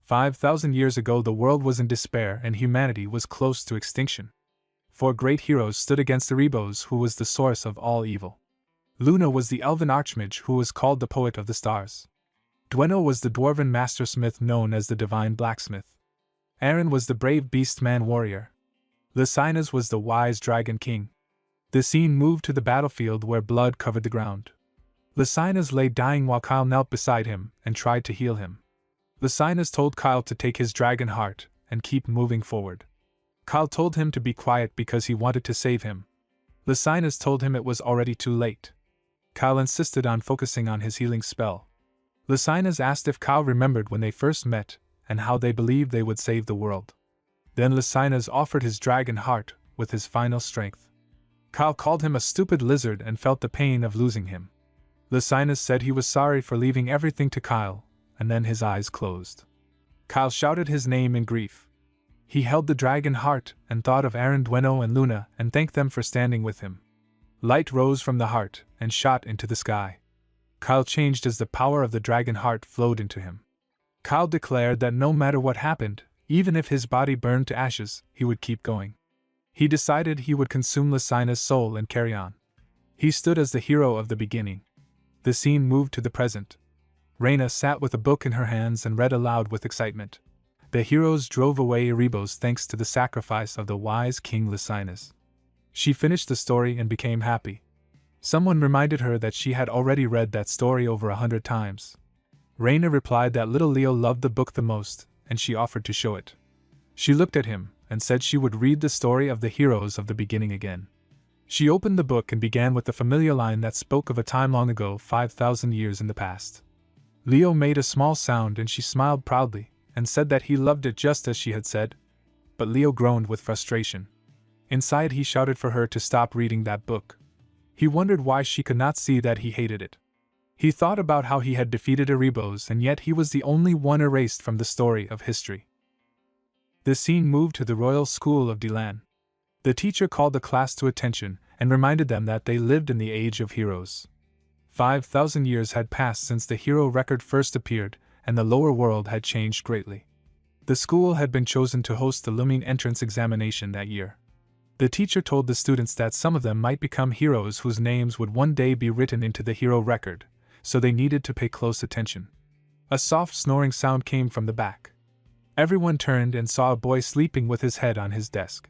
5,000 years ago the world was in despair and humanity was close to extinction. Four great heroes stood against Erebos, who was the source of all evil. Luna was the elven archmage who was called the poet of the stars. Dweno was the dwarven mastersmith known as the divine blacksmith. Aaron was the brave beast-man warrior. Lysinus was the wise dragon king. The scene moved to the battlefield where blood covered the ground. Lysinus lay dying while Kyle knelt beside him and tried to heal him. Lysinus told Kyle to take his dragon heart and keep moving forward. Kyle told him to be quiet because he wanted to save him. Lysinus told him it was already too late. Kyle insisted on focusing on his healing spell. Lysinus asked if Kyle remembered when they first met and how they believed they would save the world. Then Lysinus offered his dragon heart with his final strength. Kyle called him a stupid lizard and felt the pain of losing him. Lysinus said he was sorry for leaving everything to Kyle, and then his eyes closed. Kyle shouted his name in grief. He held the dragon heart and thought of Aaron, Dweno, and Luna and thanked them for standing with him. Light rose from the heart and shot into the sky. Kyle changed as the power of the dragon heart flowed into him. Kyle declared that no matter what happened, even if his body burned to ashes, he would keep going. He decided he would consume Lysinus' soul and carry on. He stood as the hero of the beginning. The scene moved to the present. Reyna sat with a book in her hands and read aloud with excitement. The heroes drove away Erebos thanks to the sacrifice of the wise King Lysinus. She finished the story and became happy. Someone reminded her that she had already read that story over 100 times. Reyna replied that little Leo loved the book the most, and she offered to show it. She looked at him and said she would read the story of the heroes of the beginning again. She opened the book and began with the familiar line that spoke of a time long ago, 5,000 years in the past. Leo made a small sound and she smiled proudly and said that he loved it just as she had said. But Leo groaned with frustration. Inside he shouted for her to stop reading that book. He wondered why she could not see that he hated it. He thought about how he had defeated Erebos and yet he was the only one erased from the story of history. The scene moved to the Royal School of Delan. The teacher called the class to attention and reminded them that they lived in the age of heroes. 5,000 years had passed since the hero record first appeared, and the lower world had changed greatly. The school had been chosen to host the looming entrance examination that year. The teacher told the students that some of them might become heroes whose names would one day be written into the hero record, so they needed to pay close attention. A soft snoring sound came from the back. Everyone turned and saw a boy sleeping with his head on his desk.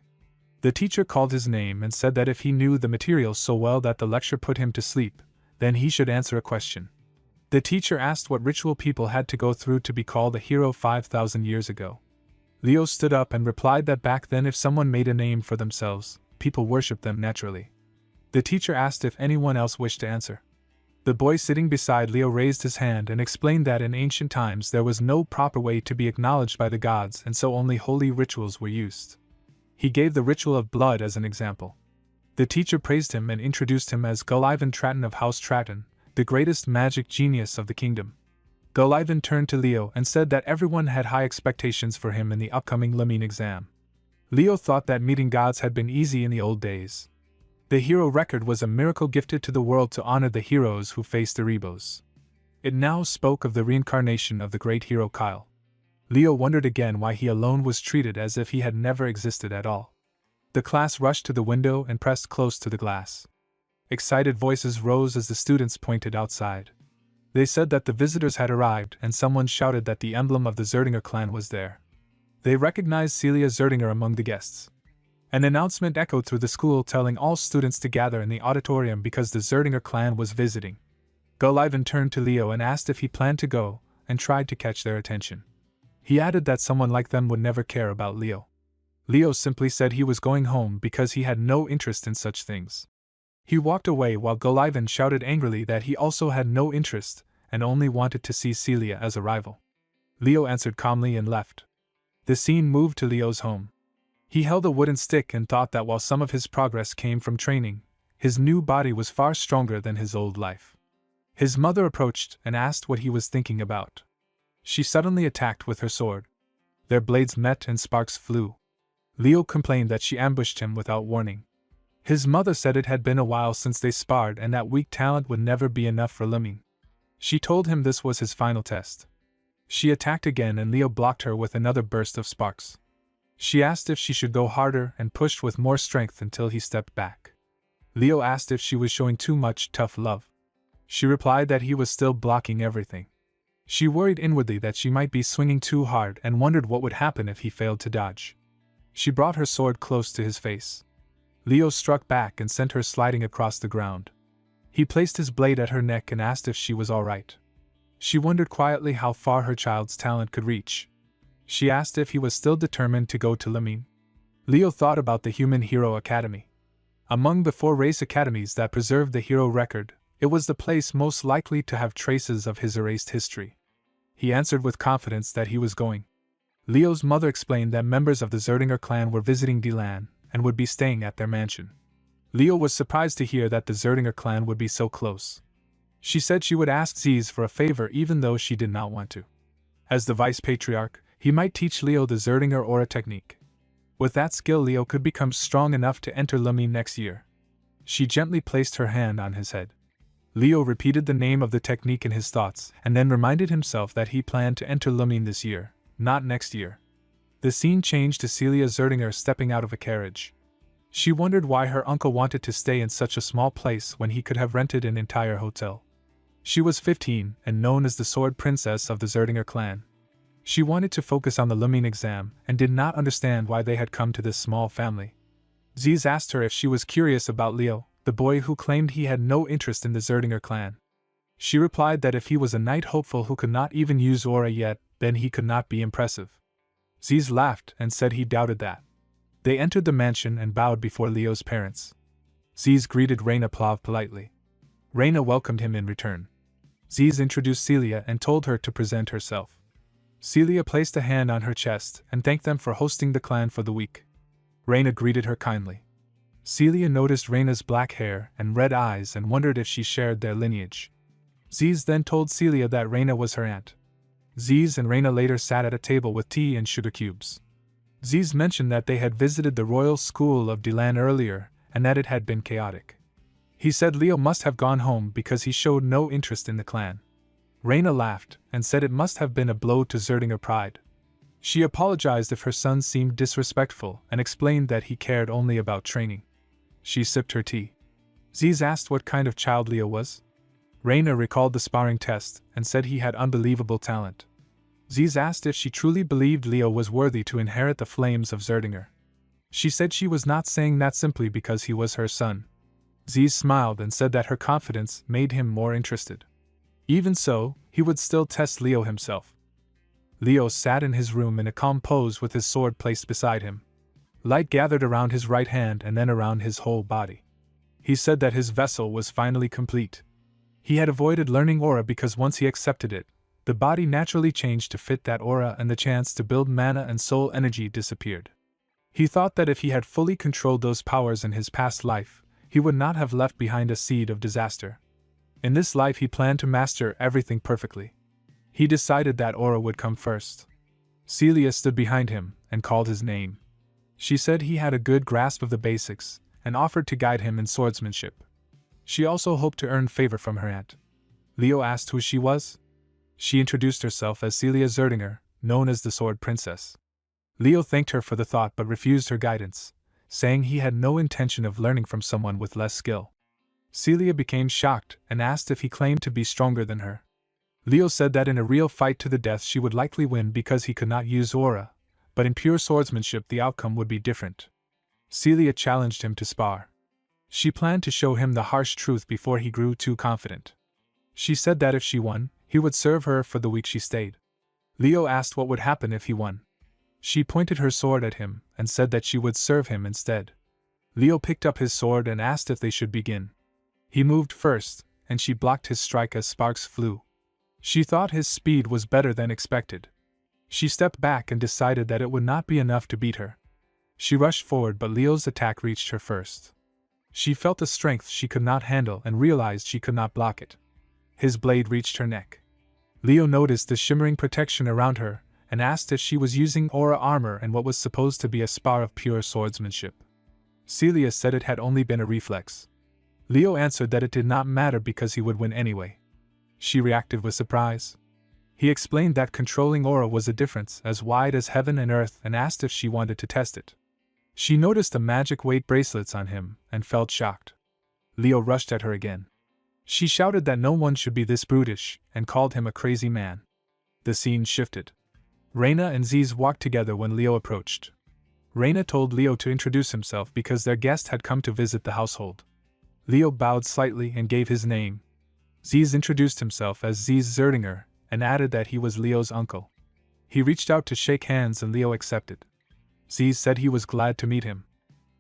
The teacher called his name and said that if he knew the material so well that the lecture put him to sleep, then he should answer a question. The teacher asked what ritual people had to go through to be called a hero 5,000 years ago. Leo stood up and replied that back then if someone made a name for themselves, people worshipped them naturally. The teacher asked if anyone else wished to answer. The boy sitting beside Leo raised his hand and explained that in ancient times there was no proper way to be acknowledged by the gods and so only holy rituals were used. He gave the ritual of blood as an example. The teacher praised him and introduced him as Gullivan Tratton of House Tratton, the greatest magic genius of the kingdom. Gullivan turned to Leo and said that everyone had high expectations for him in the upcoming Lemine exam. Leo thought that meeting gods had been easy in the old days. The hero record was a miracle gifted to the world to honor the heroes who faced Erebos. It now spoke of the reincarnation of the great hero Kyle. Leo wondered again why he alone was treated as if he had never existed at all. The class rushed to the window and pressed close to the glass. Excited voices rose as the students pointed outside. They said that the visitors had arrived and someone shouted that the emblem of the Zerdinger clan was there. They recognized Celia Zerdinger among the guests. An announcement echoed through the school telling all students to gather in the auditorium because the Zerdinger clan was visiting. Gullivan turned to Leo and asked if he planned to go, and tried to catch their attention. He added that someone like them would never care about Leo. Leo simply said he was going home because he had no interest in such things. He walked away while Gullivan shouted angrily that he also had no interest and only wanted to see Celia as a rival. Leo answered calmly and left. The scene moved to Leo's home. He held a wooden stick and thought that while some of his progress came from training, his new body was far stronger than his old life. His mother approached and asked what he was thinking about. She suddenly attacked with her sword. Their blades met and sparks flew. Leo complained that she ambushed him without warning. His mother said it had been a while since they sparred and that weak talent would never be enough for Lemine. She told him this was his final test. She attacked again and Leo blocked her with another burst of sparks. She asked if she should go harder and pushed with more strength until he stepped back. Leo asked if she was showing too much tough love. She replied that he was still blocking everything. She worried inwardly that she might be swinging too hard and wondered what would happen if he failed to dodge. She brought her sword close to his face. Leo struck back and sent her sliding across the ground. He placed his blade at her neck and asked if she was all right. She wondered quietly how far her child's talent could reach. She asked if he was still determined to go to Lamine. Leo thought about the Human Hero Academy. Among the 4 race academies that preserved the hero record, it was the place most likely to have traces of his erased history. He answered with confidence that he was going. Leo's mother explained that members of the Zerdinger clan were visiting Delan and would be staying at their mansion. Leo was surprised to hear that the Zerdinger clan would be so close. She said she would ask Ziz for a favor even though she did not want to. As the vice patriarch, he might teach Leo the Zerdinger aura technique. With that skill, Leo could become strong enough to enter Lamine next year. She gently placed her hand on his head. Leo repeated the name of the technique in his thoughts and then reminded himself that he planned to enter Lamine this year, not next year. The scene changed to Celia Zerdinger stepping out of a carriage. She wondered why her uncle wanted to stay in such a small place when he could have rented an entire hotel. She was 15 and known as the Sword Princess of the Zerdinger clan. She wanted to focus on the Lamine exam and did not understand why they had come to this small family. Ziz asked her if she was curious about Leo, the boy who claimed he had no interest in the Zerdinger clan. She replied that if he was a knight hopeful who could not even use aura yet, then he could not be impressive. Ziz laughed and said he doubted that. They entered the mansion and bowed before Leo's parents. Ziz greeted Reyna politely. Reyna welcomed him in return. Ziz introduced Celia and told her to present herself. Celia placed a hand on her chest and thanked them for hosting the clan for the week. Reyna greeted her kindly. Celia noticed Reyna's black hair and red eyes and wondered if she shared their lineage. Ziz then told Celia that Reyna was her aunt. Ziz and Reyna later sat at a table with tea and sugar cubes. Ziz mentioned that they had visited the royal school of Delan earlier and that it had been chaotic. He said Leo must have gone home because he showed no interest in the clan. Reyna laughed and said it must have been a blow to Zerdinger pride. She apologized if her son seemed disrespectful and explained that he cared only about training. She sipped her tea. Ziz asked what kind of child Leo was. Reyna recalled the sparring test and said he had unbelievable talent. Ziz asked if she truly believed Leo was worthy to inherit the flames of Zerdinger. She said she was not saying that simply because he was her son. Ziz smiled and said that her confidence made him more interested. Even so, he would still test Leo himself. Leo sat in his room in a calm pose with his sword placed beside him. Light gathered around his right hand and then around his whole body. He said that his vessel was finally complete. He had avoided learning aura because once he accepted it, the body naturally changed to fit that aura and the chance to build mana and soul energy disappeared. He thought that if he had fully controlled those powers in his past life, he would not have left behind a seed of disaster. In this life he planned to master everything perfectly. He decided that aura would come first. Celia stood behind him and called his name. She said he had a good grasp of the basics and offered to guide him in swordsmanship. She also hoped to earn favor from her aunt. Leo asked who she was. She introduced herself as Celia Zerdinger, known as the Sword Princess. Leo thanked her for the thought but refused her guidance, saying he had no intention of learning from someone with less skill. Celia became shocked and asked if he claimed to be stronger than her. Leo said that in a real fight to the death she would likely win because he could not use aura, but in pure swordsmanship the outcome would be different. Celia challenged him to spar. She planned to show him the harsh truth before he grew too confident. She said that if she won, he would serve her for the week she stayed. Leo asked what would happen if he won. She pointed her sword at him and said that she would serve him instead. Leo picked up his sword and asked if they should begin. He moved first, and she blocked his strike as sparks flew. She thought his speed was better than expected. She stepped back and decided that it would not be enough to beat her. She rushed forward but Leo's attack reached her first. She felt a strength she could not handle and realized she could not block it. His blade reached her neck. Leo noticed the shimmering protection around her and asked if she was using aura armor and what was supposed to be a spar of pure swordsmanship. Celia said it had only been a reflex. Leo answered that it did not matter because he would win anyway. She reacted with surprise. He explained that controlling aura was a difference as wide as heaven and earth and asked if she wanted to test it. She noticed the magic weight bracelets on him and felt shocked. Leo rushed at her again. She shouted that no one should be this brutish and called him a crazy man. The scene shifted. Reina and Ziz walked together when Leo approached. Reina told Leo to introduce himself because their guest had come to visit the household. Leo bowed slightly and gave his name. Ziz introduced himself as Ziz Zerdinger and added that he was Leo's uncle. He reached out to shake hands and Leo accepted. Ziz said he was glad to meet him.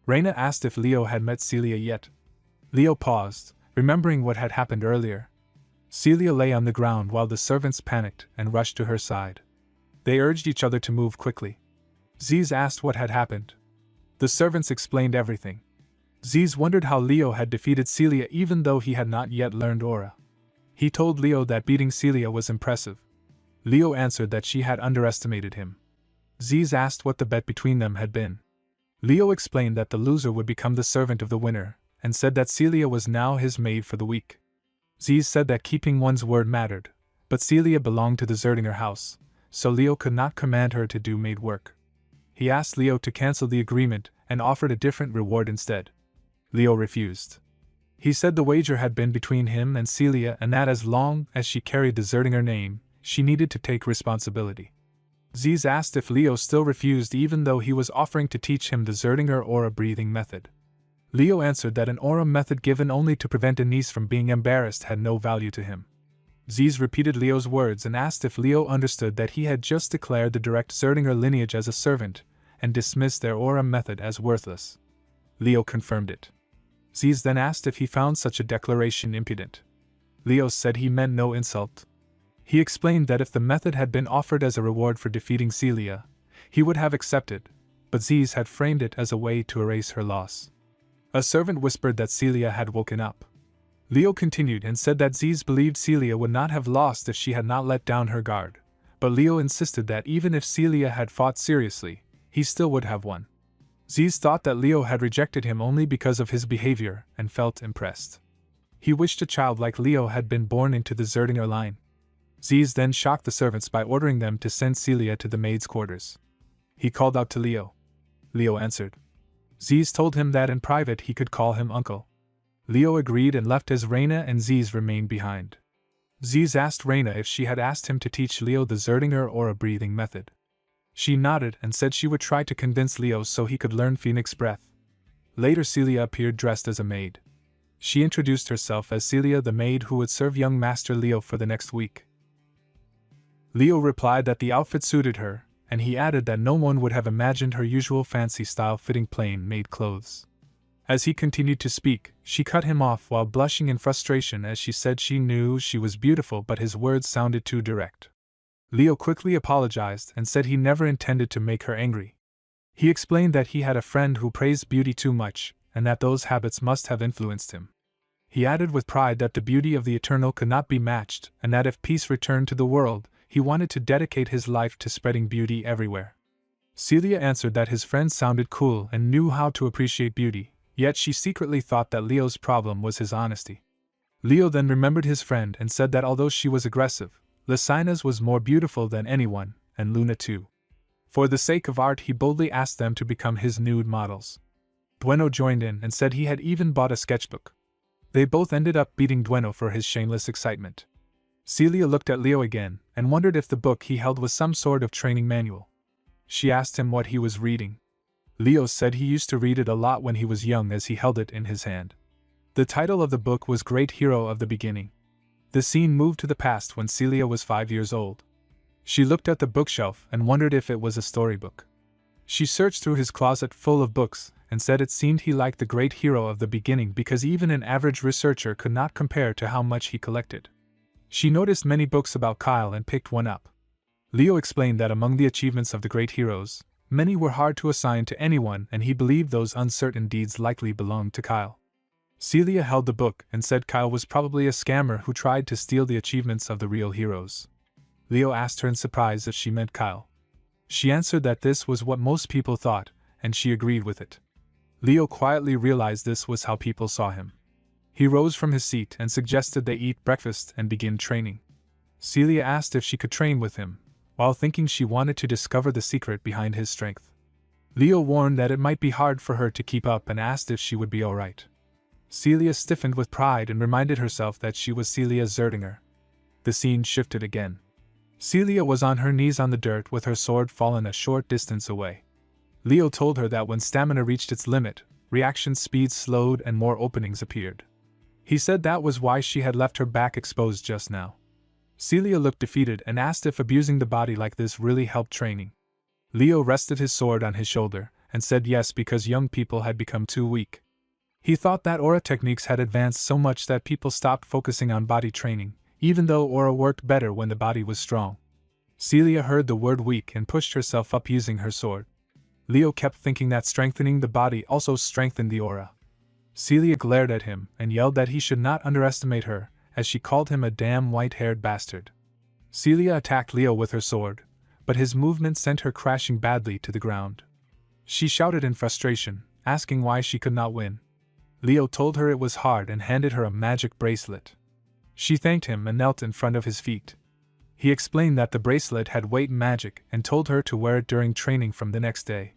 Reina asked if Leo had met Celia yet. Leo paused, remembering what had happened earlier. Celia lay on the ground while the servants panicked and rushed to her side. They urged each other to move quickly. Ziz asked what had happened. The servants explained everything. Ziz wondered how Leo had defeated Celia even though he had not yet learned aura. He told Leo that beating Celia was impressive. Leo answered that she had underestimated him. Ziz asked what the bet between them had been. Leo explained that the loser would become the servant of the winner, and said that Celia was now his maid for the week. Ziz said that keeping one's word mattered, but Celia belonged to the Zerdinger house, so Leo could not command her to do maid work. He asked Leo to cancel the agreement and offered a different reward instead. Leo refused. He said the wager had been between him and Celia and that as long as she carried the Zerdinger name, she needed to take responsibility. Ziz asked if Leo still refused even though he was offering to teach him the Zerdinger aura breathing method. Leo answered that an aura method given only to prevent Anise from being embarrassed had no value to him. Ziz repeated Leo's words and asked if Leo understood that he had just declared the direct Zerdinger lineage as a servant, and dismissed their aura method as worthless. Leo confirmed it. Ziz then asked if he found such a declaration impudent. Leo said he meant no insult. He explained that if the method had been offered as a reward for defeating Celia, he would have accepted, but Ziz had framed it as a way to erase her loss. A servant whispered that Celia had woken up. Leo continued and said that Ziz believed Celia would not have lost if she had not let down her guard, but Leo insisted that even if Celia had fought seriously, he still would have won. Ziz thought that Leo had rejected him only because of his behavior and felt impressed. He wished a child like Leo had been born into the Zerdinger line. Ziz then shocked the servants by ordering them to send Celia to the maid's quarters. He called out to Leo. Leo answered. Ziz told him that in private he could call him uncle. Leo agreed and left as Reina and Ziz remained behind. Ziz asked Reina if she had asked him to teach Leo the Zerdinger aura breathing method. She nodded and said she would try to convince Leo so he could learn Phoenix breath. Later Celia appeared dressed as a maid. She introduced herself as Celia, the maid who would serve young Master Leo for the next week. Leo replied that the outfit suited her, and he added that no one would have imagined her usual fancy style fitting plain-made clothes. As he continued to speak, she cut him off while blushing in frustration as she said she knew she was beautiful but his words sounded too direct. Leo quickly apologized and said he never intended to make her angry. He explained that he had a friend who praised beauty too much, and that those habits must have influenced him. He added with pride that the beauty of the eternal could not be matched, and that if peace returned to the world, he wanted to dedicate his life to spreading beauty everywhere. Celia answered that his friend sounded cool and knew how to appreciate beauty, yet she secretly thought that Leo's problem was his honesty. Leo then remembered his friend and said that although she was aggressive, Lycina's was more beautiful than anyone, and Luna too. For the sake of art he boldly asked them to become his nude models. Dueno joined in and said he had even bought a sketchbook. They both ended up beating Dueno for his shameless excitement. Celia looked at Leo again and wondered if the book he held was some sort of training manual. She asked him what he was reading. Leo said he used to read it a lot when he was young as he held it in his hand. The title of the book was Great Hero of the Beginning. The scene moved to the past when Celia was 5 years old. She looked at the bookshelf and wondered if it was a storybook. She searched through his closet full of books and said it seemed he liked the Great Hero of the Beginning because even an average researcher could not compare to how much he collected. She noticed many books about Kyle and picked one up. Leo explained that among the achievements of the great heroes, many were hard to assign to anyone and he believed those uncertain deeds likely belonged to Kyle. Celia held the book and said Kyle was probably a scammer who tried to steal the achievements of the real heroes. Leo asked her in surprise if she meant Kyle. She answered that this was what most people thought, and she agreed with it. Leo quietly realized this was how people saw him. He rose from his seat and suggested they eat breakfast and begin training. Celia asked if she could train with him, while thinking she wanted to discover the secret behind his strength. Leo warned that it might be hard for her to keep up and asked if she would be alright. Celia stiffened with pride and reminded herself that she was Celia Zerdinger. The scene shifted again. Celia was on her knees on the dirt with her sword fallen a short distance away. Leo told her that when stamina reached its limit, reaction speed slowed and more openings appeared. He said that was why she had left her back exposed just now. Celia looked defeated and asked if abusing the body like this really helped training. Leo rested his sword on his shoulder and said yes because young people had become too weak. He thought that aura techniques had advanced so much that people stopped focusing on body training, even though aura worked better when the body was strong. Celia heard the word weak and pushed herself up using her sword. Leo kept thinking that strengthening the body also strengthened the aura. Celia glared at him and yelled that he should not underestimate her, as she called him a damn white-haired bastard. Celia attacked Leo with her sword, but his movement sent her crashing badly to the ground. She shouted in frustration, asking why she could not win. Leo told her it was hard and handed her a magic bracelet. She thanked him and knelt in front of his feet. He explained that the bracelet had weight magic and told her to wear it during training from the next day.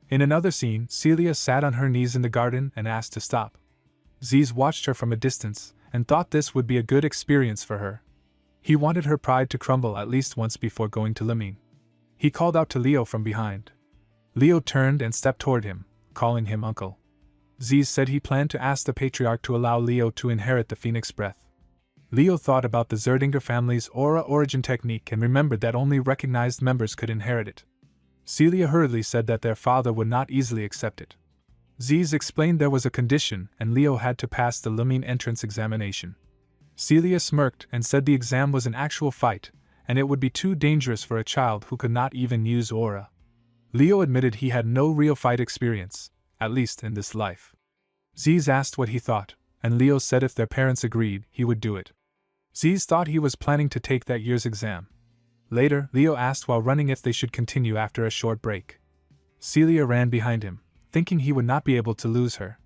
In another scene, Celia sat on her knees in the garden and asked to stop. Ziz watched her from a distance and thought this would be a good experience for her. He wanted her pride to crumble at least once before going to Limine. He called out to Leo from behind. Leo turned and stepped toward him, calling him uncle. Ziz said he planned to ask the patriarch to allow Leo to inherit the phoenix breath. Leo thought about the Zerdinger family's aura origin technique and remembered that only recognized members could inherit it. Celia hurriedly said that their father would not easily accept it. Ziz explained there was a condition and Leo had to pass the Limine entrance examination. Celia smirked and said the exam was an actual fight, and it would be too dangerous for a child who could not even use aura. Leo admitted he had no real fight experience, at least in this life. Ziz asked what he thought, and Leo said if their parents agreed, he would do it. Ziz thought he was planning to take that year's exam. Later, Leo asked while running if they should continue after a short break. Celia ran behind him, thinking he would not be able to lose her.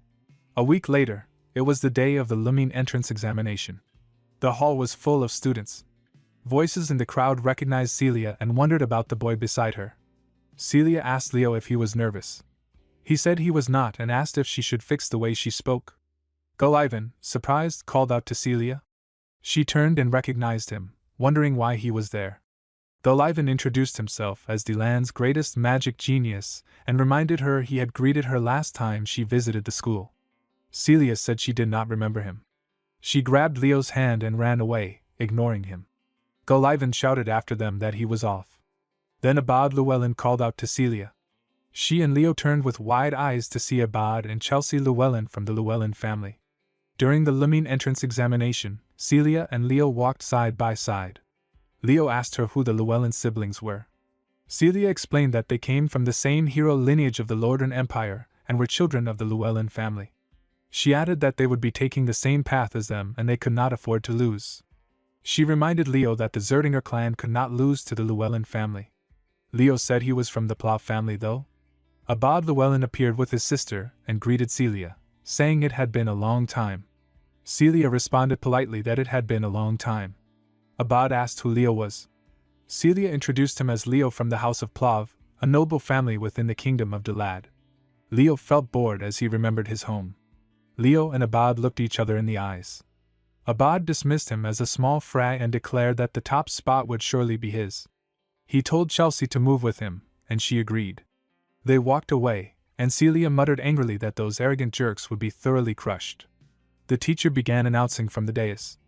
A week later, it was the day of the Limine entrance examination. The hall was full of students. Voices in the crowd recognized Celia and wondered about the boy beside her. Celia asked Leo if he was nervous. He said he was not and asked if she should fix the way she spoke. Golivan, surprised, called out to Celia. She turned and recognized him, wondering why he was there. Golivan introduced himself as the land's greatest magic genius and reminded her he had greeted her last time she visited the school. Celia said she did not remember him. She grabbed Leo's hand and ran away, ignoring him. Golivan shouted after them that he was off. Then Abad Llewellyn called out to Celia. She and Leo turned with wide eyes to see Abad and Chelsea Llewellyn from the Llewellyn family. During the Limine entrance examination, Celia and Leo walked side by side. Leo asked her who the Llewellyn siblings were. Celia explained that they came from the same hero lineage of the Lordran Empire and were children of the Llewellyn family. She added that they would be taking the same path as them and they could not afford to lose. She reminded Leo that the Zerdinger clan could not lose to the Llewellyn family. Leo said he was from the Plough family though. Abad Llewellyn appeared with his sister and greeted Celia, saying it had been a long time. Celia responded politely that it had been a long time. Abad asked who Leo was. Celia introduced him as Leo from the House of Plough, a noble family within the kingdom of Delad. Leo felt bored as he remembered his home. Leo and Abad looked each other in the eyes. Abad dismissed him as a small fry and declared that the top spot would surely be his. He told Chelsea to move with him, and she agreed. They walked away, and Celia muttered angrily that those arrogant jerks would be thoroughly crushed. The teacher began announcing from the dais.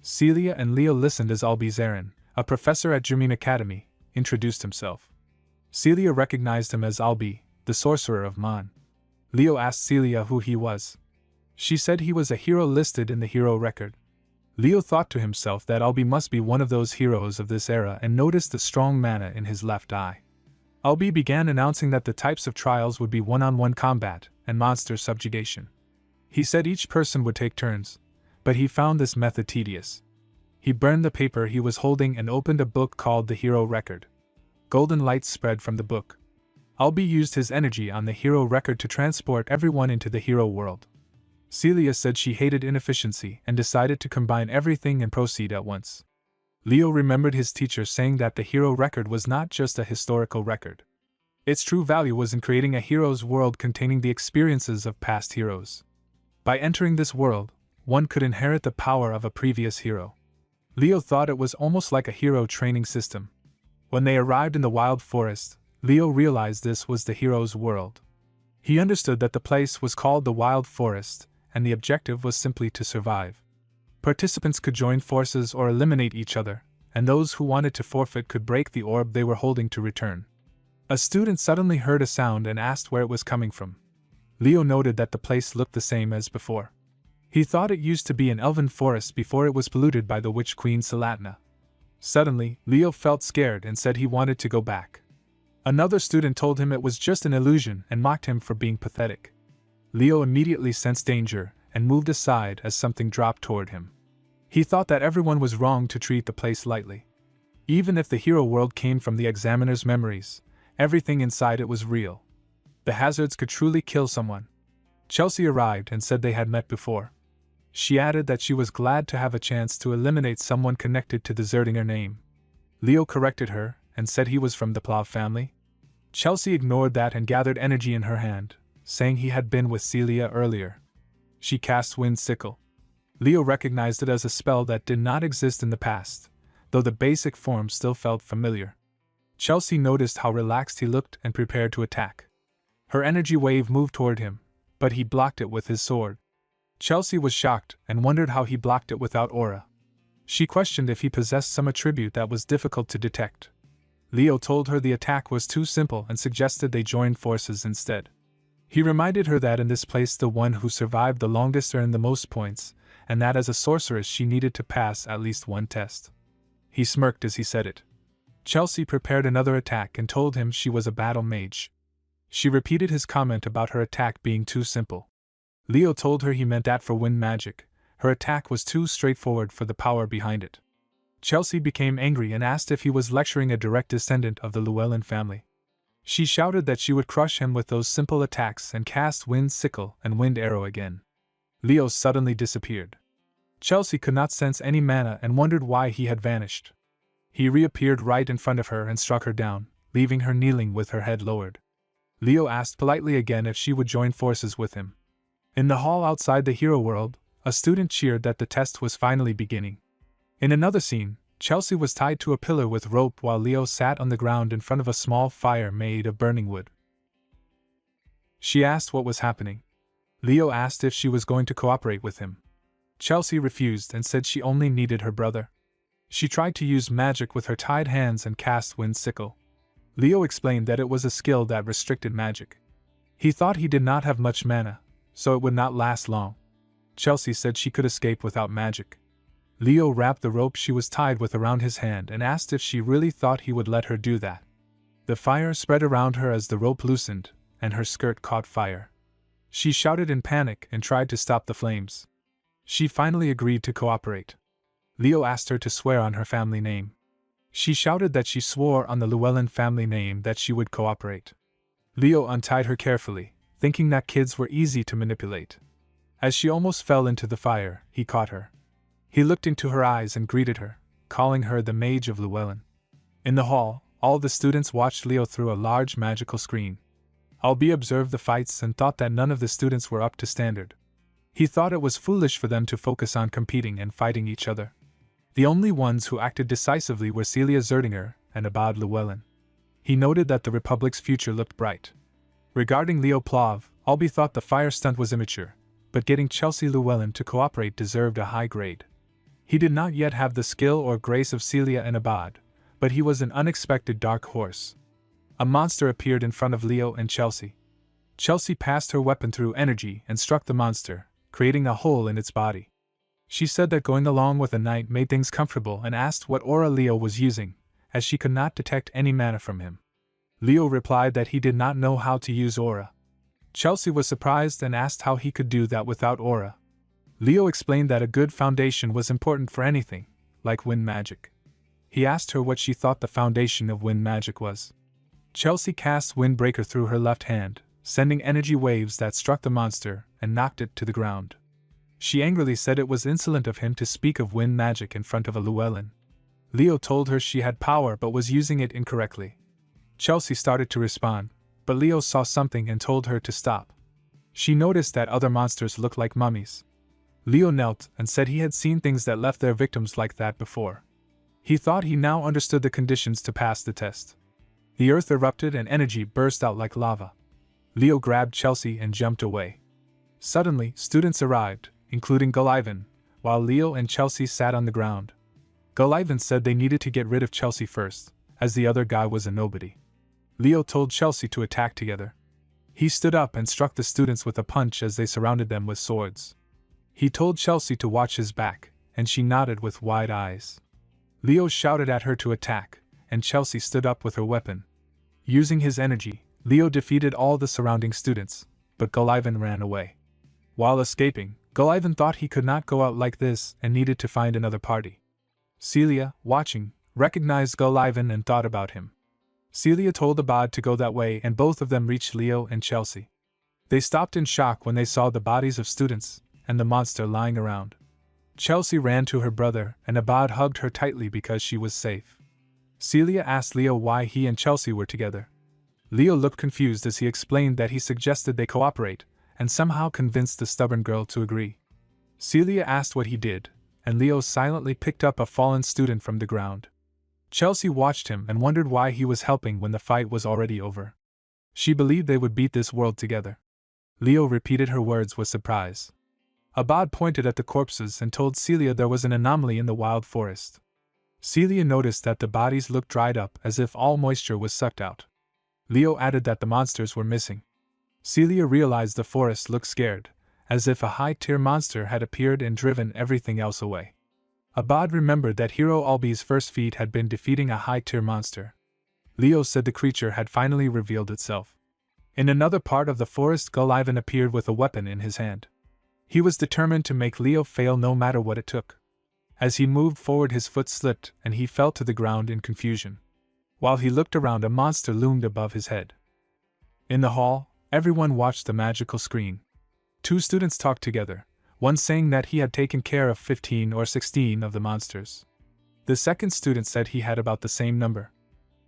Celia and Leo listened as Albi Zarin, a professor at Jermyn Academy, introduced himself. Celia recognized him as Albi, the sorcerer of Man. Leo asked Celia who he was. She said he was a hero listed in the hero record. Leo thought to himself that Albi must be one of those heroes of this era and noticed the strong mana in his left eye. Albi began announcing that the types of trials would be one-on-one combat and monster subjugation. He said each person would take turns, but he found this method tedious. He burned the paper he was holding and opened a book called the Hero Record. Golden light spread from the book. Albi used his energy on the hero record to transport everyone into the hero world. Celia said she hated inefficiency and decided to combine everything and proceed at once. Leo remembered his teacher saying that the hero record was not just a historical record. Its true value was in creating a hero's world containing the experiences of past heroes. By entering this world, one could inherit the power of a previous hero. Leo thought it was almost like a hero training system. When they arrived in the wild forest, Leo realized this was the hero's world. He understood that the place was called the Wild Forest, and the objective was simply to survive. Participants could join forces or eliminate each other, and those who wanted to forfeit could break the orb they were holding to return. A student suddenly heard a sound and asked where it was coming from. Leo noted that the place looked the same as before. He thought it used to be an elven forest before it was polluted by the witch queen Salatna. Suddenly, Leo felt scared and said he wanted to go back. Another student told him it was just an illusion and mocked him for being pathetic. Leo immediately sensed danger and moved aside as something dropped toward him. He thought that everyone was wrong to treat the place lightly. Even if the hero world came from the examiner's memories, everything inside it was real. The hazards could truly kill someone. Chelsea arrived and said they had met before. She added that she was glad to have a chance to eliminate someone connected to the Zerdinger name. Leo corrected her and said he was from the Plav family. Chelsea ignored that and gathered energy in her hand, saying he had been with Celia earlier. She cast Wind Sickle. Leo recognized it as a spell that did not exist in the past, though the basic form still felt familiar. Chelsea noticed how relaxed he looked and prepared to attack. Her energy wave moved toward him, but he blocked it with his sword. Chelsea was shocked and wondered how he blocked it without aura. She questioned if he possessed some attribute that was difficult to detect. Leo told her the attack was too simple and suggested they join forces instead. He reminded her that in this place the one who survived the longest earned the most points, and that as a sorceress she needed to pass at least one test. He smirked as he said it. Chelsea prepared another attack and told him she was a battle mage. She repeated his comment about her attack being too simple. Leo told her he meant that for wind magic, her attack was too straightforward for the power behind it. Chelsea became angry and asked if he was lecturing a direct descendant of the Llewellyn family. She shouted that she would crush him with those simple attacks and cast Wind Sickle and Wind Arrow again. Leo suddenly disappeared. Chelsea could not sense any mana and wondered why he had vanished. He reappeared right in front of her and struck her down, leaving her kneeling with her head lowered. Leo asked politely again if she would join forces with him. In the hall outside the hero world, a student cheered that the test was finally beginning. In another scene, Chelsea was tied to a pillar with rope while Leo sat on the ground in front of a small fire made of burning wood. She asked what was happening. Leo asked if she was going to cooperate with him. Chelsea refused and said she only needed her brother. She tried to use magic with her tied hands and cast Wind Sickle. Leo explained that it was a skill that restricted magic. He thought he did not have much mana, so it would not last long. Chelsea said she could escape without magic. Leo wrapped the rope she was tied with around his hand and asked if she really thought he would let her do that. The fire spread around her as the rope loosened, and her skirt caught fire. She shouted in panic and tried to stop the flames. She finally agreed to cooperate. Leo asked her to swear on her family name. She shouted that she swore on the Llewellyn family name that she would cooperate. Leo untied her carefully, thinking that kids were easy to manipulate. As she almost fell into the fire, he caught her. He looked into her eyes and greeted her, calling her the Mage of Llewellyn. In the hall, all the students watched Leo through a large magical screen. Albie observed the fights and thought that none of the students were up to standard. He thought it was foolish for them to focus on competing and fighting each other. The only ones who acted decisively were Celia Zerdinger and Abad Llewellyn. He noted that the Republic's future looked bright. Regarding Leo Plav, Albie thought the fire stunt was immature, but getting Chelsea Llewellyn to cooperate deserved a high grade. He did not yet have the skill or grace of Celia and Abad, but he was an unexpected dark horse. A monster appeared in front of Leo and Chelsea. Chelsea passed her weapon through energy and struck the monster, creating a hole in its body. She said that going along with the knight made things comfortable and asked what aura Leo was using, as she could not detect any mana from him. Leo replied that he did not know how to use aura. Chelsea was surprised and asked how he could do that without aura. Leo explained that a good foundation was important for anything, like wind magic. He asked her what she thought the foundation of wind magic was. Chelsea cast Windbreaker through her left hand, sending energy waves that struck the monster and knocked it to the ground. She angrily said it was insolent of him to speak of wind magic in front of a Llewellyn. Leo told her she had power but was using it incorrectly. Chelsea started to respond, but Leo saw something and told her to stop. She noticed that other monsters looked like mummies. Leo knelt and said he had seen things that left their victims like that before. He thought he now understood the conditions to pass the test. The earth erupted and energy burst out like lava. Leo grabbed Chelsea and jumped away. Suddenly, students arrived, including Gullivan, while Leo and Chelsea sat on the ground. Gullivan said they needed to get rid of Chelsea first, as the other guy was a nobody. Leo told Chelsea to attack together. He stood up and struck the students with a punch as they surrounded them with swords. He told Chelsea to watch his back, and she nodded with wide eyes. Leo shouted at her to attack, and Chelsea stood up with her weapon. Using his energy, Leo defeated all the surrounding students, but Gullivan ran away. While escaping, Gullivan thought he could not go out like this and needed to find another party. Celia, watching, recognized Gullivan and thought about him. Celia told Abad to go that way and both of them reached Leo and Chelsea. They stopped in shock when they saw the bodies of students and the monster lying around. Chelsea ran to her brother and Abad hugged her tightly because she was safe. Celia asked Leo why he and Chelsea were together. Leo looked confused as he explained that he suggested they cooperate and somehow convinced the stubborn girl to agree. Celia asked what he did, and Leo silently picked up a fallen student from the ground. Chelsea watched him and wondered why he was helping when the fight was already over. She believed they would beat this world together. Leo repeated her words with surprise. Abad pointed at the corpses and told Celia there was an anomaly in the wild forest. Celia noticed that the bodies looked dried up as if all moisture was sucked out. Leo added that the monsters were missing. Celia realized the forest looked scared, as if a high-tier monster had appeared and driven everything else away. Abad remembered that Hero Albi's first feat had been defeating a high-tier monster. Leo said the creature had finally revealed itself. In another part of the forest, Gullivan appeared with a weapon in his hand. He was determined to make Leo fail no matter what it took. As he moved forward, his foot slipped and he fell to the ground in confusion. While he looked around, a monster loomed above his head. In the hall, everyone watched the magical screen. Two students talked together, one saying that he had taken care of 15 or 16 of the monsters. The second student said he had about the same number.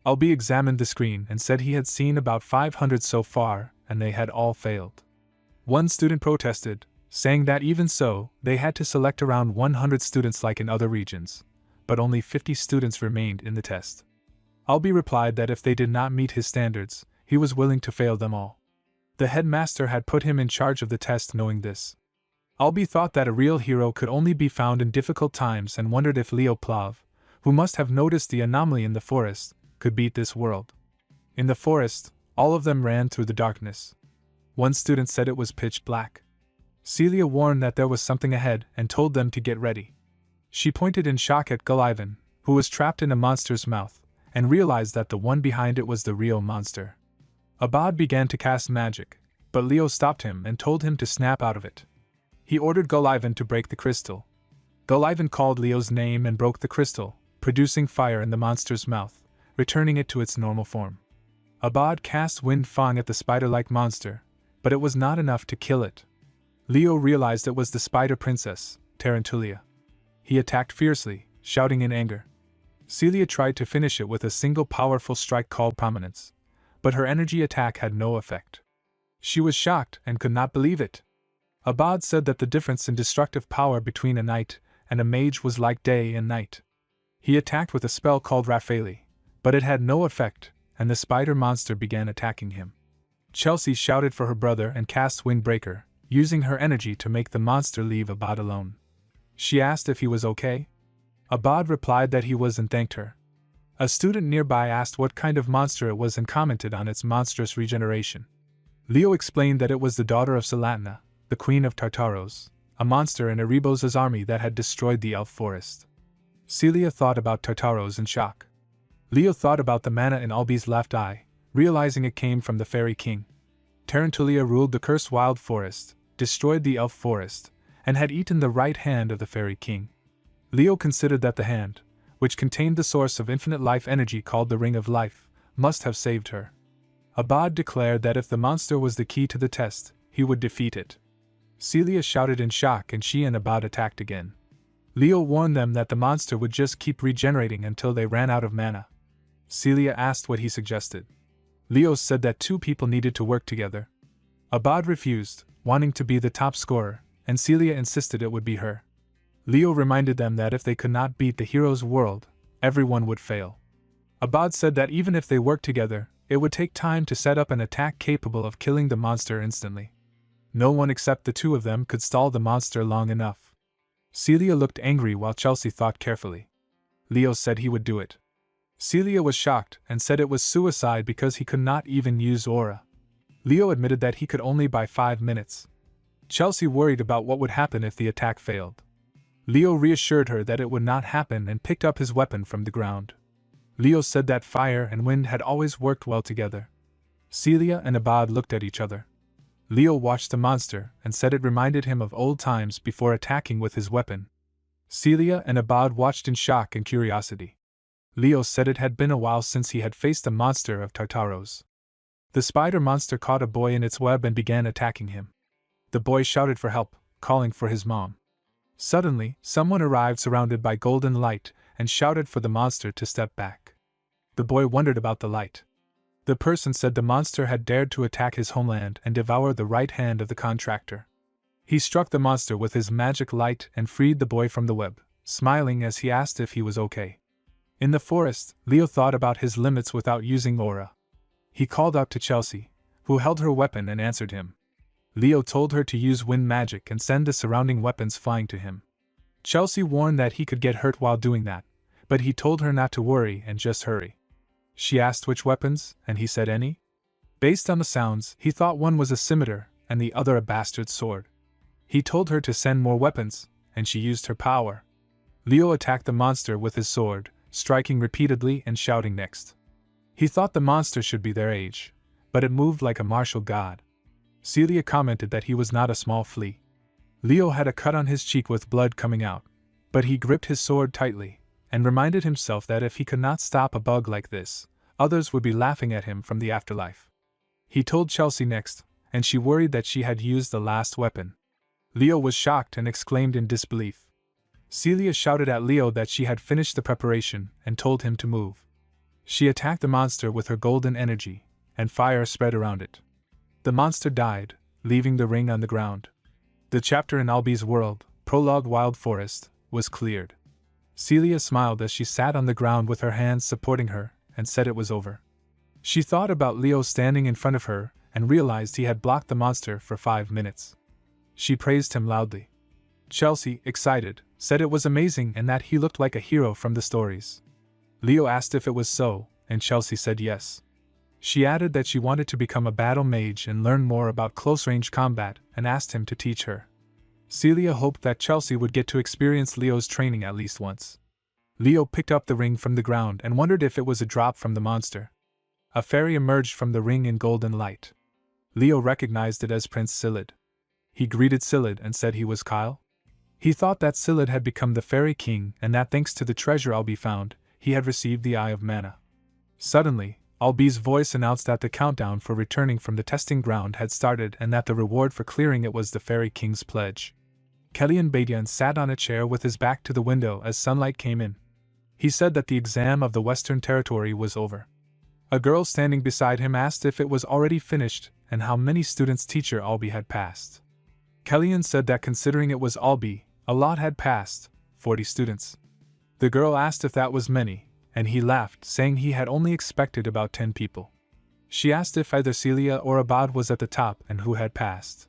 Albi examined the screen and said he had seen about 500 so far, and they had all failed. One student protested, saying that even so, they had to select around 100 students like in other regions, but only 50 students remained in the test. Albi replied that if they did not meet his standards, he was willing to fail them all. The headmaster had put him in charge of the test knowing this. Albi thought that a real hero could only be found in difficult times and wondered if Leo Plav, who must have noticed the anomaly in the forest, could beat this world. In the forest, all of them ran through the darkness. One student said it was pitch black. Celia warned that there was something ahead and told them to get ready. She pointed in shock at Gullivan, who was trapped in a monster's mouth, and realized that the one behind it was the real monster. Abad began to cast magic, but Leo stopped him and told him to snap out of it. He ordered Gullivan to break the crystal. Gullivan called Leo's name and broke the crystal, producing fire in the monster's mouth, returning it to its normal form. Abad cast Wind Fang at the spider-like monster, but it was not enough to kill it. Leo realized it was the spider princess, Tarantulia. He attacked fiercely, shouting in anger. Celia tried to finish it with a single powerful strike called Prominence, but her energy attack had no effect. She was shocked and could not believe it. Abad said that the difference in destructive power between a knight and a mage was like day and night. He attacked with a spell called Raffaele, but it had no effect, and the spider monster began attacking him. Chelsea shouted for her brother and cast Windbreaker, using her energy to make the monster leave Abad alone. She asked if he was okay. Abad replied that he was and thanked her. A student nearby asked what kind of monster it was and commented on its monstrous regeneration. Leo explained that it was the daughter of Salatna, the queen of Tartaros, a monster in Erebos' army that had destroyed the elf forest. Celia thought about Tartaros in shock. Leo thought about the mana in Albi's left eye, realizing it came from the fairy king. Tarantulia ruled the cursed wild forest, destroyed the elf forest, and had eaten the right hand of the fairy king. Leo considered that the hand, which contained the source of infinite life energy called the Ring of Life, must have saved her. Abad declared that if the monster was the key to the test, he would defeat it. Celia shouted in shock and she and Abad attacked again. Leo warned them that the monster would just keep regenerating until they ran out of mana. Celia asked what he suggested. Leo said that two people needed to work together. Abad refused, wanting to be the top scorer, and Celia insisted it would be her. Leo reminded them that if they could not beat the hero's world, everyone would fail. Abad said that even if they worked together, it would take time to set up an attack capable of killing the monster instantly. No one except the two of them could stall the monster long enough. Celia looked angry while Chelsea thought carefully. Leo said he would do it. Celia was shocked and said it was suicide because he could not even use aura. Leo admitted that he could only buy 5 minutes. Chelsea worried about what would happen if the attack failed. Leo reassured her that it would not happen and picked up his weapon from the ground. Leo said that fire and wind had always worked well together. Celia and Abad looked at each other. Leo watched the monster and said it reminded him of old times before attacking with his weapon. Celia and Abad watched in shock and curiosity. Leo said it had been a while since he had faced a monster of Tartaros. The spider monster caught a boy in its web and began attacking him. The boy shouted for help, calling for his mom. Suddenly, someone arrived surrounded by golden light and shouted for the monster to step back. The boy wondered about the light. The person said the monster had dared to attack his homeland and devour the right hand of the contractor. He struck the monster with his magic light and freed the boy from the web, smiling as he asked if he was okay. In the forest, Leo thought about his limits without using aura. He called out to Chelsea, who held her weapon and answered him. Leo told her to use wind magic and send the surrounding weapons flying to him. Chelsea warned that he could get hurt while doing that, but he told her not to worry and just hurry. She asked which weapons, and he said any. Based on the sounds, he thought one was a scimitar and the other a bastard sword. He told her to send more weapons, and she used her power. Leo attacked the monster with his sword, striking repeatedly and shouting next. He thought the monster should be their age, but it moved like a martial god. Celia commented that he was not a small flea. Leo had a cut on his cheek with blood coming out, but he gripped his sword tightly, and reminded himself that if he could not stop a bug like this, others would be laughing at him from the afterlife. He told Chelsea next, and she worried that she had used the last weapon. Leo was shocked and exclaimed in disbelief. Celia shouted at Leo that she had finished the preparation and told him to move. She attacked the monster with her golden energy, and fire spread around it. The monster died, leaving the ring on the ground. The chapter in Albi's world, prologue Wild Forest, was cleared. Celia smiled as she sat on the ground with her hands supporting her, and said it was over. She thought about Leo standing in front of her, and realized he had blocked the monster for 5 minutes. She praised him loudly. Chelsea, excited, said it was amazing and that he looked like a hero from the stories. Leo asked if it was so, and Chelsea said yes. She added that she wanted to become a battle mage and learn more about close-range combat, and asked him to teach her. Celia hoped that Chelsea would get to experience Leo's training at least once. Leo picked up the ring from the ground and wondered if it was a drop from the monster. A fairy emerged from the ring in golden light. Leo recognized it as Prince Silid. He greeted Silid and said he was Kyle. He thought that Silid had become the fairy king and that thanks to the treasure Albi found, he had received the Eye of Mana. Suddenly, Albi's voice announced that the countdown for returning from the testing ground had started and that the reward for clearing it was the Fairy King's pledge. Kellyan Badian sat on a chair with his back to the window as sunlight came in. He said that the exam of the Western Territory was over. A girl standing beside him asked if it was already finished and how many students teacher Albi had passed. Kellyan said that considering it was Albi, a lot had passed, 40 students. The girl asked if that was many, and he laughed, saying he had only expected about 10 people. She asked if either Celia or Abad was at the top and who had passed.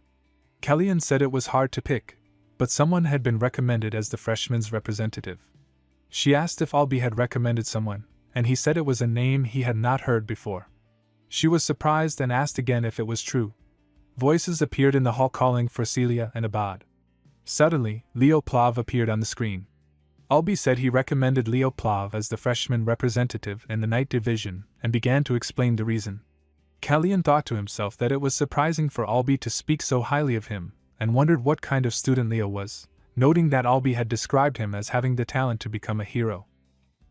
Kellyan said it was hard to pick, but someone had been recommended as the freshman's representative. She asked if Albi had recommended someone, and he said it was a name he had not heard before. She was surprised and asked again if it was true. Voices appeared in the hall calling for Celia and Abad. Suddenly, Leo Plav appeared on the screen. Albi said he recommended Leo Plav as the freshman representative in the night division and began to explain the reason. Kellyan thought to himself that it was surprising for Albi to speak so highly of him, and wondered what kind of student Leo was, noting that Albi had described him as having the talent to become a hero.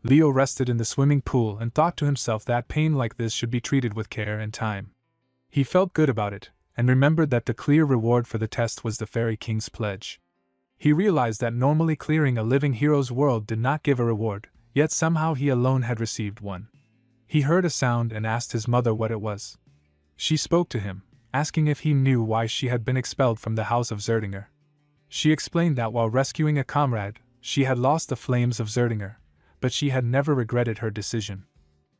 Leo rested in the swimming pool and thought to himself that pain like this should be treated with care and time. He felt good about it, and remembered that the clear reward for the test was the Fairy King's pledge. He realized that normally clearing a living hero's world did not give a reward, yet somehow he alone had received one. He heard a sound and asked his mother what it was. She spoke to him, asking if he knew why she had been expelled from the house of Zerdinger. She explained that while rescuing a comrade, she had lost the flames of Zerdinger, but she had never regretted her decision.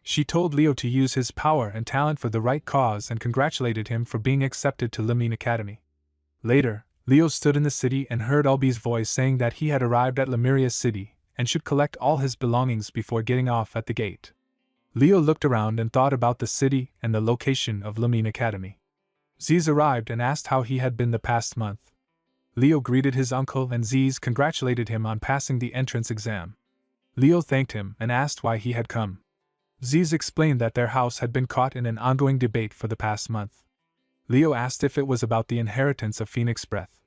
She told Leo to use his power and talent for the right cause and congratulated him for being accepted to Lemine Academy. Later, Leo stood in the city and heard Ulbi's voice saying that he had arrived at Lemuria's city and should collect all his belongings before getting off at the gate. Leo looked around and thought about the city and the location of Lemine Academy. Ziz arrived and asked how he had been the past month. Leo greeted his uncle and Ziz congratulated him on passing the entrance exam. Leo thanked him and asked why he had come. Ziz explained that their house had been caught in an ongoing debate for the past month. Leo asked if it was about the inheritance of Phoenix Breath.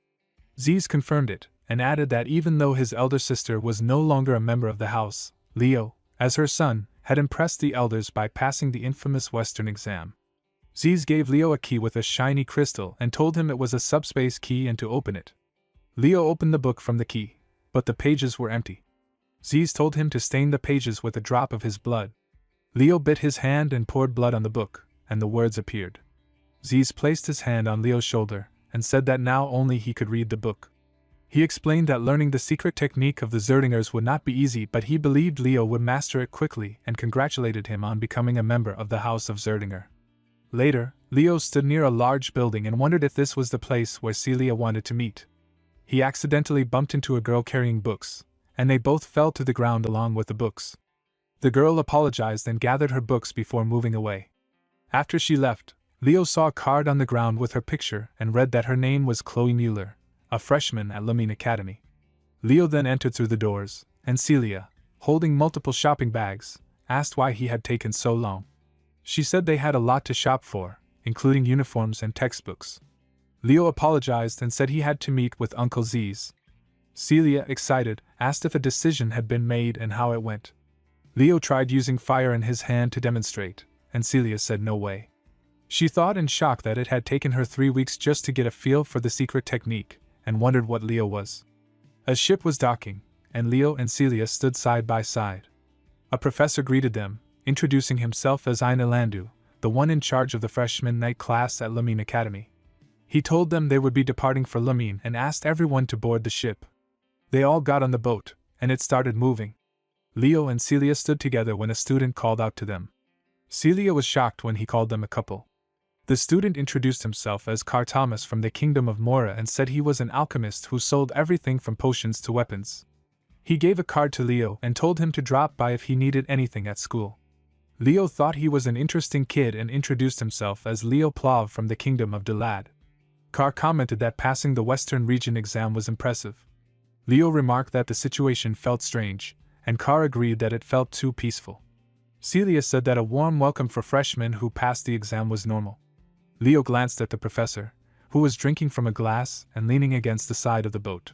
Ziz confirmed it, and added that even though his elder sister was no longer a member of the house, Leo, as her son, had impressed the elders by passing the infamous Western exam. Ziz gave Leo a key with a shiny crystal and told him it was a subspace key and to open it. Leo opened the book from the key, but the pages were empty. Ziz told him to stain the pages with a drop of his blood. Leo bit his hand and poured blood on the book, and the words appeared. Ziz placed his hand on Leo's shoulder and said that now only he could read the book. He explained that learning the secret technique of the Zerdingers would not be easy, but he believed Leo would master it quickly and congratulated him on becoming a member of the House of Zerdinger. Later, Leo stood near a large building and wondered if this was the place where Celia wanted to meet. He accidentally bumped into a girl carrying books, and they both fell to the ground along with the books. The girl apologized and gathered her books before moving away. After she left, Leo saw a card on the ground with her picture and read that her name was Chloe Mueller, a freshman at Lemine Academy. Leo then entered through the doors, and Celia, holding multiple shopping bags, asked why he had taken so long. She said they had a lot to shop for, including uniforms and textbooks. Leo apologized and said he had to meet with Uncle Ziz. Celia, excited, asked if a decision had been made and how it went. Leo tried using fire in his hand to demonstrate, and Celia said no way. She thought in shock that it had taken her 3 weeks just to get a feel for the secret technique, and wondered what Leo was. A ship was docking, and Leo and Celia stood side by side. A professor greeted them, introducing himself as Aina Landu, the one in charge of the freshman night class at Lemine Academy. He told them they would be departing for Lemine and asked everyone to board the ship. They all got on the boat, and it started moving. Leo and Celia stood together when a student called out to them. Celia was shocked when he called them a couple. The student introduced himself as Car Thomas from the Kingdom of Mora and said he was an alchemist who sold everything from potions to weapons. He gave a card to Leo and told him to drop by if he needed anything at school. Leo thought he was an interesting kid and introduced himself as Leo Plav from the Kingdom of Delad. Car commented that passing the Western Region exam was impressive. Leo remarked that the situation felt strange, and Car agreed that it felt too peaceful. Celia said that a warm welcome for freshmen who passed the exam was normal. Leo glanced at the professor, who was drinking from a glass and leaning against the side of the boat.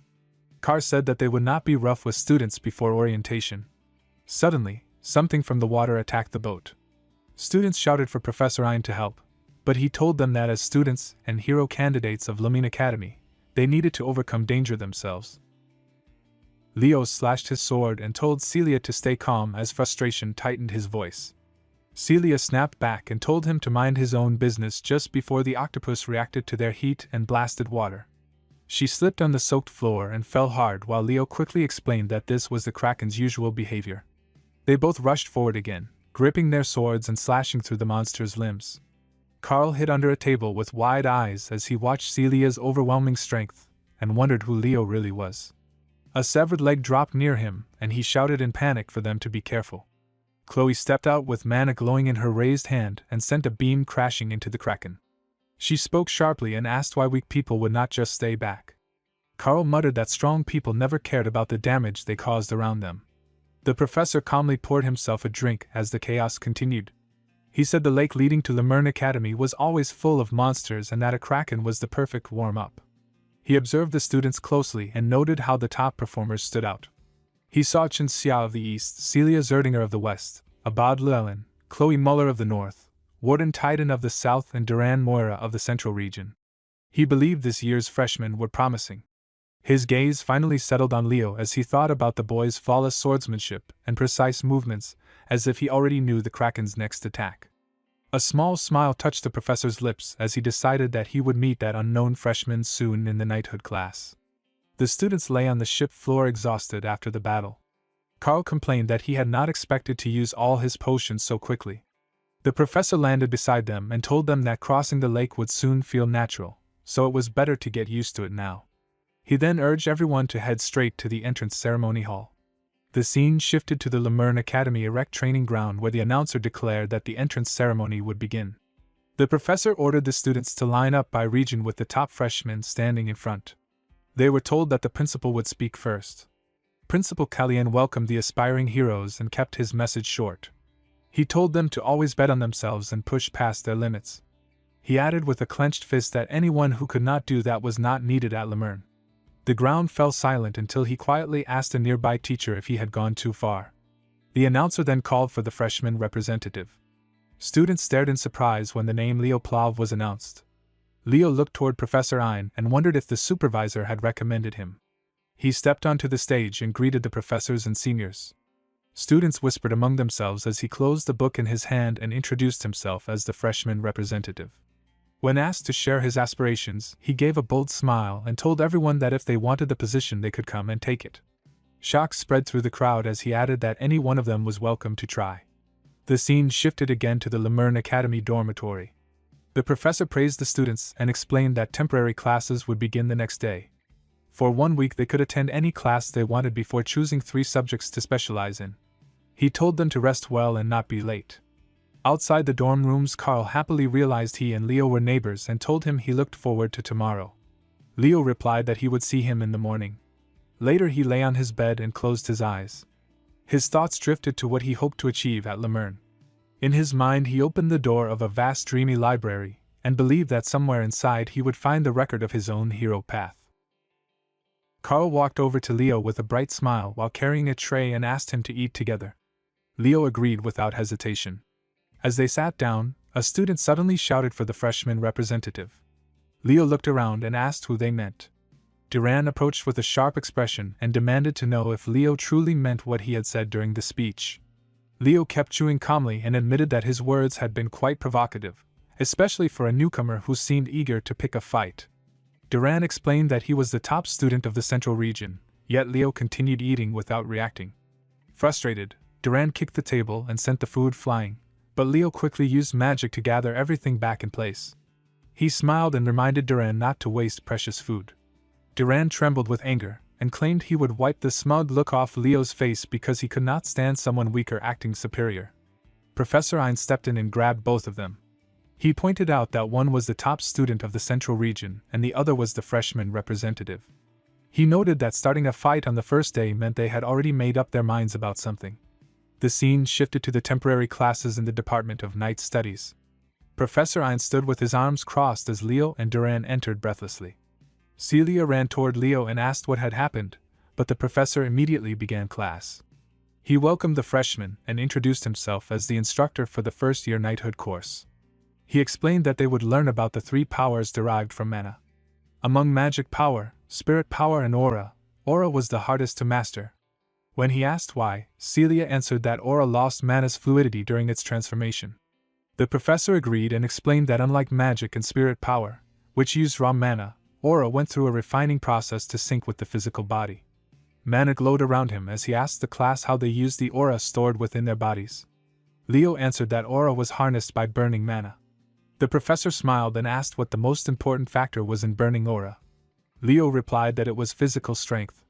Car said that they would not be rough with students before orientation. Suddenly, something from the water attacked the boat. Students shouted for Professor Ein to help, but he told them that as students and hero candidates of Lemine Academy, they needed to overcome danger themselves. Leo slashed his sword and told Celia to stay calm as frustration tightened his voice. Celia snapped back and told him to mind his own business just before the octopus reacted to their heat and blasted water. She slipped on the soaked floor and fell hard while Leo quickly explained that this was the Kraken's usual behavior. They both rushed forward again, gripping their swords and slashing through the monster's limbs. Carl hid under a table with wide eyes as he watched Celia's overwhelming strength and wondered who Leo really was. A severed leg dropped near him, and he shouted in panic for them to be careful. Chloe stepped out with mana glowing in her raised hand and sent a beam crashing into the Kraken. She spoke sharply and asked why weak people would not just stay back. Carl muttered that strong people never cared about the damage they caused around them. The professor calmly poured himself a drink as the chaos continued. He said the lake leading to Lemurn Academy was always full of monsters and that a Kraken was the perfect warm-up. He observed the students closely and noted how the top performers stood out. He saw Chen Xia of the east, Celia Zerdinger of the west, Abad Llewellyn, Chloe Muller of the north, Warden Titan of the south and Duran Moira of the central region. He believed this year's freshmen were promising. His gaze finally settled on Leo as he thought about the boy's flawless swordsmanship and precise movements, as if he already knew the Kraken's next attack. A small smile touched the professor's lips as he decided that he would meet that unknown freshman soon in the knighthood class. The students lay on the ship floor exhausted after the battle. Carl complained that he had not expected to use all his potions so quickly. The professor landed beside them and told them that crossing the lake would soon feel natural, so it was better to get used to it now. He then urged everyone to head straight to the entrance ceremony hall. The scene shifted to the Lemurn Academy erect training ground where the announcer declared that the entrance ceremony would begin. The professor ordered the students to line up by region with the top freshmen standing in front. They were told that the principal would speak first. Principal Kalyan welcomed the aspiring heroes and kept his message short. He told them to always bet on themselves and push past their limits. He added with a clenched fist that anyone who could not do that was not needed at Lemurn. The ground fell silent until he quietly asked a nearby teacher if he had gone too far. The announcer then called for the freshman representative. Students stared in surprise when the name Leo Plov was announced. Leo looked toward Professor Ein and wondered if the supervisor had recommended him. He stepped onto the stage and greeted the professors and seniors. Students whispered among themselves as he closed the book in his hand and introduced himself as the freshman representative. When asked to share his aspirations, he gave a bold smile and told everyone that if they wanted the position they could come and take it. Shock spread through the crowd as he added that any one of them was welcome to try. The scene shifted again to the Lemurn Academy dormitory. The professor praised the students and explained that temporary classes would begin the next day. For 1 week they could attend any class they wanted before choosing 3 subjects to specialize in. He told them to rest well and not be late. Outside the dorm rooms, Carl happily realized he and Leo were neighbors and told him he looked forward to tomorrow. Leo replied that he would see him in the morning. Later he lay on his bed and closed his eyes. His thoughts drifted to what he hoped to achieve at Lemurn. In his mind he opened the door of a vast dreamy library, and believed that somewhere inside he would find the record of his own hero path. Carl walked over to Leo with a bright smile while carrying a tray and asked him to eat together. Leo agreed without hesitation. As they sat down, a student suddenly shouted for the freshman representative. Leo looked around and asked who they meant. Duran approached with a sharp expression and demanded to know if Leo truly meant what he had said during the speech. Leo kept chewing calmly and admitted that his words had been quite provocative, especially for a newcomer who seemed eager to pick a fight. Duran explained that he was the top student of the central region, yet Leo continued eating without reacting. Frustrated, Duran kicked the table and sent the food flying, but Leo quickly used magic to gather everything back in place. He smiled and reminded Duran not to waste precious food. Duran trembled with anger and claimed he would wipe the smug look off Leo's face because he could not stand someone weaker acting superior. Professor Ein stepped in and grabbed both of them. He pointed out that one was the top student of the central region and the other was the freshman representative. He noted that starting a fight on the first day meant they had already made up their minds about something. The scene shifted to the temporary classes in the Department of Night Studies. Professor Ein stood with his arms crossed as Leo and Duran entered breathlessly. Celia ran toward Leo and asked what had happened, but the professor immediately began class. He welcomed the freshmen and introduced himself as the instructor for the first-year knighthood course. He explained that they would learn about the 3 powers derived from mana. Among magic power, spirit power and aura was the hardest to master. When he asked why, Celia answered that aura lost mana's fluidity during its transformation. The professor agreed and explained that unlike magic and spirit power, which used raw mana, aura went through a refining process to sync with the physical body. Mana glowed around him as he asked the class how they used the aura stored within their bodies. Leo answered that aura was harnessed by burning mana. The professor smiled and asked what the most important factor was in burning aura. Leo replied that it was physical strength.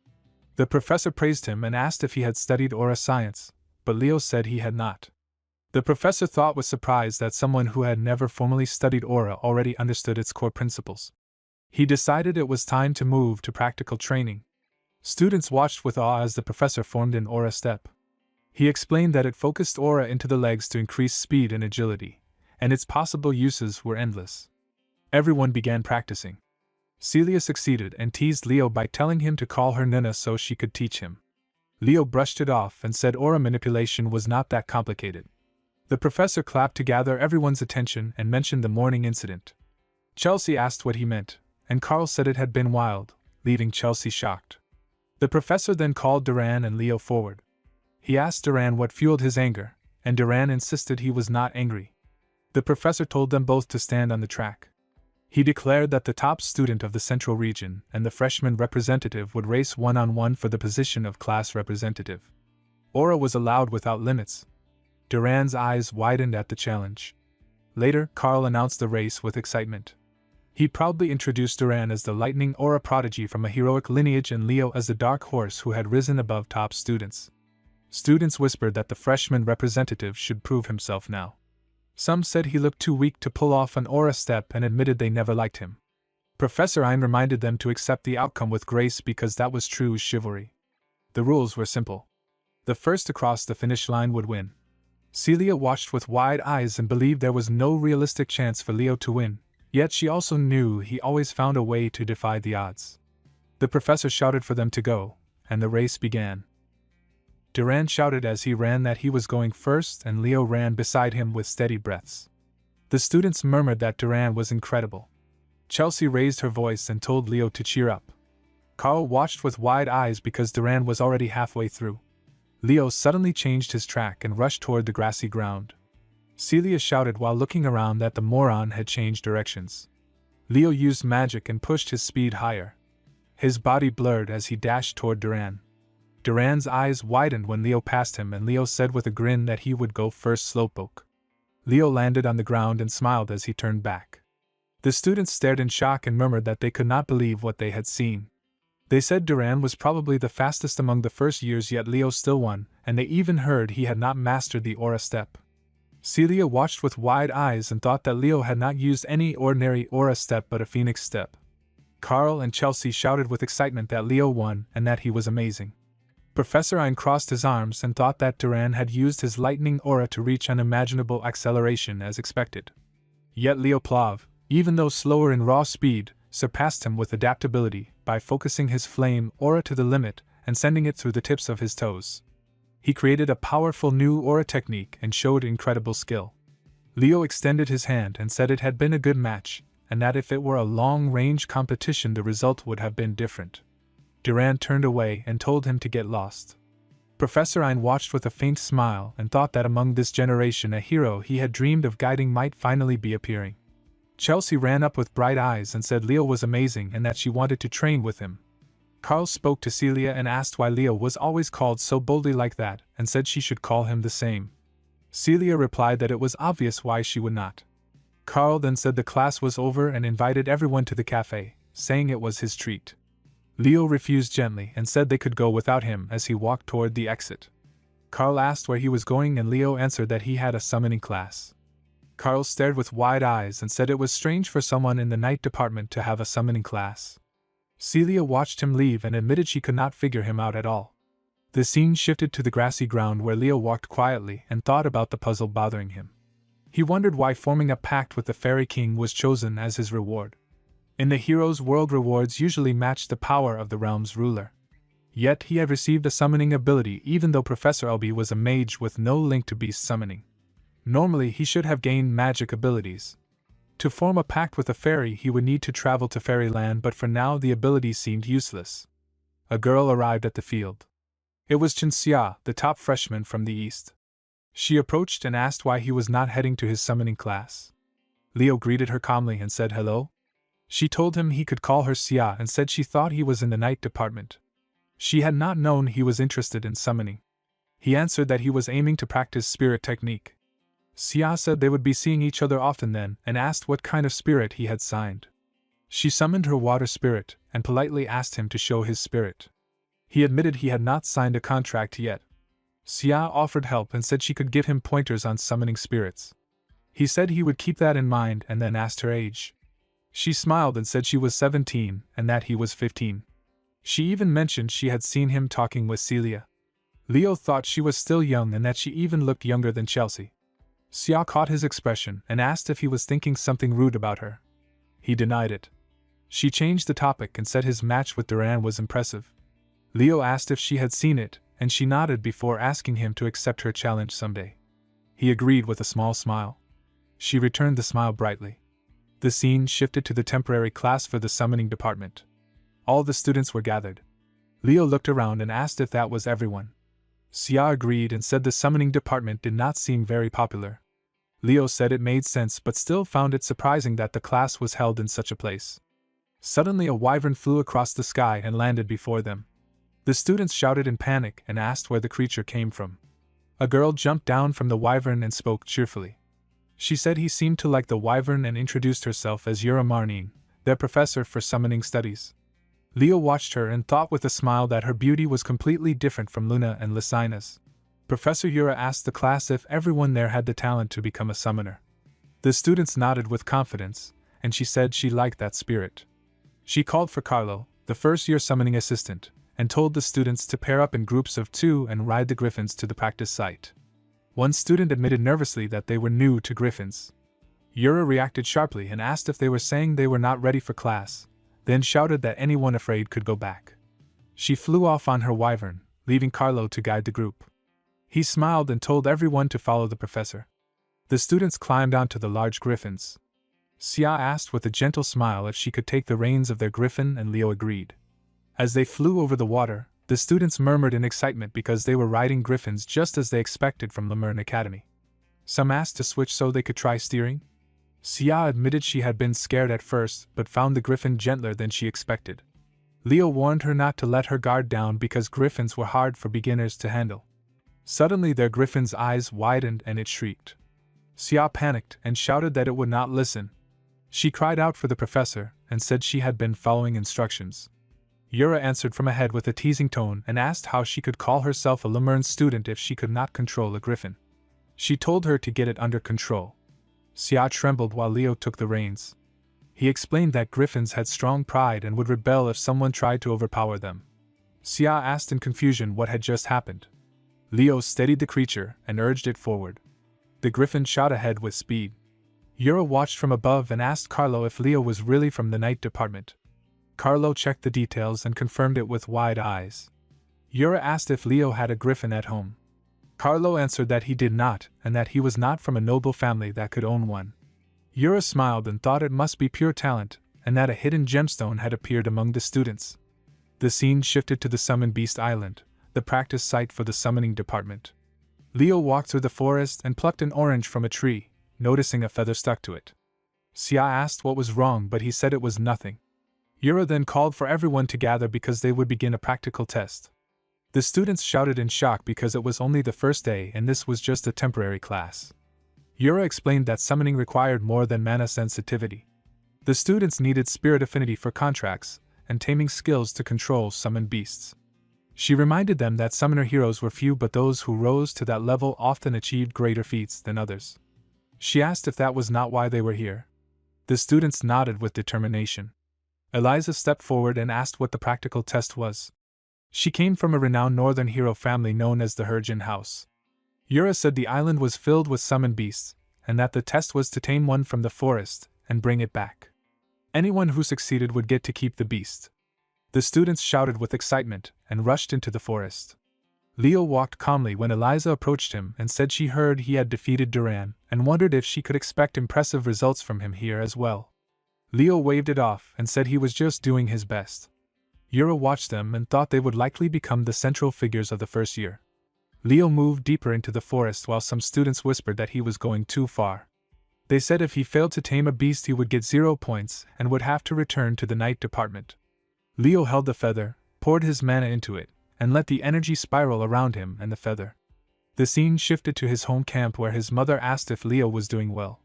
The professor praised him and asked if he had studied aura science, but Leo said he had not. The professor thought with surprise that someone who had never formally studied aura already understood its core principles. He decided it was time to move to practical training. Students watched with awe as the professor formed an aura step. He explained that it focused aura into the legs to increase speed and agility, and its possible uses were endless. Everyone began practicing. Celia succeeded and teased Leo by telling him to call her Nuna so she could teach him. Leo brushed it off and said aura manipulation was not that complicated. The professor clapped to gather everyone's attention and mentioned the morning incident. Chelsea asked what he meant, and Carl said it had been wild. leaving Chelsea shocked. The professor then called Duran and Leo forward. He asked Duran what fueled his anger, and Duran insisted he was not angry. The professor told them both to stand on the track. He declared that the top student of the Central Region and the freshman representative would race one-on-one for the position of class representative. Aura was allowed without limits. Duran's eyes widened at the challenge. Later, Carl announced the race with excitement. He proudly introduced Duran as the lightning aura prodigy from a heroic lineage and Leo as the dark horse who had risen above top students. Students whispered that the freshman representative should prove himself now. Some said he looked too weak to pull off an aura step and admitted they never liked him. Professor Ein reminded them to accept the outcome with grace because that was true chivalry. The rules were simple. The first to cross the finish line would win. Celia watched with wide eyes and believed there was no realistic chance for Leo to win, yet she also knew he always found a way to defy the odds. The professor shouted for them to go, and the race began. Duran shouted as he ran that he was going first, and Leo ran beside him with steady breaths. The students murmured that Duran was incredible. Chelsea raised her voice and told Leo to cheer up. Carl watched with wide eyes because Duran was already halfway through. Leo suddenly changed his track and rushed toward the grassy ground. Celia shouted while looking around that the moron had changed directions. Leo used magic and pushed his speed higher. His body blurred as he dashed toward Duran. Duran's eyes widened when Leo passed him, and Leo said with a grin that he would go first slowpoke. Leo landed on the ground and smiled as he turned back. The students stared in shock and murmured that they could not believe what they had seen. They said Duran was probably the fastest among the first years, yet Leo still won, and they even heard he had not mastered the aura step. Celia watched with wide eyes and thought that Leo had not used any ordinary aura step but a phoenix step. Carl and Chelsea shouted with excitement that Leo won and that he was amazing. Professor Ein crossed his arms and thought that Duran had used his lightning aura to reach unimaginable acceleration as expected. Yet Leo Plav, even though slower in raw speed, surpassed him with adaptability by focusing his flame aura to the limit and sending it through the tips of his toes. He created a powerful new aura technique and showed incredible skill. Leo extended his hand and said it had been a good match, and that if it were a long-range competition the result would have been different. Duran turned away and told him to get lost. Professor Ein watched with a faint smile and thought that among this generation a hero he had dreamed of guiding might finally be appearing. Chelsea ran up with bright eyes and said Leo was amazing and that she wanted to train with him. Carl spoke to Celia and asked why Leo was always called so boldly like that, and said she should call him the same. Celia replied that it was obvious why she would not. Carl then said the class was over and invited everyone to the cafe, saying it was his treat. Leo refused gently and said they could go without him as he walked toward the exit. Carl asked where he was going and Leo answered that he had a summoning class. Carl stared with wide eyes and said it was strange for someone in the night department to have a summoning class. Celia watched him leave and admitted she could not figure him out at all. The scene shifted to the grassy ground where Leo walked quietly and thought about the puzzle bothering him. He wondered why forming a pact with the Fairy King was chosen as his reward. In the hero's world, rewards usually matched the power of the realm's ruler. Yet he had received a summoning ability even though Professor Elby was a mage with no link to beast summoning. Normally he should have gained magic abilities. To form a pact with a fairy he would need to travel to Fairyland, but for now the ability seemed useless. A girl arrived at the field. It was Chen Xia, the top freshman from the east. She approached and asked why he was not heading to his summoning class. Leo greeted her calmly and said hello. She told him he could call her Xia and said she thought he was in the night department. She had not known he was interested in summoning. He answered that he was aiming to practice spirit technique. Xia said they would be seeing each other often then and asked what kind of spirit he had signed. She summoned her water spirit and politely asked him to show his spirit. He admitted he had not signed a contract yet. Xia offered help and said she could give him pointers on summoning spirits. He said he would keep that in mind and then asked her age. She smiled and said she was 17 and that he was 15. She even mentioned she had seen him talking with Celia. Leo thought she was still young and that she even looked younger than Chelsea. Xia caught his expression and asked if he was thinking something rude about her. He denied it. She changed the topic and said his match with Duran was impressive. Leo asked if she had seen it, and she nodded before asking him to accept her challenge someday. He agreed with a small smile. She returned the smile brightly. The scene shifted to the temporary class for the summoning department. All the students were gathered. Leo looked around and asked if that was everyone. Xia agreed and said the summoning department did not seem very popular. Leo said it made sense but still found it surprising that the class was held in such a place. Suddenly a wyvern flew across the sky and landed before them. The students shouted in panic and asked where the creature came from. A girl jumped down from the wyvern and spoke cheerfully. She said he seemed to like the wyvern and introduced herself as Yura Marnin, their professor for summoning studies. Leo watched her and thought with a smile that her beauty was completely different from Luna and Lysina's. Professor Yura asked the class if everyone there had the talent to become a summoner. The students nodded with confidence, and she said she liked that spirit. She called for Carlo, the first-year summoning assistant, and told the students to pair up in groups of 2 and ride the griffins to the practice site. One student admitted nervously that they were new to griffins. Yura reacted sharply and asked if they were saying they were not ready for class, then shouted that anyone afraid could go back. She flew off on her wyvern, leaving Carlo to guide the group. He smiled and told everyone to follow the professor. The students climbed onto the large griffins. Xia asked with a gentle smile if she could take the reins of their griffin, and Leo agreed. As they flew over the water, the students murmured in excitement because they were riding griffins just as they expected from Lemurn Academy. Some asked to switch so they could try steering. Xia admitted she had been scared at first but found the griffin gentler than she expected. Leo warned her not to let her guard down because griffins were hard for beginners to handle. Suddenly their griffin's eyes widened and it shrieked. Xia panicked and shouted that it would not listen. She cried out for the professor and said she had been following instructions. Yura answered from ahead with a teasing tone and asked how she could call herself a Lemurn student if she could not control a griffin. She told her to get it under control. Xia trembled while Leo took the reins. He explained that griffins had strong pride and would rebel if someone tried to overpower them. Xia asked in confusion what had just happened. Leo steadied the creature and urged it forward. The griffin shot ahead with speed. Yura watched from above and asked Carlo if Leo was really from the night department. Carlo checked the details and confirmed it with wide eyes. Yura asked if Leo had a griffin at home. Carlo answered that he did not, and that he was not from a noble family that could own one. Yura smiled and thought it must be pure talent, and that a hidden gemstone had appeared among the students. The scene shifted to the Summon Beast Island, the practice site for the summoning department. Leo walked through the forest and plucked an orange from a tree, noticing a feather stuck to it. Xia asked what was wrong, but he said it was nothing. Yura then called for everyone to gather because they would begin a practical test. The students shouted in shock because it was only the first day and this was just a temporary class. Yura explained that summoning required more than mana sensitivity. The students needed spirit affinity for contracts and taming skills to control summoned beasts. She reminded them that summoner heroes were few, but those who rose to that level often achieved greater feats than others. She asked if that was not why they were here. The students nodded with determination. Eliza stepped forward and asked what the practical test was. She came from a renowned northern hero family known as the Herjin House. Yura said the island was filled with summoned beasts, and that the test was to tame one from the forest and bring it back. Anyone who succeeded would get to keep the beast. The students shouted with excitement and rushed into the forest. Leo walked calmly when Eliza approached him and said she heard he had defeated Duran and wondered if she could expect impressive results from him here as well. Leo waved it off and said he was just doing his best. Yura watched them and thought they would likely become the central figures of the first year. Leo moved deeper into the forest while some students whispered that he was going too far. They said if he failed to tame a beast he would get 0 points and would have to return to the night department. Leo held the feather, poured his mana into it, and let the energy spiral around him and the feather. The scene shifted to his home camp where his mother asked if Leo was doing well.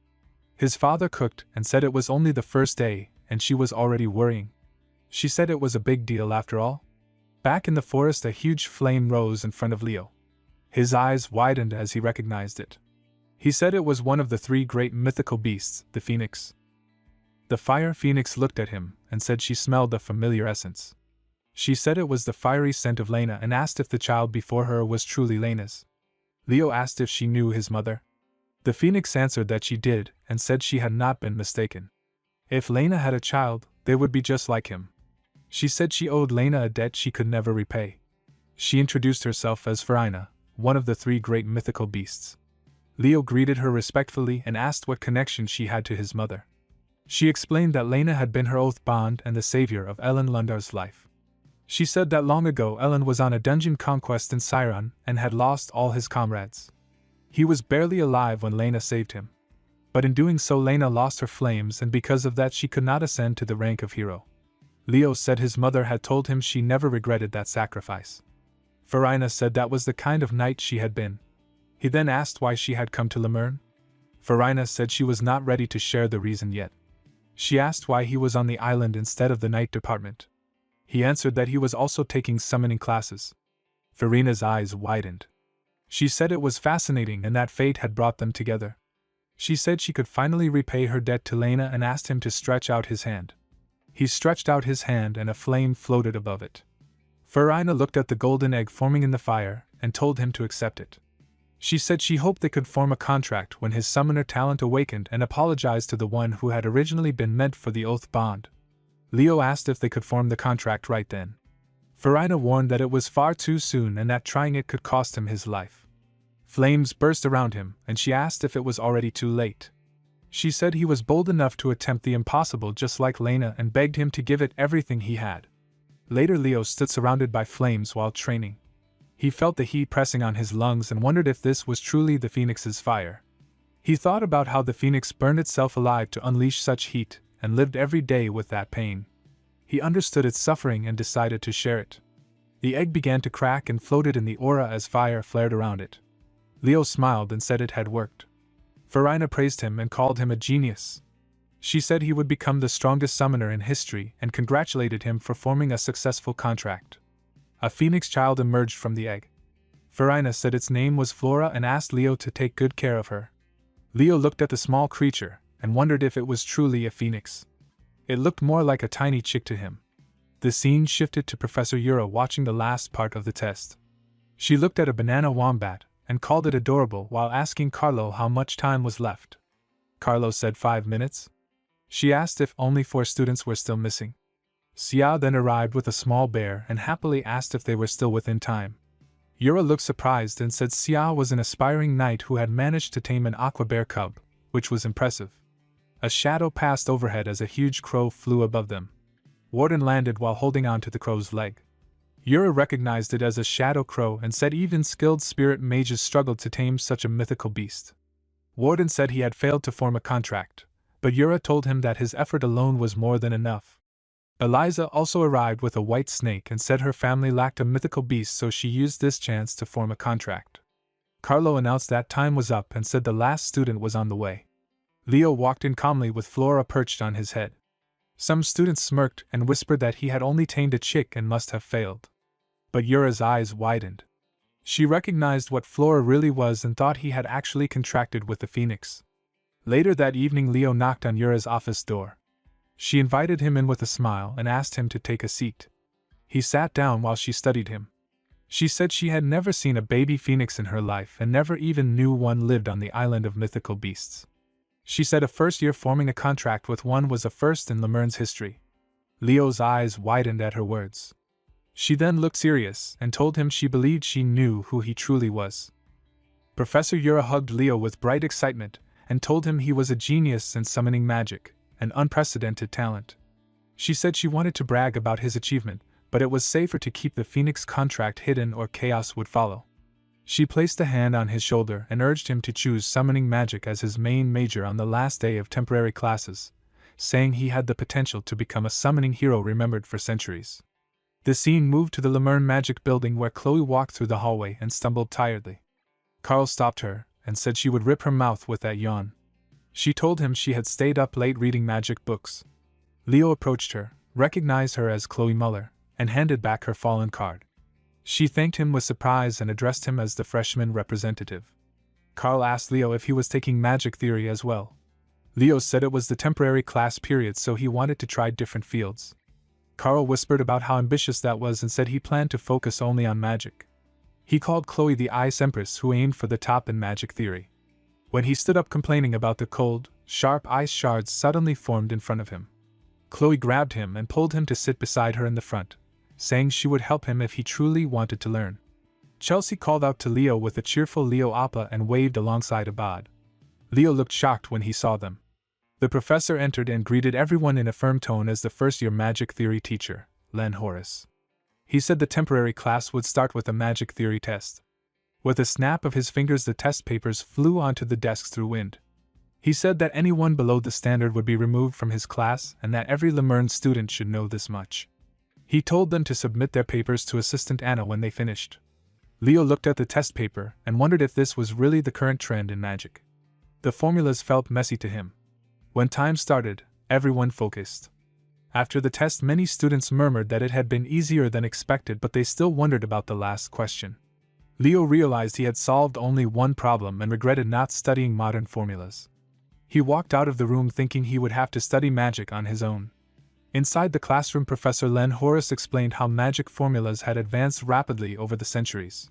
His father cooked and said it was only the first day, and she was already worrying. She said it was a big deal after all. Back in the forest, a huge flame rose in front of Leo. His eyes widened as he recognized it. He said it was one of the 3 great mythical beasts, the phoenix. The fire phoenix looked at him and said she smelled a familiar essence. She said it was the fiery scent of Lena and asked if the child before her was truly Lena's. Leo asked if she knew his mother. The phoenix answered that she did and said she had not been mistaken. If Lena had a child, they would be just like him. She said she owed Lena a debt she could never repay. She introduced herself as Farina, one of the 3 great mythical beasts. Leo greeted her respectfully and asked what connection she had to his mother. She explained that Lena had been her oath bond and the savior of Ellen Lundar's life. She said that long ago Ellen was on a dungeon conquest in Siron and had lost all his comrades. He was barely alive when Lena saved him. But in doing so Lena lost her flames, and because of that she could not ascend to the rank of hero. Leo said his mother had told him she never regretted that sacrifice. Farina said that was the kind of knight she had been. He then asked why she had come to Lemurn. Farina said she was not ready to share the reason yet. She asked why he was on the island instead of the knight department. He answered that he was also taking summoning classes. Farina's eyes widened. She said it was fascinating and that fate had brought them together. She said she could finally repay her debt to Lena and asked him to stretch out his hand. He stretched out his hand and a flame floated above it. Farina looked at the golden egg forming in the fire and told him to accept it. She said she hoped they could form a contract when his summoner talent awakened, and apologized to the one who had originally been meant for the oath bond. Leo asked if they could form the contract right then. Farina warned that it was far too soon and that trying it could cost him his life. Flames burst around him, and she asked if it was already too late. She said he was bold enough to attempt the impossible just like Lena and begged him to give it everything he had. Later Leo stood surrounded by flames while training. He felt the heat pressing on his lungs and wondered if this was truly the phoenix's fire. He thought about how the phoenix burned itself alive to unleash such heat, and lived every day with that pain. He understood its suffering and decided to share it. The egg began to crack and floated in the aura as fire flared around it. Leo smiled and said it had worked. Farina praised him and called him a genius. She said he would become the strongest summoner in history and congratulated him for forming a successful contract. A phoenix child emerged from the egg. Farina said its name was Flora and asked Leo to take good care of her. Leo looked at the small creature and wondered if it was truly a phoenix. It looked more like a tiny chick to him. The scene shifted to Professor Yura watching the last part of the test. She looked at a banana wombat and called it adorable while asking Carlo how much time was left. Carlo said 5 minutes. She asked if only 4 students were still missing. Sia then arrived with a small bear and happily asked if they were still within time. Yura looked surprised and said Sia was an aspiring knight who had managed to tame an aqua bear cub, which was impressive. A shadow passed overhead as a huge crow flew above them. Warden landed while holding on to the crow's leg. Yura recognized it as a shadow crow and said even skilled spirit mages struggled to tame such a mythical beast. Warden said he had failed to form a contract, but Yura told him that his effort alone was more than enough. Eliza also arrived with a white snake and said her family lacked a mythical beast, so she used this chance to form a contract. Carlo announced that time was up and said the last student was on the way. Leo walked in calmly with Flora perched on his head. Some students smirked and whispered that he had only tamed a chick and must have failed. But Yura's eyes widened. She recognized what Flora really was and thought he had actually contracted with the phoenix. Later that evening Leo knocked on Yura's office door. She invited him in with a smile and asked him to take a seat. He sat down while she studied him. She said she had never seen a baby phoenix in her life and never even knew one lived on the island of mythical beasts. She said a first year forming a contract with one was a first in Lemurn's history. Leo's eyes widened at her words. She then looked serious and told him she believed she knew who he truly was. Professor Yura hugged Leo with bright excitement and told him he was a genius in summoning magic, an unprecedented talent. She said she wanted to brag about his achievement, but it was safer to keep the Phoenix contract hidden or chaos would follow. She placed a hand on his shoulder and urged him to choose summoning magic as his main major on the last day of temporary classes, saying he had the potential to become a summoning hero remembered for centuries. The scene moved to the Lemurn Magic Building where Chloe walked through the hallway and stumbled tiredly. Carl stopped her and said she would rip her mouth with that yawn. She told him she had stayed up late reading magic books. Leo approached her, recognized her as Chloe Muller, and handed back her fallen card. She thanked him with surprise and addressed him as the freshman representative. Carl asked Leo if he was taking magic theory as well. Leo said it was the temporary class period, so he wanted to try different fields. Carl whispered about how ambitious that was and said he planned to focus only on magic. He called Chloe the Ice Empress who aimed for the top in magic theory. When he stood up complaining about the cold, sharp ice shards suddenly formed in front of him. Chloe grabbed him and pulled him to sit beside her in the front, saying she would help him if he truly wanted to learn. Chelsea called out to Leo with a cheerful Leo Appa and waved alongside Abad. Leo looked shocked when he saw them. The professor entered and greeted everyone in a firm tone as the first-year magic theory teacher, Len Horace. He said the temporary class would start with a magic theory test. With a snap of his fingers, the test papers flew onto the desks through wind. He said that anyone below the standard would be removed from his class and that every Lemern student should know this much. He told them to submit their papers to Assistant Anna when they finished. Leo looked at the test paper and wondered if this was really the current trend in magic. The formulas felt messy to him. When time started, everyone focused. After the test, many students murmured that it had been easier than expected, but they still wondered about the last question. Leo realized he had solved only one problem and regretted not studying modern formulas. He walked out of the room thinking he would have to study magic on his own. Inside the classroom, Professor Len Horace explained how magic formulas had advanced rapidly over the centuries.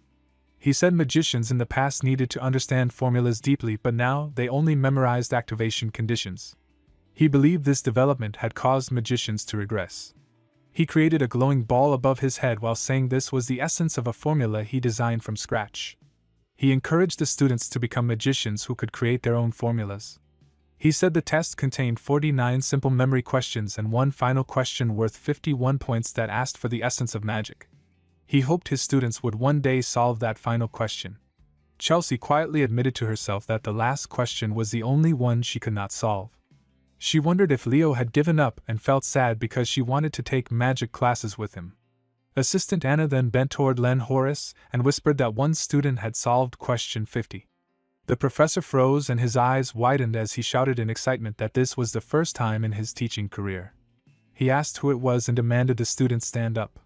He said magicians in the past needed to understand formulas deeply, but now they only memorized activation conditions. He believed this development had caused magicians to regress. He created a glowing ball above his head while saying this was the essence of a formula he designed from scratch. He encouraged the students to become magicians who could create their own formulas. He said the test contained 49 simple memory questions and one final question worth 51 points that asked for the essence of magic. He hoped his students would one day solve that final question. Chelsea quietly admitted to herself that the last question was the only one she could not solve. She wondered if Leo had given up and felt sad because she wanted to take magic classes with him. Assistant Anna then bent toward Len Horace and whispered that one student had solved question 50. The professor froze and his eyes widened as he shouted in excitement that this was the first time in his teaching career. He asked who it was and demanded the student stand up.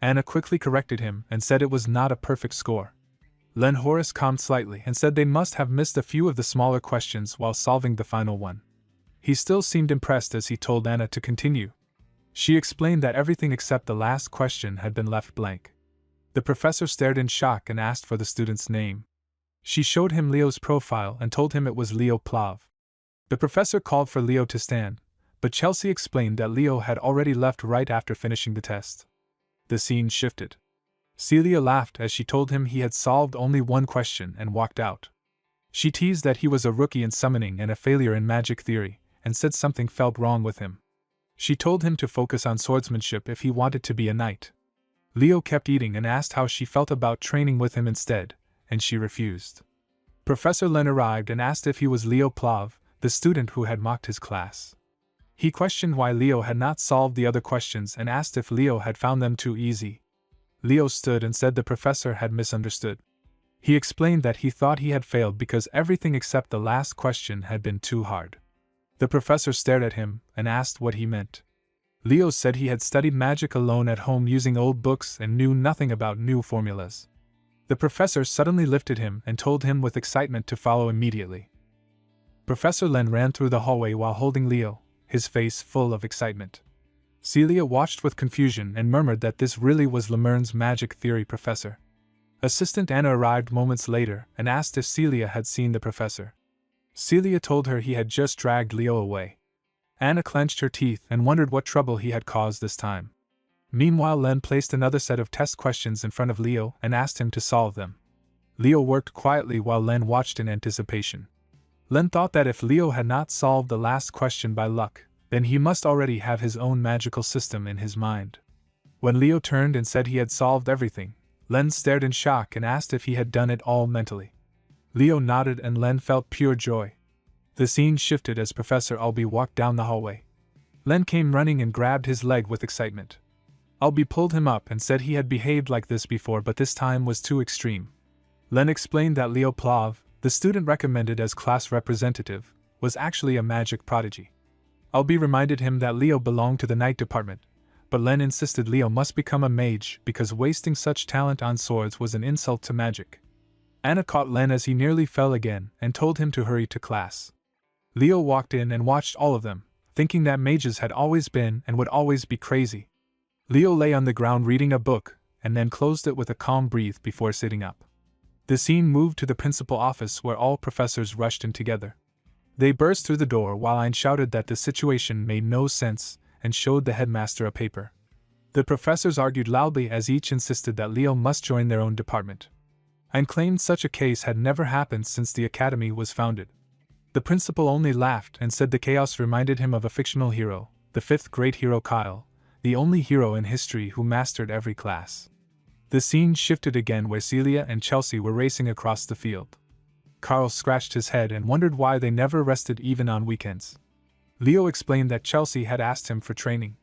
Anna quickly corrected him and said it was not a perfect score. Len Horace calmed slightly and said they must have missed a few of the smaller questions while solving the final one. He still seemed impressed as he told Anna to continue. She explained that everything except the last question had been left blank. The professor stared in shock and asked for the student's name. She showed him Leo's profile and told him it was Leo Plav. The professor called for Leo to stand, but Chelsea explained that Leo had already left right after finishing the test. The scene shifted. Celia laughed as she told him he had solved only one question and walked out. She teased that he was a rookie in summoning and a failure in magic theory, and said something felt wrong with him. She told him to focus on swordsmanship if he wanted to be a knight. Leo kept eating and asked how she felt about training with him instead, and she refused. Professor Len arrived and asked if he was Leo Plav, the student who had mocked his class. He questioned why Leo had not solved the other questions and asked if Leo had found them too easy. Leo stood and said the professor had misunderstood. He explained that he thought he had failed because everything except the last question had been too hard. The professor stared at him and asked what he meant. Leo said he had studied magic alone at home using old books and knew nothing about new formulas. The professor suddenly lifted him and told him with excitement to follow immediately. Professor Len ran through the hallway while holding Leo, his face full of excitement. Celia watched with confusion and murmured that this really was Lemern's magic theory professor. Assistant Anna arrived moments later and asked if Celia had seen the professor. Celia told her he had just dragged Leo away. Anna clenched her teeth and wondered what trouble he had caused this time. Meanwhile, Len placed another set of test questions in front of Leo and asked him to solve them. Leo worked quietly while Len watched in anticipation. Len thought that if Leo had not solved the last question by luck, then he must already have his own magical system in his mind. When Leo turned and said he had solved everything, Len stared in shock and asked if he had done it all mentally. Leo nodded and Len felt pure joy. The scene shifted as Professor Albee walked down the hallway. Len came running and grabbed his leg with excitement. Albee pulled him up and said he had behaved like this before, but this time was too extreme. Len explained that Leo Plav, the student recommended as class representative, was actually a magic prodigy. Albee reminded him that Leo belonged to the knight department, but Len insisted Leo must become a mage because wasting such talent on swords was an insult to magic. Anna caught Len as he nearly fell again and told him to hurry to class. Leo walked in and watched all of them, thinking that mages had always been and would always be crazy. Leo lay on the ground reading a book, and then closed it with a calm breath before sitting up. The scene moved to the principal office where all professors rushed in together. They burst through the door while Ein shouted that the situation made no sense and showed the headmaster a paper. The professors argued loudly as each insisted that Leo must join their own department. Ein claimed such a case had never happened since the academy was founded. The principal only laughed and said the chaos reminded him of a fictional hero, the fifth great hero Kyle, the only hero in history who mastered every class. The scene shifted again where Celia and Chelsea were racing across the field. Carl scratched his head and wondered why they never rested even on weekends. Leo explained that Chelsea had asked him for training.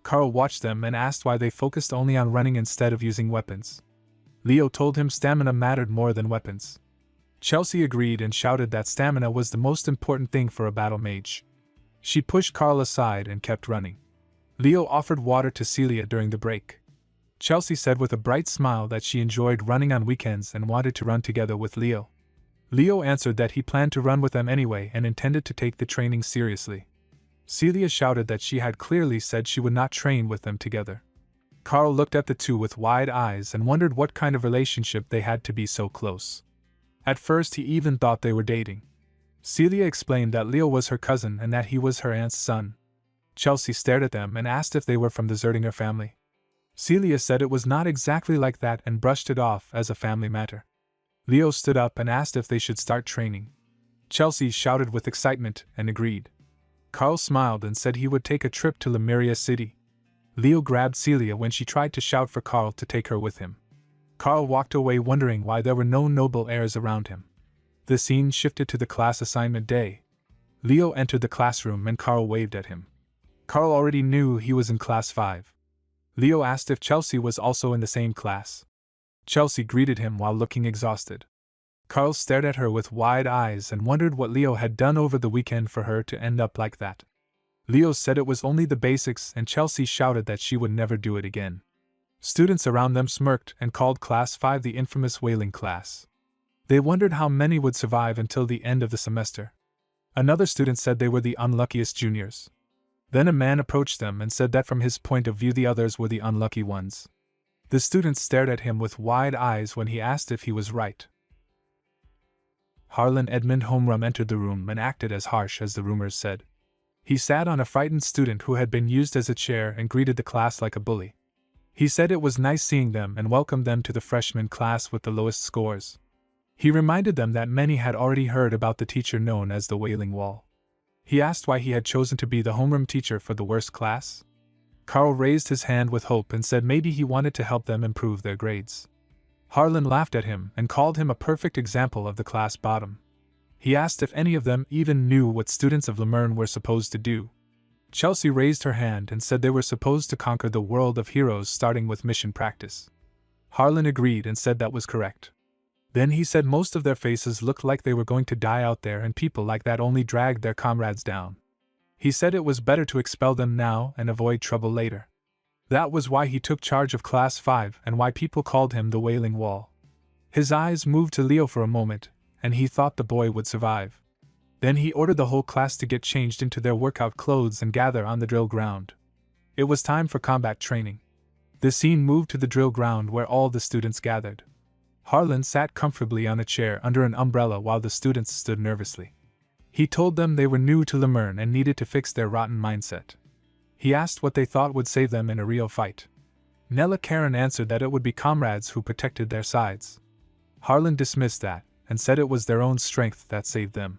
Carl watched them and asked why they focused only on running instead of using weapons. Leo told him stamina mattered more than weapons. Chelsea agreed and shouted that stamina was the most important thing for a battle mage. She pushed Carl aside and kept running. Leo offered water to Celia during the break. Chelsea said with a bright smile that she enjoyed running on weekends and wanted to run together with Leo. Leo answered that he planned to run with them anyway and intended to take the training seriously. Celia shouted that she had clearly said she would not train with them together. Carl looked at the two with wide eyes and wondered what kind of relationship they had to be so close. At first he even thought they were dating. Celia explained that Leo was her cousin and that he was her aunt's son. Chelsea stared at them and asked if they were from the Zerdinger family. Celia said it was not exactly like that and brushed it off as a family matter. Leo stood up and asked if they should start training. Chelsea shouted with excitement and agreed. Carl smiled and said he would take a trip to Lemuria City. Leo grabbed Celia when she tried to shout for Carl to take her with him. Carl walked away wondering why there were no noble heirs around him. The scene shifted to the class assignment day. Leo entered the classroom and Carl waved at him. Carl already knew he was in class 5. Leo asked if Chelsea was also in the same class. Chelsea greeted him while looking exhausted. Carl stared at her with wide eyes and wondered what Leo had done over the weekend for her to end up like that. Leo said it was only the basics and Chelsea shouted that she would never do it again. Students around them smirked and called Class 5 the infamous whaling class. They wondered how many would survive until the end of the semester. Another student said they were the unluckiest juniors. Then a man approached them and said that from his point of view the others were the unlucky ones. The students stared at him with wide eyes when he asked if he was right. Harlan Edmund Homerum entered the room and acted as harsh as the rumors said. He sat on a frightened student who had been used as a chair and greeted the class like a bully. He said it was nice seeing them and welcomed them to the freshman class with the lowest scores. He reminded them that many had already heard about the teacher known as the Wailing Wall. He asked why he had chosen to be the homeroom teacher for the worst class. Carl raised his hand with hope and said maybe he wanted to help them improve their grades. Harlan laughed at him and called him a perfect example of the class bottom. He asked if any of them even knew what students of Lemern were supposed to do. Chelsea raised her hand and said they were supposed to conquer the world of heroes starting with mission practice. Harlan agreed and said that was correct. Then he said most of their faces looked like they were going to die out there and people like that only dragged their comrades down. He said it was better to expel them now and avoid trouble later. That was why he took charge of Class 5 and why people called him the Wailing Wall. His eyes moved to Leo for a moment, and he thought the boy would survive. Then he ordered the whole class to get changed into their workout clothes and gather on the drill ground. It was time for combat training. The scene moved to the drill ground where all the students gathered. Harlan sat comfortably on a chair under an umbrella while the students stood nervously. He told them they were new to Lemern and needed to fix their rotten mindset. He asked what they thought would save them in a real fight. Nella Karen answered that it would be comrades who protected their sides. Harlan dismissed that, and said it was their own strength that saved them.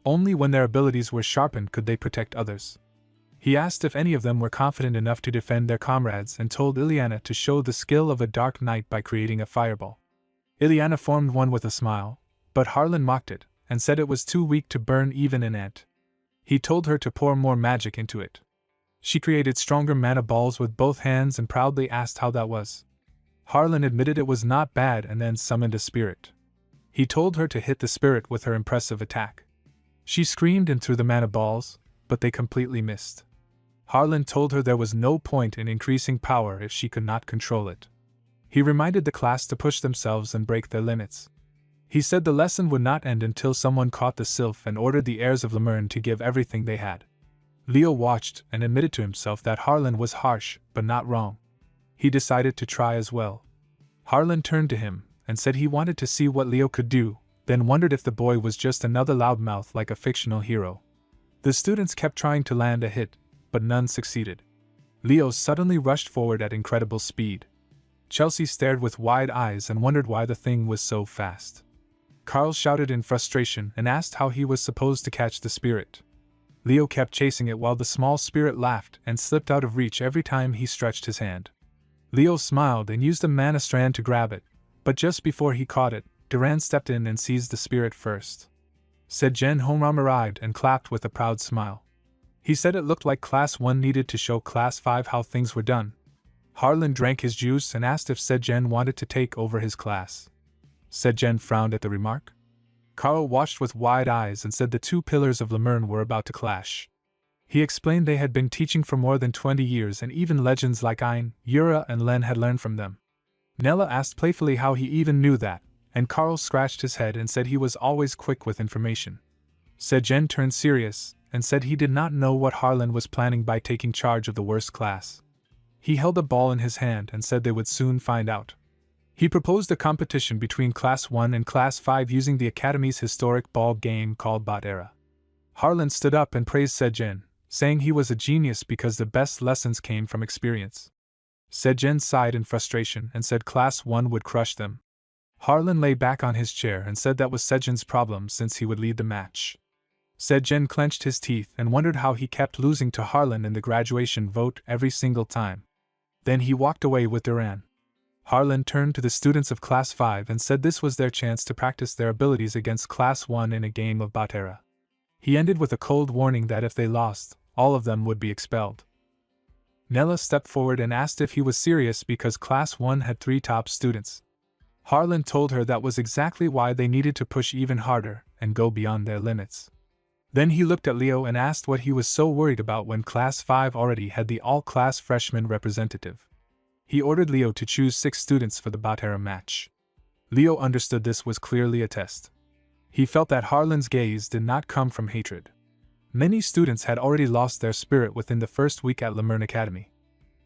Only when their abilities were sharpened could they protect others. He asked if any of them were confident enough to defend their comrades and told Ileana to show the skill of a dark knight by creating a fireball. Ileana formed one with a smile, but Harlan mocked it, and said it was too weak to burn even an ant. He told her to pour more magic into it. She created stronger mana balls with both hands and proudly asked how that was. Harlan admitted it was not bad and then summoned a spirit. He told her to hit the spirit with her impressive attack. She screamed and threw the mana balls, but they completely missed. Harlan told her there was no point in increasing power if she could not control it. He reminded the class to push themselves and break their limits. He said the lesson would not end until someone caught the sylph and ordered the heirs of Lemern to give everything they had. Leo watched and admitted to himself that Harlan was harsh, but not wrong. He decided to try as well. Harlan turned to him and said he wanted to see what Leo could do, then wondered if the boy was just another loudmouth like a fictional hero. The students kept trying to land a hit, but none succeeded. Leo suddenly rushed forward at incredible speed. Chelsea stared with wide eyes and wondered why the thing was so fast. Carl shouted in frustration and asked how he was supposed to catch the spirit. Leo kept chasing it while the small spirit laughed and slipped out of reach every time he stretched his hand. Leo smiled and used a mana strand to grab it, but just before he caught it, Duran stepped in and seized the spirit first. Sejin Honram arrived and clapped with a proud smile. He said it looked like Class 1 needed to show Class 5 how things were done. Harlan drank his juice and asked if Sejin wanted to take over his class. Sejin frowned at the remark. Carl watched with wide eyes and said the two pillars of Lemurn were about to clash. He explained they had been teaching for more than 20 years and even legends like Ein, Yura and Len had learned from them. Nella asked playfully how he even knew that, and Carl scratched his head and said he was always quick with information. Sejin turned serious and said he did not know what Harlan was planning by taking charge of the worst class. He held a ball in his hand and said they would soon find out. He proposed a competition between Class 1 and Class 5 using the Academy's historic ball game called Bot Era. Harlan stood up and praised Sejin, saying he was a genius because the best lessons came from experience. Sejin sighed in frustration and said Class 1 would crush them. Harlan lay back on his chair and said that was Sejin's problem since he would lead the match. Sejin clenched his teeth and wondered how he kept losing to Harlan in the graduation vote every single time. Then he walked away with Duran. Harlan turned to the students of Class 5 and said this was their chance to practice their abilities against Class 1 in a game of Bot Era. He ended with a cold warning that if they lost, all of them would be expelled. Nella stepped forward and asked if he was serious because Class 1 had 3 top students. Harlan told her that was exactly why they needed to push even harder and go beyond their limits. Then he looked at Leo and asked what he was so worried about when Class 5 already had the all-class freshman representative. He ordered Leo to choose 6 students for the Bot Era match. Leo understood this was clearly a test. He felt that Harlan's gaze did not come from hatred. Many students had already lost their spirit within the first week at Lemurn Academy.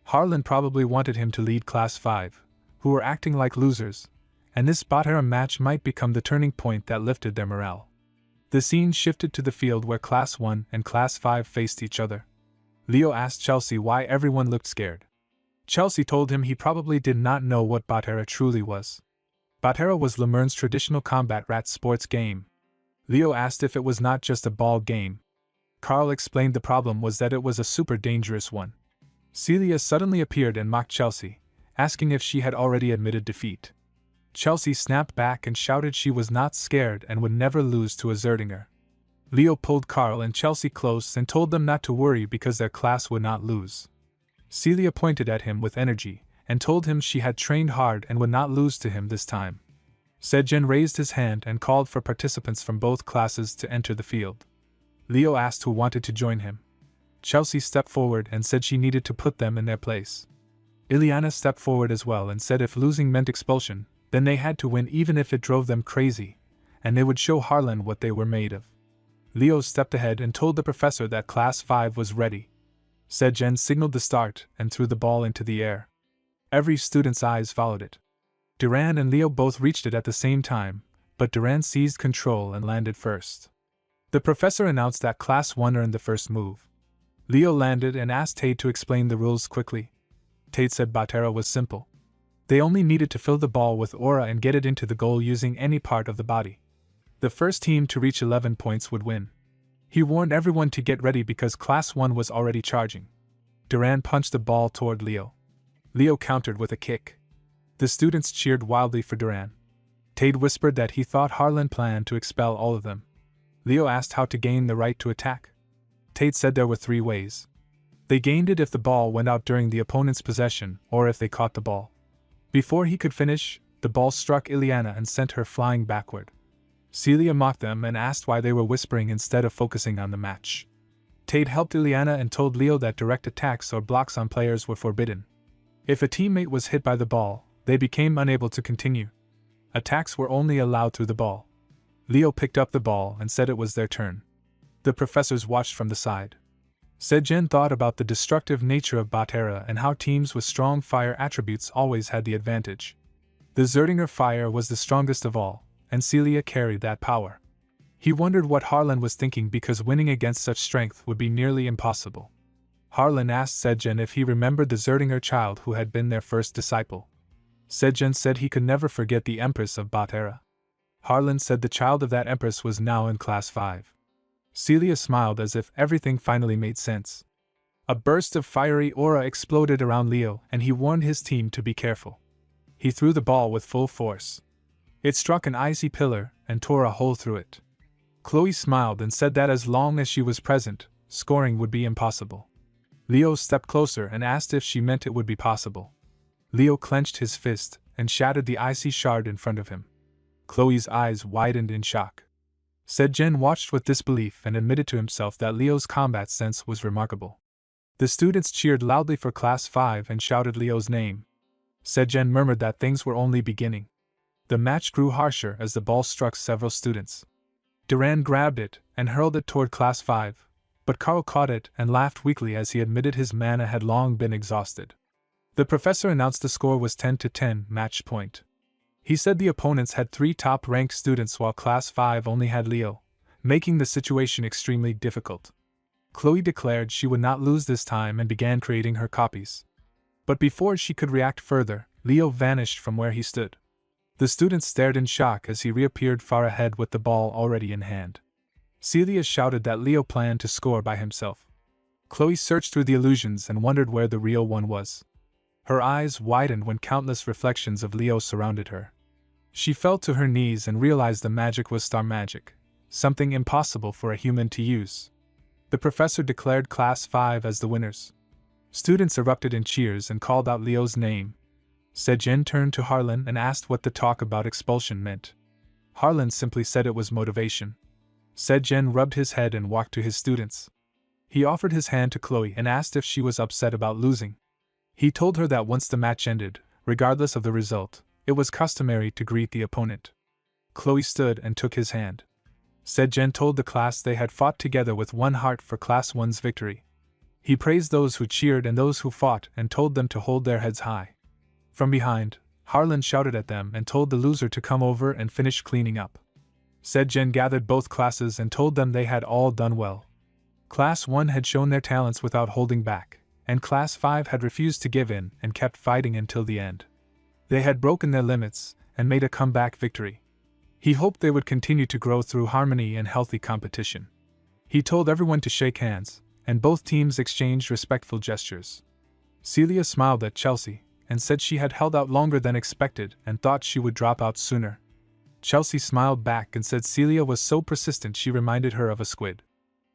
Harlan probably wanted him to lead Class 5, who were acting like losers, and this Bot Era match might become the turning point that lifted their morale. The scene shifted to the field where Class 1 and Class 5 faced each other. Leo asked Chelsea why everyone looked scared. Chelsea told him he probably did not know what Bot Era truly was. Bot Era was Lemurn's traditional combat rat sports game. Leo asked if it was not just a ball game. Carl explained the problem was that it was a super dangerous one. Celia suddenly appeared and mocked Chelsea, asking if she had already admitted defeat. Chelsea snapped back and shouted she was not scared and would never lose to a Zerdinger. Leo pulled Carl and Chelsea close and told them not to worry because their class would not lose. Celia pointed at him with energy and told him she had trained hard and would not lose to him this time. Sejin raised his hand and called for participants from both classes to enter the field. Leo asked who wanted to join him. Chelsea stepped forward and said she needed to put them in their place. Ileana stepped forward as well and said if losing meant expulsion, then they had to win even if it drove them crazy, and they would show Harlan what they were made of. Leo stepped ahead and told the professor that Class 5 was ready. Sejin signaled the start and threw the ball into the air. Every student's eyes followed it. Duran and Leo both reached it at the same time, but Duran seized control and landed first. The professor announced that Class 1 earned the first move. Leo landed and asked Tate to explain the rules quickly. Tate said Bot Era was simple. They only needed to fill the ball with aura and get it into the goal using any part of the body. The first team to reach 11 points would win. He warned everyone to get ready because Class 1 was already charging. Duran punched the ball toward Leo. Leo countered with a kick. The students cheered wildly for Duran. Tate whispered that he thought Harlan planned to expel all of them. Leo asked how to gain the right to attack. Tate said there were 3 ways. They gained it if the ball went out during the opponent's possession or if they caught the ball. Before he could finish, the ball struck Ileana and sent her flying backward. Celia mocked them and asked why they were whispering instead of focusing on the match. Tate helped Ileana and told Leo that direct attacks or blocks on players were forbidden. If a teammate was hit by the ball, they became unable to continue. Attacks were only allowed through the ball. Leo picked up the ball and said it was their turn. The professors watched from the side. Sejin thought about the destructive nature of Bot Era and how teams with strong fire attributes always had the advantage. The Zerdinger fire was the strongest of all, and Celia carried that power. He wondered what Harlan was thinking because winning against such strength would be nearly impossible. Harlan asked Sejin if he remembered the Zerdinger child who had been their first disciple. Sejin said he could never forget the Empress of Bot Era. Harlan said the child of that empress was now in class 5. Celia smiled as if everything finally made sense. A burst of fiery aura exploded around Leo, and he warned his team to be careful. He threw the ball with full force. It struck an icy pillar and tore a hole through it. Chloe smiled and said that as long as she was present, scoring would be impossible. Leo stepped closer and asked if she meant it would be possible. Leo clenched his fist and shattered the icy shard in front of him. Chloe's eyes widened in shock. Sejin watched with disbelief and admitted to himself that Leo's combat sense was remarkable. The students cheered loudly for Class 5 and shouted Leo's name. Sejin murmured that things were only beginning. The match grew harsher as the ball struck several students. Duran grabbed it and hurled it toward Class 5, but Carl caught it and laughed weakly as he admitted his mana had long been exhausted. The professor announced the score was 10-10, match point. He said the opponents had 3 top-ranked students while Class 5 only had Leo, making the situation extremely difficult. Chloe declared she would not lose this time and began creating her copies. But before she could react further, Leo vanished from where he stood. The students stared in shock as he reappeared far ahead with the ball already in hand. Celia shouted that Leo planned to score by himself. Chloe searched through the illusions and wondered where the real one was. Her eyes widened when countless reflections of Leo surrounded her. She fell to her knees and realized the magic was star magic, something impossible for a human to use. The professor declared Class 5 as the winners. Students erupted in cheers and called out Leo's name. Sejin turned to Harlan and asked what the talk about expulsion meant. Harlan simply said it was motivation. Sejin rubbed his head and walked to his students. He offered his hand to Chloe and asked if she was upset about losing. He told her that once the match ended, regardless of the result, it was customary to greet the opponent. Chloe stood and took his hand. Sejin told the class they had fought together with one heart for Class 1's victory. He praised those who cheered and those who fought and told them to hold their heads high. From behind, Harlan shouted at them and told the loser to come over and finish cleaning up. Sejin gathered both classes and told them they had all done well. Class 1 had shown their talents without holding back, and Class 5 had refused to give in and kept fighting until the end. They had broken their limits and made a comeback victory. He hoped they would continue to grow through harmony and healthy competition. He told everyone to shake hands, and both teams exchanged respectful gestures. Celia smiled at Chelsea and said she had held out longer than expected and thought she would drop out sooner. Chelsea smiled back and said Celia was so persistent she reminded her of a squid.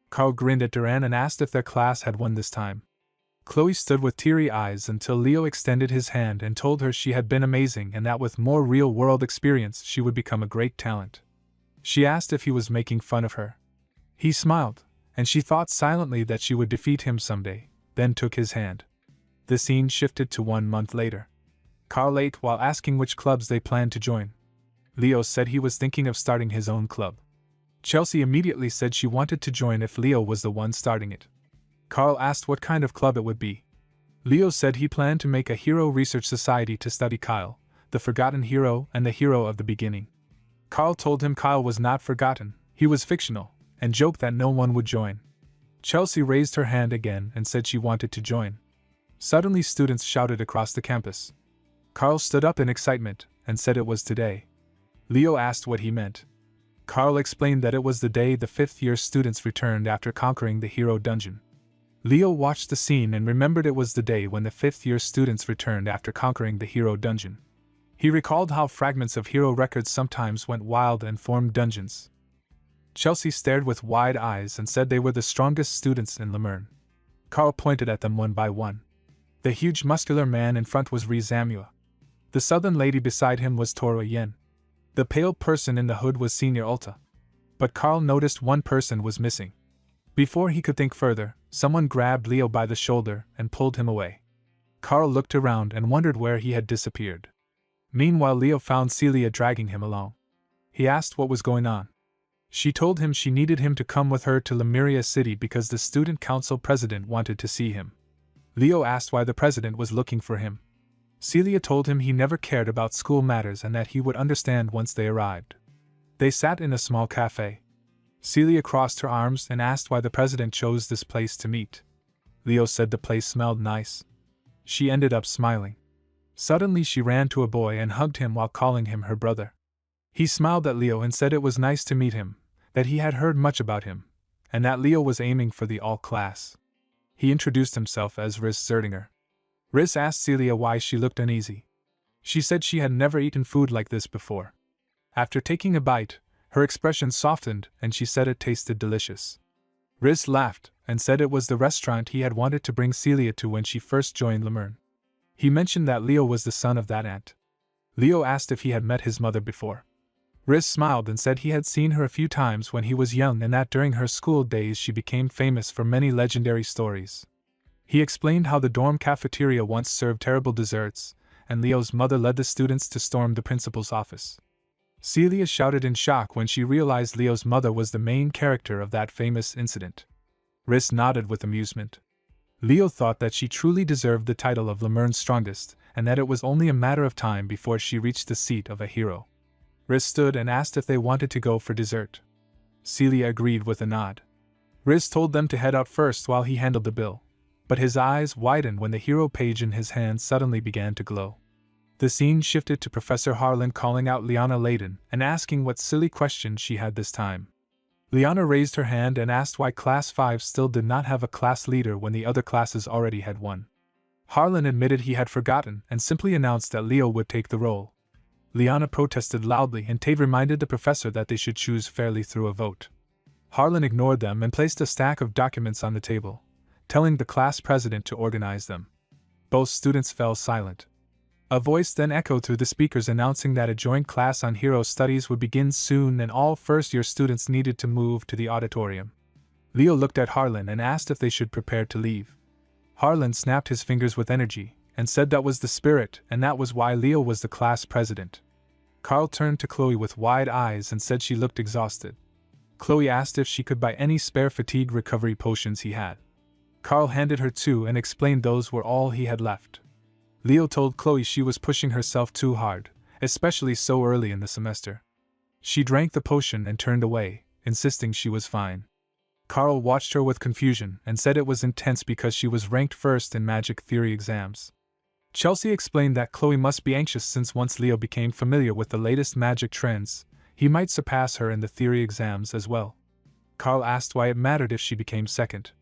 Carl grinned at Duran and asked if their class had won this time. Chloe stood with teary eyes until Leo extended his hand and told her she had been amazing and that with more real-world experience she would become a great talent. She asked if he was making fun of her. He smiled, and she thought silently that she would defeat him someday, then took his hand. The scene shifted to 1 month later. Carl ate while asking which clubs they planned to join. Leo said he was thinking of starting his own club. Chelsea immediately said she wanted to join if Leo was the one starting it. Carl asked what kind of club it would be. Leo said he planned to make a hero research society to study Kyle, the forgotten hero and the hero of the beginning. Carl told him Kyle was not forgotten, he was fictional, and joked that no one would join. Chelsea raised her hand again and said she wanted to join. Suddenly students shouted across the campus. Carl stood up in excitement and said it was today. Leo asked what he meant. Carl explained that it was the day the 5th-year students returned after conquering the hero dungeon. Leo watched the scene and remembered it was the day when the 5th-year students returned after conquering the hero dungeon. He recalled how fragments of hero records sometimes went wild and formed dungeons. Chelsea stared with wide eyes and said they were the strongest students in Lemurn. Carl pointed at them one by one. The huge muscular man in front was Ri Zamua. The southern lady beside him was Toro Yen. The pale person in the hood was Senior Ulta. But Carl noticed one person was missing. Before he could think further, someone grabbed Leo by the shoulder and pulled him away. Carl looked around and wondered where he had disappeared. Meanwhile, Leo found Celia dragging him along. He asked what was going on. She told him she needed him to come with her to Lemuria City because the student council president wanted to see him. Leo asked why the president was looking for him. Celia told him he never cared about school matters and that he would understand once they arrived. They sat in a small cafe. Celia crossed her arms and asked why the president chose this place to meet. Leo said the place smelled nice. She ended up smiling. Suddenly she ran to a boy and hugged him while calling him her brother. He smiled at Leo and said it was nice to meet him, that he had heard much about him, and that Leo was aiming for the all class. He introduced himself as Riss Zerdinger. Riss asked Celia why she looked uneasy. She said she had never eaten food like this before. After taking a bite, her expression softened and she said it tasted delicious. Riss laughed and said it was the restaurant he had wanted to bring Celia to when she first joined Lemern. He mentioned that Leo was the son of that aunt. Leo asked if he had met his mother before. Riss smiled and said he had seen her a few times when he was young and that during her school days she became famous for many legendary stories. He explained how the dorm cafeteria once served terrible desserts, and Leo's mother led the students to storm the principal's office. Celia shouted in shock when she realized Leo's mother was the main character of that famous incident. Riss nodded with amusement. Leo thought that she truly deserved the title of Lemern's strongest, and that it was only a matter of time before she reached the seat of a hero. Riss stood and asked if they wanted to go for dessert. Celia agreed with a nod. Riss told them to head out first while he handled the bill, but his eyes widened when the hero page in his hand suddenly began to glow. The scene shifted to Professor Harlan calling out Liana Layden and asking what silly question she had this time. Liana raised her hand and asked why Class 5 still did not have a class leader when the other classes already had one. Harlan admitted he had forgotten and simply announced that Leo would take the role. Liana protested loudly and Tave reminded the professor that they should choose fairly through a vote. Harlan ignored them and placed a stack of documents on the table, telling the class president to organize them. Both students fell silent. A voice then echoed through the speakers announcing that a joint class on hero studies would begin soon and all first-year students needed to move to the auditorium. Leo looked at Harlan and asked if they should prepare to leave. Harlan snapped his fingers with energy and said that was the spirit and that was why Leo was the class president. Carl turned to Chloe with wide eyes and said she looked exhausted. Chloe asked if she could buy any spare fatigue recovery potions he had. Carl handed her two and explained those were all he had left. Leo told Chloe she was pushing herself too hard, especially so early in the semester. She drank the potion and turned away, insisting she was fine. Carl watched her with confusion and said it was intense because she was ranked first in magic theory exams. Chelsea explained that Chloe must be anxious since once Leo became familiar with the latest magic trends, he might surpass her in the theory exams as well. Carl asked why it mattered if she became second.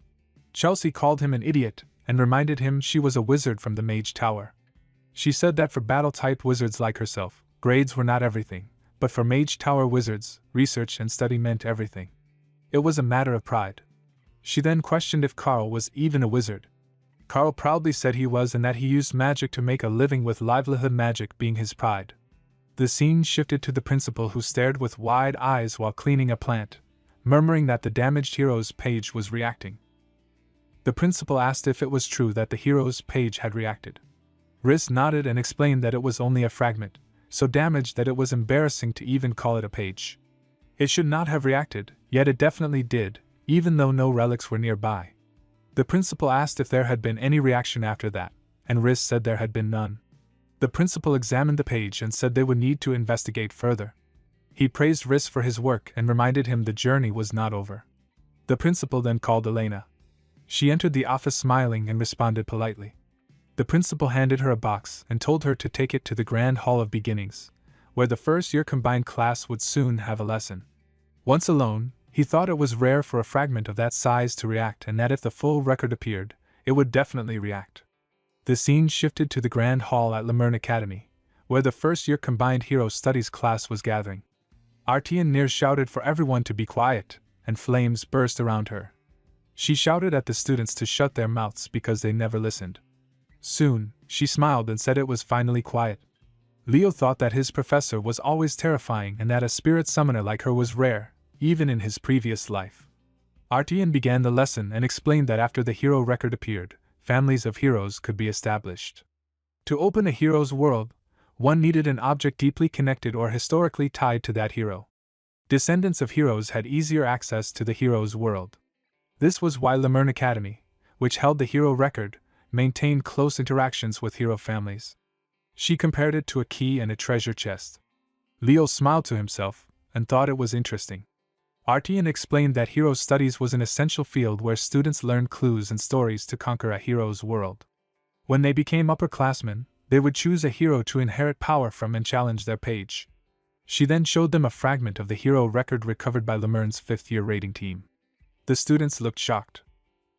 Chelsea called him an idiot and reminded him she was a wizard from the Mage Tower. She said that for battle-type wizards like herself, grades were not everything, but for Mage Tower wizards, research and study meant everything. It was a matter of pride. She then questioned if Carl was even a wizard. Carl proudly said he was and that he used magic to make a living with livelihood, magic being his pride. The scene shifted to the principal who stared with wide eyes while cleaning a plant, murmuring that the damaged hero's page was reacting. The principal asked if it was true that the hero's page had reacted. Riss nodded and explained that it was only a fragment, so damaged that it was embarrassing to even call it a page. It should not have reacted, yet it definitely did, even though no relics were nearby. The principal asked if there had been any reaction after that, and Riss said there had been none. The principal examined the page and said they would need to investigate further. He praised Riss for his work and reminded him the journey was not over. The principal then called Elena. She entered the office smiling and responded politely. The principal handed her a box and told her to take it to the Grand Hall of Beginnings, where the first-year combined class would soon have a lesson. Once alone, he thought it was rare for a fragment of that size to react and that if the full record appeared, it would definitely react. The scene shifted to the Grand Hall at Lemern Academy, where the first-year combined hero studies class was gathering. Artie and Nir shouted for everyone to be quiet, and flames burst around her. She shouted at the students to shut their mouths because they never listened. Soon, she smiled and said it was finally quiet. Leo thought that his professor was always terrifying and that a spirit summoner like her was rare, even in his previous life. Artian began the lesson and explained that after the hero record appeared, families of heroes could be established. To open a hero's world, one needed an object deeply connected or historically tied to that hero. Descendants of heroes had easier access to the hero's world. This was why Lemern Academy, which held the hero record, maintained close interactions with hero families. She compared it to a key and a treasure chest. Leo smiled to himself and thought it was interesting. Artian explained that hero studies was an essential field where students learned clues and stories to conquer a hero's world. When they became upperclassmen, they would choose a hero to inherit power from and challenge their page. She then showed them a fragment of the hero record recovered by Lemurne's fifth-year rating team. The students looked shocked.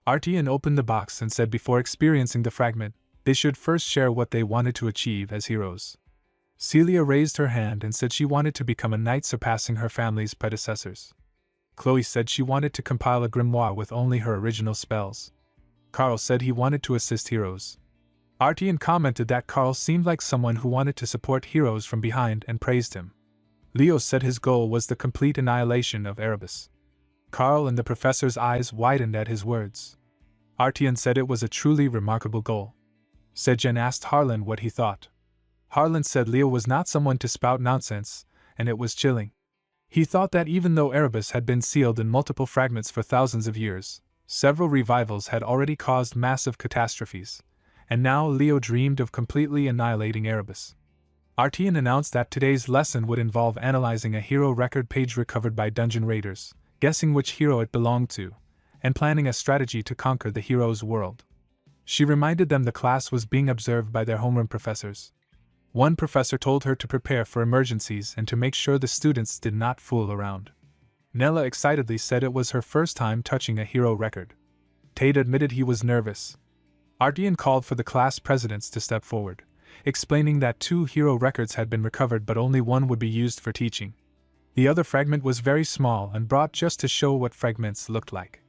Artian opened the box and said before experiencing the fragment, they should first share what they wanted to achieve as heroes. Celia raised her hand and said she wanted to become a knight surpassing her family's predecessors. Chloe said she wanted to compile a grimoire with only her original spells. Carl said he wanted to assist heroes. Artian commented that Carl seemed like someone who wanted to support heroes from behind and praised him. Leo said his goal was the complete annihilation of Erebus. Carl and the professor's eyes widened at his words. Artian said it was a truly remarkable goal. Sejen asked Harlan what he thought. Harlan said Leo was not someone to spout nonsense, and it was chilling. He thought that even though Erebus had been sealed in multiple fragments for thousands of years, several revivals had already caused massive catastrophes, and now Leo dreamed of completely annihilating Erebus. Artian announced that today's lesson would involve analyzing a hero record page recovered by dungeon raiders, guessing which hero it belonged to, and planning a strategy to conquer the hero's world. She reminded them the class was being observed by their homeroom professors. One professor told her to prepare for emergencies and to make sure the students did not fool around. Nella excitedly said it was her first time touching a hero record. Tate admitted he was nervous. Artian called for the class presidents to step forward, explaining that 2 hero records had been recovered but only one would be used for teaching. The other fragment was very small and brought just to show what fragments looked like.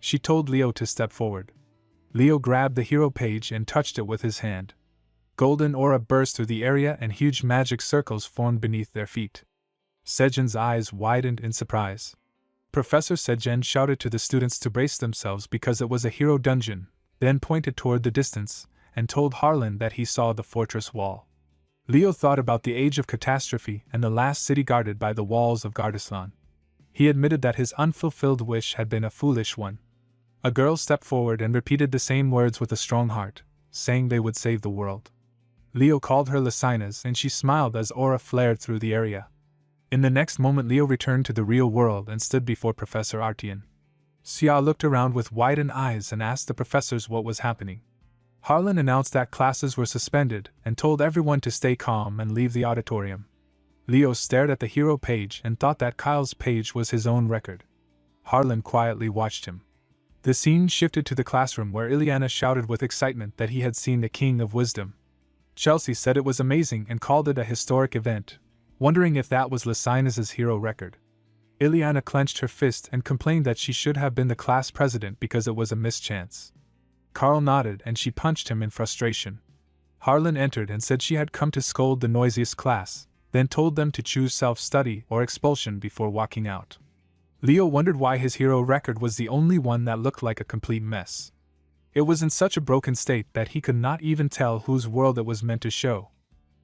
She told Leo to step forward. Leo grabbed the hero page and touched it with his hand. Golden aura burst through the area and huge magic circles formed beneath their feet. Sejen's eyes widened in surprise. Professor Sejen shouted to the students to brace themselves because it was a hero dungeon, then pointed toward the distance, and told Harlan that he saw the fortress wall. Leo thought about the age of catastrophe and the last city guarded by the walls of Gardaslan. He admitted that his unfulfilled wish had been a foolish one. A girl stepped forward and repeated the same words with a strong heart, saying they would save the world. Leo called her Lacinas and she smiled as aura flared through the area. In the next moment Leo returned to the real world and stood before Professor Artian. Xia looked around with widened eyes and asked the professors what was happening. Harlan announced that classes were suspended and told everyone to stay calm and leave the auditorium. Leo stared at the hero page and thought that Kyle's page was his own record. Harlan quietly watched him. The scene shifted to the classroom where Ileana shouted with excitement that he had seen the King of Wisdom. Chelsea said it was amazing and called it a historic event, wondering if that was Lacinas's hero record. Ileana clenched her fist and complained that she should have been the class president because it was a mischance. Carl nodded and she punched him in frustration. Harlan entered and said she had come to scold the noisiest class, then told them to choose self-study or expulsion before walking out. Leo wondered why his hero record was the only one that looked like a complete mess. It was in such a broken state that he could not even tell whose world it was meant to show.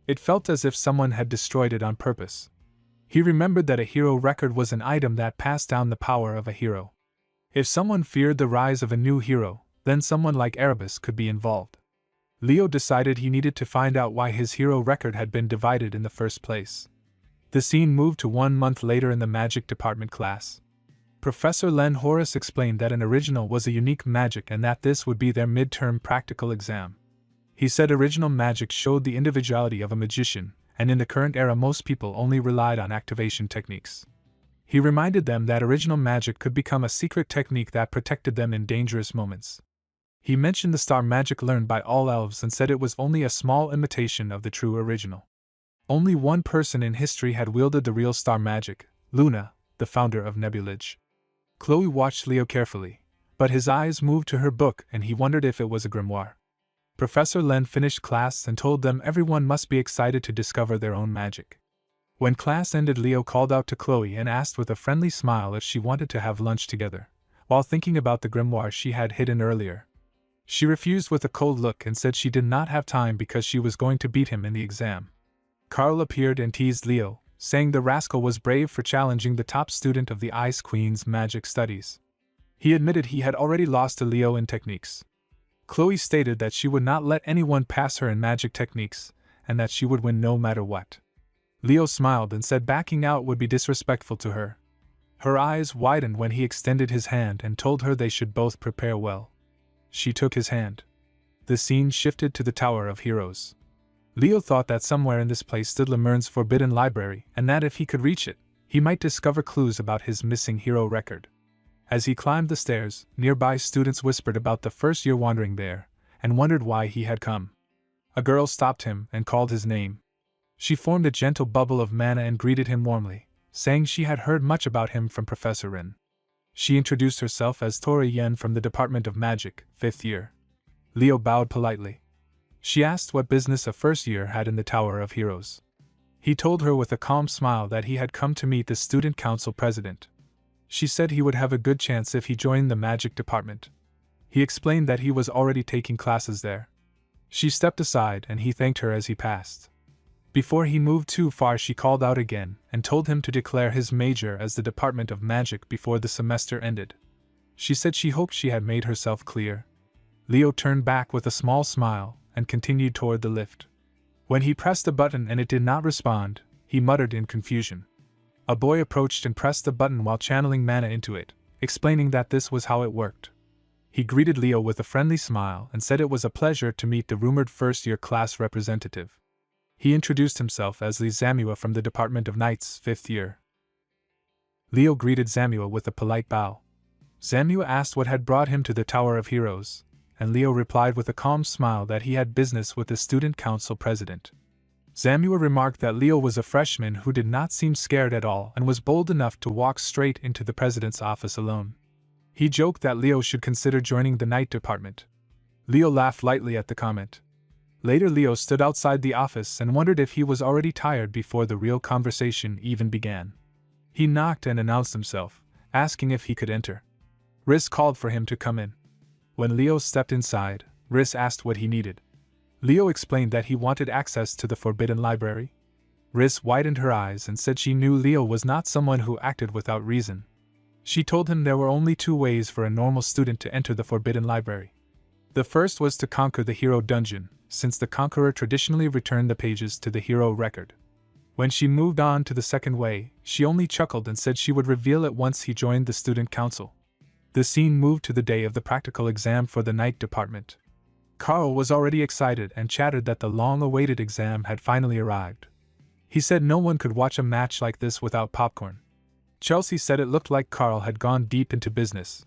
It felt as if someone had destroyed it on purpose. He remembered that a hero record was an item that passed down the power of a hero. If someone feared the rise of a new hero, then someone like Erebus could be involved. Leo decided he needed to find out why his hero record had been divided in the first place. The scene moved to 1 month later in the magic department class. Professor Len Horace explained that an original was a unique magic and that this would be their midterm practical exam. He said original magic showed the individuality of a magician, and in the current era most people only relied on activation techniques. He reminded them that original magic could become a secret technique that protected them in dangerous moments. He mentioned the star magic learned by all elves and said it was only a small imitation of the true original. Only one person in history had wielded the real star magic, Luna, the founder of Nebulage. Chloe watched Leo carefully, but his eyes moved to her book and he wondered if it was a grimoire. Professor Len finished class and told them everyone must be excited to discover their own magic. When class ended, Leo called out to Chloe and asked with a friendly smile if she wanted to have lunch together, while thinking about the grimoire she had hidden earlier. She refused with a cold look and said she did not have time because she was going to beat him in the exam. Carl appeared and teased Leo, saying the rascal was brave for challenging the top student of the Ice Queen's magic studies. He admitted he had already lost to Leo in techniques. Chloe stated that she would not let anyone pass her in magic techniques, and that she would win no matter what. Leo smiled and said backing out would be disrespectful to her. Her eyes widened when he extended his hand and told her they should both prepare well. She took his hand. The scene shifted to the Tower of Heroes. Leo thought that somewhere in this place stood Lemurne's forbidden library, and that if he could reach it, he might discover clues about his missing hero record. As he climbed the stairs, nearby students whispered about the first year wandering there, and wondered why he had come. A girl stopped him and called his name. She formed a gentle bubble of mana and greeted him warmly, saying she had heard much about him from Professor Rin. She introduced herself as Tori Yen from the Department of Magic, 5th year. Leo bowed politely. She asked what business a first year had in the Tower of Heroes. He told her with a calm smile that he had come to meet the student council president. She said he would have a good chance if he joined the magic department. He explained that he was already taking classes there. She stepped aside and he thanked her as he passed. Before he moved too far, she called out again and told him to declare his major as the Department of Magic before the semester ended. She said she hoped she had made herself clear. Leo turned back with a small smile and continued toward the lift. When he pressed the button and it did not respond, he muttered in confusion. A boy approached and pressed the button while channeling mana into it, explaining that this was how it worked. He greeted Leo with a friendly smile and said it was a pleasure to meet the rumored first-year class representative. He introduced himself as Lee Zamua from the Department of Knights, 5th year. Leo greeted Zamua with a polite bow. Zamua asked what had brought him to the Tower of Heroes, and Leo replied with a calm smile that he had business with the student council president. Zamua remarked that Leo was a freshman who did not seem scared at all and was bold enough to walk straight into the president's office alone. He joked that Leo should consider joining the night department. Leo laughed lightly at the comment. Later, Leo stood outside the office and wondered if he was already tired before the real conversation even began. He knocked and announced himself, asking if he could enter. Riss called for him to come in. When Leo stepped inside, Riss asked what he needed. Leo explained that he wanted access to the Forbidden Library. Riss widened her eyes and said she knew Leo was not someone who acted without reason. She told him there were only 2 ways for a normal student to enter the Forbidden Library. The first was to conquer the hero dungeon, since the conqueror traditionally returned the pages to the hero record. When she moved on to the second way, she only chuckled and said she would reveal it once he joined the student council. The scene moved to the day of the practical exam for the night department. Carl was already excited and chattered that the long-awaited exam had finally arrived. He said no one could watch a match like this without popcorn. Chelsea said it looked like Carl had gone deep into business.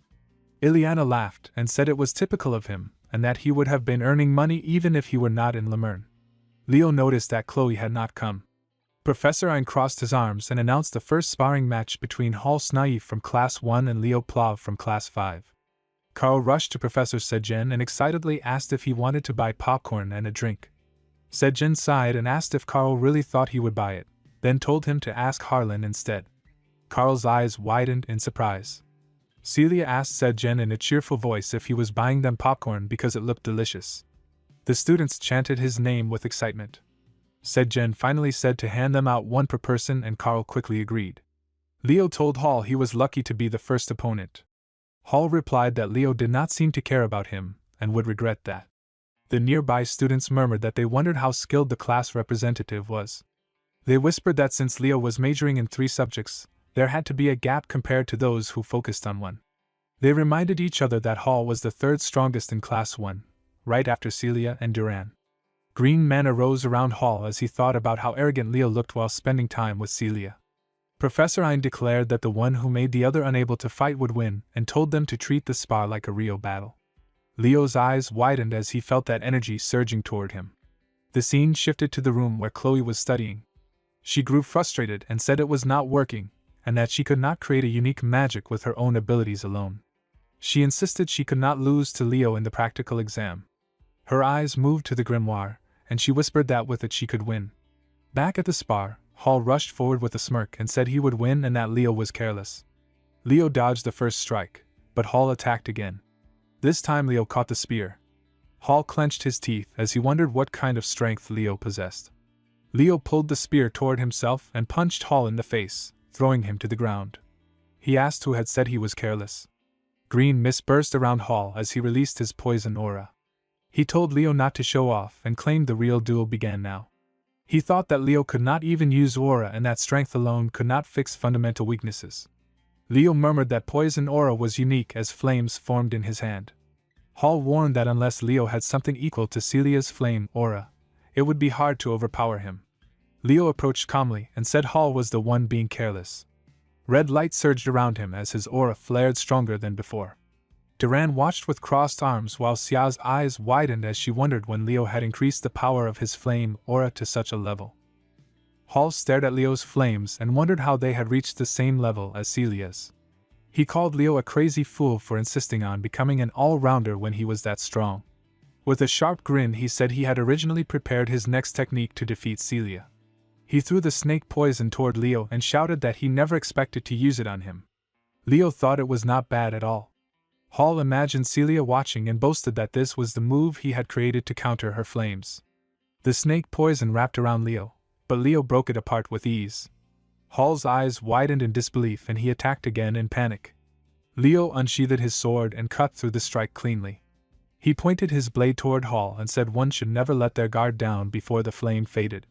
Ileana laughed and said it was typical of him, and that he would have been earning money even if he were not in Lemurne. Leo noticed that Chloe had not come. Professor Ein crossed his arms and announced the first sparring match between Hall Snaif from Class 1 and Leo Plav from Class 5. Carl rushed to Professor Sejen and excitedly asked if he wanted to buy popcorn and a drink. Sejen sighed and asked if Carl really thought he would buy it, then told him to ask Harlan instead. Carl's eyes widened in surprise. Celia asked Sejen in a cheerful voice if he was buying them popcorn because it looked delicious. The students chanted his name with excitement. Sejen finally said to hand them out 1 per person, and Carl quickly agreed. Leo told Hall he was lucky to be the first opponent. Hall replied that Leo did not seem to care about him, and would regret that. The nearby students murmured that they wondered how skilled the class representative was. They whispered that since Leo was majoring in 3 subjects, there had to be a gap compared to those who focused on one. They reminded each other that Hall was the 3rd strongest in Class 1, right after Celia and Duran. Green mana rose around Hall as he thought about how arrogant Leo looked while spending time with Celia. Professor Ein declared that the one who made the other unable to fight would win, and told them to treat the spar like a real battle. Leo's eyes widened as he felt that energy surging toward him. The scene shifted to the room where Chloe was studying. She grew frustrated and said it was not working, and that she could not create a unique magic with her own abilities alone. She insisted she could not lose to Leo in the practical exam. Her eyes moved to the grimoire, and she whispered that with it she could win. Back at the spar, Hall rushed forward with a smirk and said he would win and that Leo was careless. Leo dodged the first strike, but Hall attacked again. This time Leo caught the spear. Hall clenched his teeth as he wondered what kind of strength Leo possessed. Leo pulled the spear toward himself and punched Hall in the face, throwing him to the ground. He asked who had said he was careless. Green mist burst around Hall as he released his poison aura. He told Leo not to show off and claimed the real duel began now. He thought that Leo could not even use aura and that strength alone could not fix fundamental weaknesses. Leo murmured that poison aura was unique as flames formed in his hand. Hall warned that unless Leo had something equal to Celia's flame aura, it would be hard to overpower him. Leo approached calmly and said Hall was the one being careless. Red light surged around him as his aura flared stronger than before. Duran watched with crossed arms while Xia's eyes widened as she wondered when Leo had increased the power of his flame aura to such a level. Hall stared at Leo's flames and wondered how they had reached the same level as Celia's. He called Leo a crazy fool for insisting on becoming an all-rounder when he was that strong. With a sharp grin he said he had originally prepared his next technique to defeat Celia. He threw the snake poison toward Leo and shouted that he never expected to use it on him. Leo thought it was not bad at all. Hall imagined Celia watching and boasted that this was the move he had created to counter her flames. The snake poison wrapped around Leo, but Leo broke it apart with ease. Hall's eyes widened in disbelief and he attacked again in panic. Leo unsheathed his sword and cut through the strike cleanly. He pointed his blade toward Hall and said one should never let their guard down before the flame faded.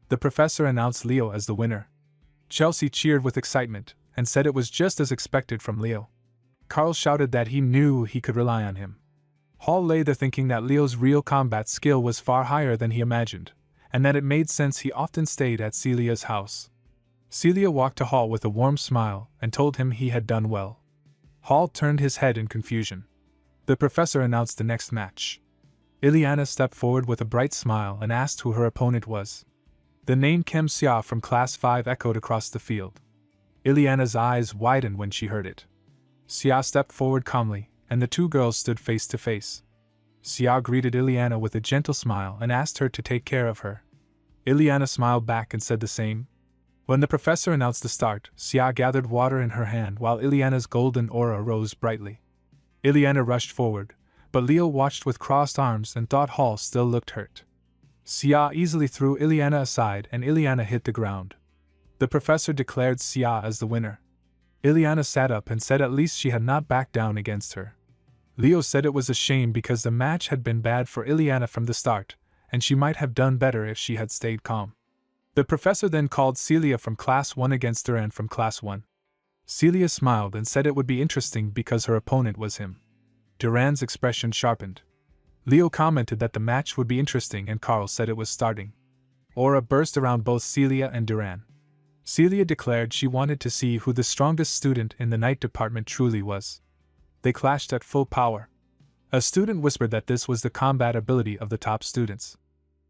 The professor announced Leo as the winner. Chelsea cheered with excitement and said it was just as expected from Leo. Carl shouted that he knew he could rely on him. Hall lay there thinking that Leo's real combat skill was far higher than he imagined, and that it made sense he often stayed at Celia's house. Celia walked to Hall with a warm smile and told him he had done well. Hall turned his head in confusion. The professor announced the next match. Ileana stepped forward with a bright smile and asked who her opponent was. The name Kem Xia from Class 5 echoed across the field. Ileana's eyes widened when she heard it. Xia stepped forward calmly, and the two girls stood face to face. Xia greeted Ileana with a gentle smile and asked her to take care of her. Ileana smiled back and said the same. When the professor announced the start, Xia gathered water in her hand while Ileana's golden aura rose brightly. Ileana rushed forward, but Leo watched with crossed arms and thought Hall still looked hurt. Xia easily threw Ileana aside and Ileana hit the ground. The professor declared Xia as the winner. Ileana sat up and said at least she had not backed down against her. Leo said it was a shame because the match had been bad for Ileana from the start, and she might have done better if she had stayed calm. The professor then called Celia from Class 1 against Duran from Class 1. Celia smiled and said it would be interesting because her opponent was him. Duran's expression sharpened. Leo commented that the match would be interesting and Carl said it was starting. Aura burst around both Celia and Duran. Celia declared she wanted to see who the strongest student in the night department truly was. They clashed at full power. A student whispered that this was the combat ability of the top students.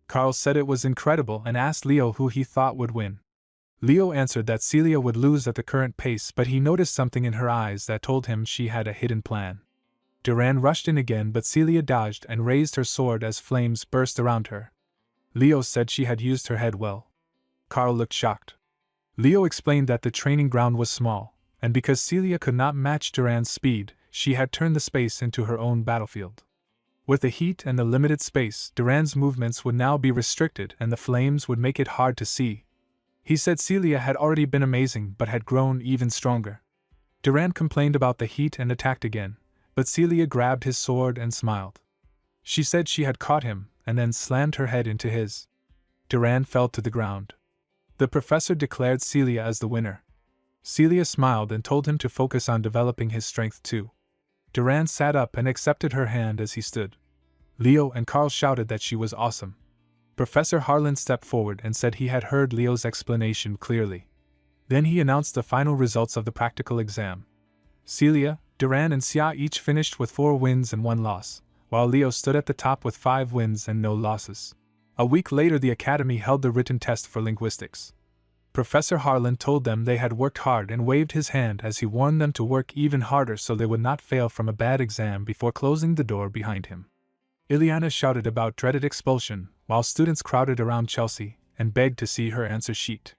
Carl said it was incredible and asked Leo who he thought would win. Leo answered that Celia would lose at the current pace, but he noticed something in her eyes that told him she had a hidden plan. Duran rushed in again, but Celia dodged and raised her sword as flames burst around her. Leo said she had used her head well. Carl looked shocked. Leo explained that the training ground was small, and because Celia could not match Duran's speed, she had turned the space into her own battlefield. With the heat and the limited space, Duran's movements would now be restricted and the flames would make it hard to see. He said Celia had already been amazing but had grown even stronger. Duran complained about the heat and attacked again, but Celia grabbed his sword and smiled. She said she had caught him and then slammed her head into his. Duran fell to the ground. The professor declared Celia as the winner. Celia smiled and told him to focus on developing his strength too. Duran sat up and accepted her hand as he stood. Leo and Carl shouted that she was awesome. Professor Harlan stepped forward and said he had heard Leo's explanation clearly. Then he announced the final results of the practical exam. Celia, Duran and Xia each finished with 4 wins and 1 loss, while Leo stood at the top with 5 wins and no losses. A week later the academy held the written test for linguistics. Professor Harlan told them they had worked hard and waved his hand as he warned them to work even harder so they would not fail from a bad exam before closing the door behind him. Ileana shouted about dreaded expulsion, while students crowded around Chelsea and begged to see her answer sheet.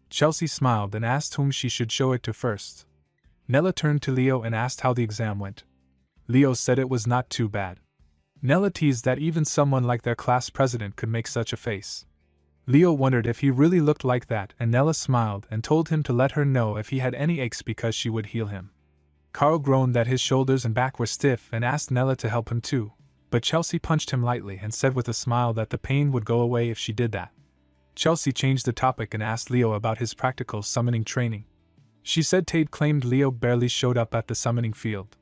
Chelsea smiled and asked whom she should show it to first. Nella turned to Leo and asked how the exam went. Leo said it was not too bad. Nella teased that even someone like their class president could make such a face. Leo wondered if he really looked like that, and Nella smiled and told him to let her know if he had any aches because she would heal him. Carl groaned that his shoulders and back were stiff and asked Nella to help him too, but Chelsea punched him lightly and said with a smile that the pain would go away if she did that. Chelsea changed the topic and asked Leo about his practical summoning training. She said Tade claimed Leo barely showed up at the summoning field.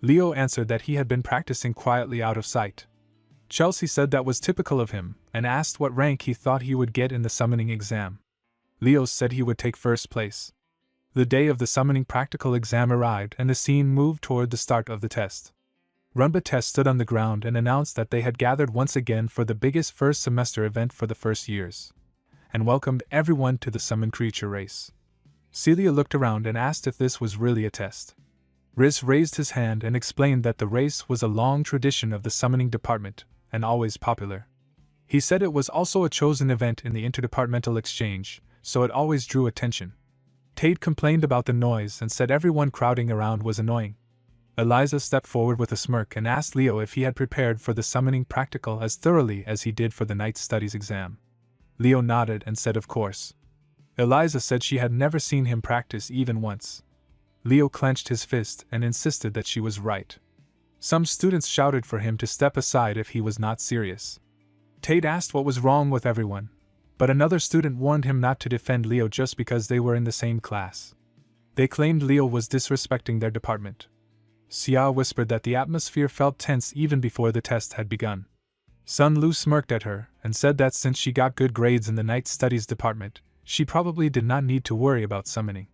Leo answered that he had been practicing quietly out of sight. Chelsea said that was typical of him, and asked what rank he thought he would get in the summoning exam. Leo said he would take first place. The day of the summoning practical exam arrived and the scene moved toward the start of the test. Runba Test stood on the ground and announced that they had gathered once again for the biggest first semester event for the first years, and welcomed everyone to the summon creature race. Celia looked around and asked if this was really a test. Riz raised his hand and explained that the race was a long tradition of the summoning department, and always popular. He said it was also a chosen event in the interdepartmental exchange, so it always drew attention. Tate complained about the noise and said everyone crowding around was annoying. Eliza stepped forward with a smirk and asked Leo if he had prepared for the summoning practical as thoroughly as he did for the night studies exam. Leo nodded and said of course. Eliza said she had never seen him practice even once. Leo clenched his fist and insisted that she was right. Some students shouted for him to step aside if he was not serious. Tate asked what was wrong with everyone, but another student warned him not to defend Leo just because they were in the same class. They claimed Leo was disrespecting their department. Xia whispered that the atmosphere felt tense even before the test had begun. Sun Lu smirked at her and said that since she got good grades in the night studies department, she probably did not need to worry about summoning.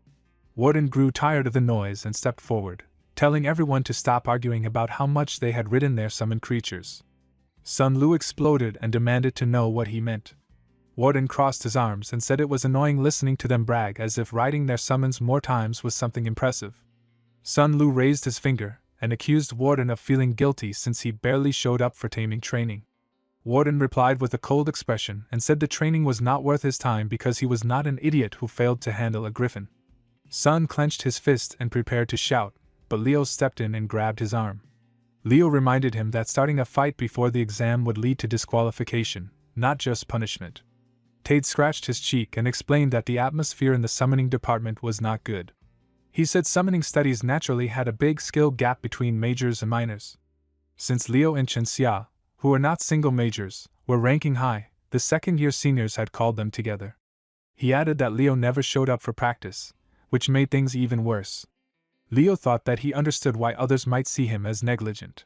Warden grew tired of the noise and stepped forward, telling everyone to stop arguing about how much they had ridden their summoned creatures. Sun Lu exploded and demanded to know what he meant. Warden crossed his arms and said it was annoying listening to them brag as if riding their summons more times was something impressive. Sun Lu raised his finger and accused Warden of feeling guilty since he barely showed up for taming training. Warden replied with a cold expression and said the training was not worth his time because he was not an idiot who failed to handle a griffin. Sun clenched his fist and prepared to shout, but Leo stepped in and grabbed his arm. Leo reminded him that starting a fight before the exam would lead to disqualification, not just punishment. Tate scratched his cheek and explained that the atmosphere in the summoning department was not good. He said summoning studies naturally had a big skill gap between majors and minors. Since Leo and Chen Xia, who were not single majors, were ranking high, the second-year seniors had called them together. He added that Leo never showed up for practice, which made things even worse. Leo thought that he understood why others might see him as negligent.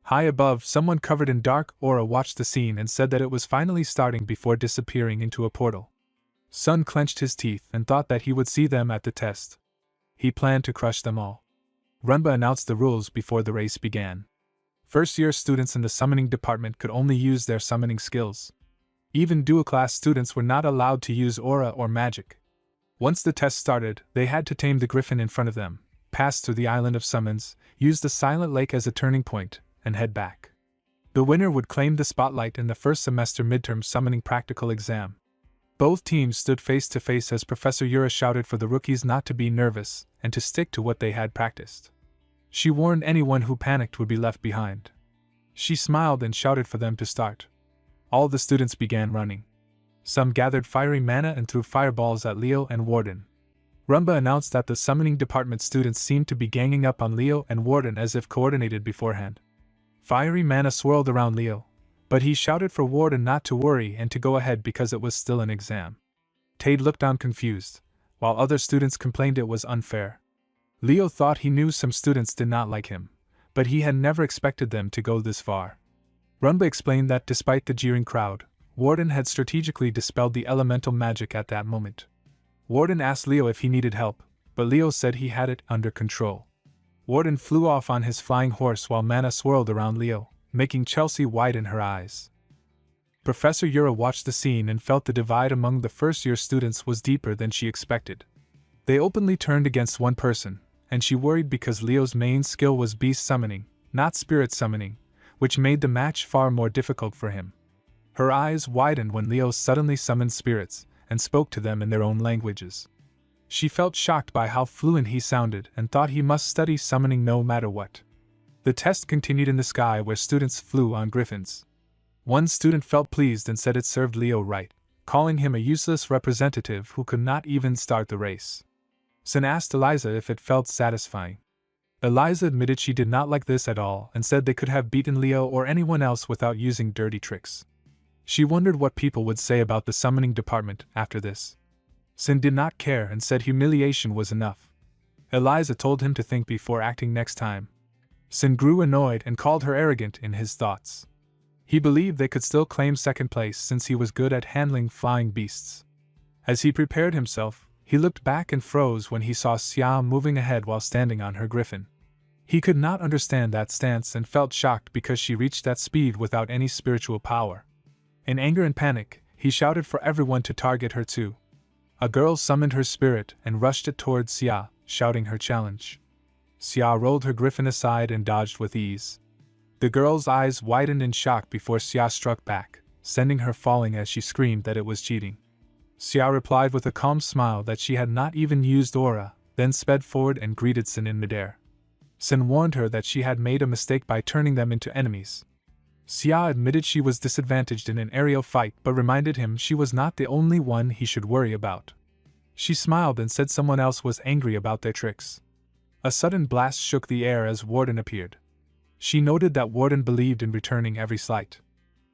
High above, someone covered in dark aura watched the scene and said that it was finally starting before disappearing into a portal. Sun clenched his teeth and thought that he would see them at the test. He planned to crush them all. Runba announced the rules before the race began. First-year students in the summoning department could only use their summoning skills. Even dual-class students were not allowed to use aura or magic. Once the test started, they had to tame the griffin in front of them, pass through the island of summons, use the silent lake as a turning point, and head back. The winner would claim the spotlight in the first semester midterm summoning practical exam. Both teams stood face to face as Professor Yura shouted for the rookies not to be nervous and to stick to what they had practiced. She warned anyone who panicked would be left behind. She smiled and shouted for them to start. All the students began running. Some gathered fiery mana and threw fireballs at Leo and Warden. Runba announced that the summoning department students seemed to be ganging up on Leo and Warden as if coordinated beforehand. Fiery mana swirled around Leo, but he shouted for Warden not to worry and to go ahead because it was still an exam. Tate looked on confused, while other students complained it was unfair. Leo thought he knew some students did not like him, but he had never expected them to go this far. Runba explained that despite the jeering crowd, Warden had strategically dispelled the elemental magic at that moment. Warden asked Leo if he needed help, but Leo said he had it under control. Warden flew off on his flying horse while mana swirled around Leo, making Chelsea widen her eyes. Professor Yura watched the scene and felt the divide among the first-year students was deeper than she expected. They openly turned against one person, and she worried because Leo's main skill was beast summoning, not spirit summoning, which made the match far more difficult for him. Her eyes widened when Leo suddenly summoned spirits and spoke to them in their own languages. She felt shocked by how fluent he sounded and thought he must study summoning no matter what. The test continued in the sky where students flew on griffins. One student felt pleased and said it served Leo right, calling him a useless representative who could not even start the race. Sin asked Eliza if it felt satisfying. Eliza admitted she did not like this at all and said they could have beaten Leo or anyone else without using dirty tricks. She wondered what people would say about the summoning department after this. Sin did not care and said humiliation was enough. Eliza told him to think before acting next time. Sin grew annoyed and called her arrogant in his thoughts. He believed they could still claim second place since he was good at handling flying beasts. As he prepared himself, he looked back and froze when he saw Xia moving ahead while standing on her griffin. He could not understand that stance and felt shocked because she reached that speed without any spiritual power. In anger and panic, he shouted for everyone to target her too. A girl summoned her spirit and rushed it towards Xia, shouting her challenge. Xia rolled her griffin aside and dodged with ease. The girl's eyes widened in shock before Xia struck back, sending her falling as she screamed that it was cheating. Xia replied with a calm smile that she had not even used aura, then sped forward and greeted Sin in midair. Sin warned her that she had made a mistake by turning them into enemies. Xia admitted she was disadvantaged in an aerial fight but reminded him she was not the only one he should worry about. She smiled and said someone else was angry about their tricks. A sudden blast shook the air as Warden appeared. She noted that Warden believed in returning every slight.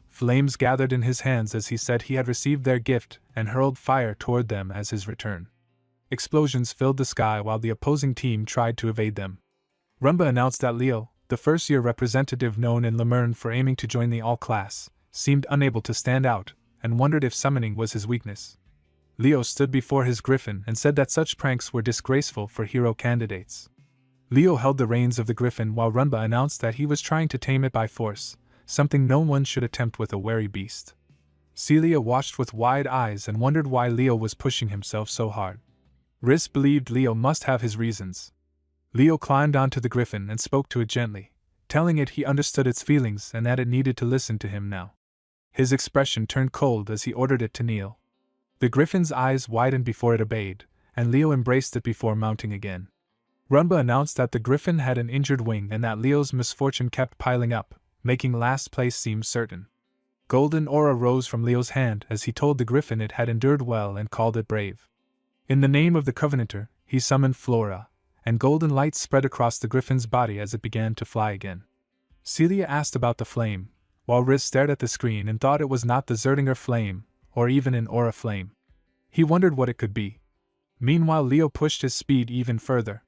Flames gathered in his hands as he said he had received their gift and hurled fire toward them as his return. Explosions filled the sky while the opposing team tried to evade them. Rumba announced that Leo, the first-year representative known in Lemern for aiming to join the all-class, seemed unable to stand out, and wondered if summoning was his weakness. Leo stood before his griffin and said that such pranks were disgraceful for hero candidates. Leo held the reins of the griffin while Rumba announced that he was trying to tame it by force, something no one should attempt with a wary beast. Celia watched with wide eyes and wondered why Leo was pushing himself so hard. Riss believed Leo must have his reasons. Leo climbed onto the griffin and spoke to it gently, telling it he understood its feelings and that it needed to listen to him now. His expression turned cold as he ordered it to kneel. The griffin's eyes widened before it obeyed, and Leo embraced it before mounting again. Rumba announced that the griffin had an injured wing and that Leo's misfortune kept piling up, making last place seem certain. Golden aura rose from Leo's hand as he told the griffin it had endured well and called it brave. In the name of the Covenanter, he summoned Flora, and golden light spread across the griffin's body as it began to fly again. Celia asked about the flame, while Riz stared at the screen and thought it was not the Zerdinger flame, or even an aura flame. He wondered what it could be. Meanwhile, Leo pushed his speed even further.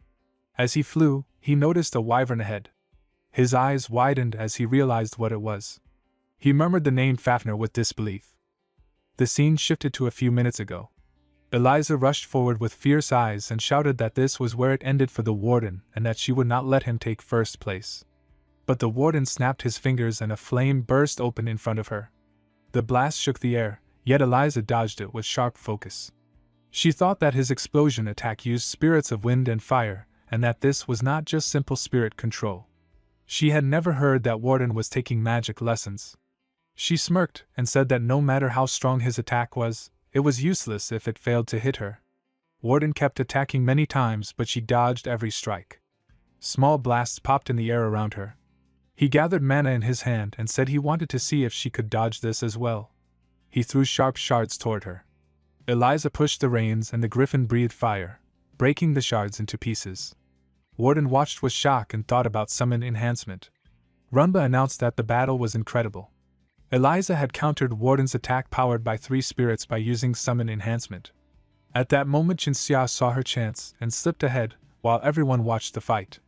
As he flew, he noticed a wyvern ahead. His eyes widened as he realized what it was. He murmured the name Fafnir with disbelief. The scene shifted to a few minutes ago. Eliza rushed forward with fierce eyes and shouted that this was where it ended for the warden and that she would not let him take first place. But the warden snapped his fingers and a flame burst open in front of her. The blast shook the air, yet Eliza dodged it with sharp focus. She thought that his explosion attack used spirits of wind and fire, and that this was not just simple spirit control. She had never heard that Warden was taking magic lessons. She smirked and said that no matter how strong his attack was, it was useless if it failed to hit her. Warden kept attacking many times, but she dodged every strike. Small blasts popped in the air around her. He gathered mana in his hand and said he wanted to see if she could dodge this as well. He threw sharp shards toward her. Eliza pushed the reins and the griffin breathed fire, breaking the shards into pieces. Warden watched with shock and thought about summon enhancement. Rumba announced that the battle was incredible. Eliza had countered Warden's attack powered by 3 spirits by using summon enhancement. At that moment Xia saw her chance and slipped ahead, while everyone watched the fight.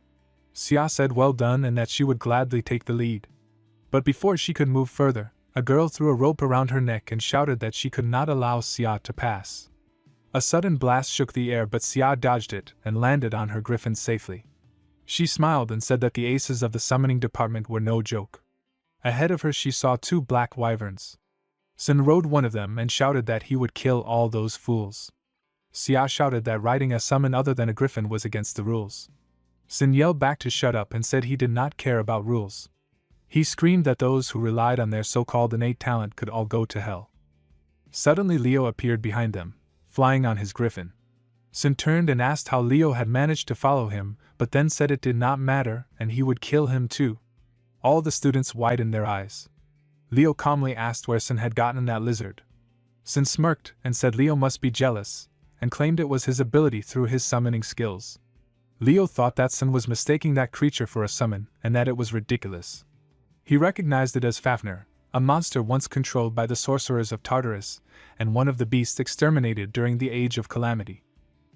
Xia said well done and that she would gladly take the lead. But before she could move further, a girl threw a rope around her neck and shouted that she could not allow Xia to pass. A sudden blast shook the air, but Xia dodged it and landed on her griffin safely. She smiled and said that the aces of the summoning department were no joke. Ahead of her she saw 2 black wyverns. Sin rode one of them and shouted that he would kill all those fools. Xia shouted that riding a summon other than a griffin was against the rules. Sin yelled back to shut up and said he did not care about rules. He screamed that those who relied on their so-called innate talent could all go to hell. Suddenly Leo appeared behind them, flying on his griffin. Sin turned and asked how Leo had managed to follow him, but then said it did not matter and he would kill him too. All the students widened their eyes. Leo calmly asked where Sin had gotten that lizard. Sin smirked and said Leo must be jealous, and claimed it was his ability through his summoning skills. Leo thought that Sin was mistaking that creature for a summon and that it was ridiculous. He recognized it as Fafnir, a monster once controlled by the sorcerers of Tartarus, and one of the beasts exterminated during the Age of Calamity.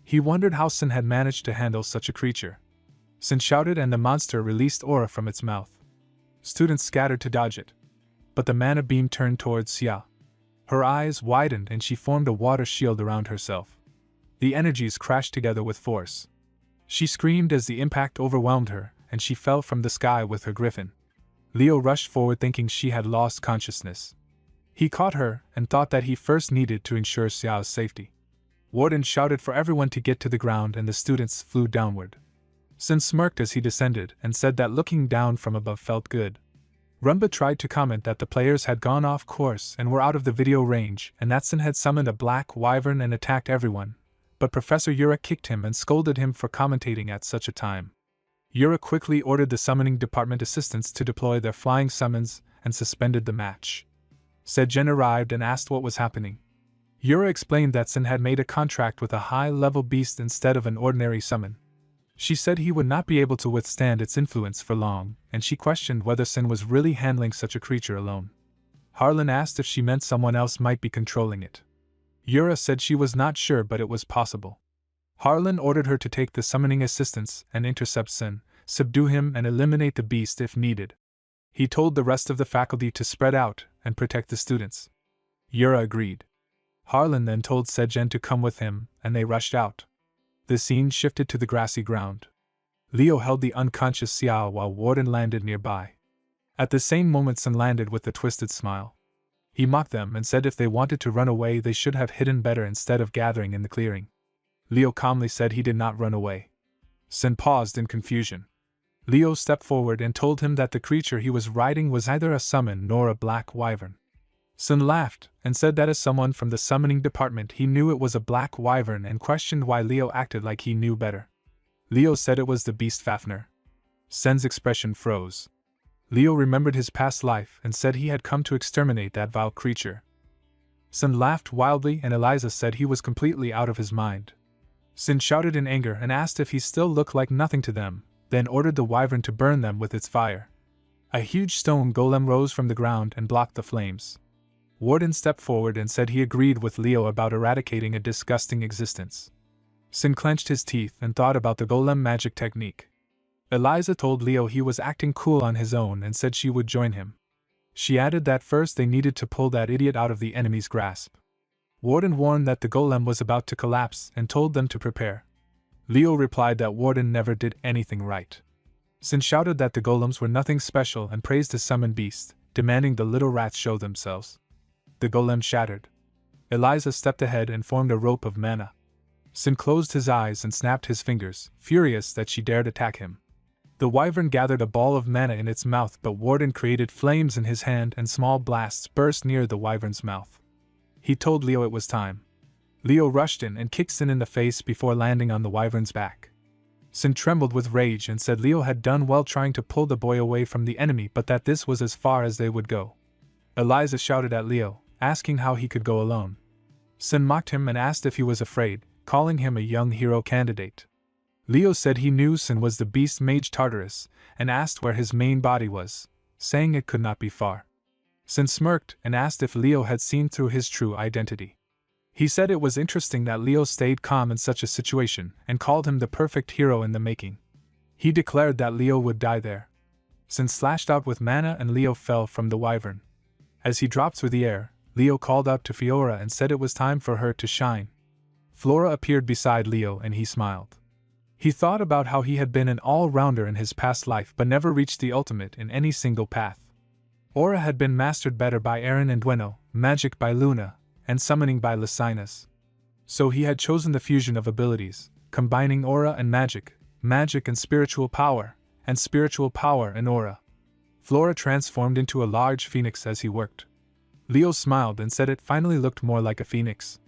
He wondered how Sin had managed to handle such a creature. Sin shouted and the monster released aura from its mouth. Students scattered to dodge it. but the mana beam turned towards Xia. Her eyes widened and she formed a water shield around herself. The energies crashed together with force. She screamed as the impact overwhelmed her, and she fell from the sky with her griffin. Leo rushed forward thinking she had lost consciousness. He caught her and thought that he first needed to ensure Xiao's safety. Warden shouted for everyone to get to the ground and the students flew downward. Sin smirked as he descended and said that looking down from above felt good. Rumba tried to comment that the players had gone off course and were out of the video range and that Sin had summoned a black wyvern and attacked everyone, but Professor Yura kicked him and scolded him for commentating at such a time. Yura quickly ordered the summoning department assistants to deploy their flying summons and suspended the match. Sejen arrived and asked what was happening. Yura explained that Sin had made a contract with a high-level beast instead of an ordinary summon. She said he would not be able to withstand its influence for long, and she questioned whether Sin was really handling such a creature alone. Harlan asked if she meant someone else might be controlling it. Yura said she was not sure but it was possible. Harlan ordered her to take the summoning assistants and intercept Sin, subdue him and eliminate the beast if needed. He told the rest of the faculty to spread out and protect the students. Yura agreed. Harlan then told Sejen to come with him, and they rushed out. The scene shifted to the grassy ground. Leo held the unconscious Xiao while Warden landed nearby. At the same moment Sin landed with a twisted smile. He mocked them and said if they wanted to run away they should have hidden better instead of gathering in the clearing. Leo calmly said he did not run away. Sin paused in confusion. Leo stepped forward and told him that the creature he was riding was neither a summon nor a black wyvern. Sin laughed and said that as someone from the summoning department he knew it was a black wyvern and questioned why Leo acted like he knew better. Leo said it was the beast Fafnir. Sin's expression froze. Leo remembered his past life and said he had come to exterminate that vile creature. Sin laughed wildly and Eliza said he was completely out of his mind. Sin shouted in anger and asked if he still looked like nothing to them, then ordered the wyvern to burn them with its fire. A huge stone golem rose from the ground and blocked the flames. Warden stepped forward and said he agreed with Leo about eradicating a disgusting existence. Sin clenched his teeth and thought about the golem magic technique. Eliza told Leo he was acting cool on his own and said she would join him. She added that first they needed to pull that idiot out of the enemy's grasp. Warden warned that the golem was about to collapse and told them to prepare. Leo replied that Warden never did anything right. Sin shouted that the golems were nothing special and praised his summoned beast, demanding the little rats show themselves. The golem shattered. Eliza stepped ahead and formed a rope of mana. Sin closed his eyes and snapped his fingers, furious that she dared attack him. The wyvern gathered a ball of mana in its mouth, but Warden created flames in his hand and small blasts burst near the wyvern's mouth. He told Leo it was time. Leo rushed in and kicked Sin in the face before landing on the wyvern's back. Sin trembled with rage and said Leo had done well trying to pull the boy away from the enemy, but that this was as far as they would go. Eliza shouted at Leo, asking how he could go alone. Sin mocked him and asked if he was afraid, calling him a young hero candidate. Leo said he knew Sin was the beast mage Tartarus, and asked where his main body was, saying it could not be far. Sin smirked and asked if Leo had seen through his true identity. He said it was interesting that Leo stayed calm in such a situation, and called him the perfect hero in the making. He declared that Leo would die there. Sin slashed out with mana and Leo fell from the wyvern. As he dropped through the air, Leo called out to Fiora and said it was time for her to shine. Flora appeared beside Leo and he smiled. He thought about how he had been an all-rounder in his past life but never reached the ultimate in any single path. Aura had been mastered better by Aaron and Dueno, magic by Luna, and summoning by Lysinus. So he had chosen the fusion of abilities, combining aura and magic and spiritual power and aura. Flora transformed into a large phoenix as he worked. Leo smiled and said it finally looked more like a phoenix.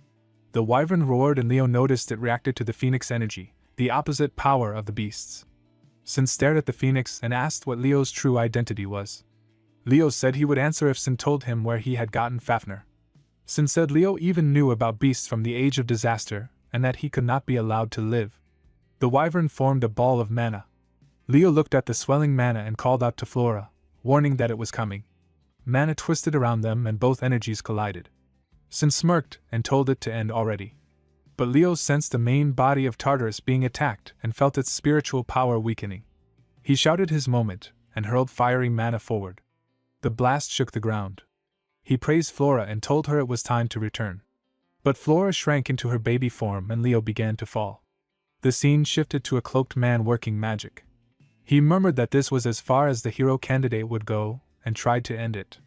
The wyvern roared and Leo noticed it reacted to the phoenix energy, the opposite power of the beasts. Sin stared at the phoenix and asked what Leo's true identity was. Leo said he would answer if Sin told him where he had gotten Fafnir. Sin said Leo even knew about beasts from the Age of Disaster, and that he could not be allowed to live. The wyvern formed a ball of mana. Leo looked at the swelling mana and called out to Flora, warning that it was coming. Mana twisted around them and both energies collided. Sin smirked and told it to end already. But Leo sensed the main body of Tartarus being attacked and felt its spiritual power weakening. He shouted his moment and hurled fiery mana forward. The blast shook the ground. He praised Flora and told her it was time to return. But Flora shrank into her baby form and Leo began to fall. The scene shifted to a cloaked man working magic. He murmured that this was as far as the hero candidate would go, and tried to end it.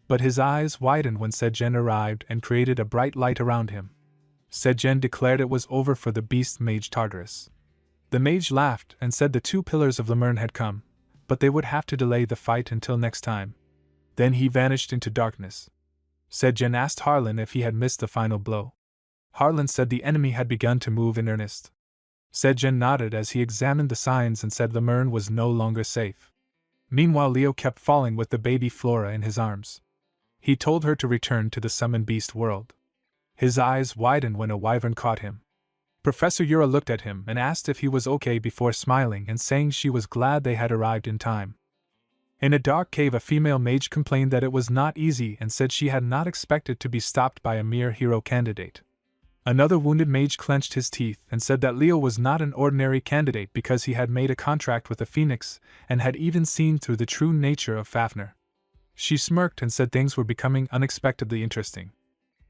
But his eyes widened when Sejin arrived and created a bright light around him. Sejin declared it was over for the beast mage Tartarus. The mage laughed and said the 2 pillars of Lemurn had come, but they would have to delay the fight until next time. Then he vanished into darkness. Sejin asked Harlan if he had missed the final blow. Harlan said the enemy had begun to move in earnest. Sejin nodded as he examined the signs and said Lemurn was no longer safe. Meanwhile, Leo kept falling with the baby Flora in his arms. He told her to return to the summoned beast world. His eyes widened when a wyvern caught him. Professor Yura looked at him and asked if he was okay before smiling and saying she was glad they had arrived in time. In a dark cave, a female mage complained that it was not easy and said she had not expected to be stopped by a mere hero candidate. Another wounded mage clenched his teeth and said that Leo was not an ordinary candidate because he had made a contract with the Phoenix and had even seen through the true nature of Fafnir. She smirked and said things were becoming unexpectedly interesting.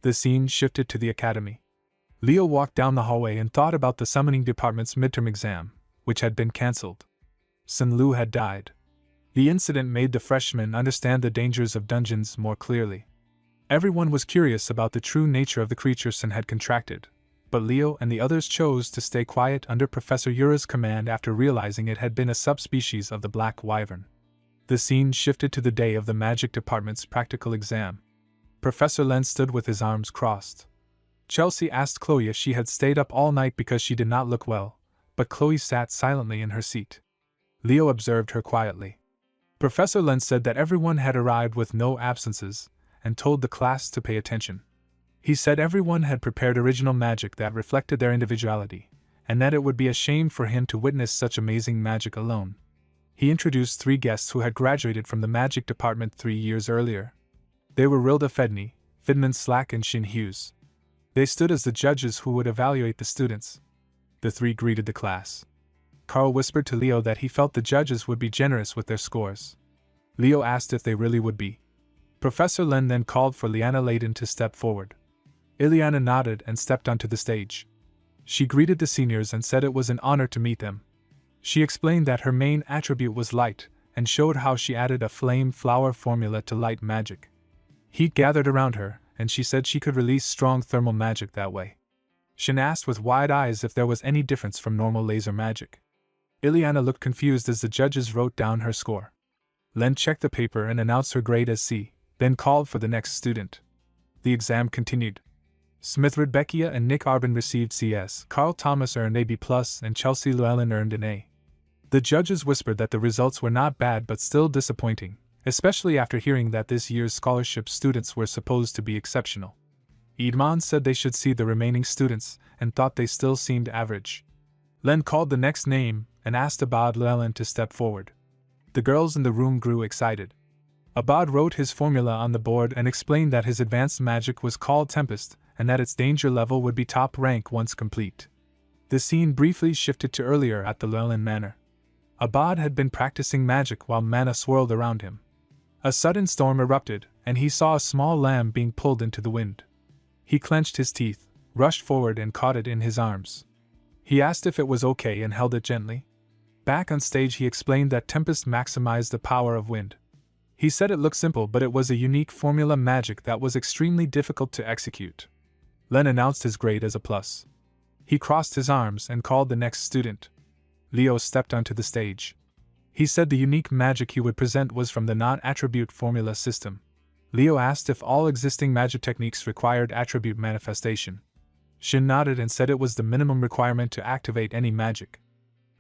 The scene shifted to the academy. Leo walked down the hallway and thought about the summoning department's midterm exam, which had been cancelled. Sun Lu had died. The incident made the freshmen understand the dangers of dungeons more clearly. Everyone was curious about the true nature of the creature Sun had contracted, but Leo and the others chose to stay quiet under Professor Yura's command after realizing it had been a subspecies of the black wyvern. The scene shifted to the day of the magic department's practical exam. Professor Len stood with his arms crossed. Chelsea asked Chloe if she had stayed up all night because she did not look well, but Chloe sat silently in her seat. Leo observed her quietly. Professor Len said that everyone had arrived with no absences, and told the class to pay attention. He said everyone had prepared original magic that reflected their individuality, and that it would be a shame for him to witness such amazing magic alone. He introduced 3 guests who had graduated from the magic department 3 years earlier. They were Rilda Fedney, Fidman Slack and Shin Hughes. They stood as the judges who would evaluate the students. The 3 greeted the class. Carl whispered to Leo that he felt the judges would be generous with their scores. Leo asked if they really would be. Professor Len then called for Liana Layden to step forward. Ileana nodded and stepped onto the stage. She greeted the seniors and said it was an honor to meet them. She explained that her main attribute was light, and showed how she added a flame flower formula to light magic. Heat gathered around her, and she said she could release strong thermal magic that way. Shin asked with wide eyes if there was any difference from normal laser magic. Ileana looked confused as the judges wrote down her score. Len checked the paper and announced her grade as C, then called for the next student. The exam continued. Smith Rebecca and Nick Arbin received CS, Carl Thomas earned a B+, and Chelsea Llewellyn earned an A. The judges whispered that the results were not bad but still disappointing, especially after hearing that this year's scholarship students were supposed to be exceptional. Idman said they should see the remaining students, and thought they still seemed average. Len called the next name, and asked Abad Llewellyn to step forward. The girls in the room grew excited. Abad wrote his formula on the board and explained that his advanced magic was called Tempest, and that its danger level would be top rank once complete. The scene briefly shifted to earlier at the Llewellyn Manor. Abad had been practicing magic while mana swirled around him. A sudden storm erupted, and he saw a small lamb being pulled into the wind. He clenched his teeth, rushed forward and caught it in his arms. He asked if it was okay and held it gently. Back on stage, he explained that Tempest maximized the power of wind. He said it looked simple, but it was a unique formula magic that was extremely difficult to execute. Len announced his grade as a plus. He crossed his arms and called the next student. Leo stepped onto the stage. He said the unique magic he would present was from the non-attribute formula system. Leo asked if all existing magic techniques required attribute manifestation. Shin nodded and said it was the minimum requirement to activate any magic.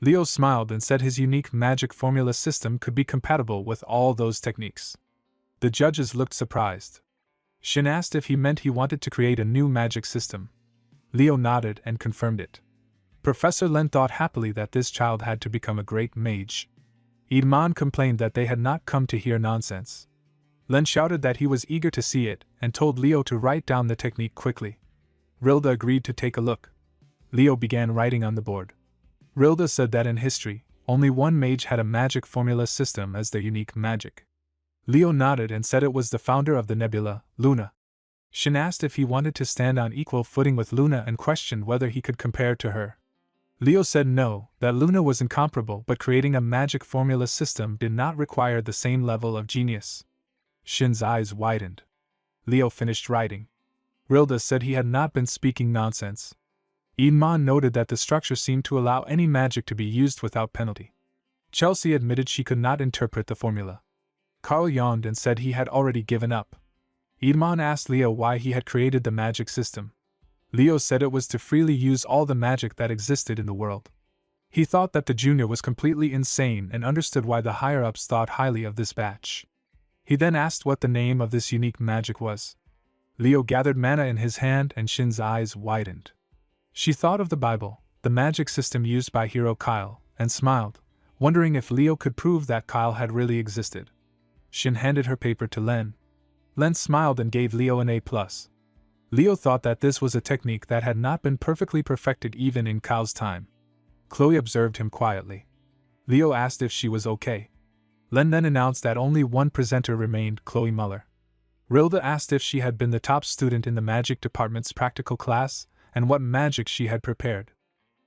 Leo smiled and said his unique magic formula system could be compatible with all those techniques. The judges looked surprised. Shin asked if he meant he wanted to create a new magic system. Leo nodded and confirmed it. Professor Len thought happily that this child had to become a great mage. Idman complained that they had not come to hear nonsense. Len shouted that he was eager to see it and told Leo to write down the technique quickly. Rilda agreed to take a look. Leo began writing on the board. Rilda said that in history, only one mage had a magic formula system as their unique magic. Leo nodded and said it was the founder of the nebula, Luna. Shin asked if he wanted to stand on equal footing with Luna and questioned whether he could compare to her. Leo said no, that Luna was incomparable, but creating a magic formula system did not require the same level of genius. Shin's eyes widened. Leo finished writing. Rilda said he had not been speaking nonsense. Idman noted that the structure seemed to allow any magic to be used without penalty. Chelsea admitted she could not interpret the formula. Carl yawned and said he had already given up. Idman asked Leo why he had created the magic system. Leo said it was to freely use all the magic that existed in the world. He thought that the junior was completely insane and understood why the higher-ups thought highly of this batch. He then asked what the name of this unique magic was. Leo gathered mana in his hand and Shin's eyes widened. She thought of the Bible, the magic system used by hero Kyle, and smiled, wondering if Leo could prove that Kyle had really existed. Shin handed her paper to Len. Len smiled and gave Leo an A+. Leo thought that this was a technique that had not been perfectly perfected even in Kyle's time. Chloe observed him quietly. Leo asked if she was okay. Len then announced that only one presenter remained, Chloe Muller. Rilda asked if she had been the top student in the magic department's practical class, and what magic she had prepared.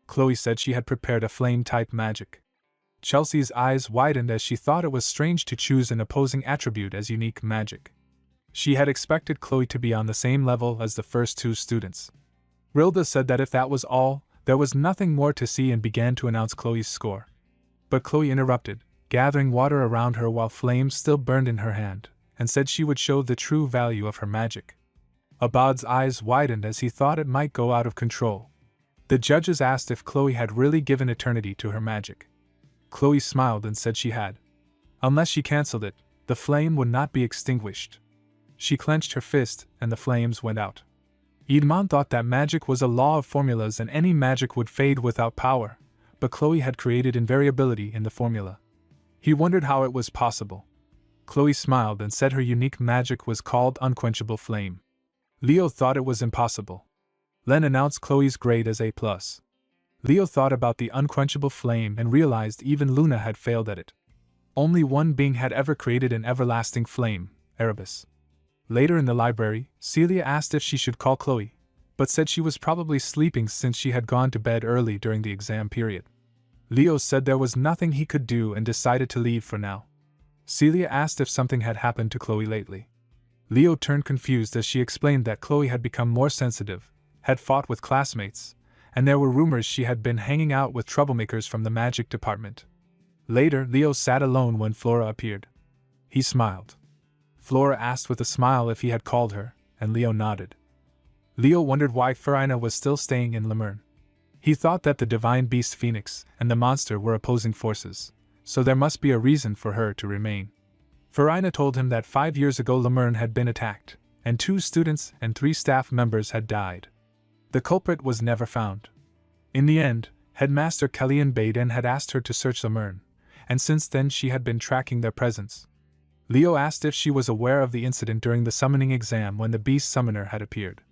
Chloe said she had prepared a flame-type magic. Chelsea's eyes widened as she thought it was strange to choose an opposing attribute as unique magic. She had expected Chloe to be on the same level as the first two students. Rilda said that if that was all, there was nothing more to see and began to announce Chloe's score. But Chloe interrupted, gathering water around her while flames still burned in her hand, and said she would show the true value of her magic. Abad's eyes widened as he thought it might go out of control. The judges asked if Chloe had really given eternity to her magic. Chloe smiled and said she had. Unless she cancelled it, the flame would not be extinguished. She clenched her fist, and the flames went out. Idman thought that magic was a law of formulas and any magic would fade without power, but Chloe had created invariability in the formula. He wondered how it was possible. Chloe smiled and said her unique magic was called Unquenchable Flame. Leo thought it was impossible. Len announced Chloe's grade as A+. Leo thought about the unquenchable flame and realized even Luna had failed at it. Only one being had ever created an everlasting flame, Erebus. Later in the library, Celia asked if she should call Chloe, but said she was probably sleeping since she had gone to bed early during the exam period. Leo said there was nothing he could do and decided to leave for now. Celia asked if something had happened to Chloe lately. Leo turned confused as she explained that Chloe had become more sensitive, had fought with classmates, and there were rumors she had been hanging out with troublemakers from the magic department. Later, Leo sat alone when Flora appeared. He smiled. Flora asked with a smile if he had called her, and Leo nodded. Leo wondered why Farina was still staying in Lemurn. He thought that the divine beast Phoenix and the monster were opposing forces, so there must be a reason for her to remain. Farina told him that 5 years ago Lemurn had been attacked, and 2 students and 3 staff members had died. The culprit was never found. In the end, Headmaster Kellyan Baden had asked her to search Lemurn, and since then she had been tracking their presence. Leo asked if she was aware of the incident during the summoning exam when the beast summoner had appeared.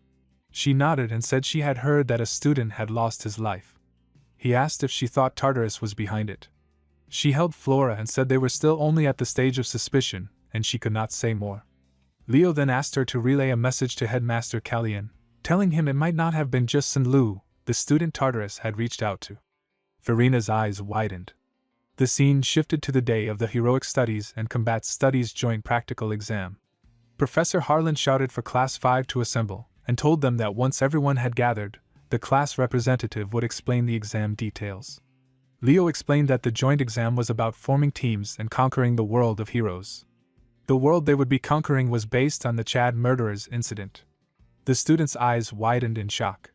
She nodded and said she had heard that a student had lost his life. He asked if she thought Tartarus was behind it. She held Flora and said they were still only at the stage of suspicion, and she could not say more. Leo then asked her to relay a message to Headmaster Kellyan, telling him it might not have been just Sun Lu, the student Tartarus had reached out to. Farina's eyes widened. The scene shifted to the day of the Heroic Studies and Combat Studies joint practical exam. Professor Harlan shouted for Class 5 to assemble, and told them that once everyone had gathered, the class representative would explain the exam details. Leo explained that the joint exam was about forming teams and conquering the world of heroes. The world they would be conquering was based on the Chad murderers incident. The students' eyes widened in shock.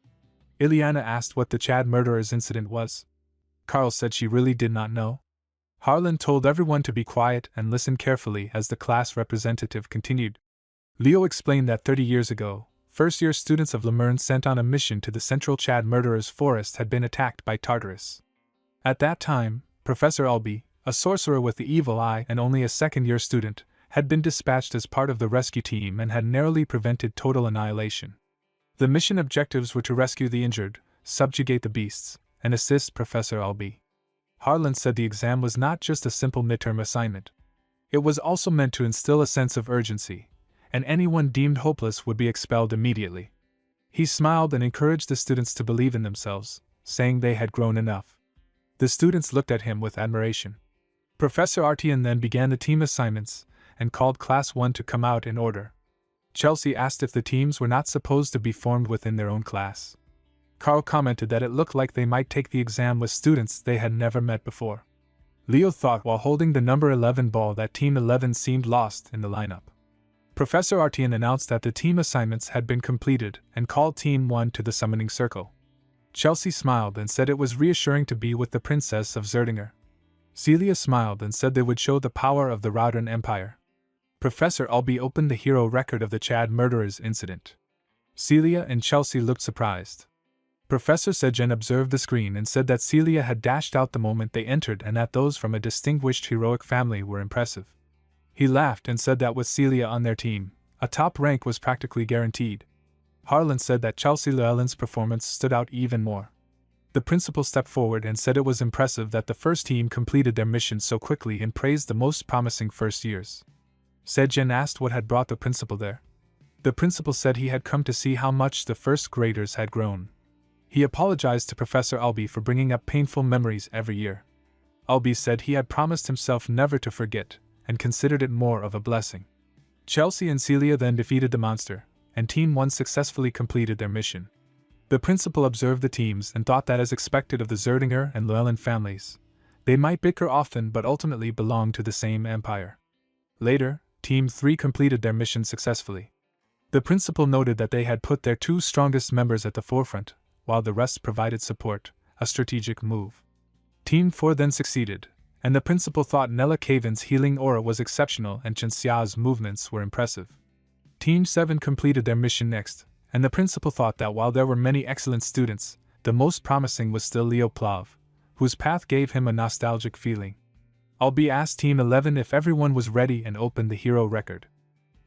Ileana asked what the Chad murderers incident was. Carl said she really did not know. Harlan told everyone to be quiet and listen carefully as the class representative continued. Leo explained that 30 years ago, first-year students of Lemurn sent on a mission to the central Chad murderers' forest had been attacked by Tartarus. At that time, Professor Ulby, a sorcerer with the evil eye and only a second-year student, had been dispatched as part of the rescue team and had narrowly prevented total annihilation. The mission objectives were to rescue the injured, subjugate the beasts, and assist Professor Ulby. Harlan said the exam was not just a simple midterm assignment. It was also meant to instill a sense of urgency, and anyone deemed hopeless would be expelled immediately. He smiled and encouraged the students to believe in themselves, saying they had grown enough. The students looked at him with admiration. Professor Artian then began the team assignments and called Class 1 to come out in order. Chelsea asked if the teams were not supposed to be formed within their own class. Carl commented that it looked like they might take the exam with students they had never met before. Leo thought while holding the number 11 ball that Team 11 seemed lost in the lineup. Professor Artian announced that the team assignments had been completed and called Team 1 to the summoning circle. Chelsea smiled and said it was reassuring to be with the Princess of Zerdinger. Celia smiled and said they would show the power of the Raudran Empire. Professor Albee opened the hero record of the Chad murderers incident. Celia and Chelsea looked surprised. Professor Sejen observed the screen and said that Celia had dashed out the moment they entered and that those from a distinguished heroic family were impressive. He laughed and said that with Celia on their team, a top rank was practically guaranteed. Harlan said that Chelsea Llewellyn's performance stood out even more. The principal stepped forward and said it was impressive that the first team completed their mission so quickly and praised the most promising first years. Sejen asked what had brought the principal there. The principal said he had come to see how much the first graders had grown. He apologized to Professor Albee for bringing up painful memories every year. Albee said he had promised himself never to forget, and considered it more of a blessing. Chelsea and Celia then defeated the monster, and Team 1 successfully completed their mission. The principal observed the teams and thought that as expected of the Zerdinger and Llewellyn families, they might bicker often but ultimately belonged to the same empire. Later, Team 3 completed their mission successfully. The principal noted that they had put their two strongest members at the forefront, while the rest provided support, a strategic move. Team 4 then succeeded, and the principal thought Nella Caven's healing aura was exceptional and Chenxia's movements were impressive. Team 7 completed their mission next, and the principal thought that while there were many excellent students, the most promising was still Leo Plav, whose path gave him a nostalgic feeling. Albee asked Team 11 if everyone was ready and opened the hero record.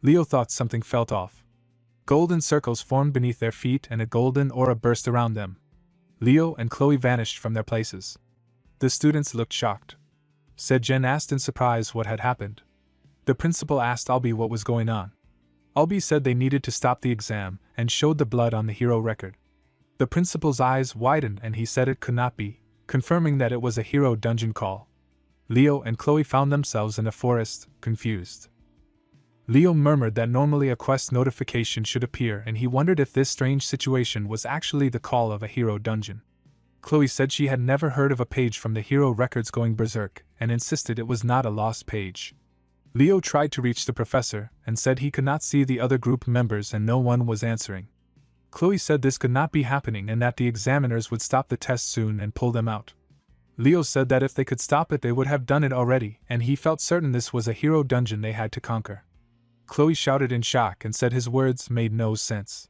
Leo thought something felt off. Golden circles formed beneath their feet and a golden aura burst around them. Leo and Chloe vanished from their places. The students looked shocked. Sejen asked in surprise what had happened. The principal asked Albee what was going on. Albee said they needed to stop the exam and showed the blood on the hero record. The principal's eyes widened and he said it could not be, confirming that it was a hero dungeon call. Leo and Chloe found themselves in a forest, confused. Leo murmured that normally a quest notification should appear and he wondered if this strange situation was actually the call of a hero dungeon. Chloe said she had never heard of a page from the hero records going berserk and insisted it was not a lost page. Leo tried to reach the professor and said he could not see the other group members and no one was answering. Chloe said this could not be happening and that the examiners would stop the test soon and pull them out. Leo said that if they could stop it they would have done it already and he felt certain this was a hero dungeon they had to conquer. Chloe shouted in shock and said his words made no sense.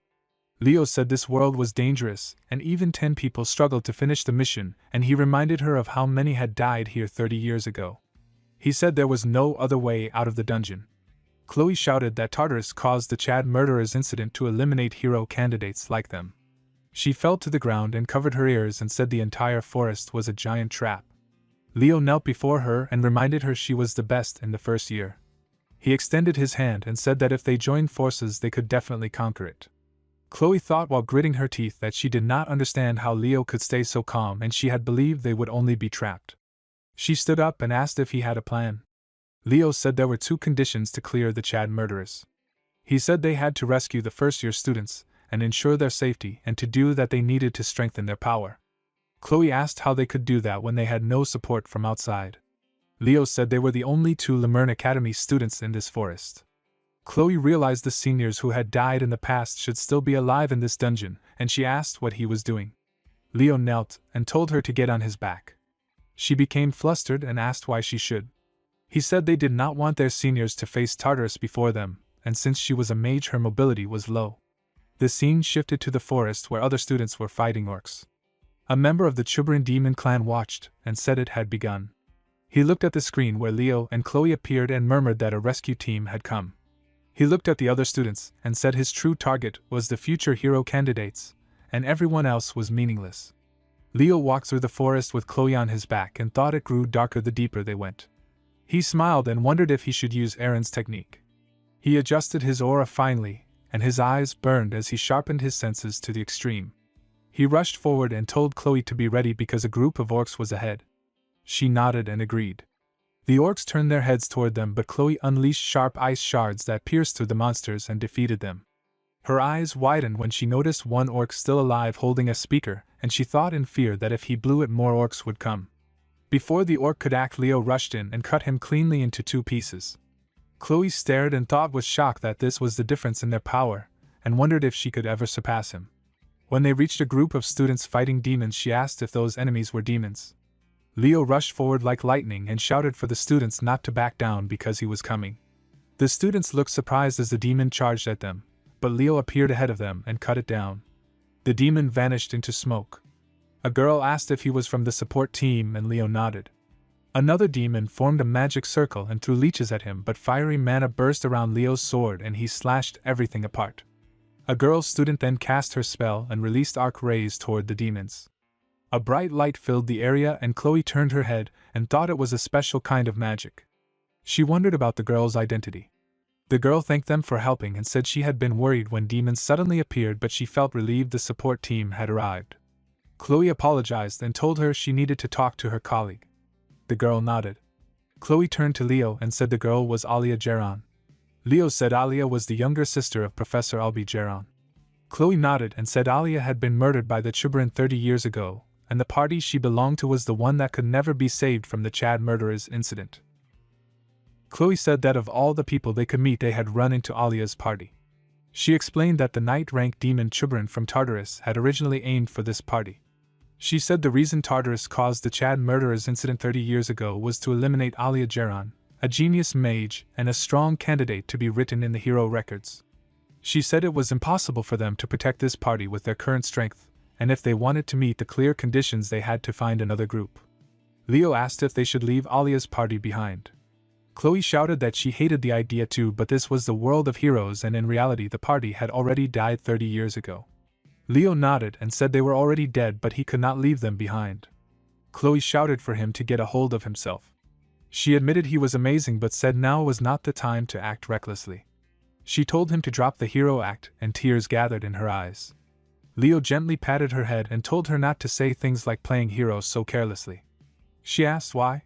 Leo said this world was dangerous and even 10 people struggled to finish the mission and he reminded her of how many had died here 30 years ago. He said there was no other way out of the dungeon. Chloe shouted that Tartarus caused the Chad murderers incident to eliminate hero candidates like them. She fell to the ground and covered her ears and said the entire forest was a giant trap. Leo knelt before her and reminded her she was the best in the first year. He extended his hand and said that if they joined forces they could definitely conquer it. Chloe thought while gritting her teeth that she did not understand how Leo could stay so calm and she had believed they would only be trapped. She stood up and asked if he had a plan. Leo said there were 2 conditions to clear the Chad murderers. He said they had to rescue the first-year students and ensure their safety and to do that they needed to strengthen their power. Chloe asked how they could do that when they had no support from outside. Leo said they were the only 2 Lemurn Academy students in this forest. Chloe realized the seniors who had died in the past should still be alive in this dungeon, and she asked what he was doing. Leo knelt and told her to get on his back. She became flustered and asked why she should. He said they did not want their seniors to face Tartarus before them, and since she was a mage her mobility was low. The scene shifted to the forest where other students were fighting orcs. A member of the Chubaran demon clan watched and said it had begun. He looked at the screen where Leo and Chloe appeared and murmured that a rescue team had come. He looked at the other students and said his true target was the future hero candidates, and everyone else was meaningless. Leo walked through the forest with Chloe on his back and thought it grew darker the deeper they went. He smiled and wondered if he should use Aaron's technique. He adjusted his aura finely, and his eyes burned as he sharpened his senses to the extreme. He rushed forward and told Chloe to be ready because a group of orcs was ahead. She nodded and agreed. The orcs turned their heads toward them, but Chloe unleashed sharp ice shards that pierced through the monsters and defeated them. Her eyes widened when she noticed one orc still alive holding a speaker, and she thought in fear that if he blew it more orcs would come. Before the orc could act, Leo rushed in and cut him cleanly into 2 pieces. Chloe stared and thought with shock that this was the difference in their power, and wondered if she could ever surpass him. When they reached a group of students fighting demons, she asked if those enemies were demons. Leo rushed forward like lightning and shouted for the students not to back down because he was coming. The students looked surprised as the demon charged at them, but Leo appeared ahead of them and cut it down. The demon vanished into smoke. A girl asked if he was from the support team, and Leo nodded. Another demon formed a magic circle and threw leeches at him, but fiery mana burst around Leo's sword and he slashed everything apart. A girl student then cast her spell and released arc rays toward the demons. A bright light filled the area and Chloe turned her head and thought it was a special kind of magic. She wondered about the girl's identity. The girl thanked them for helping and said she had been worried when demons suddenly appeared, but she felt relieved the support team had arrived. Chloe apologized and told her she needed to talk to her colleague. The girl nodded. Chloe turned to Leo and said the girl was Alia Geron. Leo said Alia was the younger sister of Professor Albi Geron. Chloe nodded and said Alia had been murdered by the Chubrin 30 years ago, and the party she belonged to was the one that could never be saved from the Chad murderers incident. Chloe said that of all the people they could meet, they had run into Alia's party. She explained that the knight-rank demon Chubrin from Tartarus had originally aimed for this party. She said the reason Tartarus caused the Chad murderers incident 30 years ago was to eliminate Alia Geron, a genius mage and a strong candidate to be written in the hero records. She said it was impossible for them to protect this party with their current strength, and if they wanted to meet the clear conditions they had to find another group. Leo asked if they should leave Alia's party behind. Chloe shouted that she hated the idea too, but this was the world of heroes and in reality the party had already died 30 years ago. Leo nodded and said they were already dead, but he could not leave them behind. Chloe shouted for him to get a hold of himself. She admitted he was amazing but said now was not the time to act recklessly. She told him to drop the hero act and tears gathered in her eyes. Leo gently patted her head and told her not to say things like playing hero so carelessly. She asked why.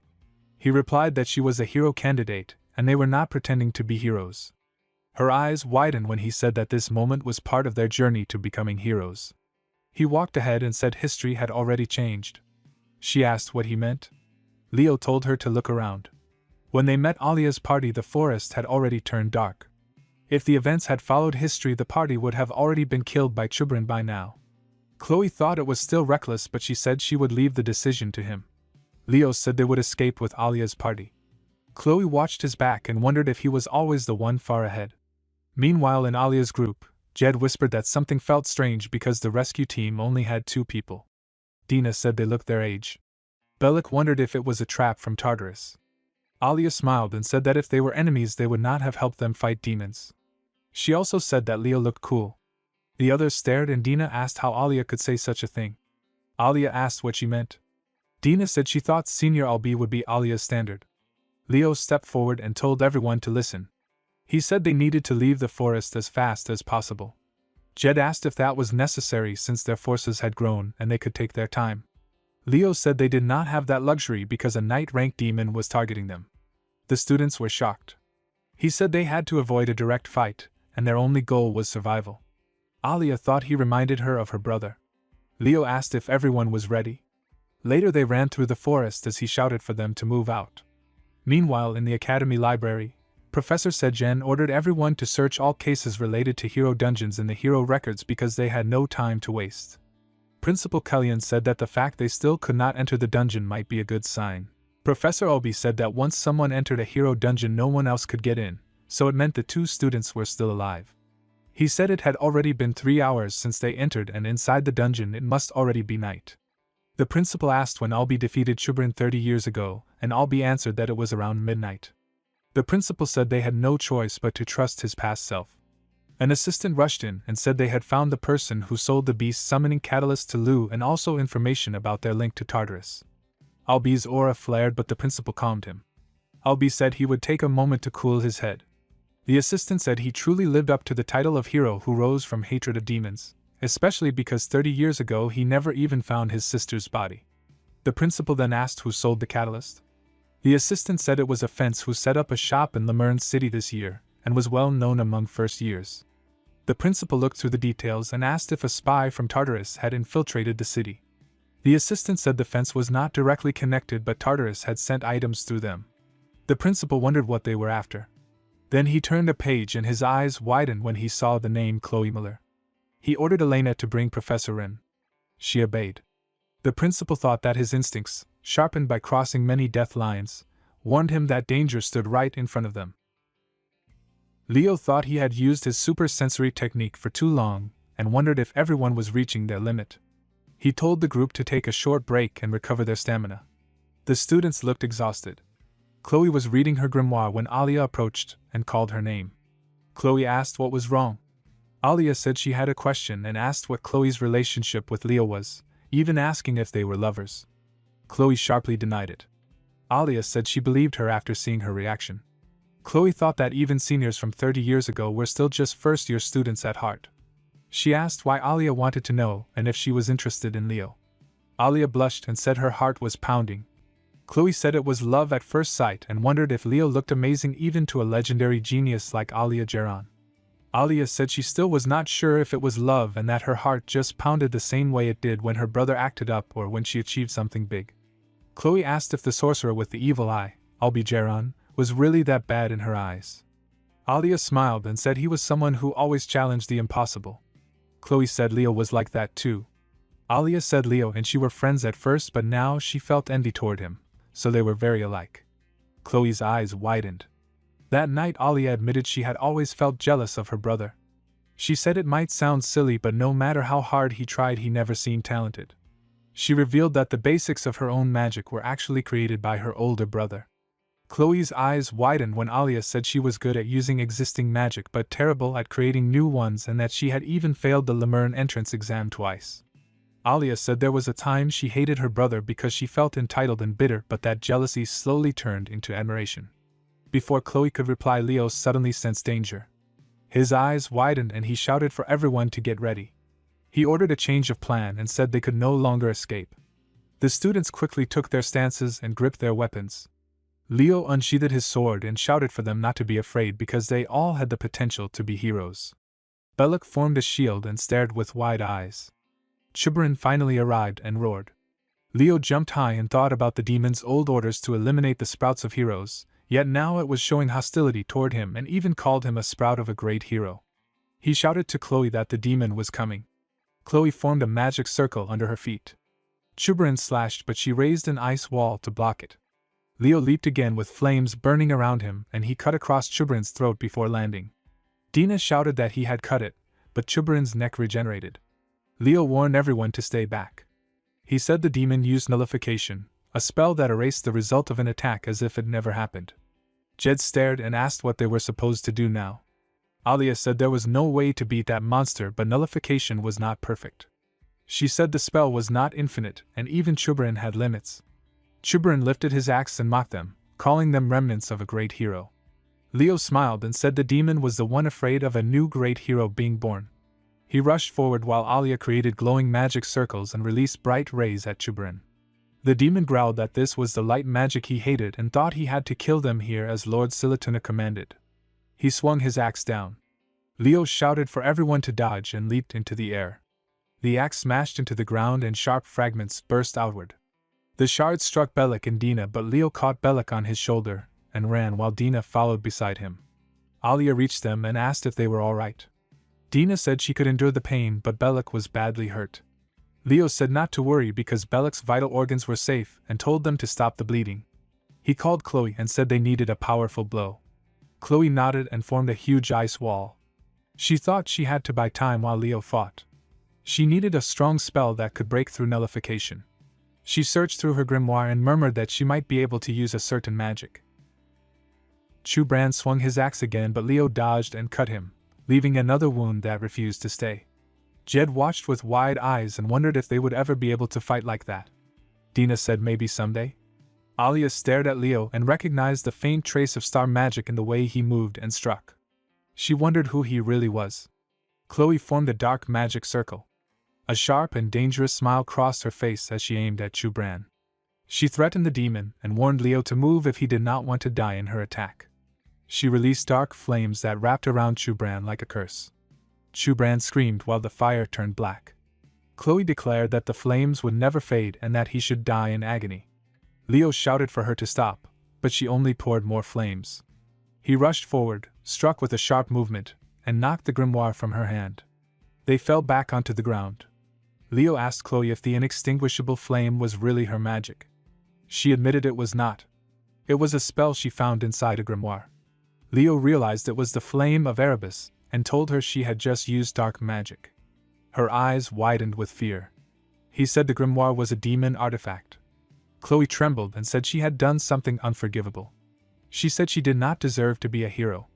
He replied that she was a hero candidate and they were not pretending to be heroes. Her eyes widened when he said that this moment was part of their journey to becoming heroes. He walked ahead and said history had already changed. She asked what he meant. Leo told her to look around. When they met Alia's party, the forest had already turned dark. If the events had followed history, the party would have already been killed by Chubrin by now. Chloe thought it was still reckless, but she said she would leave the decision to him. Leo said they would escape with Alia's party. Chloe watched his back and wondered if he was always the one far ahead. Meanwhile, in Alia's group, Jed whispered that something felt strange because the rescue team only had 2 people. Dina said they looked their age. Bellic wondered if it was a trap from Tartarus. Alia smiled and said that if they were enemies they would not have helped them fight demons. She also said that Leo looked cool. The others stared and Dina asked how Alia could say such a thing. Alia asked what she meant. Dina said she thought Senior Albi would be Alia's standard. Leo stepped forward and told everyone to listen. He said they needed to leave the forest as fast as possible. Jed asked if that was necessary since their forces had grown and they could take their time. Leo said they did not have that luxury because a knight-rank demon was targeting them. The students were shocked. He said they had to avoid a direct fight, and their only goal was survival. Alia thought he reminded her of her brother. Leo asked if everyone was ready. Later they ran through the forest as he shouted for them to move out. Meanwhile, in the academy library, Professor Sejen ordered everyone to search all cases related to hero dungeons in the hero records because they had no time to waste. Principal Kellyan said that the fact they still could not enter the dungeon might be a good sign. Professor Obi said that once someone entered a hero dungeon no one else could get in, so it meant the 2 students were still alive. He said it had already been 3 hours since they entered and inside the dungeon it must already be night. The principal asked when Albi defeated Chubrin 30 years ago, and Albi answered that it was around midnight. The principal said they had no choice but to trust his past self. An assistant rushed in and said they had found the person who sold the beast summoning catalyst to Lu and also information about their link to Tartarus. Albi's aura flared but the principal calmed him. Albie said he would take a moment to cool his head. The assistant said he truly lived up to the title of hero who rose from hatred of demons, especially because 30 years ago he never even found his sister's body. The principal then asked who sold the catalyst. The assistant said it was a fence who set up a shop in Lemurn City this year, and was well known among first years. The principal looked through the details and asked if a spy from Tartarus had infiltrated the city. The assistant said the fence was not directly connected, but Tartarus had sent items through them. The principal wondered what they were after. Then he turned a page and his eyes widened when he saw the name Chloe Miller. He ordered Elena to bring Professor in. She obeyed. The principal thought that his instincts, sharpened by crossing many death lines, warned him that danger stood right in front of them. Leo thought he had used his supersensory technique for too long and wondered if everyone was reaching their limit. He told the group to take a short break and recover their stamina. The students looked exhausted. Chloe was reading her grimoire when Alia approached and called her name. Chloe asked what was wrong. Alia said she had a question and asked what Chloe's relationship with Leo was, even asking if they were lovers. Chloe sharply denied it. Alia said she believed her after seeing her reaction. Chloe thought that even seniors from 30 years ago were still just first-year students at heart. She asked why Alia wanted to know and if she was interested in Leo. Alia blushed and said her heart was pounding. Chloe said it was love at first sight and wondered if Leo looked amazing even to a legendary genius like Alia Jaran. Alia said she still was not sure if it was love and that her heart just pounded the same way it did when her brother acted up or when she achieved something big. Chloe asked if the sorcerer with the evil eye, Albie Jaran, was really that bad in her eyes. Alia smiled and said he was someone who always challenged the impossible. Chloe said Leo was like that too. Alia said Leo and she were friends at first, but now she felt envy toward him, so they were very alike. Chloe's eyes widened. That night Alia admitted she had always felt jealous of her brother. She said it might sound silly, but no matter how hard he tried he never seemed talented. She revealed that the basics of her own magic were actually created by her older brother. Chloe's eyes widened when Alia said she was good at using existing magic but terrible at creating new ones, and that she had even failed the Lemurn entrance exam twice. Alia said there was a time she hated her brother because she felt entitled and bitter, but that jealousy slowly turned into admiration. Before Chloe could reply, Leo suddenly sensed danger. His eyes widened and he shouted for everyone to get ready. He ordered a change of plan and said they could no longer escape. The students quickly took their stances and gripped their weapons. Leo unsheathed his sword and shouted for them not to be afraid because they all had the potential to be heroes. Belloc formed a shield and stared with wide eyes. Chubarin finally arrived and roared. Leo jumped high and thought about the demon's old orders to eliminate the sprouts of heroes, yet now it was showing hostility toward him and even called him a sprout of a great hero. He shouted to Chloe that the demon was coming. Chloe formed a magic circle under her feet. Chubarin slashed, but she raised an ice wall to block it. Leo leaped again with flames burning around him, and he cut across Chubarin's throat before landing. Dina shouted that he had cut it, but Chubarin's neck regenerated. Leo warned everyone to stay back. He said the demon used nullification, a spell that erased the result of an attack as if it never happened. Jed stared and asked what they were supposed to do now. Alia said there was no way to beat that monster, but nullification was not perfect. She said the spell was not infinite, and even Chubarin had limits. Chubarin lifted his axe and mocked them, calling them remnants of a great hero. Leo smiled and said the demon was the one afraid of a new great hero being born. He rushed forward while Alia created glowing magic circles and released bright rays at Chubarin. The demon growled that this was the light magic he hated and thought he had to kill them here as Lord Silituna commanded. He swung his axe down. Leo shouted for everyone to dodge and leaped into the air. The axe smashed into the ground and sharp fragments burst outward. The shards struck Belloc and Dina, but Leo caught Belloc on his shoulder and ran while Dina followed beside him. Alia reached them and asked if they were all right. Dina said she could endure the pain, but Belloc was badly hurt. Leo said not to worry because Belloc's vital organs were safe and told them to stop the bleeding. He called Chloe and said they needed a powerful blow. Chloe nodded and formed a huge ice wall. She thought she had to buy time while Leo fought. She needed a strong spell that could break through nullification. She searched through her grimoire and murmured that she might be able to use a certain magic. Chubarin swung his axe again, but Leo dodged and cut him, leaving another wound that refused to stay. Jed watched with wide eyes and wondered if they would ever be able to fight like that. Dina said maybe someday. Alia stared at Leo and recognized the faint trace of star magic in the way he moved and struck. She wondered who he really was. Chloe formed a dark magic circle. A sharp and dangerous smile crossed her face as she aimed at Chubran. She threatened the demon and warned Leo to move if he did not want to die in her attack. She released dark flames that wrapped around Chubran like a curse. Chubran screamed while the fire turned black. Chloe declared that the flames would never fade and that he should die in agony. Leo shouted for her to stop, but she only poured more flames. He rushed forward, struck with a sharp movement, and knocked the grimoire from her hand. They fell back onto the ground. Leo asked Chloe if the inextinguishable flame was really her magic. She admitted it was not. It was a spell she found inside a grimoire. Leo realized it was the flame of Erebus, and told her she had just used dark magic. Her eyes widened with fear. He said the grimoire was a demon artifact. Chloe trembled and said she had done something unforgivable. She said she did not deserve to be a hero.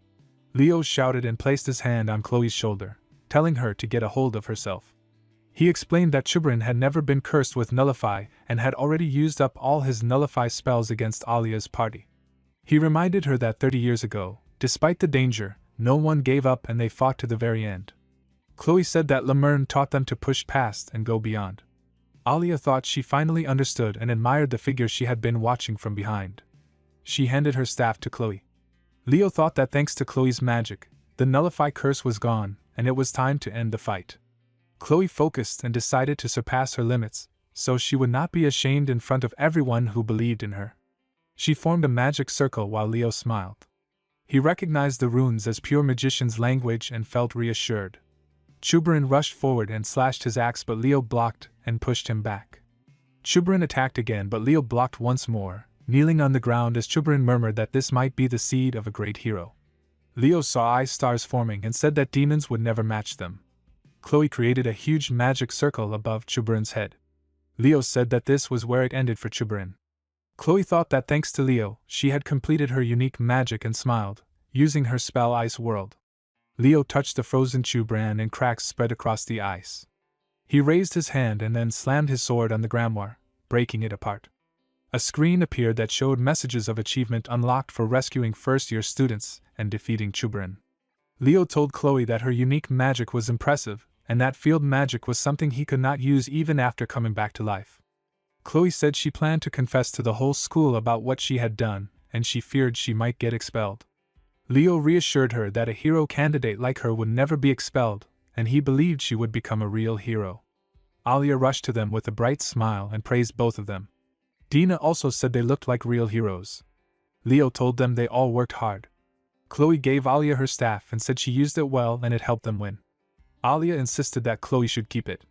Leo shouted and placed his hand on Chloe's shoulder, telling her to get a hold of herself. He explained that Chubran had never been cursed with Nullify and had already used up all his Nullify spells against Alia's party. He reminded her that 30 years ago, despite the danger, no one gave up and they fought to the very end. Chloe said that Lemurn taught them to push past and go beyond. Alia thought she finally understood and admired the figure she had been watching from behind. She handed her staff to Chloe. Leo thought that thanks to Chloe's magic, the Nullify curse was gone, and it was time to end the fight. Chloe focused and decided to surpass her limits, so she would not be ashamed in front of everyone who believed in her. She formed a magic circle while Leo smiled. He recognized the runes as pure magician's language and felt reassured. Chubran rushed forward and slashed his axe, but Leo blocked and pushed him back. Chubran attacked again, but Leo blocked once more, kneeling on the ground as Chubran murmured that this might be the seed of a great hero. Leo saw ice stars forming and said that demons would never match them. Chloe created a huge magic circle above Chubran's head. Leo said that this was where it ended for Chubran. Chloe thought that thanks to Leo, she had completed her unique magic and smiled, using her spell Ice World. Leo touched the frozen Chubran and cracks spread across the ice. He raised his hand and then slammed his sword on the grimoire, breaking it apart. A screen appeared that showed messages of achievement unlocked for rescuing first-year students and defeating Chubran. Leo told Chloe that her unique magic was impressive, and that field magic was something he could not use even after coming back to life. Chloe said she planned to confess to the whole school about what she had done, and she feared she might get expelled. Leo reassured her that a hero candidate like her would never be expelled, and he believed she would become a real hero. Alia rushed to them with a bright smile and praised both of them. Dina also said they looked like real heroes. Leo told them they all worked hard. Chloe gave Alia her staff and said she used it well and it helped them win. Alia insisted that Chloe should keep it.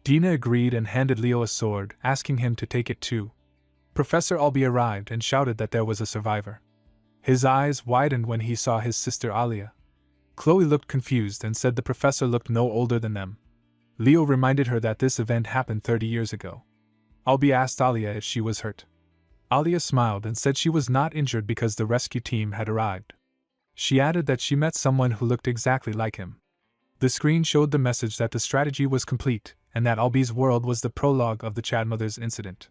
Dina agreed and handed Leo a sword, asking him to take it too. Professor Albi arrived and shouted that there was a survivor. His eyes widened when he saw his sister Alia. Chloe looked confused and said the professor looked no older than them. Leo reminded her that this event happened 30 years ago. Albi asked Alia if she was hurt. Alia smiled and said she was not injured because the rescue team had arrived. She added that she met someone who looked exactly like him. The screen showed the message that the strategy was complete, and that Albi's world was the prologue of the Chadmothers incident.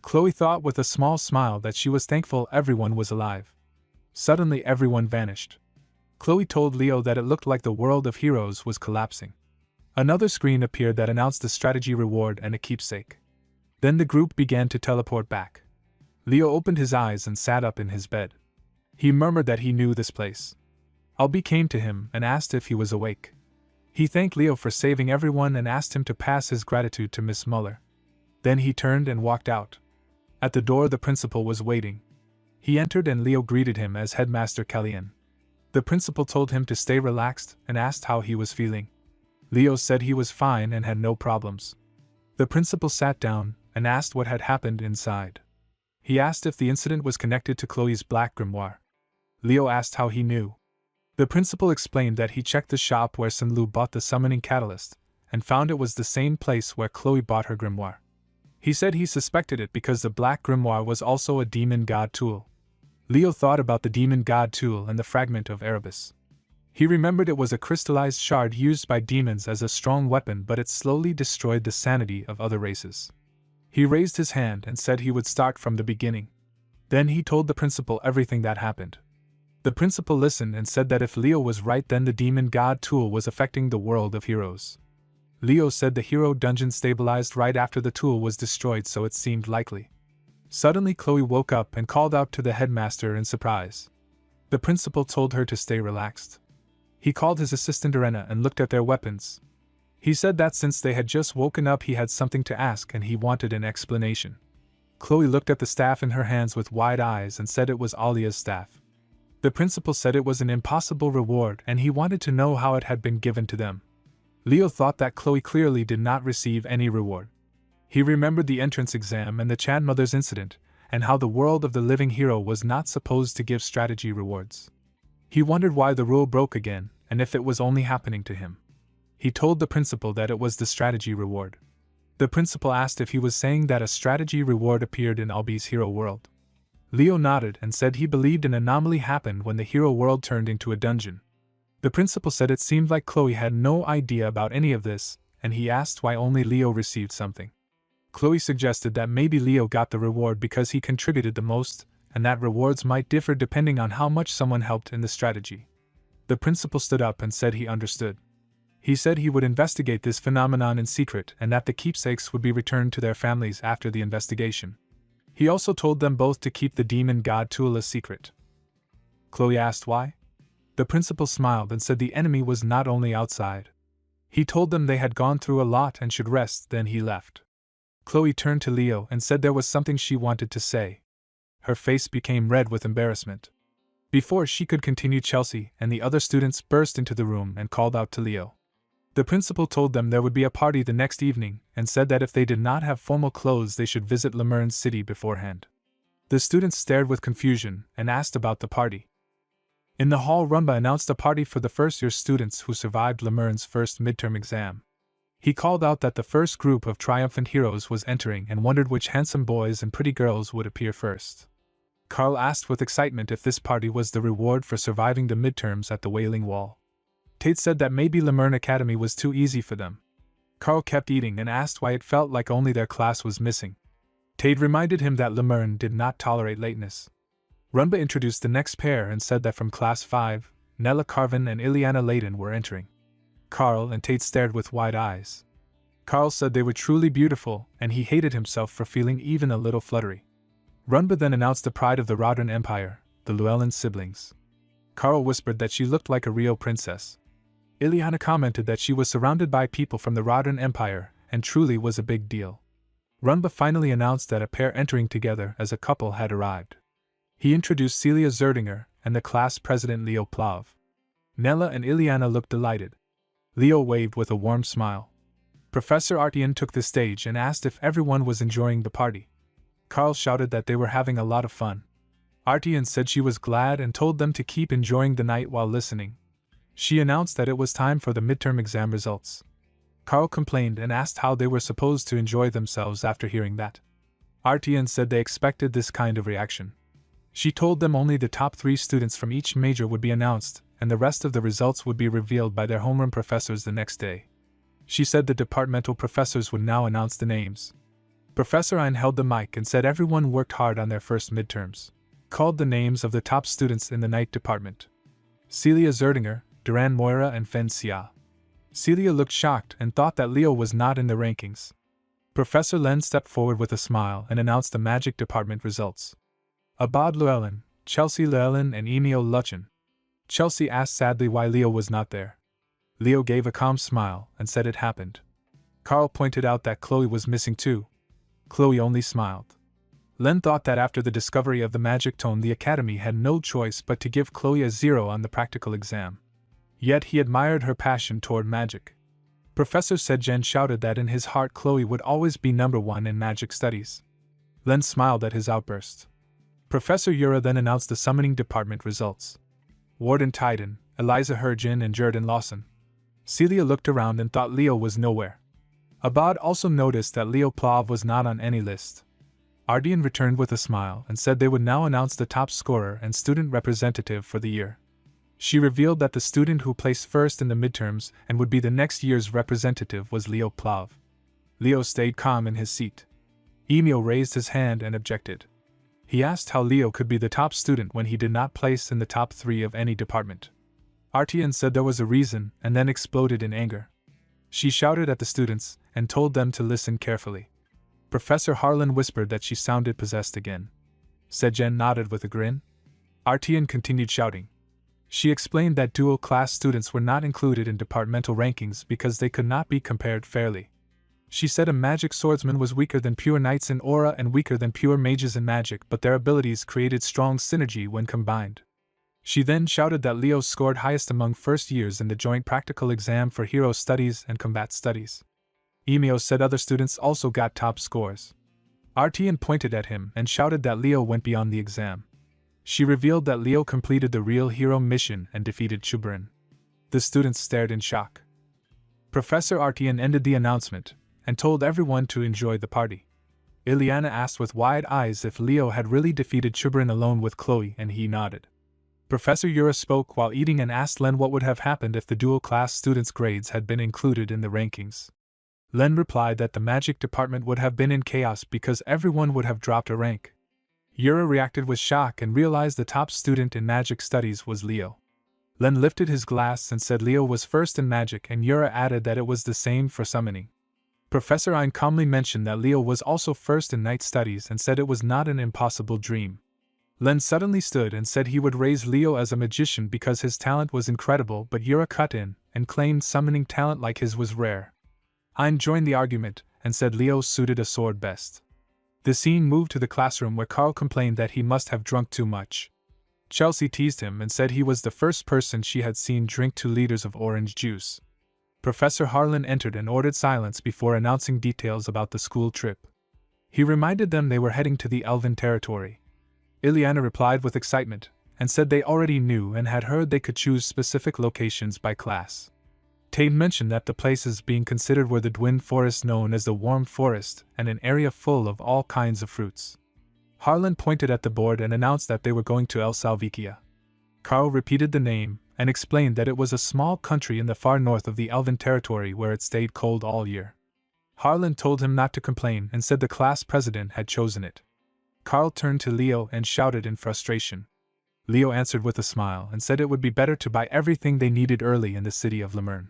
Chloe thought with a small smile that she was thankful everyone was alive. Suddenly everyone vanished. Chloe told Leo that it looked like the world of heroes was collapsing. Another screen appeared that announced the strategy reward and a keepsake. Then the group began to teleport back. Leo opened his eyes and sat up in his bed. He murmured that he knew this place. Albi came to him and asked if he was awake. He thanked Leo for saving everyone and asked him to pass his gratitude to Miss Muller. Then he turned and walked out. At the door the principal was waiting. He entered and Leo greeted him as Headmaster Kellyan. The principal told him to stay relaxed and asked how he was feeling. Leo said he was fine and had no problems. The principal sat down and asked what had happened inside. He asked if the incident was connected to Chloe's black grimoire. Leo asked how he knew. The principal explained that he checked the shop where Sunlu bought the summoning catalyst, and found it was the same place where Chloe bought her grimoire. He said he suspected it because the black grimoire was also a demon god tool. Leo thought about the demon god tool and the fragment of Erebus. He remembered it was a crystallized shard used by demons as a strong weapon, but it slowly destroyed the sanity of other races. He raised his hand and said he would start from the beginning. Then he told the principal everything that happened. The principal listened and said that if Leo was right, then the demon god tool was affecting the world of heroes. Leo said the hero dungeon stabilized right after the tool was destroyed, so it seemed likely. Suddenly Chloe woke up and called out to the headmaster in surprise. The principal told her to stay relaxed. He called his assistant Irena and looked at their weapons. He said that since they had just woken up he had something to ask and he wanted an explanation. Chloe looked at the staff in her hands with wide eyes and said it was Alia's staff. The principal said it was an impossible reward and he wanted to know how it had been given to them. Leo thought that Chloe clearly did not receive any reward. He remembered the entrance exam and the Chan mother's incident, and how the world of the living hero was not supposed to give strategy rewards. He wondered why the rule broke again, and if it was only happening to him. He told the principal that it was the strategy reward. The principal asked if he was saying that a strategy reward appeared in Albi's hero world. Leo nodded and said he believed an anomaly happened when the hero world turned into a dungeon. The principal said it seemed like Chloe had no idea about any of this, and he asked why only Leo received something. Chloe suggested that maybe Leo got the reward because he contributed the most, and that rewards might differ depending on how much someone helped in the strategy. The principal stood up and said he understood. He said he would investigate this phenomenon in secret and that the keepsakes would be returned to their families after the investigation. He also told them both to keep the demon god tool a secret. Chloe asked why. The principal smiled and said the enemy was not only outside. He told them they had gone through a lot and should rest, then he left. Chloe turned to Leo and said there was something she wanted to say. Her face became red with embarrassment. Before she could continue, Chelsea and the other students burst into the room and called out to Leo. The principal told them there would be a party the next evening and said that if they did not have formal clothes they should visit Lemurn's city beforehand. The students stared with confusion and asked about the party. In the hall, Rumba announced a party for the first-year students who survived Lemurn's first midterm exam. He called out that the first group of triumphant heroes was entering and wondered which handsome boys and pretty girls would appear first. Carl asked with excitement if this party was the reward for surviving the midterms at the Wailing Wall. Tate said that maybe Lemurn Academy was too easy for them. Carl kept eating and asked why it felt like only their class was missing. Tate reminded him that Lemurn did not tolerate lateness. Rumba introduced the next pair and said that from Class 5, Nella Carvin and Ileana Layden were entering. Carl and Tate stared with wide eyes. Carl said they were truly beautiful, and he hated himself for feeling even a little fluttery. Rumba then announced the pride of the Rodran Empire, the Llewellyn siblings. Carl whispered that she looked like a real princess. Ileana commented that she was surrounded by people from the Rodran Empire, and truly was a big deal. Rumba finally announced that a pair entering together as a couple had arrived. He introduced Celia Zerdinger and the class president Leo Plav. Nella and Ileana looked delighted. Leo waved with a warm smile. Professor Artian took the stage and asked if everyone was enjoying the party. Carl shouted that they were having a lot of fun. Artian said she was glad and told them to keep enjoying the night while listening. She announced that it was time for the midterm exam results. Carl complained and asked how they were supposed to enjoy themselves after hearing that. Artian said they expected this kind of reaction. She told them only the top 3 students from each major would be announced, and the rest of the results would be revealed by their homeroom professors the next day. She said the departmental professors would now announce the names. Professor Ein held the mic and said everyone worked hard on their first midterms. Called the names of the top students in the night department. Celia Zerdinger, Duran Moira and Fen Xia. Celia looked shocked and thought that Leo was not in the rankings. Professor Len stepped forward with a smile and announced the magic department results. Abad Llewellyn, Chelsea Llewellyn and Emil Luchen. Chelsea asked sadly why Leo was not there. Leo gave a calm smile and said it happened. Carl pointed out that Chloe was missing too. Chloe only smiled. Len thought that after the discovery of the magic tome the academy had no choice but to give Chloe a 0 on the practical exam. Yet he admired her passion toward magic. Professor Sedjen shouted that in his heart Chloe would always be number 1 in magic studies. Len smiled at his outburst. Professor Yura then announced the summoning department results. Warden Tyden, Eliza Hergen and Jordan Lawson. Celia looked around and thought Leo was nowhere. Abad also noticed that Leo Plav was not on any list. Ardian returned with a smile and said they would now announce the top scorer and student representative for the year. She revealed that the student who placed first in the midterms and would be the next year's representative was Leo Plav. Leo stayed calm in his seat. Emil raised his hand and objected. He asked how Leo could be the top student when he did not place in the top 3 of any department. Artian said there was a reason and then exploded in anger. She shouted at the students and told them to listen carefully. Professor Harlan whispered that she sounded possessed again. Sejen nodded with a grin. Artian continued shouting. She explained that dual-class students were not included in departmental rankings because they could not be compared fairly. She said a magic swordsman was weaker than pure knights in aura and weaker than pure mages in magic, but their abilities created strong synergy when combined. She then shouted that Leo scored highest among first years in the joint practical exam for hero studies and combat studies. Emio said other students also got top scores. Artian pointed at him and shouted that Leo went beyond the exam. She revealed that Leo completed the real hero mission and defeated Chubarin. The students stared in shock. Professor Artian ended the announcement and told everyone to enjoy the party. Ileana asked with wide eyes if Leo had really defeated Chubarin alone with Chloe, and he nodded. Professor Yura spoke while eating and asked Len what would have happened if the dual-class students' grades had been included in the rankings. Len replied that the magic department would have been in chaos because everyone would have dropped a rank. Yura reacted with shock and realized the top student in magic studies was Leo. Len lifted his glass and said Leo was first in magic, and Yura added that it was the same for summoning. Professor Ein calmly mentioned that Leo was also first in night studies and said it was not an impossible dream. Len suddenly stood and said he would raise Leo as a magician because his talent was incredible, but Yura cut in and claimed summoning talent like his was rare. Ein joined the argument and said Leo suited a sword best. The scene moved to the classroom where Carl complained that he must have drunk too much. Chelsea teased him and said he was the first person she had seen drink 2 liters of orange juice. Professor Harlan entered and ordered silence before announcing details about the school trip. He reminded them they were heading to the Elven territory. Ileana replied with excitement, and said they already knew and had heard they could choose specific locations by class. Tate mentioned that the places being considered were the Dwind Forest known as the Warm Forest and an area full of all kinds of fruits. Harlan pointed at the board and announced that they were going to El Salvikia. Carl repeated the name and explained that it was a small country in the far north of the Elven territory where it stayed cold all year. Harlan told him not to complain and said the class president had chosen it. Carl turned to Leo and shouted in frustration. Leo answered with a smile and said it would be better to buy everything they needed early in the city of Lemurn.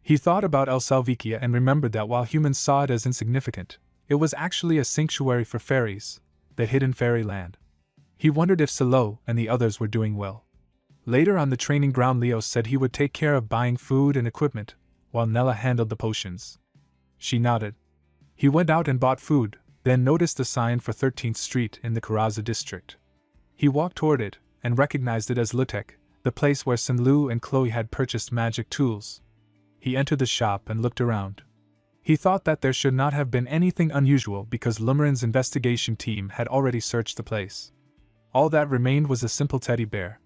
He thought about El Salvikia and remembered that while humans saw it as insignificant, it was actually a sanctuary for fairies, the hidden fairyland. He wondered if Salo and the others were doing well. Later on the training ground, Leo said he would take care of buying food and equipment, while Nella handled the potions. She nodded. He went out and bought food, then noticed a sign for 13th Street in the Karaza district. He walked toward it, and recognized it as Lutek, the place where Sinlu and Chloe had purchased magic tools. He entered the shop and looked around. He thought that there should not have been anything unusual because Lumarin's investigation team had already searched the place. All that remained was a simple teddy bear.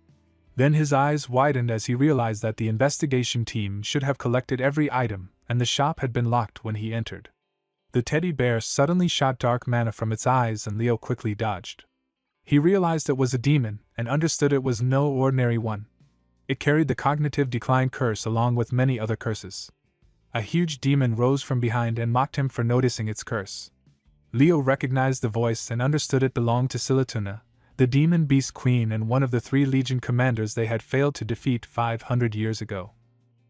Then his eyes widened as he realized that the investigation team should have collected every item, and the shop had been locked when he entered. The teddy bear suddenly shot dark mana from its eyes and Leo quickly dodged. He realized it was a demon and understood it was no ordinary one. It carried the cognitive decline curse along with many other curses. A huge demon rose from behind and mocked him for noticing its curse. Leo recognized the voice and understood it belonged to Silatuna, the demon beast queen and one of the 3 legion commanders they had failed to defeat 500 years ago.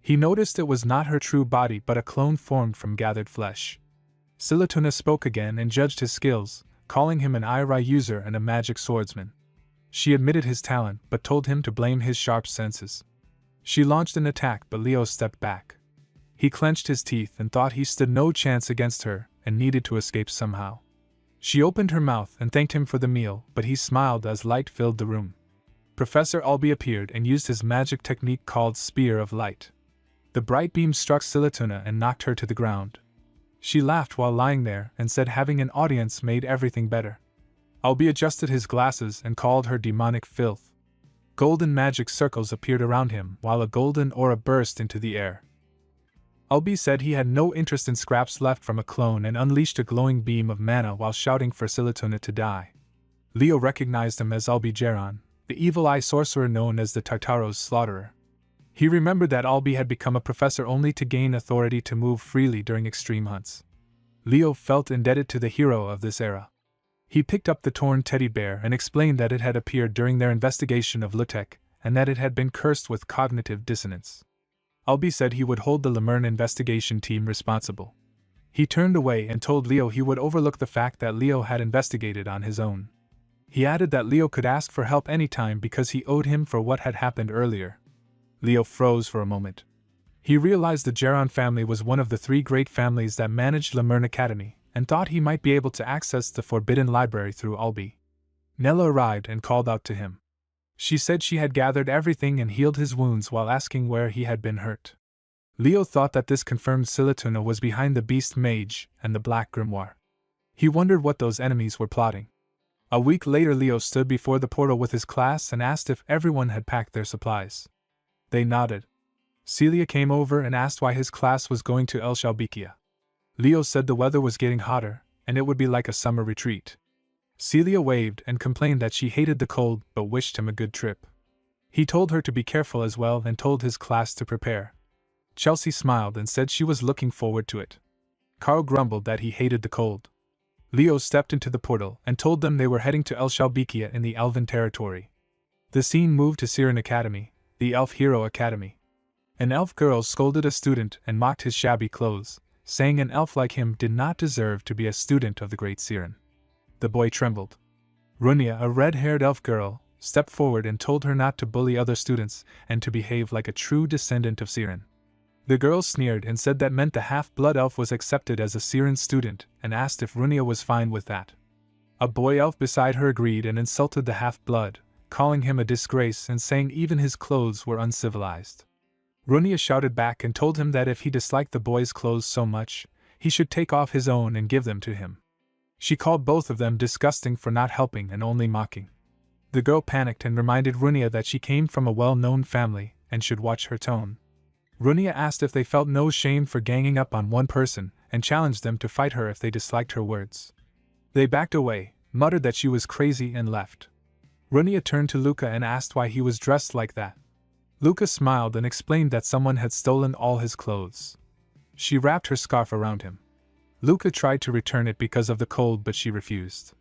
He noticed it was not her true body but a clone formed from gathered flesh. Silatuna spoke again and judged his skills, calling him an Irai user and a magic swordsman. She admitted his talent but told him to blame his sharp senses. She launched an attack but Leo stepped back. He clenched his teeth and thought he stood no chance against her and needed to escape somehow. She opened her mouth and thanked him for the meal, but he smiled as light filled the room. Professor Albi appeared and used his magic technique called Spear of Light. The bright beam struck Silatuna and knocked her to the ground. She laughed while lying there and said having an audience made everything better. Albi adjusted his glasses and called her demonic filth. Golden magic circles appeared around him while a golden aura burst into the air. Albi said he had no interest in scraps left from a clone and unleashed a glowing beam of mana while shouting for Silatuna to die. Leo recognized him as Albi Geron, the evil eye sorcerer known as the Tartaros Slaughterer. He remembered that Albi had become a professor only to gain authority to move freely during extreme hunts. Leo felt indebted to the hero of this era. He picked up the torn teddy bear and explained that it had appeared during their investigation of Lutek, and that it had been cursed with cognitive dissonance. Albie said he would hold the Lemurn investigation team responsible. He turned away and told Leo he would overlook the fact that Leo had investigated on his own. He added that Leo could ask for help anytime because he owed him for what had happened earlier. Leo froze for a moment. He realized the Geron family was one of the 3 great families that managed Lemurn Academy, and thought he might be able to access the Forbidden Library through Albie. Nella arrived and called out to him. She said she had gathered everything and healed his wounds while asking where he had been hurt. Leo thought that this confirmed Silituna was behind the Beast Mage and the Black Grimoire. He wondered what those enemies were plotting. A week later, Leo stood before the portal with his class and asked if everyone had packed their supplies. They nodded. Celia came over and asked why his class was going to El Shalbikia. Leo said the weather was getting hotter, and it would be like a summer retreat. Celia waved and complained that she hated the cold but wished him a good trip. He told her to be careful as well and told his class to prepare. Chelsea smiled and said she was looking forward to it. Carl grumbled that he hated the cold. Leo stepped into the portal and told them they were heading to El Shalbikia in the Elven territory. The scene moved to Siren Academy, the Elf Hero Academy. An elf girl scolded a student and mocked his shabby clothes, saying an elf like him did not deserve to be a student of the Great Siren. The boy trembled. Runia, a red-haired elf girl, stepped forward and told her not to bully other students and to behave like a true descendant of Siren. The girl sneered and said that meant the half-blood elf was accepted as a Siren student and asked if Runia was fine with that. A boy elf beside her agreed and insulted the half-blood, calling him a disgrace and saying even his clothes were uncivilized. Runia shouted back and told him that if he disliked the boy's clothes so much, he should take off his own and give them to him. She called both of them disgusting for not helping and only mocking. The girl panicked and reminded Runia that she came from a well-known family and should watch her tone. Runia asked if they felt no shame for ganging up on one person and challenged them to fight her if they disliked her words. They backed away, muttered that she was crazy and left. Runia turned to Luca and asked why he was dressed like that. Luca smiled and explained that someone had stolen all his clothes. She wrapped her scarf around him. Luca tried to return it because of the cold, but she refused.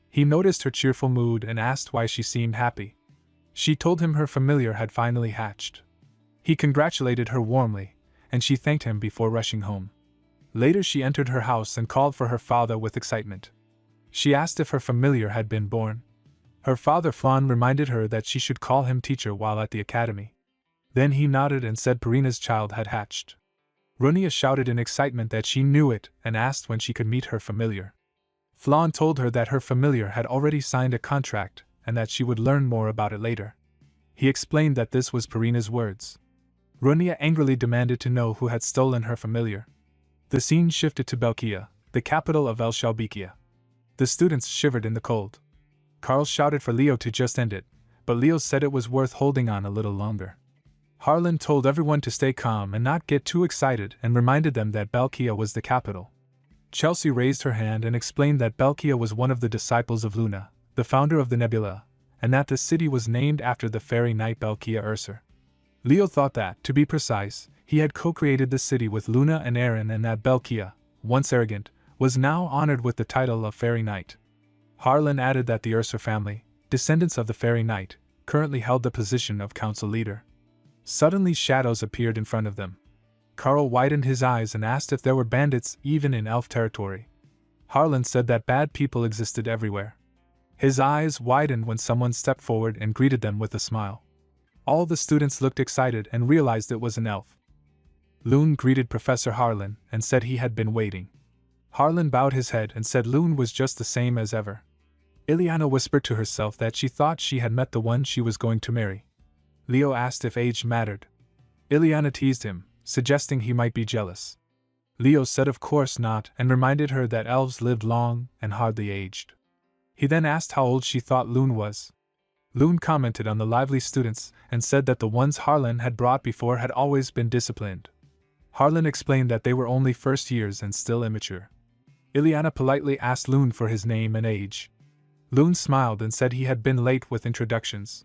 He noticed her cheerful mood and asked why she seemed happy. She told him her familiar had finally hatched. He congratulated her warmly, and she thanked him before rushing home. Later she entered her house and called for her father with excitement. She asked if her familiar had been born. Her father Flan reminded her that she should call him teacher while at the academy. Then he nodded and said Perina's child had hatched. Runia shouted in excitement that she knew it and asked when she could meet her familiar. Flan told her that her familiar had already signed a contract and that she would learn more about it later. He explained that this was Perina's words. Runia angrily demanded to know who had stolen her familiar. The scene shifted to Belkia, the capital of El Shalbikia. The students shivered in the cold. Carl shouted for Leo to just end it, but Leo said it was worth holding on a little longer. Harlan told everyone to stay calm and not get too excited and reminded them that Belkia was the capital. Chelsea raised her hand and explained that Belkia was one of the disciples of Luna, the founder of the nebula, and that the city was named after the fairy knight Belkia Ursur. Leo thought that, to be precise, he had co-created the city with Luna and Aaron, and that Belkia, once arrogant, was now honored with the title of fairy knight. Harlan added that the Ursur family, descendants of the fairy knight, currently held the position of council leader. Suddenly shadows appeared in front of them. Carl widened his eyes and asked if there were bandits even in elf territory. Harlan said that bad people existed everywhere. His eyes widened when someone stepped forward and greeted them with a smile. All the students looked excited and realized it was an elf. Loon greeted Professor Harlan and said he had been waiting. Harlan bowed his head and said Loon was just the same as ever. Ileana whispered to herself that she thought she had met the one she was going to marry. Leo asked if age mattered. Ileana teased him, suggesting he might be jealous. Leo said of course not and reminded her that elves lived long and hardly aged. He then asked how old she thought Loon was. Loon commented on the lively students and said that the ones Harlan had brought before had always been disciplined. Harlan explained that they were only first years and still immature. Ileana politely asked Loon for his name and age. Loon smiled and said he had been late with introductions.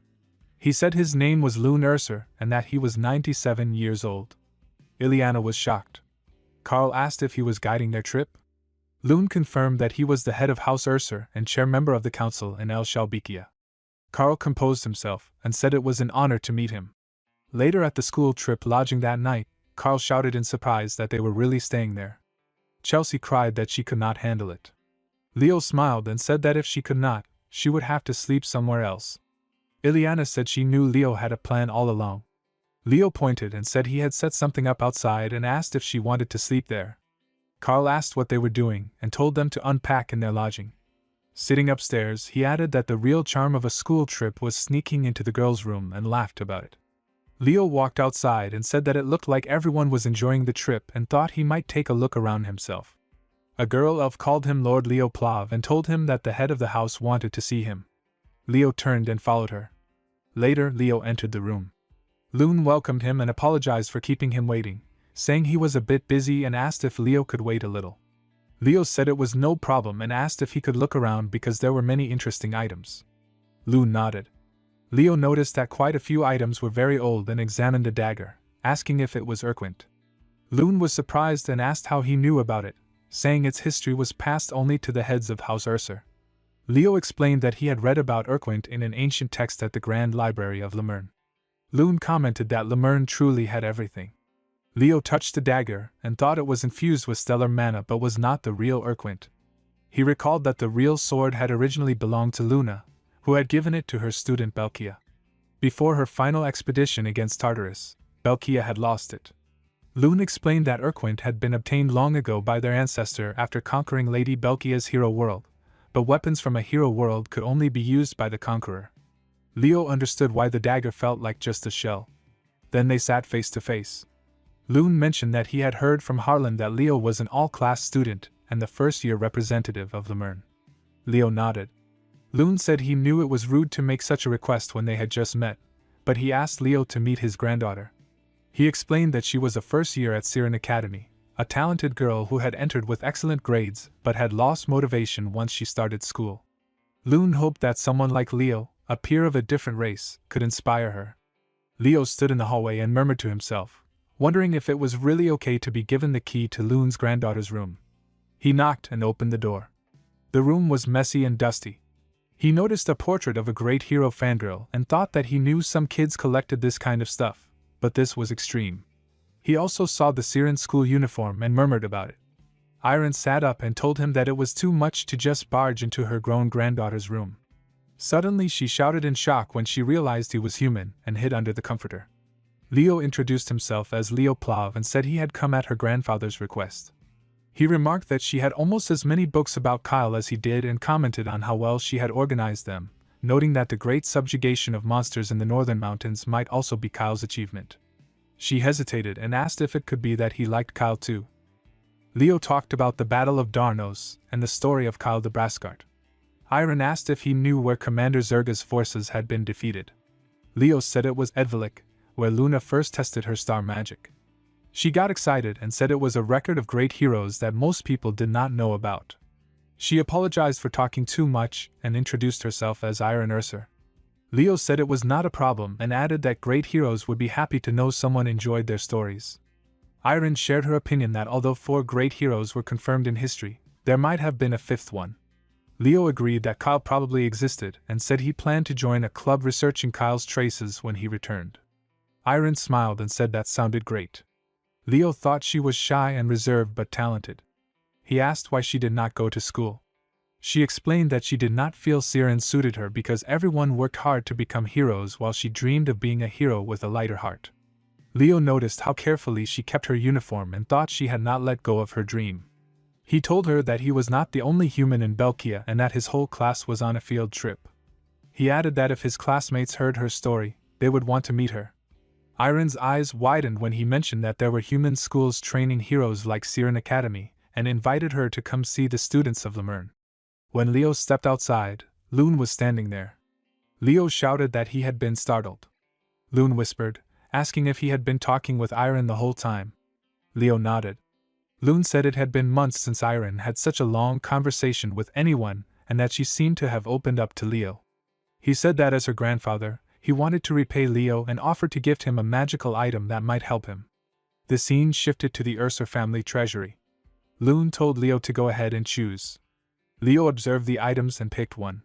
He said his name was Loon Ursur and that he was 97 years old. Ileana was shocked. Carl asked if he was guiding their trip. Loon confirmed that he was the head of House Urser and chair member of the council in El Shalbikia. Karl composed himself and said it was an honor to meet him. Later at the school trip lodging that night, Karl shouted in surprise that they were really staying there. Chelsea cried that she could not handle it. Leo smiled and said that if she could not, she would have to sleep somewhere else. Ileana said she knew Leo had a plan all along. Leo pointed and said he had set something up outside and asked if she wanted to sleep there. Karl asked what they were doing and told them to unpack in their lodging. Sitting upstairs, he added that the real charm of a school trip was sneaking into the girls' room and laughed about it. Leo walked outside and said that it looked like everyone was enjoying the trip and thought he might take a look around himself. A girl elf called him Lord Leo Plav and told him that the head of the house wanted to see him. Leo turned and followed her. Later, Leo entered the room. Loon welcomed him and apologized for keeping him waiting, saying he was a bit busy and asked if Leo could wait a little. Leo said it was no problem and asked if he could look around because there were many interesting items. Loon nodded. Leo noticed that quite a few items were very old and examined the dagger, asking if it was Urquint. Loon was surprised and asked how he knew about it, saying its history was passed only to the heads of House Urser. Leo explained that he had read about Urquint in an ancient text at the Grand Library of Lemern. Loon commented that Lemern truly had everything. Leo touched the dagger and thought it was infused with stellar mana but was not the real Urquint. He recalled that the real sword had originally belonged to Luna, who had given it to her student Belkia. Before her final expedition against Tartarus, Belkia had lost it. Loon explained that Urquint had been obtained long ago by their ancestor after conquering Lady Belkia's hero world, but weapons from a hero world could only be used by the conqueror. Leo understood why the dagger felt like just a shell. Then they sat face to face. Loon mentioned that he had heard from Harlan that Leo was an all-class student and the first-year representative of Lemern. Leo nodded. Loon said he knew it was rude to make such a request when they had just met, but he asked Leo to meet his granddaughter. He explained that she was a first year at Siren Academy, a talented girl who had entered with excellent grades but had lost motivation once she started school. Loon hoped that someone like Leo, a peer of a different race, could inspire her. Leo stood in the hallway and murmured to himself, wondering if it was really okay to be given the key to Loon's granddaughter's room. He knocked and opened the door. The room was messy and dusty. He noticed a portrait of a great hero fangirl and thought that he knew some kids collected this kind of stuff, but this was extreme. He also saw the Siren school uniform and murmured about it. Iron sat up and told him that it was too much to just barge into her grown granddaughter's room. Suddenly she shouted in shock when she realized he was human and hid under the comforter. Leo introduced himself as Leo Plav and said he had come at her grandfather's request. He remarked that she had almost as many books about Kyle as he did and commented on how well she had organized them, noting that the great subjugation of monsters in the northern mountains might also be Kyle's achievement. She hesitated and asked if it could be that he liked Kyle too. Leo talked about the Battle of Darnos and the story of Kyle the Braskart. Iron asked if he knew where Commander Zerga's forces had been defeated. Leo said it was Edvelik, where Luna first tested her star magic. She got excited and said it was a record of great heroes that most people did not know about. She apologized for talking too much and introduced herself as Iron Urser. Leo said it was not a problem and added that great heroes would be happy to know someone enjoyed their stories. Iron shared her opinion that although 4 great heroes were confirmed in history, there might have been a 5th one. Leo agreed that Kyle probably existed and said he planned to join a club researching Kyle's traces when he returned. Iron smiled and said that sounded great. Leo thought she was shy and reserved but talented. He asked why she did not go to school. She explained that she did not feel Siren suited her because everyone worked hard to become heroes while she dreamed of being a hero with a lighter heart. Leo noticed how carefully she kept her uniform and thought she had not let go of her dream. He told her that he was not the only human in Belkia and that his whole class was on a field trip. He added that if his classmates heard her story, they would want to meet her. Iron's eyes widened when he mentioned that there were human schools training heroes like Siren Academy, and invited her to come see the students of Lemern. When Leo stepped outside, Loon was standing there. Leo shouted that he had been startled. Loon whispered, asking if he had been talking with Iron the whole time. Leo nodded. Loon said it had been months since Iron had such a long conversation with anyone and that she seemed to have opened up to Leo. He said that as her grandfather, he wanted to repay Leo and offered to gift him a magical item that might help him. The scene shifted to the Urser family treasury. Loon told Leo to go ahead and choose. Leo observed the items and picked one.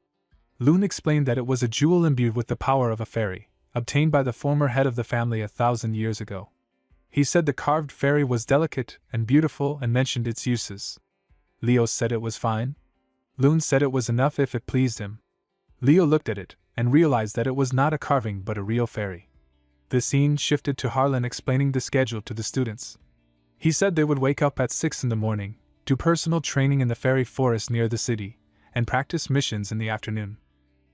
Loon explained that it was a jewel imbued with the power of a fairy, obtained by the former head of the family 1,000 years ago. He said the carved fairy was delicate and beautiful and mentioned its uses. Leo said it was fine. Loon said it was enough if it pleased him. Leo looked at it and realized that it was not a carving but a real fairy. The scene shifted to Harlan explaining the schedule to the students. He said they would wake up at 6 in the morning, do personal training in the fairy forest near the city, and practice missions in the afternoon.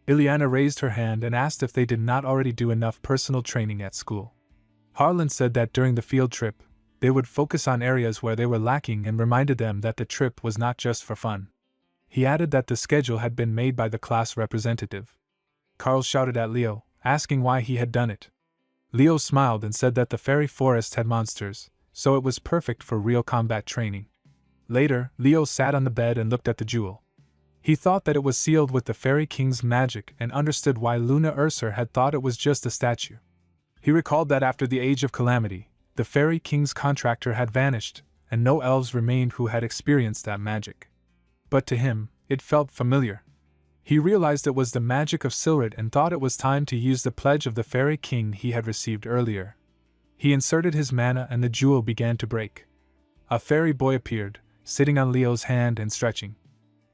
Ileana raised her hand and asked if they did not already do enough personal training at school. Harlan said that during the field trip, they would focus on areas where they were lacking and reminded them that the trip was not just for fun. He added that the schedule had been made by the class representative. Carl shouted at Leo, asking why he had done it. Leo smiled and said that the fairy forest had monsters, so it was perfect for real combat training. Later, Leo sat on the bed and looked at the jewel. He thought that it was sealed with the Fairy King's magic and understood why Luna Urser had thought it was just a statue. He recalled that after the Age of Calamity, the Fairy King's contractor had vanished, and no elves remained who had experienced that magic. But to him, it felt familiar. He realized it was the magic of Silred and thought it was time to use the pledge of the Fairy King he had received earlier. He inserted his mana and the jewel began to break. A fairy boy appeared, sitting on Leo's hand and stretching.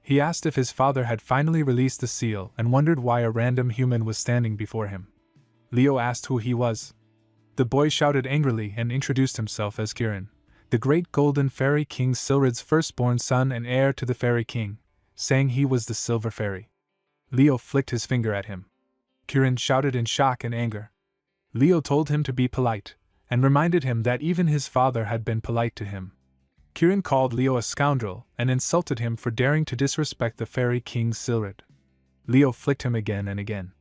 He asked if his father had finally released the seal and wondered why a random human was standing before him. Leo asked who he was. The boy shouted angrily and introduced himself as Kirin, the great golden fairy king Silred's firstborn son and heir to the Fairy King, saying he was the Silver Fairy. Leo flicked his finger at him. Kirin shouted in shock and anger. Leo told him to be polite, and reminded him that even his father had been polite to him. Kirin called Leo a scoundrel and insulted him for daring to disrespect the Fairy King Silred. Leo flicked him again and again.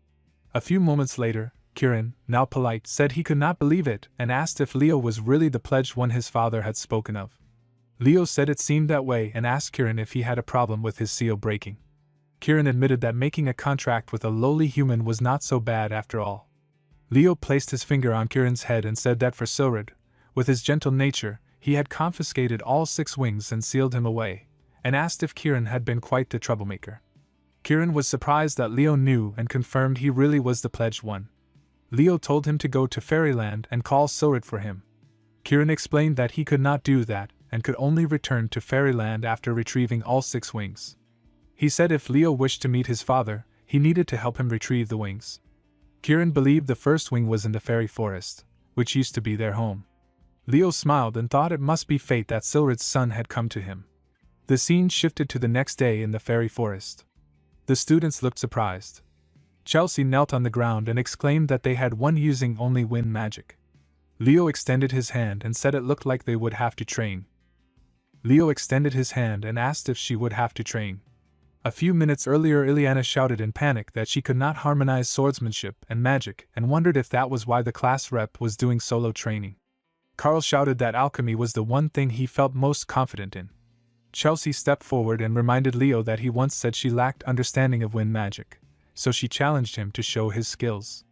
A few moments later, Kirin, now polite, said he could not believe it and asked if Leo was really the pledged one his father had spoken of. Leo said it seemed that way and asked Kirin if he had a problem with his seal breaking. Kirin admitted that making a contract with a lowly human was not so bad after all. Leo placed his finger on Kirin's head and said that for Silred, with his gentle nature, he had confiscated all 6 wings and sealed him away, and asked if Kirin had been quite the troublemaker. Kirin was surprised that Leo knew and confirmed he really was the pledged one. Leo told him to go to Fairyland and call Silred for him. Kirin explained that he could not do that and could only return to Fairyland after retrieving all 6 wings. He said if Leo wished to meet his father, he needed to help him retrieve the wings. Kirin believed the first wing was in the fairy forest, which used to be their home. Leo smiled and thought it must be fate that Silred's son had come to him. The scene shifted to the next day in the fairy forest. The students looked surprised. Chelsea knelt on the ground and exclaimed that they had won using only wind magic. Leo extended his hand and said it looked like they would have to train. Leo extended his hand and asked if she would have to train. A few minutes earlier, Ileana shouted in panic that she could not harmonize swordsmanship and magic and wondered if that was why the class rep was doing solo training. Carl shouted that alchemy was the one thing he felt most confident in. Chelsea stepped forward and reminded Leo that he once said she lacked understanding of wind magic, so she challenged him to show his skills.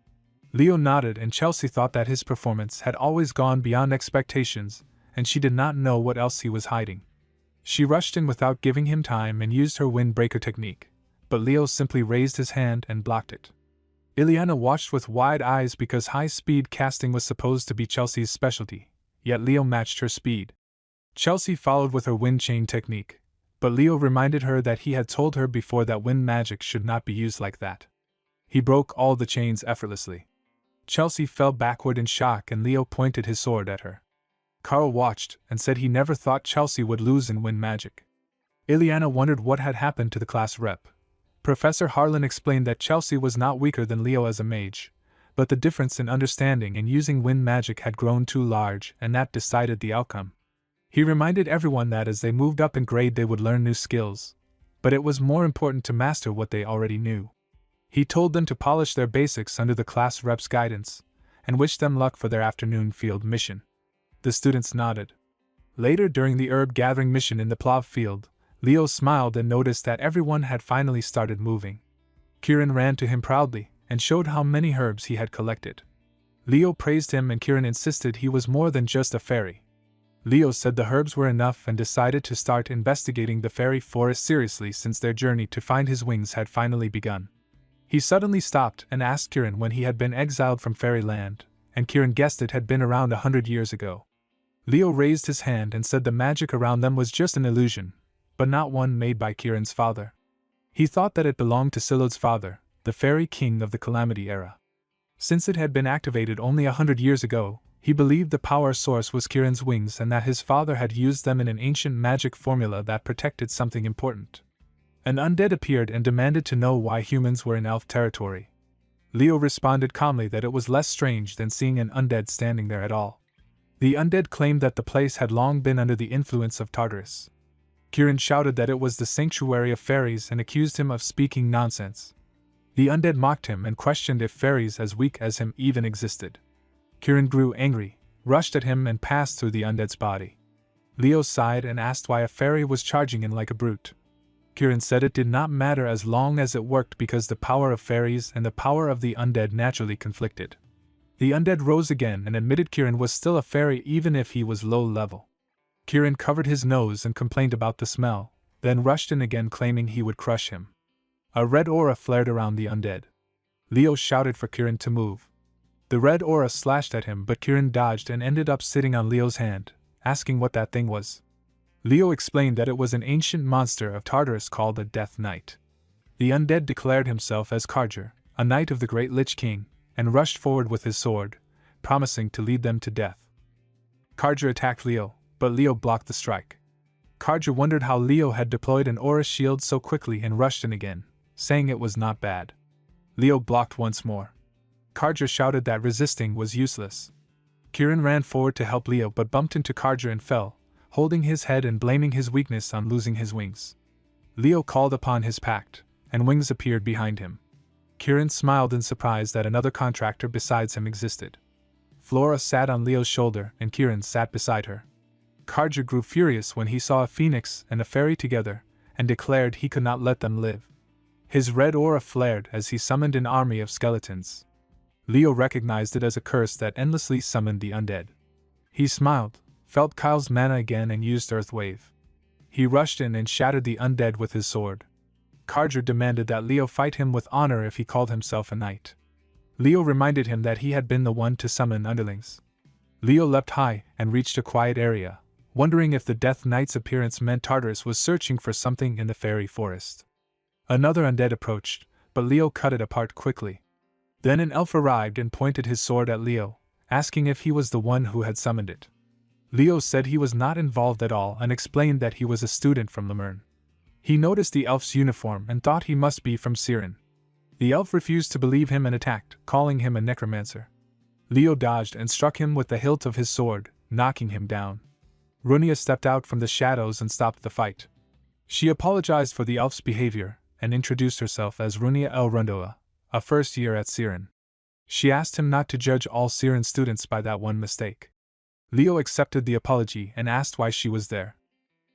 Leo nodded and Chelsea thought that his performance had always gone beyond expectations, and she did not know what else he was hiding. She rushed in without giving him time and used her windbreaker technique, but Leo simply raised his hand and blocked it. Ileana watched with wide eyes because high-speed casting was supposed to be Chelsea's specialty, yet Leo matched her speed. Chelsea followed with her wind chain technique, but Leo reminded her that he had told her before that wind magic should not be used like that. He broke all the chains effortlessly. Chelsea fell backward in shock and Leo pointed his sword at her. Carl watched and said he never thought Chelsea would lose in wind magic. Ileana wondered what had happened to the class rep. Professor Harlan explained that Chelsea was not weaker than Leo as a mage, but the difference in understanding and using wind magic had grown too large and that decided the outcome. He reminded everyone that as they moved up in grade they would learn new skills, but it was more important to master what they already knew. He told them to polish their basics under the class rep's guidance, and wished them luck for their afternoon field mission. The students nodded. Later during the herb gathering mission in the plough field, Leo smiled and noticed that everyone had finally started moving. Kirin ran to him proudly and showed how many herbs he had collected. Leo praised him and Kirin insisted he was more than just a fairy. Leo said the herbs were enough and decided to start investigating the fairy forest seriously since their journey to find his wings had finally begun. He suddenly stopped and asked Kiran when he had been exiled from fairyland, and Kiran guessed it had been around 100 years ago. Leo raised his hand and said the magic around them was just an illusion, but not one made by Kiran's father. He thought that it belonged to Silod's father, the fairy king of the Calamity era. Since it had been activated only 100 years ago, he believed the power source was Kiran's wings and that his father had used them in an ancient magic formula that protected something important. An undead appeared and demanded to know why humans were in elf territory. Leo responded calmly that it was less strange than seeing an undead standing there at all. The undead claimed that the place had long been under the influence of Tartarus. Kiran shouted that it was the sanctuary of fairies and accused him of speaking nonsense. The undead mocked him and questioned if fairies as weak as him even existed. Kiran grew angry, rushed at him and passed through the undead's body. Leo sighed and asked why a fairy was charging in like a brute. Kiran said it did not matter as long as it worked because the power of fairies and the power of the undead naturally conflicted. The undead rose again and admitted Kiran was still a fairy even if he was low level. Kiran covered his nose and complained about the smell, then rushed in again claiming he would crush him. A red aura flared around the undead. Leo shouted for Kiran to move. The red aura slashed at him but Kiran dodged and ended up sitting on Leo's hand, asking what that thing was. Leo explained that it was an ancient monster of Tartarus called a Death Knight. The undead declared himself as Karja, a knight of the great Lich King, and rushed forward with his sword, promising to lead them to death. Karja attacked Leo, but Leo blocked the strike. Karja wondered how Leo had deployed an aura shield so quickly and rushed in again, saying it was not bad. Leo blocked once more. Karja shouted that resisting was useless. Kiran ran forward to help Leo but bumped into Karja and fell, holding his head and blaming his weakness on losing his wings. Leo called upon his pact, and wings appeared behind him. Kiran smiled in surprise that another contractor besides him existed. Flora sat on Leo's shoulder and Kiran sat beside her. Karja grew furious when he saw a phoenix and a fairy together, and declared he could not let them live. His red aura flared as he summoned an army of skeletons. Leo recognized it as a curse that endlessly summoned the undead. He smiled, felt Kyle's mana again and used Earth Wave. He rushed in and shattered the undead with his sword. Karja demanded that Leo fight him with honor if he called himself a knight. Leo reminded him that he had been the one to summon underlings. Leo leapt high and reached a quiet area, wondering if the Death Knight's appearance meant Tartarus was searching for something in the fairy forest. Another undead approached, but Leo cut it apart quickly. Then an elf arrived and pointed his sword at Leo, asking if he was the one who had summoned it. Leo said he was not involved at all and explained that he was a student from Lemurn. He noticed the elf's uniform and thought he must be from Siren. The elf refused to believe him and attacked, calling him a necromancer. Leo dodged and struck him with the hilt of his sword, knocking him down. Runia stepped out from the shadows and stopped the fight. She apologized for the elf's behavior and introduced herself as Runia El Rundoa, a first year at Siren. She asked him not to judge all Siren students by that one mistake. Leo accepted the apology and asked why she was there.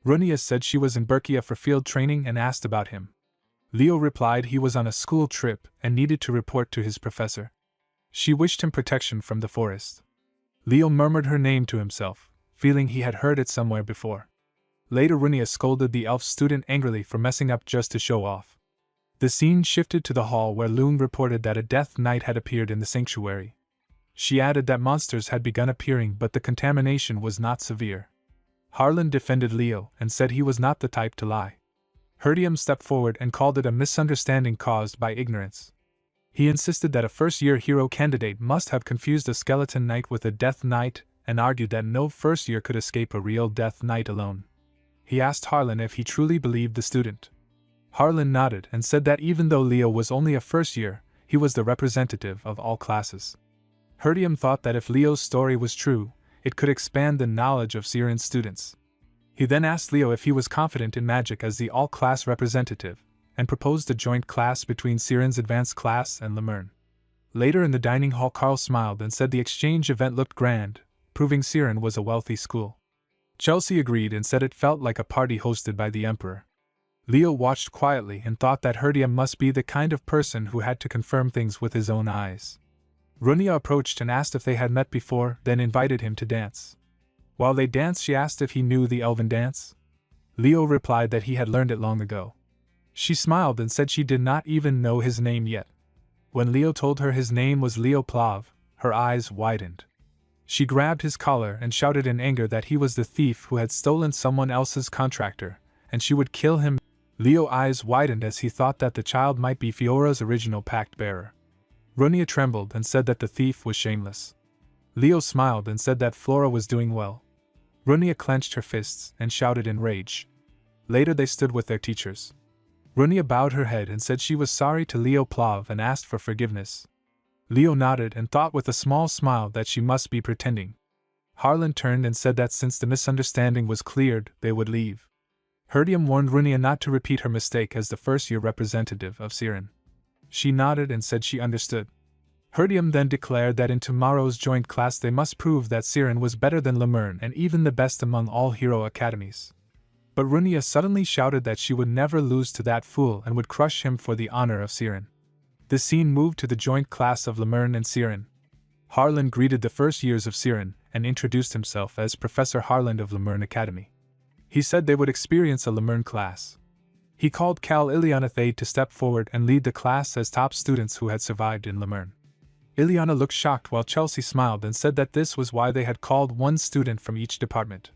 Runia said she was in Berkia for field training and asked about him. Leo replied he was on a school trip and needed to report to his professor. She wished him protection from the forest. Leo murmured her name to himself, feeling he had heard it somewhere before. Later Runia scolded the elf student angrily for messing up just to show off. The scene shifted to the hall where Loon reported that a Death Knight had appeared in the sanctuary. She added that monsters had begun appearing but the contamination was not severe. Harlan defended Leo and said he was not the type to lie. Herdium stepped forward and called it a misunderstanding caused by ignorance. He insisted that a first-year hero candidate must have confused a skeleton knight with a Death Knight and argued that no first year could escape a real Death Knight alone. He asked Harlan if he truly believed the student. Harlan nodded and said that even though Leo was only a first year, he was the representative of all classes. Herdium thought that if Leo's story was true, it could expand the knowledge of Siren's students. He then asked Leo if he was confident in magic as the all-class representative, and proposed a joint class between Siren's advanced class and Lemurn. Later in the dining hall Carl smiled and said the exchange event looked grand, proving Siren was a wealthy school. Chelsea agreed and said it felt like a party hosted by the Emperor. Leo watched quietly and thought that Herdium must be the kind of person who had to confirm things with his own eyes. Runia approached and asked if they had met before, then invited him to dance. While they danced, she asked if he knew the elven dance. Leo replied that he had learned it long ago. She smiled and said she did not even know his name yet. When Leo told her his name was Leo Plav, her eyes widened. She grabbed his collar and shouted in anger that he was the thief who had stolen someone else's contractor, and she would kill him. Leo's eyes widened as he thought that the child might be Fiora's original pact bearer. Runia trembled and said that the thief was shameless. Leo smiled and said that Flora was doing well. Runia clenched her fists and shouted in rage. Later they stood with their teachers. Runia bowed her head and said she was sorry to Leo Plav and asked for forgiveness. Leo nodded and thought with a small smile that she must be pretending. Harlan turned and said that since the misunderstanding was cleared, they would leave. Herdium warned Runia not to repeat her mistake as the first-year representative of Siren. She nodded and said she understood. Herdium then declared that in tomorrow's joint class they must prove that Siren was better than Lemurn and even the best among all hero academies. But Runia suddenly shouted that she would never lose to that fool and would crush him for the honor of Siren. The scene moved to the joint class of Lemurn and Siren. Harlan greeted the first years of Siren and introduced himself as Professor Harlan of Lemurn Academy. He said they would experience a Lemurn class. He called Cal Ileana Thade to step forward and lead the class as top students who had survived in Lemurn. Ileana looked shocked while Chelsea smiled and said that this was why they had called one student from each department.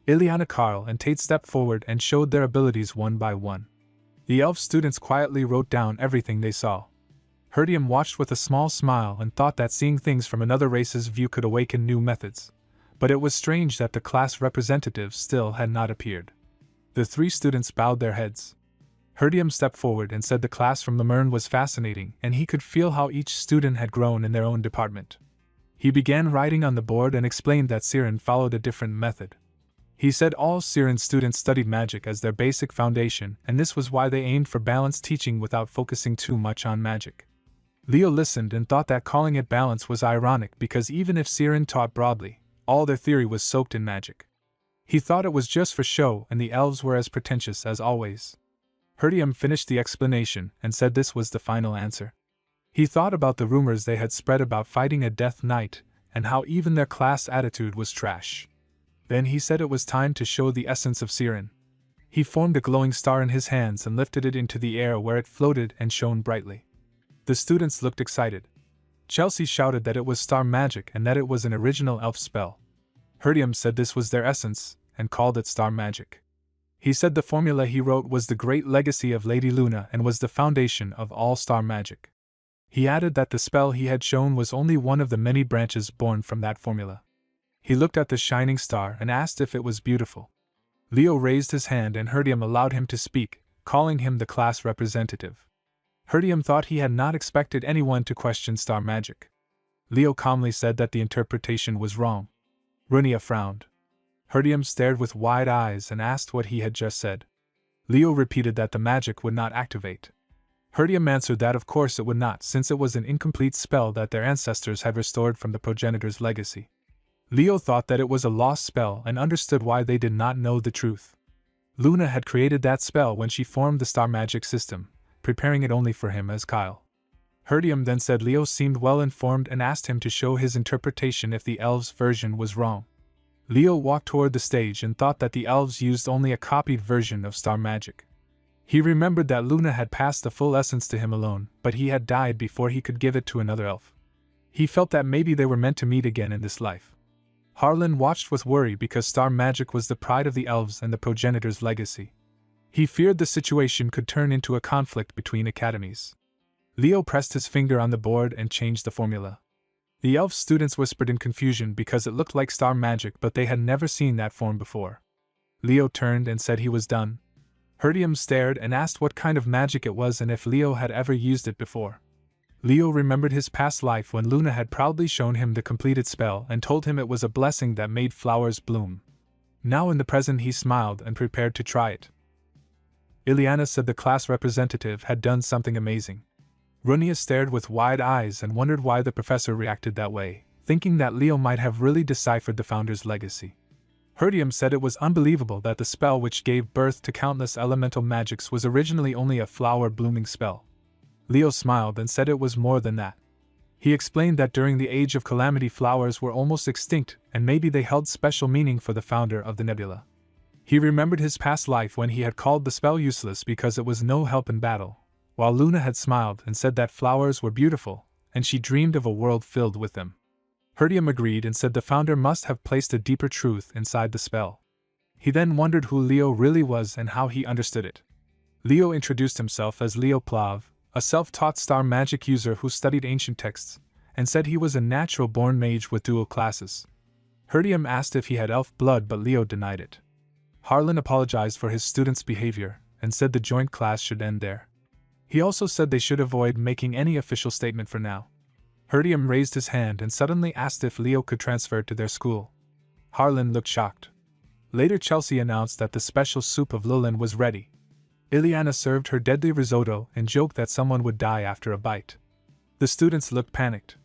Ileana, Carl, and Tate stepped forward and showed their abilities one by one. The elf students quietly wrote down everything they saw. Herdium watched with a small smile and thought that seeing things from another race's view could awaken new methods. But it was strange that the class representatives still had not appeared. The three students bowed their heads. Herdium stepped forward and said the class from Lemurn was fascinating and he could feel how each student had grown in their own department. He began writing on the board and explained that Siren followed a different method. He said all Siren students studied magic as their basic foundation, and this was why they aimed for balanced teaching without focusing too much on magic. Leo listened and thought that calling it balance was ironic because even if Siren taught broadly, all their theory was soaked in magic. He thought it was just for show and the elves were as pretentious as always. Herdium finished the explanation and said this was the final answer. He thought about the rumors they had spread about fighting a death knight and how even their class attitude was trash. Then he said it was time to show the essence of Siren. He formed a glowing star in his hands and lifted it into the air where it floated and shone brightly. The students looked excited. Chelsea shouted that it was star magic and that it was an original elf spell. Herdium said this was their essence and called it star magic. He said the formula he wrote was the great legacy of Lady Luna and was the foundation of all star magic. He added that the spell he had shown was only one of the many branches born from that formula. He looked at the shining star and asked if it was beautiful. Leo raised his hand and Herdium allowed him to speak, calling him the class representative. Herdium thought he had not expected anyone to question star magic. Leo calmly said that the interpretation was wrong. Runia frowned. Herdium stared with wide eyes and asked what he had just said. Leo repeated that the magic would not activate. Herdium answered that of course it would not, since it was an incomplete spell that their ancestors had restored from the progenitor's legacy. Leo thought that it was a lost spell and understood why they did not know the truth. Luna had created that spell when she formed the star magic system, preparing it only for him as Kyle. Herdium then said Leo seemed well informed and asked him to show his interpretation if the elves' version was wrong. Leo walked toward the stage and thought that the elves used only a copied version of star magic. He remembered that Luna had passed the full essence to him alone, but he had died before he could give it to another elf. He felt that maybe they were meant to meet again in this life. Harlan watched with worry because star magic was the pride of the elves and the progenitor's legacy. He feared the situation could turn into a conflict between academies. Leo pressed his finger on the board and changed the formula. The elf students whispered in confusion because it looked like star magic, but they had never seen that form before. Leo turned and said he was done. Herdium stared and asked what kind of magic it was and if Leo had ever used it before. Leo remembered his past life when Luna had proudly shown him the completed spell and told him it was a blessing that made flowers bloom. Now in the present he smiled and prepared to try it. Ileana said the class representative had done something amazing. Runia stared with wide eyes and wondered why the professor reacted that way, thinking that Leo might have really deciphered the founder's legacy. Herdium said it was unbelievable that the spell which gave birth to countless elemental magics was originally only a flower blooming spell. Leo smiled and said it was more than that. He explained that during the Age of Calamity flowers were almost extinct and maybe they held special meaning for the founder of the nebula. He remembered his past life when he had called the spell useless because it was no help in battle, while Luna had smiled and said that flowers were beautiful, and she dreamed of a world filled with them. Herdium agreed and said the founder must have placed a deeper truth inside the spell. He then wondered who Leo really was and how he understood it. Leo introduced himself as Leo Plav, a self-taught star magic user who studied ancient texts, and said he was a natural-born mage with dual classes. Herdium asked if he had elf blood, but Leo denied it. Harlan apologized for his students' behavior and said the joint class should end there. He also said they should avoid making any official statement for now. Herdium raised his hand and suddenly asked if Leo could transfer to their school. Harlan looked shocked. Later, Chelsea announced that the special soup of Lilin was ready. Ileana served her deadly risotto and joked that someone would die after a bite. The students looked panicked.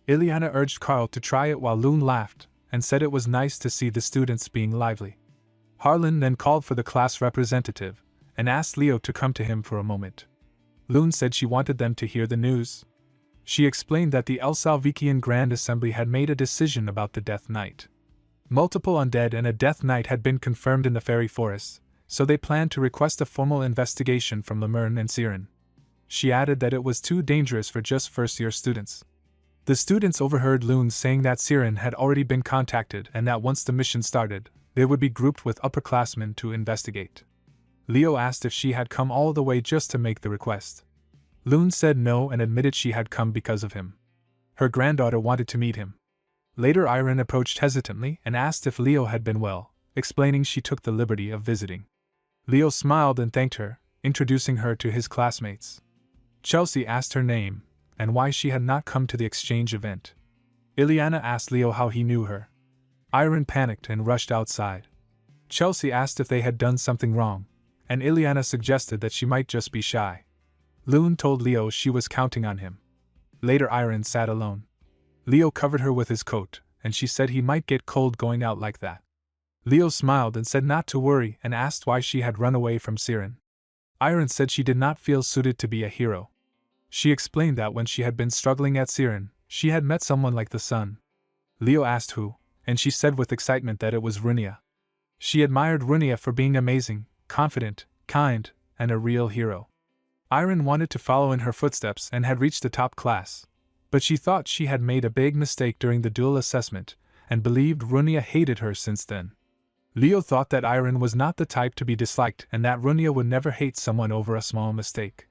Ileana urged Carl to try it while Loon laughed and said it was nice to see the students being lively. Harlan then called for the class representative and asked Leo to come to him for a moment. Loon said she wanted them to hear the news. She explained that the Elsalvikian Grand Assembly had made a decision about the Death Knight. Multiple undead and a Death Knight had been confirmed in the fairy forest, so they planned to request a formal investigation from Lemurn and Siren. She added that it was too dangerous for just first-year students. The students overheard Loon saying that Siren had already been contacted and that once the mission started, they would be grouped with upperclassmen to investigate. Leo asked if she had come all the way just to make the request. Loon said no and admitted she had come because of him. Her granddaughter wanted to meet him. Later, Iron approached hesitantly and asked if Leo had been well, explaining she took the liberty of visiting. Leo smiled and thanked her, introducing her to his classmates. Chelsea asked her name and why she had not come to the exchange event. Ileana asked Leo how he knew her. Iron panicked and rushed outside. Chelsea asked if they had done something wrong, and Ileana suggested that she might just be shy. Loon told Leo she was counting on him. Later, Iron sat alone. Leo covered her with his coat, and she said he might get cold going out like that. Leo smiled and said not to worry and asked why she had run away from Siren. Iron said she did not feel suited to be a hero. She explained that when she had been struggling at Siren, she had met someone like the sun. Leo asked who, and she said with excitement that it was Runia. She admired Runia for being amazing, confident, kind, and a real hero. Iron wanted to follow in her footsteps and had reached the top class, but she thought she had made a big mistake during the dual assessment and believed Runia hated her since then. Leo thought that Iron was not the type to be disliked and that Runia would never hate someone over a small mistake.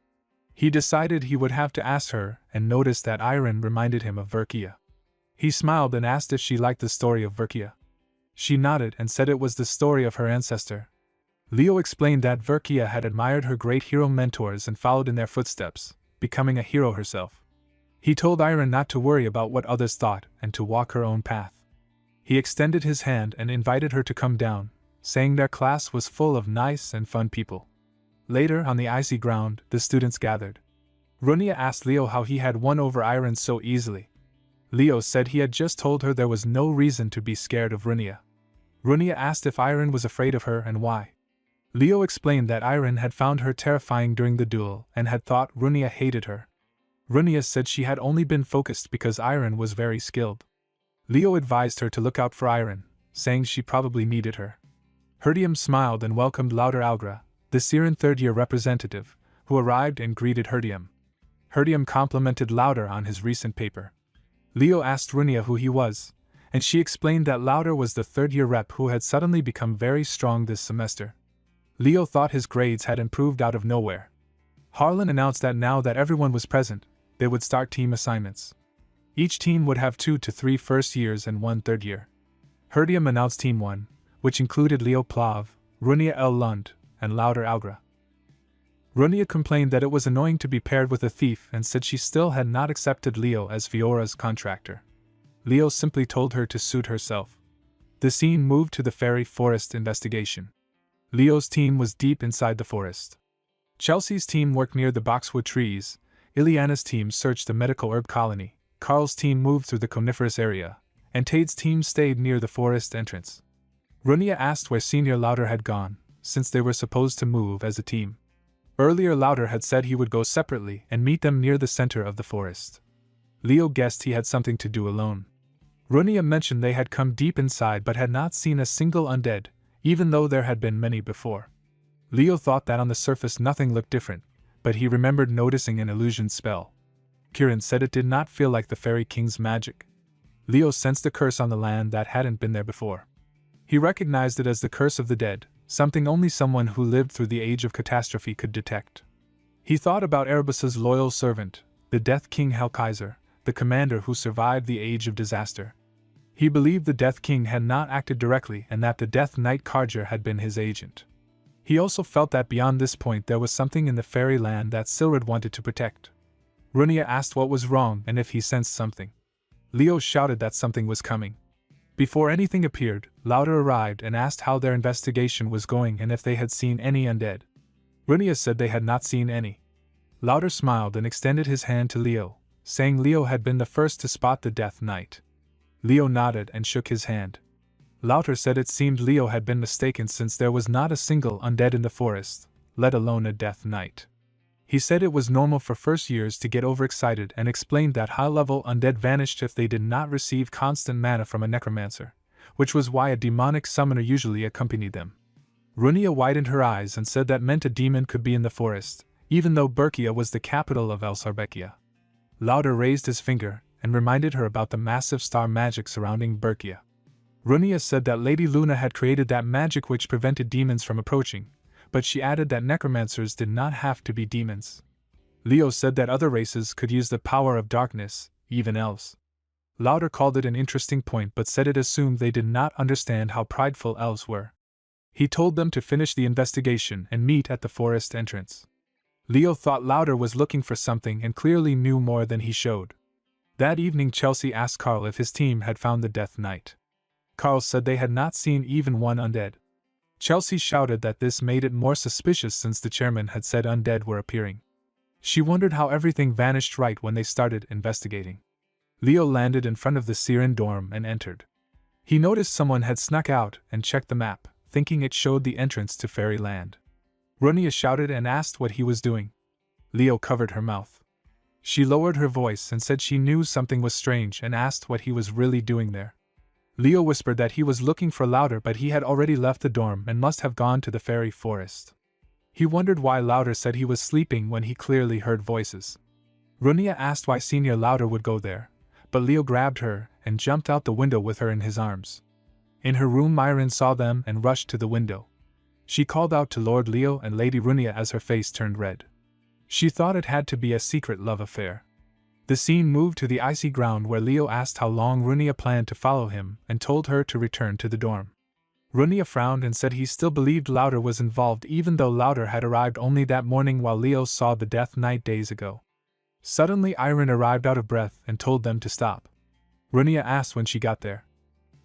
He decided he would have to ask her and noticed that Iron reminded him of Verkia. He smiled and asked if she liked the story of Verkia. She nodded and said it was the story of her ancestor. Leo explained that Verkia had admired her great hero mentors and followed in their footsteps, becoming a hero herself. He told Iron not to worry about what others thought and to walk her own path. He extended his hand and invited her to come down, saying their class was full of nice and fun people. Later, on the icy ground, the students gathered. Runia asked Leo how he had won over Iron so easily. Leo said he had just told her there was no reason to be scared of Runia. Runia asked if Iron was afraid of her and why. Leo explained that Iron had found her terrifying during the duel and had thought Runia hated her. Runia said she had only been focused because Iron was very skilled. Leo advised her to look out for Iron, saying she probably needed her. Herdium smiled and welcomed Lauder Algra, the Siren third-year representative, who arrived and greeted Herdium. Herdium complimented Lauder on his recent paper. Leo asked Runia who he was, and she explained that Lauder was the third-year rep who had suddenly become very strong this semester. Leo thought his grades had improved out of nowhere. Harlan announced that now that everyone was present, they would start team assignments. Each team would have 2 to 3 first years and 1 third year. Herdium announced Team 1, which included Leo Plav, Runia L. Lund, and Lauder Algra. Runia complained that it was annoying to be paired with a thief and said she still had not accepted Leo as Fiora's contractor. Leo simply told her to suit herself. The scene moved to the fairy forest investigation. Leo's team was deep inside the forest. Chelsea's team worked near the boxwood trees, Ileana's team searched the medical herb colony, Carl's team moved through the coniferous area, and Tade's team stayed near the forest entrance. Runia asked where Senior Lauder had gone, since they were supposed to move as a team. Earlier Lauder had said he would go separately and meet them near the center of the forest. Leo guessed he had something to do alone. Runia mentioned they had come deep inside but had not seen a single undead, even though there had been many before. Leo thought that on the surface nothing looked different, but he remembered noticing an illusion spell. Kiran said it did not feel like the Fairy King's magic. Leo sensed a curse on the land that hadn't been there before. He recognized it as the curse of the dead, something only someone who lived through the age of catastrophe could detect. He thought about Erebus's loyal servant, the Death King Helkaiser, the commander who survived the age of disaster. He believed the Death King had not acted directly and that the Death Knight Karger had been his agent. He also felt that beyond this point there was something in the fairy land that Silred wanted to protect. Runia asked what was wrong and if he sensed something. Leo shouted that something was coming. Before anything appeared, Lauder arrived and asked how their investigation was going and if they had seen any undead. Runia said they had not seen any. Lauder smiled and extended his hand to Leo, saying Leo had been the first to spot the Death Knight. Leo nodded and shook his hand. Lauder said it seemed Leo had been mistaken since there was not a single undead in the forest, let alone a Death Knight. He said it was normal for first years to get overexcited and explained that high-level undead vanished if they did not receive constant mana from a necromancer, which was why a demonic summoner usually accompanied them. Runia widened her eyes and said that meant a demon could be in the forest, even though Berkia was the capital of Elsarbekia. Lauder raised his finger and reminded her about the massive star magic surrounding Berkia. Runia said that Lady Luna had created that magic which prevented demons from approaching, but she added that necromancers did not have to be demons. Leo said that other races could use the power of darkness, even elves. Lauder called it an interesting point but said it assumed they did not understand how prideful elves were. He told them to finish the investigation and meet at the forest entrance. Leo thought Lauder was looking for something and clearly knew more than he showed. That evening Chelsea asked Carl if his team had found the Death Knight. Carl said they had not seen even one undead. Chelsea shouted that this made it more suspicious since the chairman had said undead were appearing. She wondered how everything vanished right when they started investigating. Leo landed in front of the Siren dorm and entered. He noticed someone had snuck out and checked the map, thinking it showed the entrance to Fairyland. Runia shouted and asked what he was doing. Leo covered her mouth. She lowered her voice and said she knew something was strange and asked what he was really doing there. Leo whispered that he was looking for Lauder but he had already left the dorm and must have gone to the fairy forest. He wondered why Lauder said he was sleeping when he clearly heard voices. Runia asked why Senior Lauder would go there, but Leo grabbed her and jumped out the window with her in his arms. In her room Myron saw them and rushed to the window. She called out to Lord Leo and Lady Runia as her face turned red. She thought it had to be a secret love affair. The scene moved to the icy ground where Leo asked how long Runia planned to follow him and told her to return to the dorm. Runia frowned and said he still believed Lauder was involved even though Lauder had arrived only that morning while Leo saw the Death Knight days ago. Suddenly Iron arrived out of breath and told them to stop. Runia asked when she got there.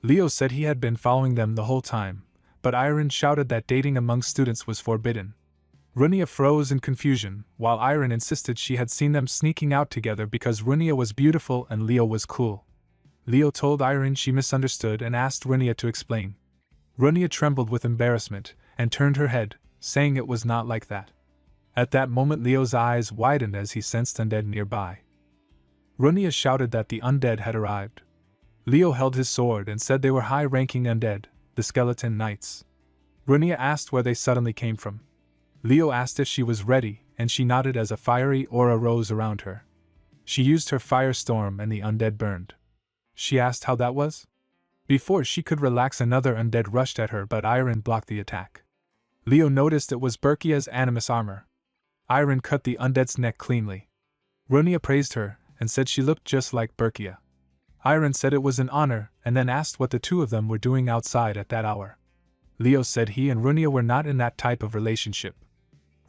Leo said he had been following them the whole time, but Iron shouted that dating among students was forbidden. Runia froze in confusion, while Iron insisted she had seen them sneaking out together because Runia was beautiful and Leo was cool. Leo told Iron she misunderstood and asked Runia to explain. Runia trembled with embarrassment and turned her head, saying it was not like that. At that moment Leo's eyes widened as he sensed undead nearby. Runia shouted that the undead had arrived. Leo held his sword and said they were high-ranking undead, the Skeleton Knights. Runia asked where they suddenly came from. Leo asked if she was ready, and she nodded as a fiery aura rose around her. She used her firestorm and the undead burned. She asked how that was? Before she could relax another undead rushed at her but Iron blocked the attack. Leo noticed it was Berkia's animus armor. Iron cut the undead's neck cleanly. Runia praised her and said she looked just like Berkia. Iron said it was an honor and then asked what the two of them were doing outside at that hour. Leo said he and Runia were not in that type of relationship.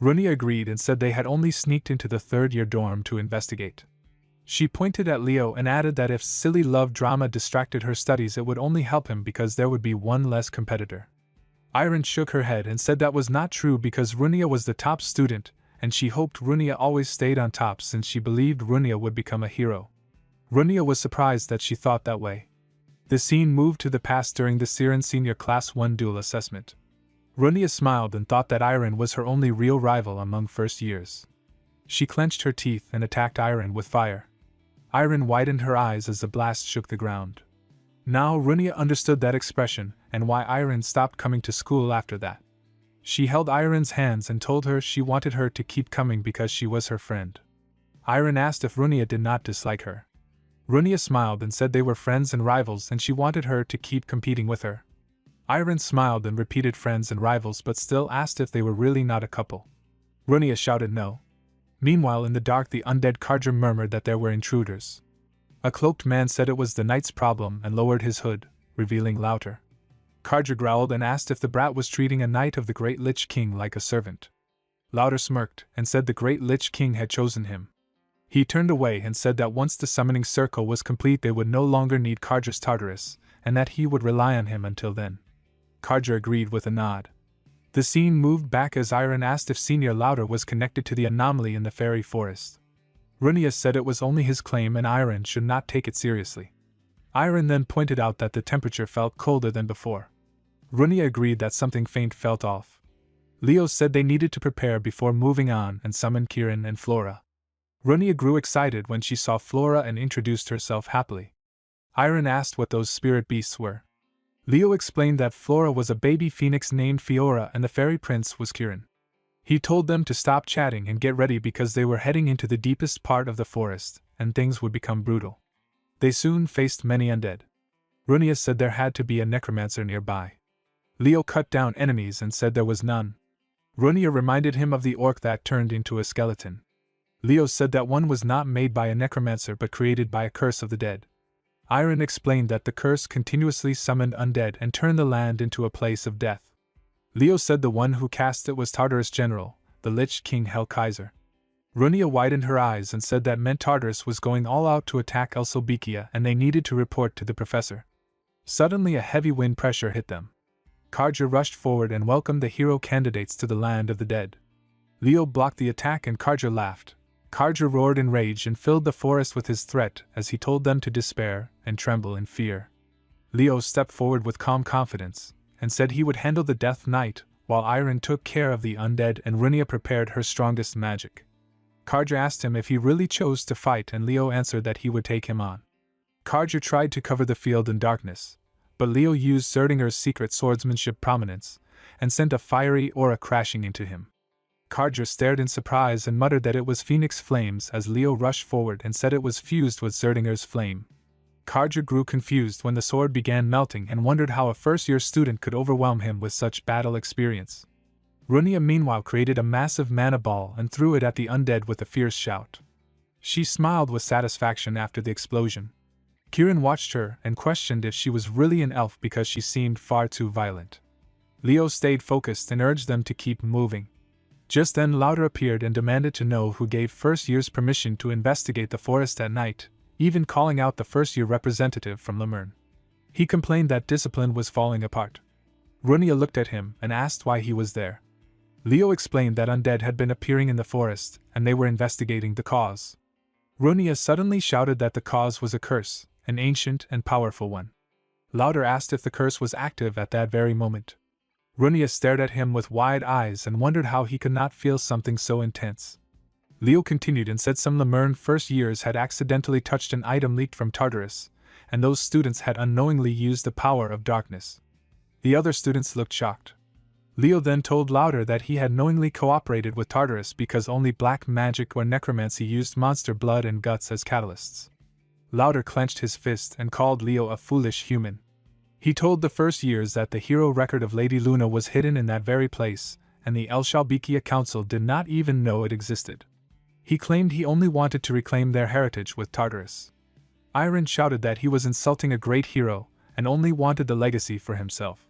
Runia agreed and said they had only sneaked into the third-year dorm to investigate. She pointed at Leo and added that if silly love drama distracted her studies it would only help him because there would be one less competitor. Iron shook her head and said that was not true because Runia was the top student, and she hoped Runia always stayed on top since she believed Runia would become a hero. Runia was surprised that she thought that way. The scene moved to the past during the Siren Senior Class 1 duel assessment. Runia smiled and thought that Iron was her only real rival among first years. She clenched her teeth and attacked Iron with fire. Iron widened her eyes as the blast shook the ground. Now Runia understood that expression and why Iron stopped coming to school after that. She held Iron's hands and told her she wanted her to keep coming because she was her friend. Iron asked if Runia did not dislike her. Runia smiled and said they were friends and rivals and she wanted her to keep competing with her. Iron smiled and repeated friends and rivals but still asked if they were really not a couple. Runia shouted no. Meanwhile in the dark the undead Karja murmured that there were intruders. A cloaked man said it was the knight's problem and lowered his hood, revealing Louter. Karja growled and asked if the brat was treating a knight of the Great Lich King like a servant. Louter smirked and said the Great Lich King had chosen him. He turned away and said that once the summoning circle was complete they would no longer need Karja's Tartarus, and that he would rely on him until then. Karja agreed with a nod. The scene moved back as Iron asked if Senior Louter was connected to the anomaly in the fairy forest. Runia said it was only his claim and Iron should not take it seriously. Iron then pointed out that the temperature felt colder than before. Runia agreed that something faint felt off. Leo said they needed to prepare before moving on and summoned Kirin and Flora. Runia grew excited when she saw Flora and introduced herself happily. Iron asked what those spirit beasts were. Leo explained that Flora was a baby phoenix named Fiora and the fairy prince was Kirin. He told them to stop chatting and get ready because they were heading into the deepest part of the forest, and things would become brutal. They soon faced many undead. Runia said there had to be a necromancer nearby. Leo cut down enemies and said there was none. Runia reminded him of the orc that turned into a skeleton. Leo said that one was not made by a necromancer but created by a curse of the dead. Iron explained that the curse continuously summoned undead and turned the land into a place of death. Leo said the one who cast it was Tartarus General, the Lich King Hellkaiser. Runia widened her eyes and said that meant Tartarus was going all out to attack Elsobikia and they needed to report to the professor. Suddenly a heavy wind pressure hit them. Karja rushed forward and welcomed the hero candidates to the land of the dead. Leo blocked the attack and Karja laughed. Karja roared in rage and filled the forest with his threat as he told them to despair and tremble in fear. Leo stepped forward with calm confidence and said he would handle the Death Knight, while Iron took care of the undead and Runia prepared her strongest magic. Karja asked him if he really chose to fight and Leo answered that he would take him on. Karja tried to cover the field in darkness, but Leo used Zerdinger's secret swordsmanship prominence and sent a fiery aura crashing into him. Karja stared in surprise and muttered that it was Phoenix Flames as Leo rushed forward and said it was fused with Zerdinger's flame. Karja grew confused when the sword began melting and wondered how a first-year student could overwhelm him with such battle experience. Runia meanwhile created a massive mana ball and threw it at the undead with a fierce shout. She smiled with satisfaction after the explosion. Kirin watched her and questioned if she was really an elf because she seemed far too violent. Leo stayed focused and urged them to keep moving. Just then Louter appeared and demanded to know who gave first years permission to investigate the forest at night, even calling out the first-year representative from Lemurn. He complained that discipline was falling apart. Runia looked at him and asked why he was there. Leo explained that undead had been appearing in the forest, and they were investigating the cause. Runia suddenly shouted that the cause was a curse, an ancient and powerful one. Louter asked if the curse was active at that very moment. Runia stared at him with wide eyes and wondered how he could not feel something so intense. Leo continued and said some Lemurn first years had accidentally touched an item leaked from Tartarus, and those students had unknowingly used the power of darkness. The other students looked shocked. Leo then told Louter that he had knowingly cooperated with Tartarus because only black magic or necromancy used monster blood and guts as catalysts. Louter clenched his fist and called Leo a foolish human. He told the first years that the hero record of Lady Luna was hidden in that very place, and the El Shalbikia Council did not even know it existed. He claimed he only wanted to reclaim their heritage with Tartarus. Iron shouted that he was insulting a great hero, and only wanted the legacy for himself.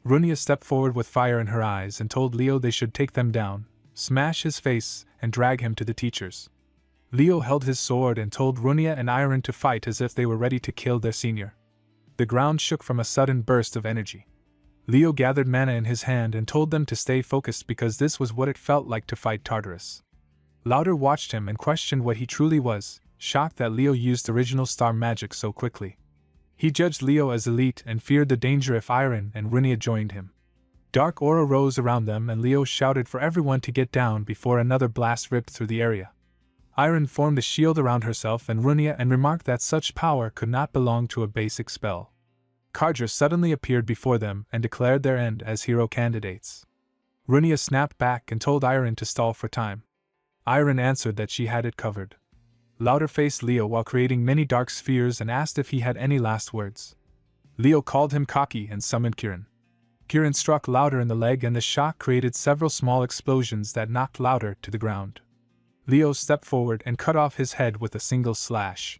Runia stepped forward with fire in her eyes and told Leo they should take them down, smash his face, and drag him to the teachers. Leo held his sword and told Runia and Iron to fight as if they were ready to kill their senior. The ground shook from a sudden burst of energy. Leo gathered mana in his hand and told them to stay focused because this was what it felt like to fight Tartarus. Louter watched him and questioned what he truly was, shocked that Leo used original star magic so quickly. He judged Leo as elite and feared the danger if Iron and Runia joined him. Dark aura rose around them and Leo shouted for everyone to get down before another blast ripped through the area. Iron formed a shield around herself and Runia and remarked that such power could not belong to a basic spell. Karja suddenly appeared before them and declared their end as hero candidates. Runia snapped back and told Iron to stall for time. Iron answered that she had it covered. Lauder faced Leo while creating many dark spheres and asked if he had any last words. Leo called him cocky and summoned Kirin. Kirin struck Lauder in the leg and the shock created several small explosions that knocked Lauder to the ground. Leo stepped forward and cut off his head with a single slash.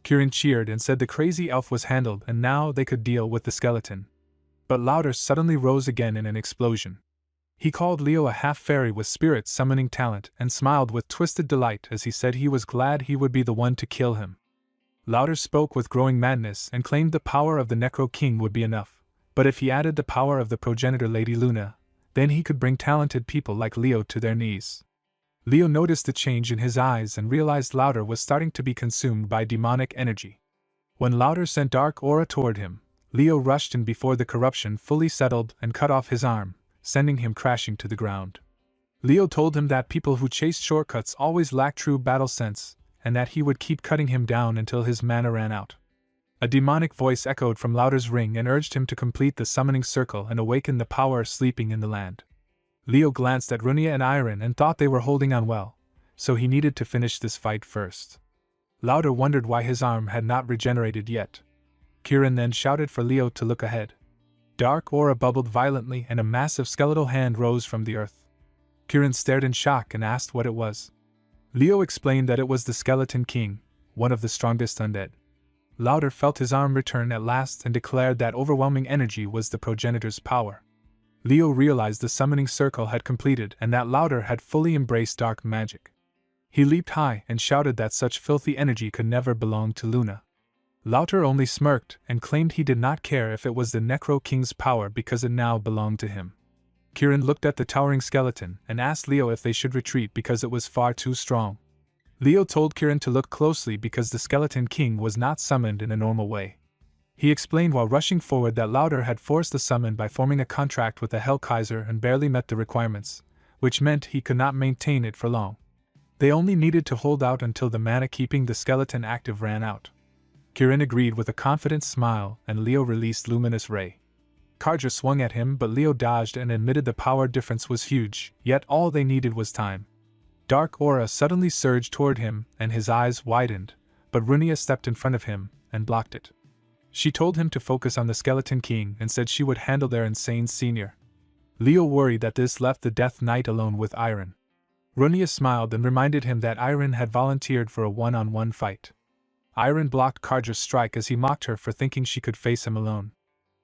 Kirin cheered and said the crazy elf was handled and now they could deal with the skeleton. But Lauder suddenly rose again in an explosion. He called Leo a half-fairy with spirit summoning talent and smiled with twisted delight as he said he was glad he would be the one to kill him. Lauder spoke with growing madness and claimed the power of the Necro King would be enough, but if he added the power of the progenitor Lady Luna, then he could bring talented people like Leo to their knees. Leo noticed the change in his eyes and realized Lauder was starting to be consumed by demonic energy. When Lauder sent dark aura toward him, Leo rushed in before the corruption fully settled and cut off his arm, sending him crashing to the ground. Leo told him that people who chased shortcuts always lacked true battle sense, and that he would keep cutting him down until his mana ran out. A demonic voice echoed from Lauder's ring and urged him to complete the summoning circle and awaken the power sleeping in the land. Leo glanced at Runia and Iron and thought they were holding on well, so he needed to finish this fight first. Lauder wondered why his arm had not regenerated yet. Kirin then shouted for Leo to look ahead. Dark aura bubbled violently and a massive skeletal hand rose from the earth. Kirin stared in shock and asked what it was. Leo explained that it was the Skeleton King, one of the strongest undead. Lauder felt his arm return at last and declared that overwhelming energy was the progenitor's power. Leo realized the summoning circle had completed and that Lauder had fully embraced dark magic. He leaped high and shouted that such filthy energy could never belong to Luna. Lauder only smirked and claimed he did not care if it was the Necro King's power because it now belonged to him. Kirin looked at the towering skeleton and asked Leo if they should retreat because it was far too strong. Leo told Kirin to look closely because the Skeleton King was not summoned in a normal way. He explained while rushing forward that Lauder had forced the summon by forming a contract with the Hell Kaiser and barely met the requirements, which meant he could not maintain it for long. They only needed to hold out until the mana keeping the skeleton active ran out. Kirin agreed with a confident smile and Leo released Luminous Ray. Karja swung at him but Leo dodged and admitted the power difference was huge, yet all they needed was time. Dark aura suddenly surged toward him and his eyes widened, but Runia stepped in front of him and blocked it. She told him to focus on the Skeleton King and said she would handle their insane senior. Leo worried that this left the Death Knight alone with Iron. Runia smiled and reminded him that Iron had volunteered for a one-on-one fight. Iron blocked Karja's strike as he mocked her for thinking she could face him alone.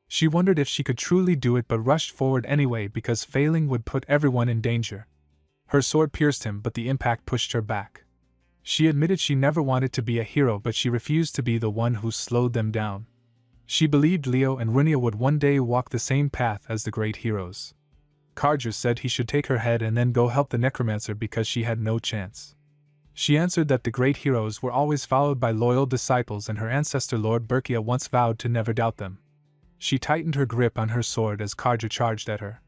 She wondered if she could truly do it but rushed forward anyway because failing would put everyone in danger. Her sword pierced him but the impact pushed her back. She admitted she never wanted to be a hero but she refused to be the one who slowed them down. She believed Leo and Runia would one day walk the same path as the great heroes. Karja said he should take her head and then go help the necromancer because she had no chance. She answered that the great heroes were always followed by loyal disciples and her ancestor Lord Berkia once vowed to never doubt them. She tightened her grip on her sword as Karja charged at her.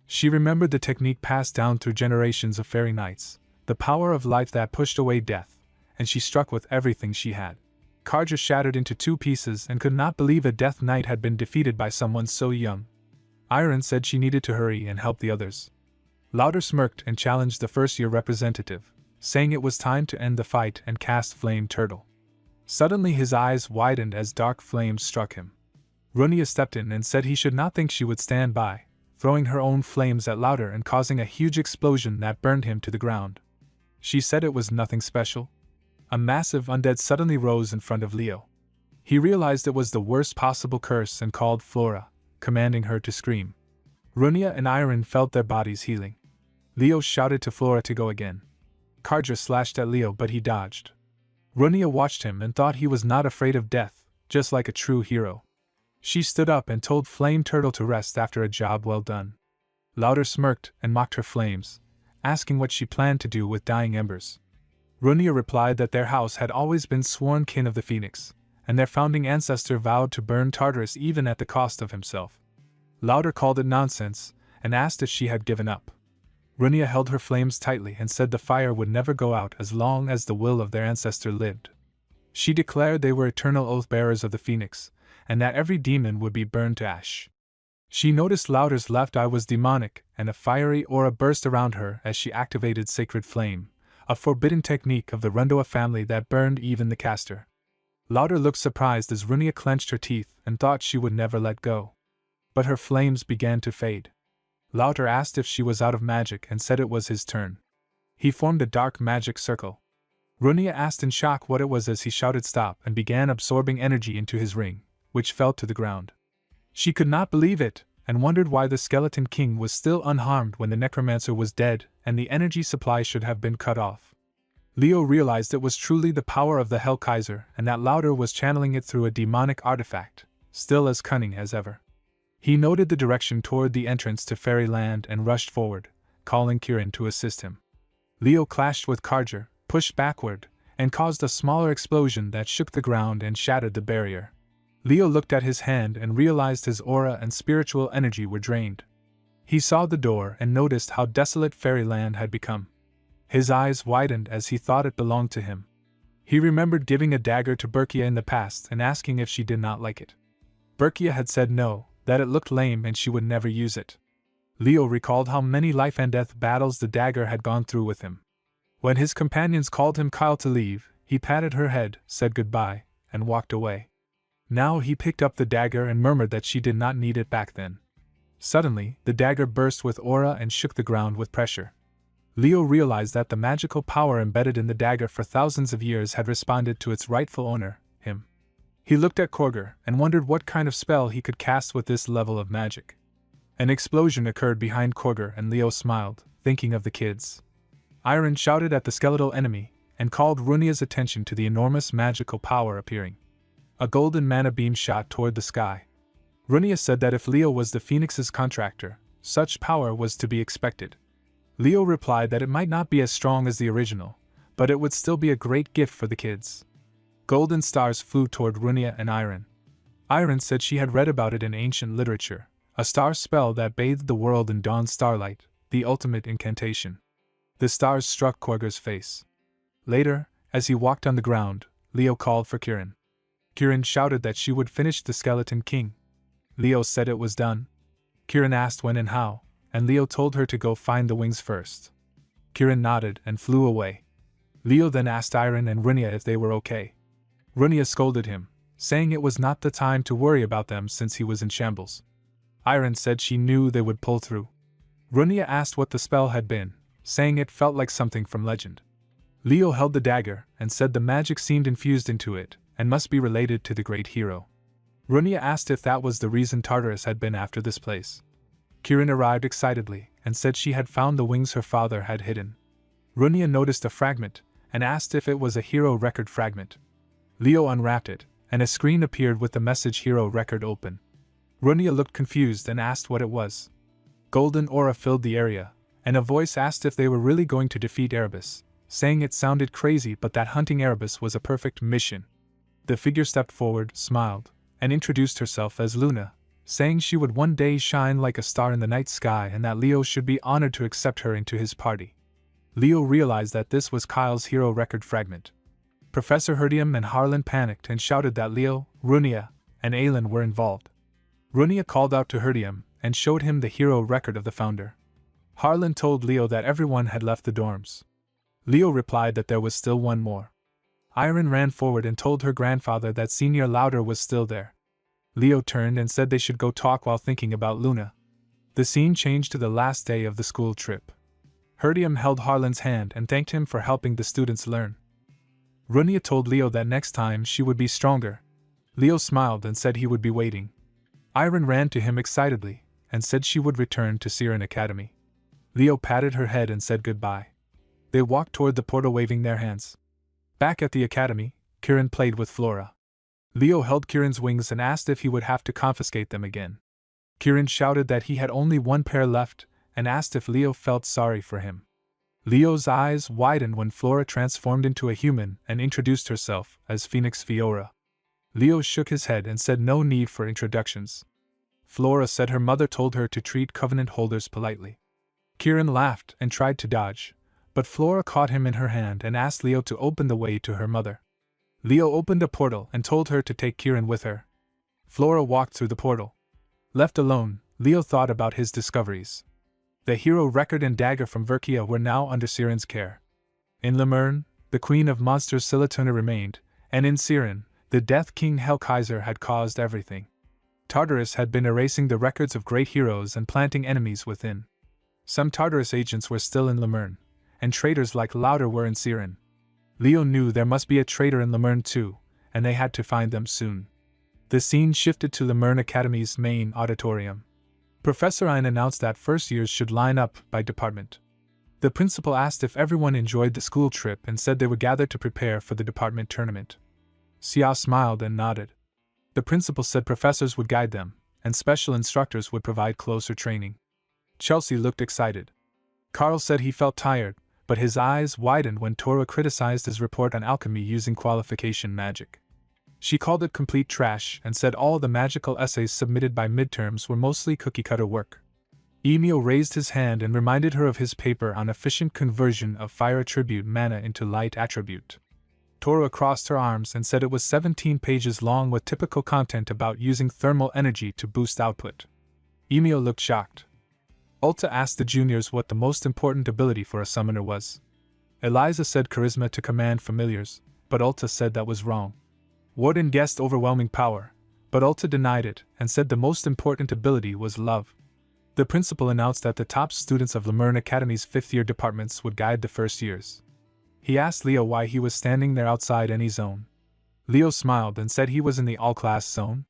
She remembered the technique passed down through generations of fairy knights, the power of life that pushed away death, and she struck with everything she had. Karja shattered into two pieces and could not believe a Death Knight had been defeated by someone so young. Iron said she needed to hurry and help the others. Lauder smirked and challenged the first-year representative, saying it was time to end the fight and cast Flame Turtle. Suddenly his eyes widened as dark flames struck him. Runia stepped in and said he should not think she would stand by, throwing her own flames at Lauder and causing a huge explosion that burned him to the ground. She said it was nothing special. A massive undead suddenly rose in front of Leo. He realized it was the worst possible curse and called Flora, commanding her to scream. Runia and Iron felt their bodies healing. Leo shouted to Flora to go again. Karja slashed at Leo but he dodged. Runia watched him and thought he was not afraid of death, just like a true hero. She stood up and told Flame Turtle to rest after a job well done. Lauder smirked and mocked her flames, asking what she planned to do with dying embers. Runia replied that their house had always been sworn kin of the Phoenix, and their founding ancestor vowed to burn Tartarus even at the cost of himself. Lauder called it nonsense, and asked if she had given up. Runia held her flames tightly and said the fire would never go out as long as the will of their ancestor lived. She declared they were eternal oath-bearers of the phoenix, and that every demon would be burned to ash. She noticed Lauder's left eye was demonic, and a fiery aura burst around her as she activated Sacred Flame, a forbidden technique of the Rundoa family that burned even the caster. Lauder looked surprised as Runia clenched her teeth and thought she would never let go. But her flames began to fade. Lauder asked if she was out of magic and said it was his turn. He formed a dark magic circle. Runia asked in shock what it was as he shouted stop and began absorbing energy into his ring, which fell to the ground. She could not believe it, and wondered why the Skeleton King was still unharmed when the necromancer was dead and the energy supply should have been cut off. Leo realized it was truly the power of the Hell Kaiser and that Lauder was channeling it through a demonic artifact, still as cunning as ever. He noted the direction toward the entrance to Fairyland and rushed forward, calling Kirin to assist him. Leo clashed with Karger, pushed backward, and caused a smaller explosion that shook the ground and shattered the barrier. Leo looked at his hand and realized his aura and spiritual energy were drained. He saw the door and noticed how desolate Fairyland had become. His eyes widened as he thought it belonged to him. He remembered giving a dagger to Berkia in the past and asking if she did not like it. Berkia had said no, that it looked lame and she would never use it. Leo recalled how many life and death battles the dagger had gone through with him. When his companions called him Kyle to leave, he patted her head, said goodbye, and walked away. Now he picked up the dagger and murmured that she did not need it back then. Suddenly, the dagger burst with aura and shook the ground with pressure. Leo realized that the magical power embedded in the dagger for thousands of years had responded to its rightful owner, him. He looked at Korger and wondered what kind of spell he could cast with this level of magic. An explosion occurred behind Korger and Leo smiled, thinking of the kids. Iron shouted at the skeletal enemy and called Runia's attention to the enormous magical power appearing. A golden mana beam shot toward the sky. Runia said that if Leo was the Phoenix's contractor, such power was to be expected. Leo replied that it might not be as strong as the original, but it would still be a great gift for the kids. Golden stars flew toward Runia and Iron. Iron said she had read about it in ancient literature, a star spell that bathed the world in dawn starlight, the ultimate incantation. The stars struck Korger's face. Later, as he walked on the ground, Leo called for Kirin. Kirin shouted that she would finish the Skeleton King. Leo said it was done. Kirin asked when and how, and Leo told her to go find the wings first. Kirin nodded and flew away. Leo then asked Iron and Runia if they were okay. Runia scolded him, saying it was not the time to worry about them since he was in shambles. Iron said she knew they would pull through. Runia asked what the spell had been, saying it felt like something from legend. Leo held the dagger and said the magic seemed infused into it and must be related to the great hero. Runia asked if that was the reason Tartarus had been after this place. Kirin arrived excitedly and said she had found the wings her father had hidden. Runia noticed a fragment and asked if it was a hero record fragment. Leo unwrapped it, and a screen appeared with the message hero record open. Runia looked confused and asked what it was. Golden aura filled the area, and a voice asked if they were really going to defeat Erebus, saying it sounded crazy but that hunting Erebus was a perfect mission. The figure stepped forward, smiled, and introduced herself as Luna, saying she would one day shine like a star in the night sky and that Leo should be honored to accept her into his party. Leo realized that this was Kyle's hero record fragment. Professor Herdium and Harlan panicked and shouted that Leo, Runia, and Aelin were involved. Runia called out to Herdium and showed him the hero record of the founder. Harlan told Leo that everyone had left the dorms. Leo replied that there was still one more. Iron ran forward and told her grandfather that Senior Lauder was still there. Leo turned and said they should go talk while thinking about Luna. The scene changed to the last day of the school trip. Herdium held Harlan's hand and thanked him for helping the students learn. Runia told Leo that next time she would be stronger. Leo smiled and said he would be waiting. Iron ran to him excitedly and said she would return to Siren Academy. Leo patted her head and said goodbye. They walked toward the portal waving their hands. Back at the academy, Kirin played with Flora. Leo held Kirin's wings and asked if he would have to confiscate them again. Kirin shouted that he had only one pair left and asked if Leo felt sorry for him. Leo's eyes widened when Flora transformed into a human and introduced herself as Phoenix Fiora. Leo shook his head and said no need for introductions. Flora said her mother told her to treat covenant holders politely. Kieran laughed and tried to dodge, but Flora caught him in her hand and asked Leo to open the way to her mother. Leo opened a portal and told her to take Kieran with her. Flora walked through the portal. Left alone, Leo thought about his discoveries. The hero record and dagger from Verkia were now under Siren's care. In Lemurn, the queen of monsters Silatuna remained, and in Siren, the Death King Hellkaiser had caused everything. Tartarus had been erasing the records of great heroes and planting enemies within. Some Tartarus agents were still in Lemurn, and traitors like Louder were in Siren. Leo knew there must be a traitor in Lemurn too, and they had to find them soon. The scene shifted to Lemurn Academy's main auditorium. Professor Ein announced that first years should line up by department. The principal asked if everyone enjoyed the school trip and said they would gather to prepare for the department tournament. Xia smiled and nodded. The principal said professors would guide them, and special instructors would provide closer training. Chelsea looked excited. Carl said he felt tired, but his eyes widened when Tora criticized his report on alchemy using qualification magic. She called it complete trash and said all the magical essays submitted by midterms were mostly cookie-cutter work. Emil raised his hand and reminded her of his paper on efficient conversion of fire attribute mana into light attribute. Tora crossed her arms and said it was 17 pages long with typical content about using thermal energy to boost output. Emil looked shocked. Ulta asked the juniors what the most important ability for a summoner was. Eliza said charisma to command familiars, but Ulta said that was wrong. Warden guessed overwhelming power, but Ulta denied it and said the most important ability was love. The principal announced that the top students of Lemurn Academy's fifth-year departments would guide the first years. He asked Leo why he was standing there outside any zone. Leo smiled and said he was in the all-class zone.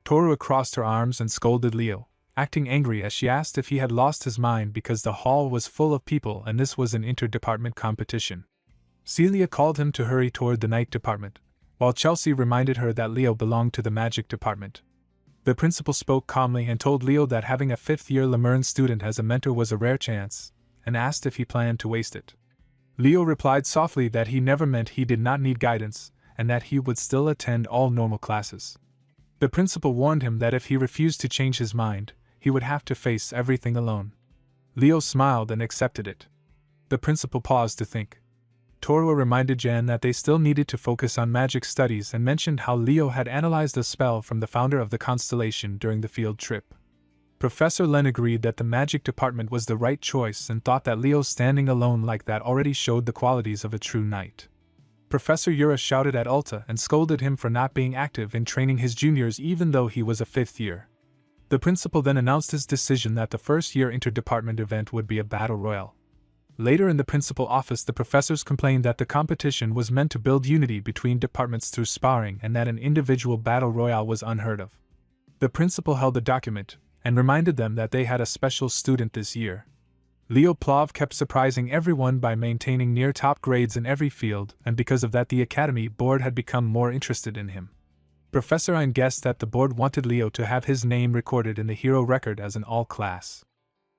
Toru crossed her arms and scolded Leo, acting angry as she asked if he had lost his mind because the hall was full of people and this was an inter-department competition. Celia called him to hurry toward the night department, while Chelsea reminded her that Leo belonged to the magic department. The principal spoke calmly and told Leo that having a fifth-year Lemurn student as a mentor was a rare chance, and asked if he planned to waste it. Leo replied softly that he never meant he did not need guidance, and that he would still attend all normal classes. The principal warned him that if he refused to change his mind, he would have to face everything alone. Leo smiled and accepted it. The principal paused to think. Torua reminded Jan that they still needed to focus on magic studies and mentioned how Leo had analyzed a spell from the founder of the constellation during the field trip. Professor Len agreed that the magic department was the right choice and thought that Leo standing alone like that already showed the qualities of a true knight. Professor Yura shouted at Ulta and scolded him for not being active in training his juniors even though he was a fifth year. The principal then announced his decision that the first-year inter-department event would be a battle royal. Later in the principal office, the professors complained that the competition was meant to build unity between departments through sparring and that an individual battle royale was unheard of. The principal held the document and reminded them that they had a special student this year. Leo Plov kept surprising everyone by maintaining near top grades in every field, and because of that the Academy board had become more interested in him. Professor Ein guessed that the board wanted Leo to have his name recorded in the hero record as an all-class.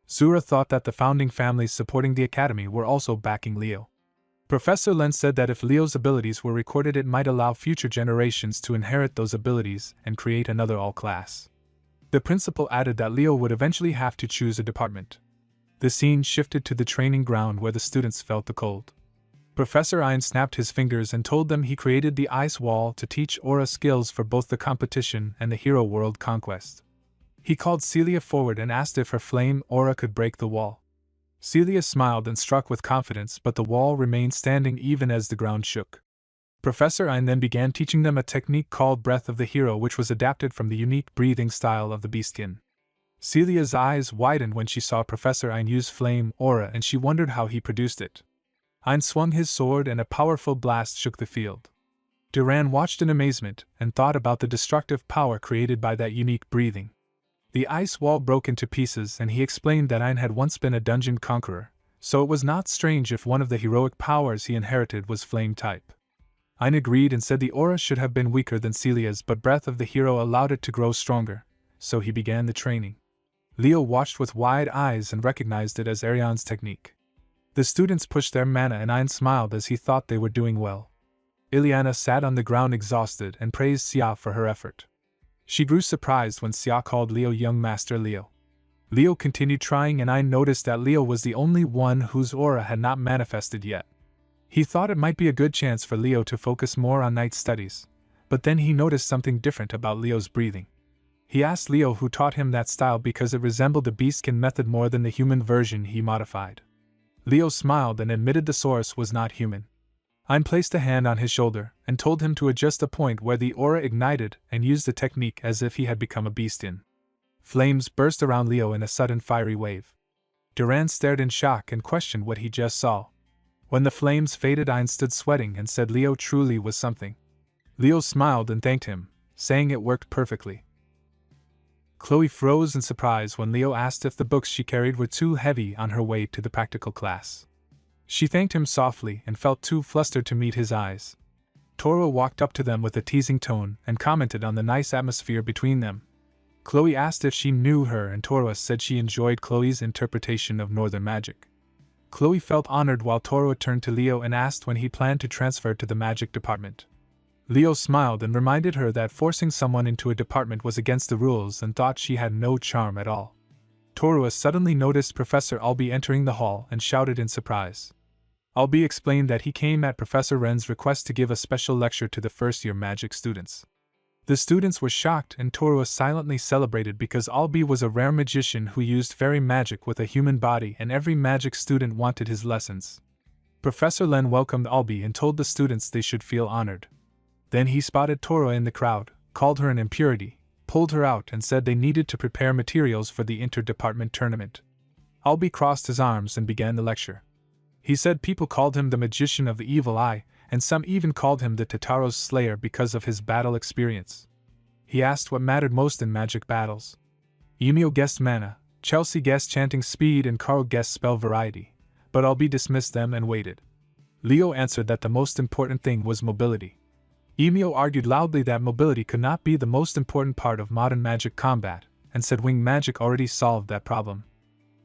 Zura thought that the founding families supporting the Academy were also backing Leo. Professor Len said that if Leo's abilities were recorded it might allow future generations to inherit those abilities and create another all-class. The principal added that Leo would eventually have to choose a department. The scene shifted to the training ground where the students felt the cold. Professor Ein snapped his fingers and told them he created the ice wall to teach aura skills for both the competition and the hero world conquest. He called Celia forward and asked if her flame aura could break the wall. Celia smiled and struck with confidence, but the wall remained standing even as the ground shook. Professor Ein then began teaching them a technique called Breath of the Hero, which was adapted from the unique breathing style of the beastkin. Celia's eyes widened when she saw Professor Ein use flame aura and she wondered how he produced it. Ein swung his sword and a powerful blast shook the field. Duran watched in amazement and thought about the destructive power created by that unique breathing. The ice wall broke into pieces and he explained that Ein had once been a dungeon conqueror, so it was not strange if one of the heroic powers he inherited was flame type. Ein agreed and said the aura should have been weaker than Celia's, but Breath of the Hero allowed it to grow stronger, so he began the training. Leo watched with wide eyes and recognized it as Arion's technique. The students pushed their mana and Ein smiled as he thought they were doing well. Ileana sat on the ground exhausted and praised Xia for her effort. She grew surprised when Xia called Leo young Master Leo. Leo continued trying, and I noticed that Leo was the only one whose aura had not manifested yet. He thought it might be a good chance for Leo to focus more on night studies, but then he noticed something different about Leo's breathing. He asked Leo who taught him that style because it resembled the beastkin method more than the human version he modified. Leo smiled and admitted the source was not human. Ayn placed a hand on his shoulder and told him to adjust the point where the aura ignited and used the technique as if he had become a beastin. Flames burst around Leo in a sudden fiery wave. Duran stared in shock and questioned what he just saw. When the flames faded, Ayn stood sweating and said Leo truly was something. Leo smiled and thanked him, saying it worked perfectly. Chloe froze in surprise when Leo asked if the books she carried were too heavy on her way to the practical class. She thanked him softly and felt too flustered to meet his eyes. Toro walked up to them with a teasing tone and commented on the nice atmosphere between them. Chloe asked if she knew her, and Toro said she enjoyed Chloe's interpretation of northern magic. Chloe felt honored while Toro turned to Leo and asked when he planned to transfer to the magic department. Leo smiled and reminded her that forcing someone into a department was against the rules and thought she had no charm at all. Toro suddenly noticed Professor Albee entering the hall and shouted in surprise. Albee explained that he came at Professor Ren's request to give a special lecture to the first-year magic students. The students were shocked, and Toro silently celebrated because Albee was a rare magician who used fairy magic with a human body, and every magic student wanted his lessons. Professor Len welcomed Albee and told the students they should feel honored. Then he spotted Toro in the crowd, called her an impurity, pulled her out, and said they needed to prepare materials for the interdepartment tournament. Albee crossed his arms and began the lecture. He said people called him the magician of the evil eye, and some even called him the Tataro's slayer because of his battle experience. He asked what mattered most in magic battles. Yumio guessed mana, Chelsea guessed chanting speed, and Carl guessed spell variety, but Albee dismissed them and waited. Leo answered that the most important thing was mobility. Yumio argued loudly that mobility could not be the most important part of modern magic combat, and said wing magic already solved that problem.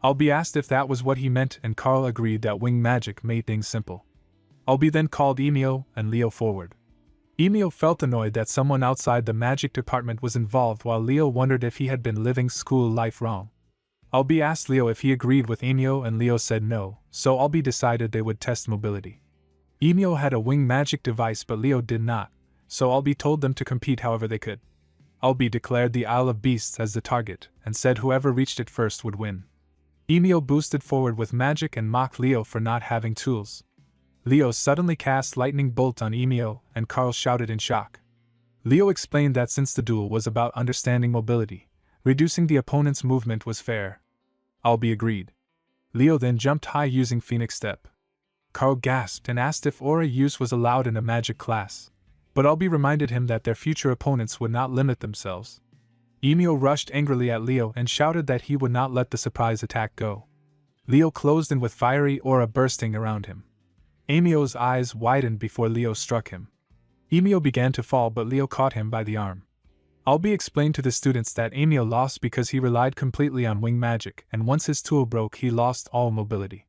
Albee asked if that was what he meant, and Carl agreed that wing magic made things simple. Albee then called Emio and Leo forward. Emio felt annoyed that someone outside the magic department was involved, while Leo wondered if he had been living school life wrong. Albee asked Leo if he agreed with Emio, and Leo said no, so Albee decided they would test mobility. Emio had a wing magic device but Leo did not, so Albee told them to compete however they could. Albee declared the Isle of Beasts as the target, and said whoever reached it first would win. Emio boosted forward with magic and mocked Leo for not having tools. Leo suddenly cast lightning bolt on Emio, and Carl shouted in shock. Leo explained that since the duel was about understanding mobility, reducing the opponent's movement was fair. Albee agreed. Leo then jumped high using Phoenix Step. Carl gasped and asked if aura use was allowed in a magic class, but Albee reminded him that their future opponents would not limit themselves. Emio rushed angrily at Leo and shouted that he would not let the surprise attack go. Leo closed in with fiery aura bursting around him. Emio's eyes widened before Leo struck him. Emio began to fall, but Leo caught him by the arm. Albee explained to the students that Emio lost because he relied completely on wing magic, and once his tool broke he lost all mobility.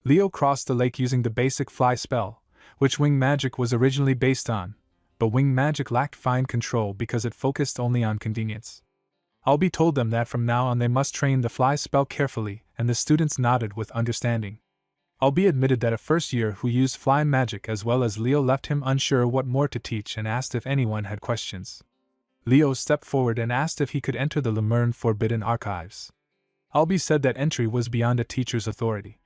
Leo crossed the lake using the basic fly spell, which wing magic was originally based on, but wing magic lacked fine control because it focused only on convenience. Albee told them that from now on they must train the fly spell carefully, and the students nodded with understanding. Albee admitted that a first year who used fly magic as well as Leo left him unsure what more to teach and asked if anyone had questions. Leo stepped forward and asked if he could enter the Lemurn Forbidden Archives. Albee said that entry was beyond a teacher's authority.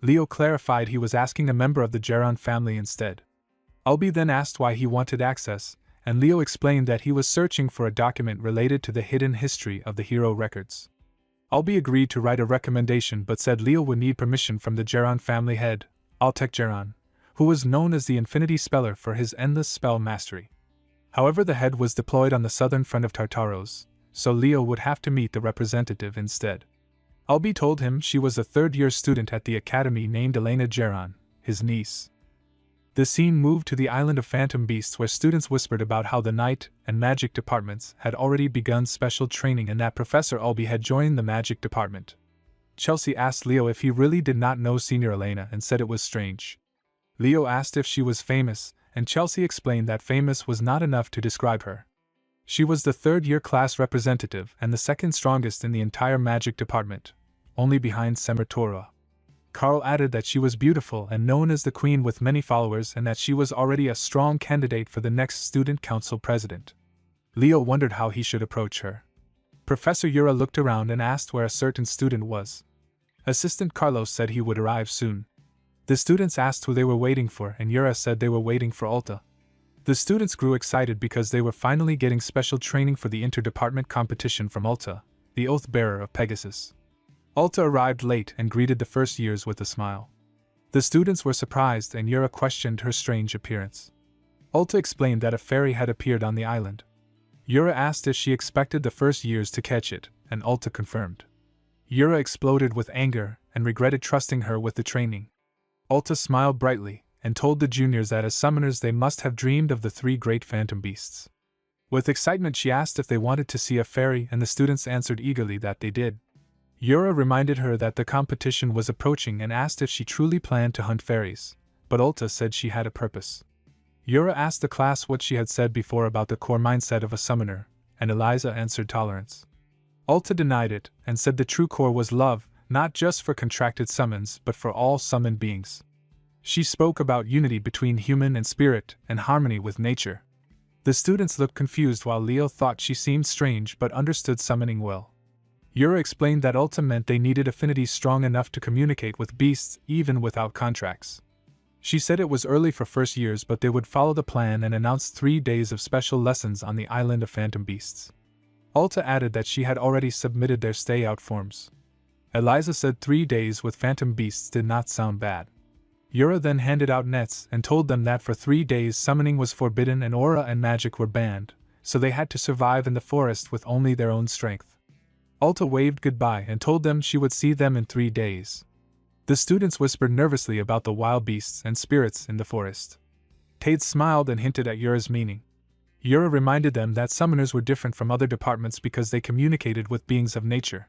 Leo clarified he was asking a member of the Geron family instead. Albee then asked why he wanted access, and Leo explained that he was searching for a document related to the hidden history of the hero records. Albee agreed to write a recommendation but said Leo would need permission from the Geron family head, Altek Geron, who was known as the Infinity Speller for his endless spell mastery. However, the head was deployed on the southern front of Tartaros, so Leo would have to meet the representative instead. Albee told him she was a third-year student at the academy named Elena Geron, his niece. The scene moved to the island of Phantom Beasts, where students whispered about how the night and magic departments had already begun special training and that Professor Albee had joined the magic department. Chelsea asked Leo if he really did not know Senior Elena and said it was strange. Leo asked if she was famous, and Chelsea explained that famous was not enough to describe her. She was the third-year class representative and the second strongest in the entire magic department, only behind Semertora. Carl added that she was beautiful and known as the queen with many followers and that she was already a strong candidate for the next student council president. Leo wondered how he should approach her. Professor Yura looked around and asked where a certain student was. Assistant Carlos said he would arrive soon. The students asked who they were waiting for and Yura said they were waiting for Ulta. The students grew excited because they were finally getting special training for the interdepartment competition from Ulta, the oath-bearer of Pegasus. Ulta arrived late and greeted the first years with a smile. The students were surprised and Yura questioned her strange appearance. Ulta explained that a fairy had appeared on the island. Yura asked if she expected the first years to catch it, and Ulta confirmed. Yura exploded with anger and regretted trusting her with the training. Ulta smiled brightly and told the juniors that as summoners they must have dreamed of the three great phantom beasts. With excitement she asked if they wanted to see a fairy and the students answered eagerly that they did. Yura reminded her that the competition was approaching and asked if she truly planned to hunt fairies, but Ulta said she had a purpose. Yura asked the class what she had said before about the core mindset of a summoner, and Eliza answered tolerance. Ulta denied it and said the true core was love, not just for contracted summons but for all summoned beings. She spoke about unity between human and spirit and harmony with nature. The students looked confused while Leo thought she seemed strange but understood summoning well. Yura explained that Ulta meant they needed affinities strong enough to communicate with beasts even without contracts. She said it was early for first years but they would follow the plan and announced 3 days of special lessons on the island of phantom beasts. Ulta added that she had already submitted their stay-out forms. Eliza said 3 days with phantom beasts did not sound bad. Yura then handed out nets and told them that for 3 days summoning was forbidden and aura and magic were banned, so they had to survive in the forest with only their own strength. Ulta waved goodbye and told them she would see them in 3 days. The students whispered nervously about the wild beasts and spirits in the forest. Tade smiled and hinted at Yura's meaning. Yura reminded them that summoners were different from other departments because they communicated with beings of nature.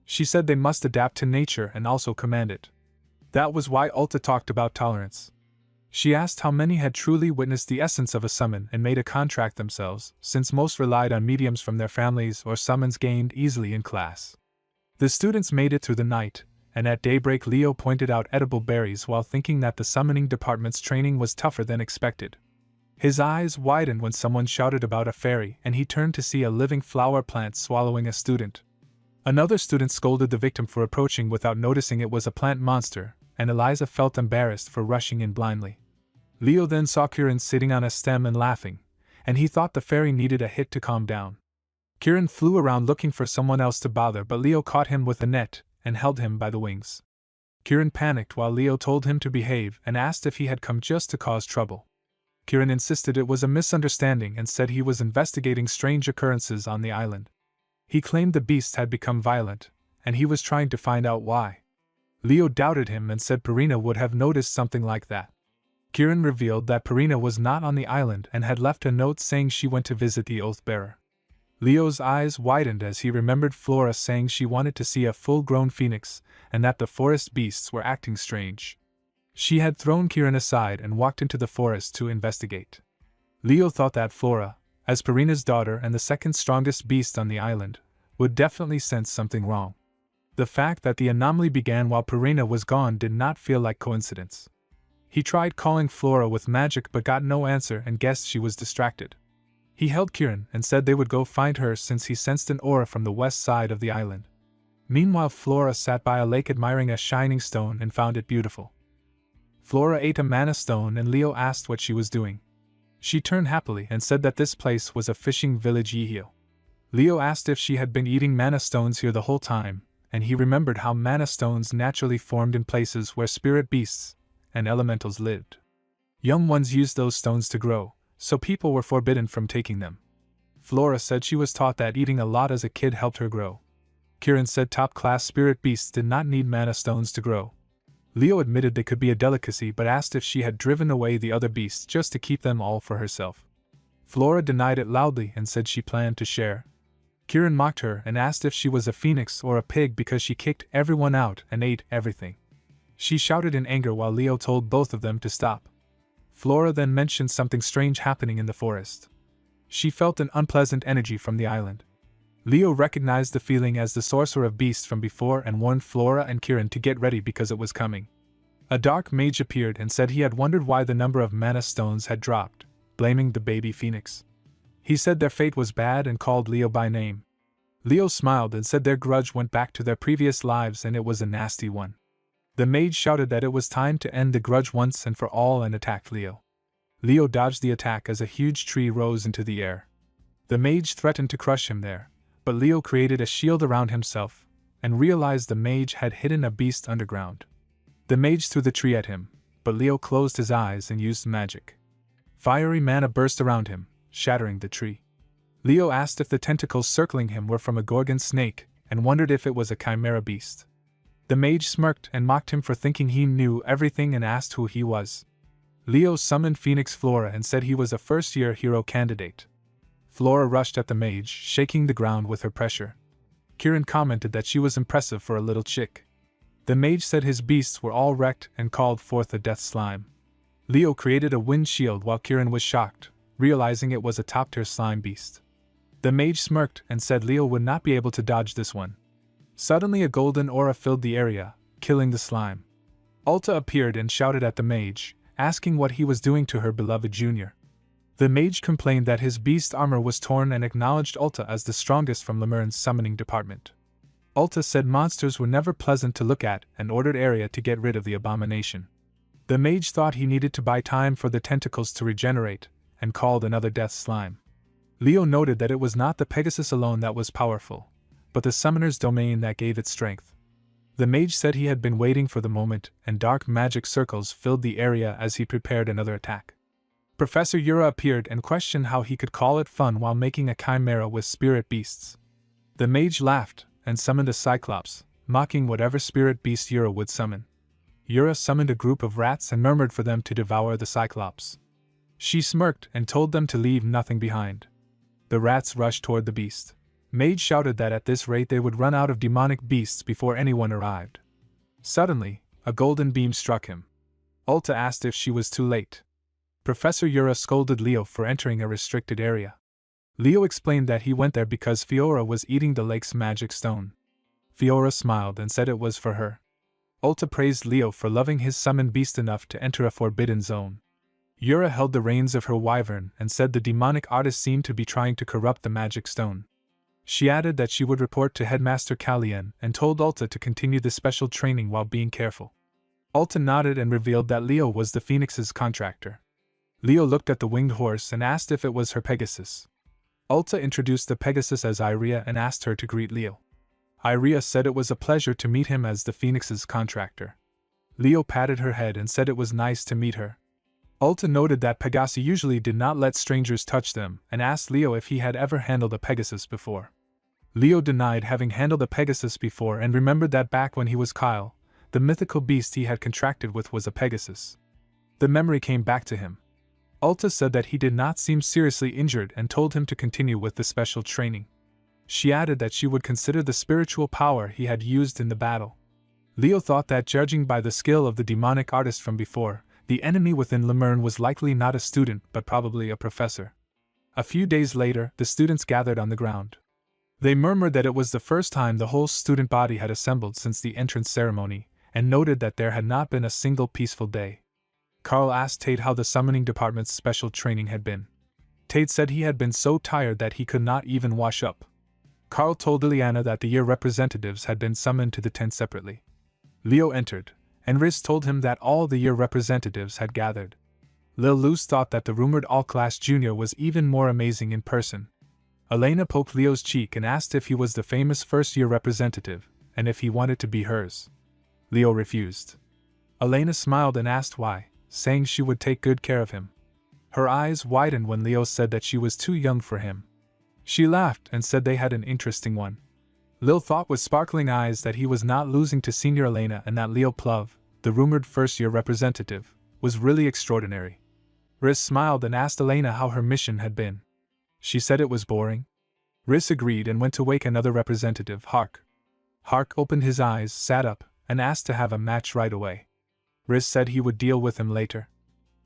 She said they must adapt to nature and also command it. That was why Ulta talked about tolerance. She asked how many had truly witnessed the essence of a summon and made a contract themselves, since most relied on mediums from their families or summons gained easily in class. The students made it through the night, and at daybreak Leo pointed out edible berries while thinking that the summoning department's training was tougher than expected. His eyes widened when someone shouted about a fairy and he turned to see a living flower plant swallowing a student. Another student scolded the victim for approaching without noticing it was a plant monster, and Eliza felt embarrassed for rushing in blindly. Leo then saw Kiran sitting on a stem and laughing, and he thought the fairy needed a hit to calm down. Kiran flew around looking for someone else to bother but Leo caught him with a net and held him by the wings. Kiran panicked while Leo told him to behave and asked if he had come just to cause trouble. Kiran insisted it was a misunderstanding and said he was investigating strange occurrences on the island. He claimed the beasts had become violent, and he was trying to find out why. Leo doubted him and said Purina would have noticed something like that. Kiran revealed that Purina was not on the island and had left a note saying she went to visit the oath-bearer. Leo's eyes widened as he remembered Flora saying she wanted to see a full-grown phoenix and that the forest beasts were acting strange. She had thrown Kiran aside and walked into the forest to investigate. Leo thought that Flora, as Purina's daughter and the second strongest beast on the island, would definitely sense something wrong. The fact that the anomaly began while Purina was gone did not feel like coincidence. He tried calling Flora with magic but got no answer and guessed she was distracted. He held Kiran and said they would go find her since he sensed an aura from the west side of the island. Meanwhile Flora sat by a lake admiring a shining stone and found it beautiful. Flora ate a mana stone and Leo asked what she was doing. She turned happily and said that this place was a fishing village Yihio. Leo asked if she had been eating mana stones here the whole time, and he remembered how mana stones naturally formed in places where spirit beasts and elementals lived. Young ones used those stones to grow, so people were forbidden from taking them. Flora said she was taught that eating a lot as a kid helped her grow. Kiran said top-class spirit beasts did not need mana stones to grow. Leo admitted they could be a delicacy but asked if she had driven away the other beasts just to keep them all for herself. Flora denied it loudly and said she planned to share. Kiran mocked her and asked if she was a phoenix or a pig because she kicked everyone out and ate everything. She shouted in anger while Leo told both of them to stop. Flora then mentioned something strange happening in the forest. She felt an unpleasant energy from the island. Leo recognized the feeling as the sorcerer of beasts from before and warned Flora and Kirin to get ready because it was coming. A dark mage appeared and said he had wondered why the number of mana stones had dropped, blaming the baby phoenix. He said their fate was bad and called Leo by name. Leo smiled and said their grudge went back to their previous lives and it was a nasty one. The mage shouted that it was time to end the grudge once and for all and attacked Leo. Leo dodged the attack as a huge tree rose into the air. The mage threatened to crush him there, but Leo created a shield around himself and realized the mage had hidden a beast underground. The mage threw the tree at him, but Leo closed his eyes and used magic. Fiery mana burst around him, shattering the tree. Leo asked if the tentacles circling him were from a gorgon snake, and wondered if it was a chimera beast. The mage smirked and mocked him for thinking he knew everything and asked who he was. Leo summoned Phoenix Flora and said he was a first-year hero candidate. Flora rushed at the mage, shaking the ground with her pressure. Kirin commented that she was impressive for a little chick. The mage said his beasts were all wrecked and called forth a death slime. Leo created a wind shield while Kirin was shocked, realizing it was a top-tier slime beast. The mage smirked and said Leo would not be able to dodge this one. Suddenly a golden aura filled the area, killing the slime. Ulta appeared and shouted at the mage, asking what he was doing to her beloved junior. The mage complained that his beast armor was torn and acknowledged Ulta as the strongest from Lemurne's summoning department. Ulta said monsters were never pleasant to look at and ordered Arya to get rid of the abomination. The mage thought he needed to buy time for the tentacles to regenerate, and called another death slime. Leo noted that it was not the Pegasus alone that was powerful, but the summoner's domain that gave it strength. The mage said he had been waiting for the moment, and dark magic circles filled the area as he prepared another attack. Professor Yura appeared and questioned how he could call it fun while making a chimera with spirit beasts. The mage laughed and summoned a cyclops, mocking whatever spirit beast Yura would summon. Yura summoned a group of rats and murmured for them to devour the cyclops. She smirked and told them to leave nothing behind. The rats rushed toward the beast. Mage shouted that at this rate they would run out of demonic beasts before anyone arrived. Suddenly, a golden beam struck him. Ulta asked if she was too late. Professor Yura scolded Leo for entering a restricted area. Leo explained that he went there because Fiora was eating the lake's magic stone. Fiora smiled and said it was for her. Ulta praised Leo for loving his summoned beast enough to enter a forbidden zone. Yura held the reins of her wyvern and said the demonic artist seemed to be trying to corrupt the magic stone. She added that she would report to Headmaster Kallian and told Ulta to continue the special training while being careful. Ulta nodded and revealed that Leo was the Phoenix's contractor. Leo looked at the winged horse and asked if it was her Pegasus. Ulta introduced the Pegasus as Iria and asked her to greet Leo. Iria said it was a pleasure to meet him as the Phoenix's contractor. Leo patted her head and said it was nice to meet her. Ulta noted that Pegasi usually did not let strangers touch them and asked Leo if he had ever handled a Pegasus before. Leo denied having handled a Pegasus before and remembered that back when he was Kyle, the mythical beast he had contracted with was a Pegasus. The memory came back to him. Ulta said that he did not seem seriously injured and told him to continue with the special training. She added that she would consider the spiritual power he had used in the battle. Leo thought that judging by the skill of the demonic artist from before, the enemy within Lemurne was likely not a student but probably a professor. A few days later, the students gathered on the ground. They murmured that it was the first time the whole student body had assembled since the entrance ceremony, and noted that there had not been a single peaceful day. Carl asked Tate how the summoning department's special training had been. Tate said he had been so tired that he could not even wash up. Carl told Liliana that the year representatives had been summoned to the tent separately. Leo entered, and Riz told him that all the year representatives had gathered. Lil Luz thought that the rumored all-class junior was even more amazing in person. Elena poked Leo's cheek and asked if he was the famous first-year representative, and if he wanted to be hers. Leo refused. Elena smiled and asked why, saying she would take good care of him. Her eyes widened when Leo said that she was too young for him. She laughed and said they had an interesting one. Lil thought with sparkling eyes that he was not losing to Senior Elena and that Leo Plov, the rumored first-year representative, was really extraordinary. Riz smiled and asked Elena how her mission had been. She said it was boring. Riz agreed and went to wake another representative, Hark. Hark opened his eyes, sat up, and asked to have a match right away. Riz said he would deal with him later.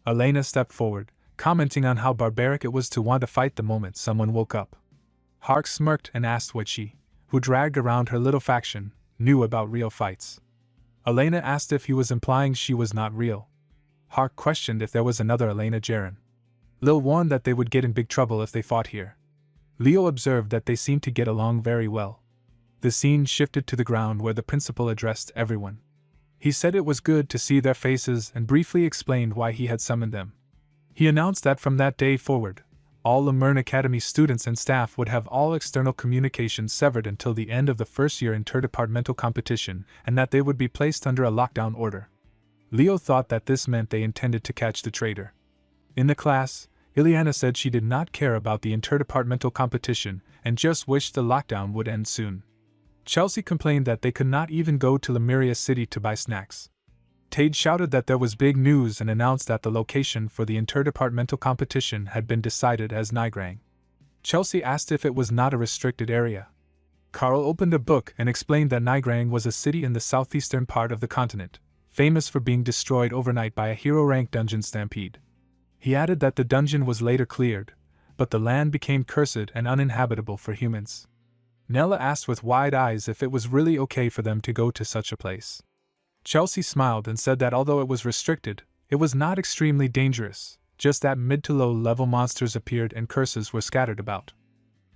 Elena stepped forward, commenting on how barbaric it was to want to fight the moment someone woke up. Hark smirked and asked what she, who dragged around her little faction, knew about real fights. Elena asked if he was implying she was not real. Hark questioned if there was another Elena Jaren. Lil warned that they would get in big trouble if they fought here. Leo observed that they seemed to get along very well. The scene shifted to the ground where the principal addressed everyone. He said it was good to see their faces and briefly explained why he had summoned them. He announced that from that day forward, all Lemurn Academy students and staff would have all external communications severed until the end of the first year interdepartmental competition, and that they would be placed under a lockdown order. Leo thought that this meant they intended to catch the traitor. In the class, Ileana said she did not care about the interdepartmental competition and just wished the lockdown would end soon. Chelsea complained that they could not even go to Lemuria City to buy snacks. Tade shouted that there was big news and announced that the location for the interdepartmental competition had been decided as Nigrang. Chelsea asked if it was not a restricted area. Carl opened a book and explained that Nigrang was a city in the southeastern part of the continent, famous for being destroyed overnight by a hero-rank dungeon stampede. He added that the dungeon was later cleared, but the land became cursed and uninhabitable for humans. Nella asked with wide eyes if it was really okay for them to go to such a place. Chelsea smiled and said that although it was restricted, it was not extremely dangerous, just that mid to low level monsters appeared and curses were scattered about.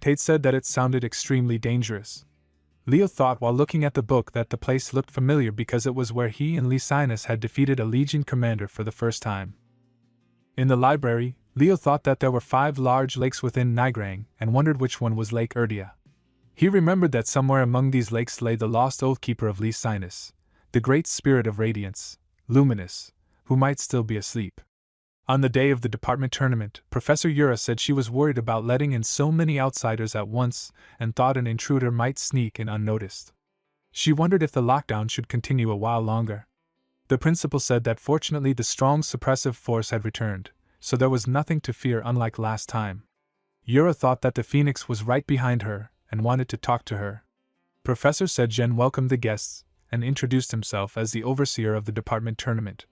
Tate said that it sounded extremely dangerous. Leo thought while looking at the book that the place looked familiar because it was where he and Lysinus had defeated a legion commander for the first time. In the library, Leo thought that there were 5 large lakes within Nigrang and wondered which one was Lake Erdia. He remembered that somewhere among these lakes lay the lost Oathkeeper of Lysinus, the great spirit of radiance, Luminous, who might still be asleep. On the day of the department tournament, Professor Yura said she was worried about letting in so many outsiders at once and thought an intruder might sneak in unnoticed. She wondered if the lockdown should continue a while longer. The principal said that fortunately the strong suppressive force had returned, so there was nothing to fear unlike last time. Yura thought that the Phoenix was right behind her and wanted to talk to her. Professor said Jen welcomed the guests and introduced himself as the overseer of the department tournament.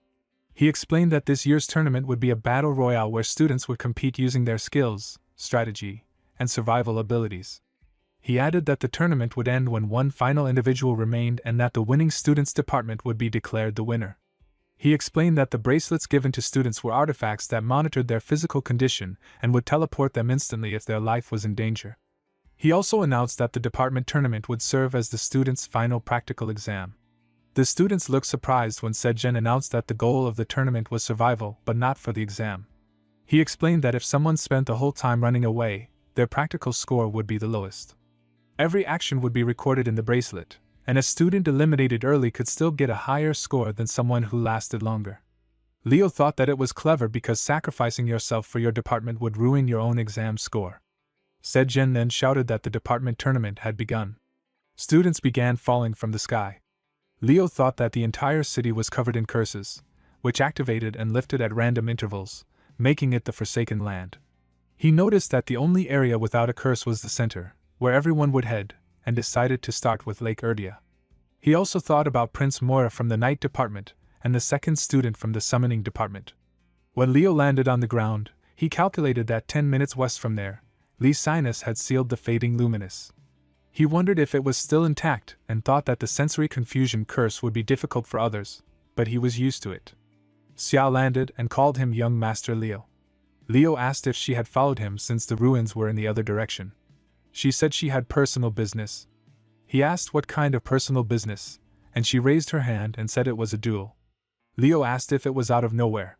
He explained that this year's tournament would be a battle royale where students would compete using their skills, strategy, and survival abilities. He added that the tournament would end when one final individual remained and that the winning students' department would be declared the winner. He explained that the bracelets given to students were artifacts that monitored their physical condition and would teleport them instantly if their life was in danger. He also announced that the department tournament would serve as the students' final practical exam. The students looked surprised when Sejin announced that the goal of the tournament was survival but not for the exam. He explained that if someone spent the whole time running away, their practical score would be the lowest. Every action would be recorded in the bracelet, and a student eliminated early could still get a higher score than someone who lasted longer. Leo thought that it was clever because sacrificing yourself for your department would ruin your own exam score. Sejin then shouted that the department tournament had begun. Students began falling from the sky. Leo thought that the entire city was covered in curses, which activated and lifted at random intervals, making it the Forsaken Land. He noticed that the only area without a curse was the center, where everyone would head, and decided to start with Lake Erdia. He also thought about Prince Moira from the Night Department and the second student from the Summoning Department. When Leo landed on the ground, he calculated that 10 minutes west from there, Lysinus had sealed the fading Luminous. He wondered if it was still intact and thought that the sensory confusion curse would be difficult for others, but he was used to it. Xia landed and called him young Master Leo. Leo asked if she had followed him since the ruins were in the other direction. She said she had personal business. He asked what kind of personal business, and she raised her hand and said it was a duel. Leo asked if it was out of nowhere.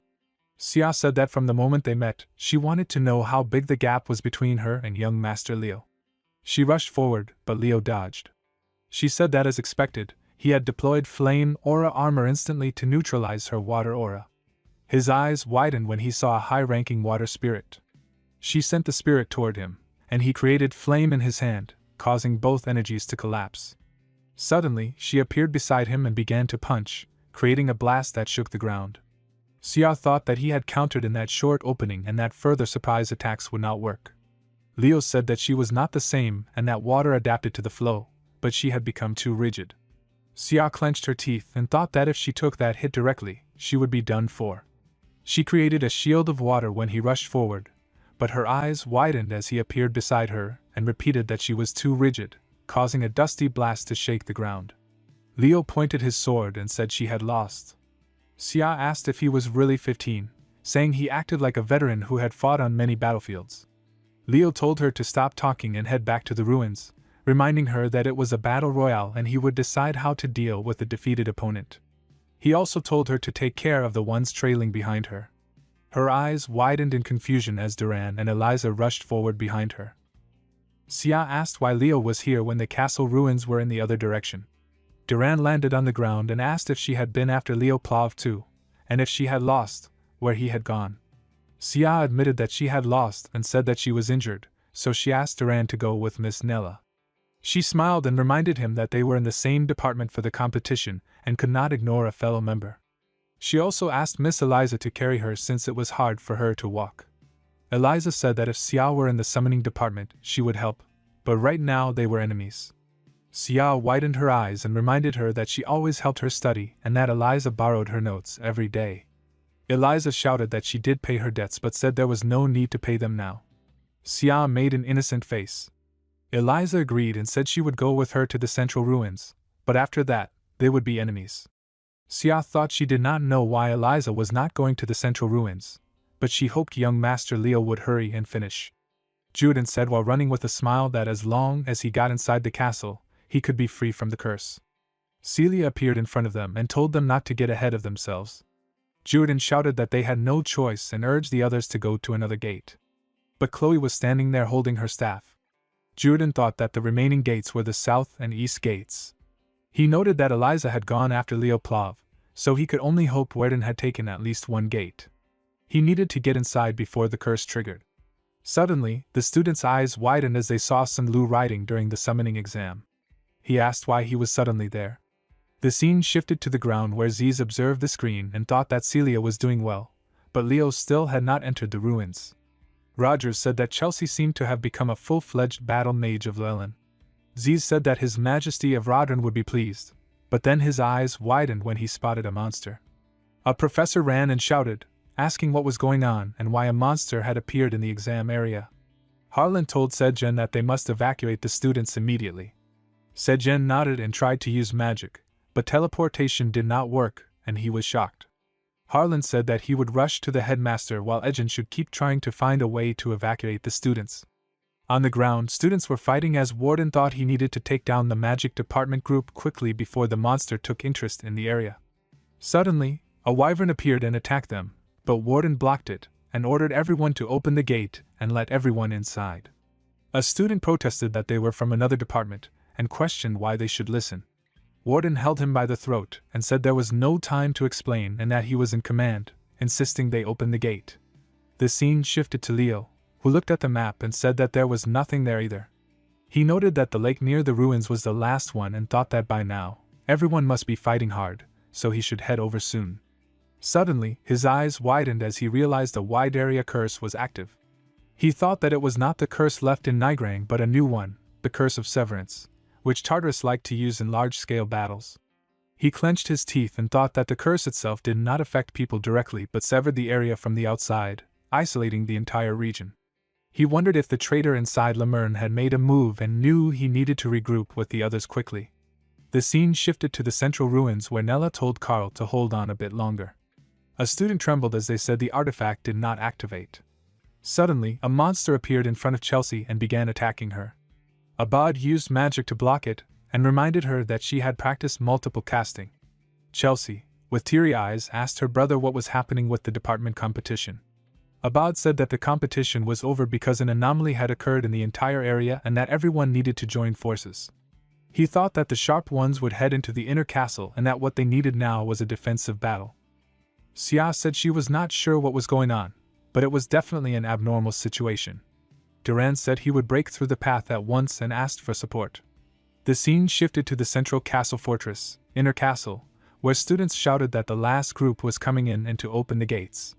Xia said that from the moment they met, she wanted to know how big the gap was between her and young Master Leo. She rushed forward, but Leo dodged. She said that as expected, he had deployed flame aura armor instantly to neutralize her water aura. His eyes widened when he saw a high-ranking water spirit. She sent the spirit toward him, and he created flame in his hand, causing both energies to collapse. Suddenly, she appeared beside him and began to punch, creating a blast that shook the ground. Xia thought that he had countered in that short opening and that further surprise attacks would not work. Leo said that she was not the same and that water adapted to the flow, but she had become too rigid. Xia clenched her teeth and thought that if she took that hit directly, she would be done for. She created a shield of water when he rushed forward, but her eyes widened as he appeared beside her and repeated that she was too rigid, causing a dusty blast to shake the ground. Leo pointed his sword and said she had lost. Xia asked if he was really 15, saying he acted like a veteran who had fought on many battlefields. Leo told her to stop talking and head back to the ruins, reminding her that it was a battle royale and he would decide how to deal with the defeated opponent. He also told her to take care of the ones trailing behind her. Her eyes widened in confusion as Duran and Eliza rushed forward behind her. Xia asked why Leo was here when the castle ruins were in the other direction. Duran landed on the ground and asked if she had been after Leo Plov too, and if she had lost, where he had gone. Xia admitted that she had lost and said that she was injured, so she asked Duran to go with Miss Nella. She smiled and reminded him that they were in the same department for the competition and could not ignore a fellow member. She also asked Miss Eliza to carry her since it was hard for her to walk. Eliza said that if Xia were in the summoning department, she would help, but right now they were enemies. Xia widened her eyes and reminded her that she always helped her study and that Eliza borrowed her notes every day. Eliza shouted that she did pay her debts but said there was no need to pay them now. Xia made an innocent face. Eliza agreed and said she would go with her to the central ruins, but after that, they would be enemies. Xia thought she did not know why Eliza was not going to the central ruins, but she hoped young Master Leo would hurry and finish. Juden said while running with a smile that as long as he got inside the castle, he could be free from the curse. Celia appeared in front of them and told them not to get ahead of themselves. Juden shouted that they had no choice and urged the others to go to another gate. But Chloe was standing there holding her staff. Juden thought that the remaining gates were the south and east gates. He noted that Eliza had gone after Leo Plov, so he could only hope Werden had taken at least one gate. He needed to get inside before the curse triggered. Suddenly, the students' eyes widened as they saw Sun Lu writing during the summoning exam. He asked why he was suddenly there. The scene shifted to the ground where Ziz observed the screen and thought that Celia was doing well, but Leo still had not entered the ruins. Rogers said that Chelsea seemed to have become a full-fledged battle mage of Leyland. Ziz said that His Majesty of Rodran would be pleased, but then his eyes widened when he spotted a monster. A professor ran and shouted, asking what was going on and why a monster had appeared in the exam area. Harlan told Sejen that they must evacuate the students immediately. Sejen nodded and tried to use magic, but teleportation did not work, and he was shocked. Harlan said that he would rush to the headmaster while Ejen should keep trying to find a way to evacuate the students. On the ground, students were fighting as Warden thought he needed to take down the magic department group quickly before the monster took interest in the area. Suddenly, a wyvern appeared and attacked them, but Warden blocked it and ordered everyone to open the gate and let everyone inside. A student protested that they were from another department and questioned why they should listen. Warden held him by the throat and said there was no time to explain and that he was in command, insisting they open the gate. The scene shifted to Leo, who looked at the map and said that there was nothing there either. He noted that the lake near the ruins was the last one and thought that by now, everyone must be fighting hard, so he should head over soon. Suddenly, his eyes widened as he realized a wide area curse was active. He thought that it was not the curse left in Nigrang but a new one, the Curse of Severance, which Tartarus liked to use in large-scale battles. He clenched his teeth and thought that the curse itself did not affect people directly but severed the area from the outside, isolating the entire region. He wondered if the traitor inside Lemurn had made a move and knew he needed to regroup with the others quickly. The scene shifted to the central ruins where Nella told Carl to hold on a bit longer. A student trembled as they said the artifact did not activate. Suddenly, a monster appeared in front of Chelsea and began attacking her. Abad used magic to block it, and reminded her that she had practiced multiple casting. Chelsea, with teary eyes, asked her brother what was happening with the department competition. Abad said that the competition was over because an anomaly had occurred in the entire area and that everyone needed to join forces. He thought that the sharp ones would head into the inner castle and that what they needed now was a defensive battle. Xia said she was not sure what was going on, but it was definitely an abnormal situation. Duran said he would break through the path at once and asked for support. The scene shifted to the central castle fortress, Inner Castle, where students shouted that the last group was coming in and to open the gates.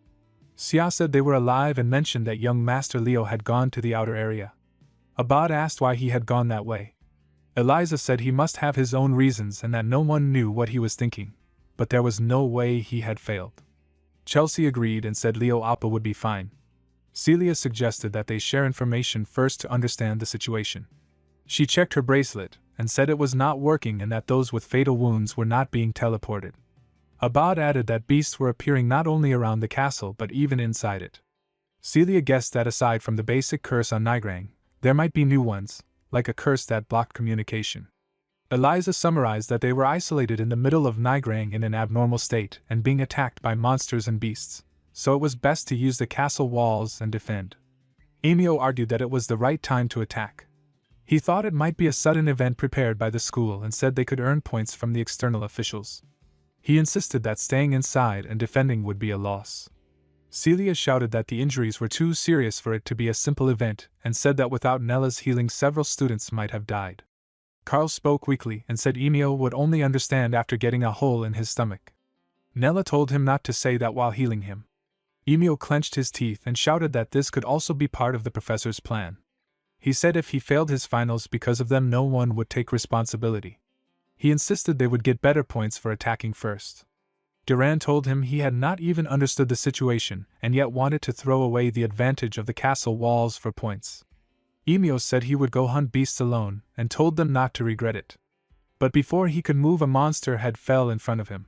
Xia said they were alive and mentioned that young Master Leo had gone to the outer area. Abad asked why he had gone that way. Eliza said he must have his own reasons and that no one knew what he was thinking, but there was no way he had failed. Chelsea agreed and said Leo Appa would be fine. Celia suggested that they share information first to understand the situation. She checked her bracelet and said it was not working and that those with fatal wounds were not being teleported. Abad added that beasts were appearing not only around the castle but even inside it. Celia guessed that aside from the basic curse on Nigrang, there might be new ones, like a curse that blocked communication. Eliza summarized that they were isolated in the middle of Nigrang in an abnormal state and being attacked by monsters and beasts, so it was best to use the castle walls and defend. Emio argued that it was the right time to attack. He thought it might be a sudden event prepared by the school and said they could earn points from the external officials. He insisted that staying inside and defending would be a loss. Celia shouted that the injuries were too serious for it to be a simple event and said that without Nella's healing several students might have died. Carl spoke weakly and said Emil would only understand after getting a hole in his stomach. Nella told him not to say that while healing him. Emil clenched his teeth and shouted that this could also be part of the professor's plan. He said if he failed his finals because of them no one would take responsibility. He insisted they would get better points for attacking first. Duran told him he had not even understood the situation and yet wanted to throw away the advantage of the castle walls for points. Emio said he would go hunt beasts alone and told them not to regret it. But before he could move a monster had fell in front of him.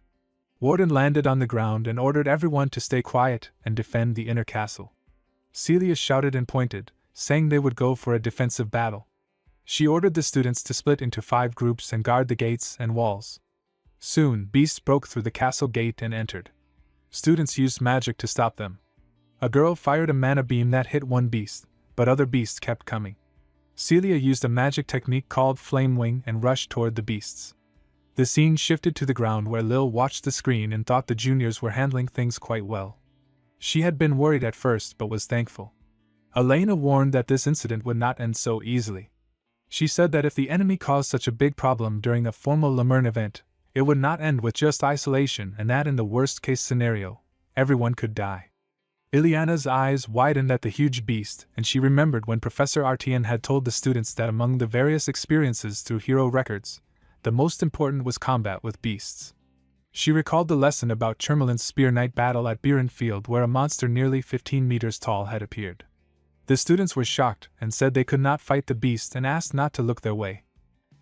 Warden landed on the ground and ordered everyone to stay quiet and defend the inner castle. Celia shouted and pointed, saying they would go for a defensive battle. She ordered the students to split into 5 groups and guard the gates and walls. Soon, beasts broke through the castle gate and entered. Students used magic to stop them. A girl fired a mana beam that hit one beast, but other beasts kept coming. Celia used a magic technique called Flame Wing and rushed toward the beasts. The scene shifted to the ground where Lil watched the screen and thought the juniors were handling things quite well. She had been worried at first but was thankful. Elena warned that this incident would not end so easily. She said that if the enemy caused such a big problem during a formal Lemurn event, it would not end with just isolation and that in the worst-case scenario, everyone could die. Ileana's eyes widened at the huge beast, and she remembered when Professor Artian had told the students that among the various experiences through hero records, the most important was combat with beasts. She recalled the lesson about Chermelin's Spear Knight battle at Biren Field where a monster nearly 15 meters tall had appeared. The students were shocked and said they could not fight the beast and asked not to look their way.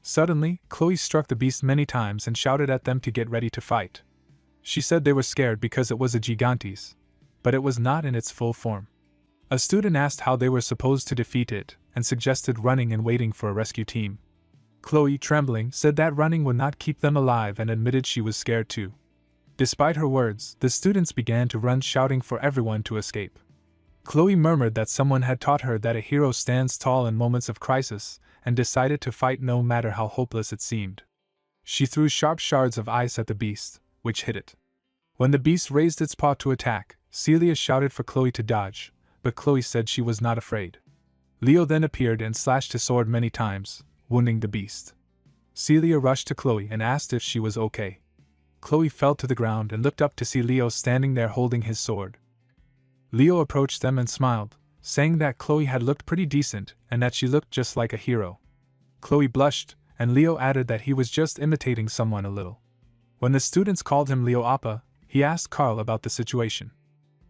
Suddenly, Chloe struck the beast many times and shouted at them to get ready to fight. She said they were scared because it was a Gigantes, but it was not in its full form. A student asked how they were supposed to defeat it and suggested running and waiting for a rescue team. Chloe, trembling, said that running would not keep them alive and admitted she was scared too. Despite her words, the students began to run shouting for everyone to escape. Chloe murmured that someone had taught her that a hero stands tall in moments of crisis and decided to fight no matter how hopeless it seemed. She threw sharp shards of ice at the beast, which hit it. When the beast raised its paw to attack, Celia shouted for Chloe to dodge, but Chloe said she was not afraid. Leo then appeared and slashed his sword many times, wounding the beast. Celia rushed to Chloe and asked if she was okay. Chloe fell to the ground and looked up to see Leo standing there holding his sword. Leo approached them and smiled, saying that Chloe had looked pretty decent and that she looked just like a hero. Chloe blushed, and Leo added that he was just imitating someone a little. When the students called him Leo Appa, he asked Carl about the situation.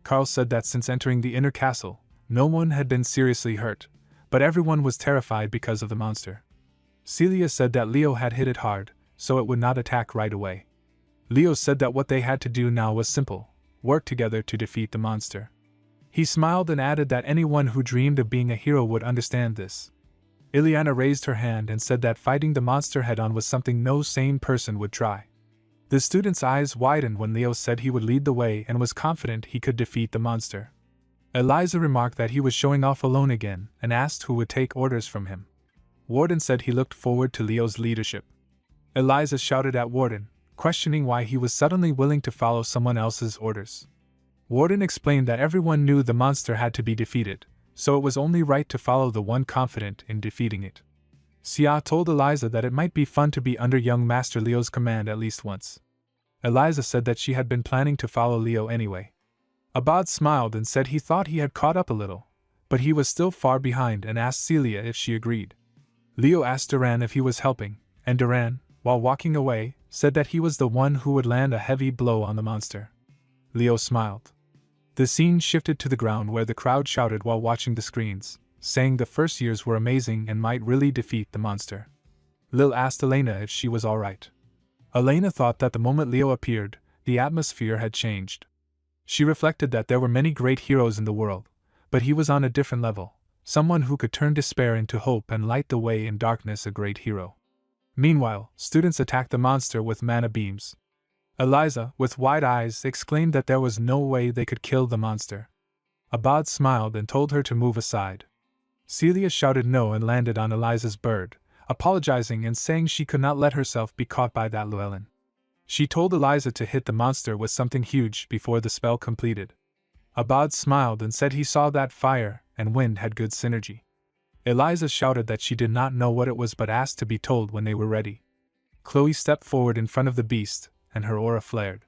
Carl said that since entering the inner castle, no one had been seriously hurt, but everyone was terrified because of the monster. Celia said that Leo had hit it hard, so it would not attack right away. Leo said that what they had to do now was simple: work together to defeat the monster. He smiled and added that anyone who dreamed of being a hero would understand this. Ileana raised her hand and said that fighting the monster head-on was something no sane person would try. The student's eyes widened when Leo said he would lead the way and was confident he could defeat the monster. Eliza remarked that he was showing off alone again and asked who would take orders from him. Warden said he looked forward to Leo's leadership. Eliza shouted at Warden, questioning why he was suddenly willing to follow someone else's orders. Warden explained that everyone knew the monster had to be defeated, so it was only right to follow the one confident in defeating it. Sia told Eliza that it might be fun to be under young Master Leo's command at least once. Eliza said that she had been planning to follow Leo anyway. Abad smiled and said he thought he had caught up a little, but he was still far behind and asked Celia if she agreed. Leo asked Duran if he was helping, and Duran, while walking away, said that he was the one who would land a heavy blow on the monster. Leo smiled. The scene shifted to the ground where the crowd shouted while watching the screens, saying the first years were amazing and might really defeat the monster. Lil asked Elena if she was alright. Elena thought that the moment Leo appeared, the atmosphere had changed. She reflected that there were many great heroes in the world, but he was on a different level, someone who could turn despair into hope and light the way in darkness, a great hero. Meanwhile, students attacked the monster with mana beams. Eliza, with wide eyes, exclaimed that there was no way they could kill the monster. Abad smiled and told her to move aside. Celia shouted no and landed on Eliza's bird, apologizing and saying she could not let herself be caught by that Llewellyn. She told Eliza to hit the monster with something huge before the spell completed. Abad smiled and said he saw that fire and wind had good synergy. Eliza shouted that she did not know what it was but asked to be told when they were ready. Chloe stepped forward in front of the beast, and her aura flared.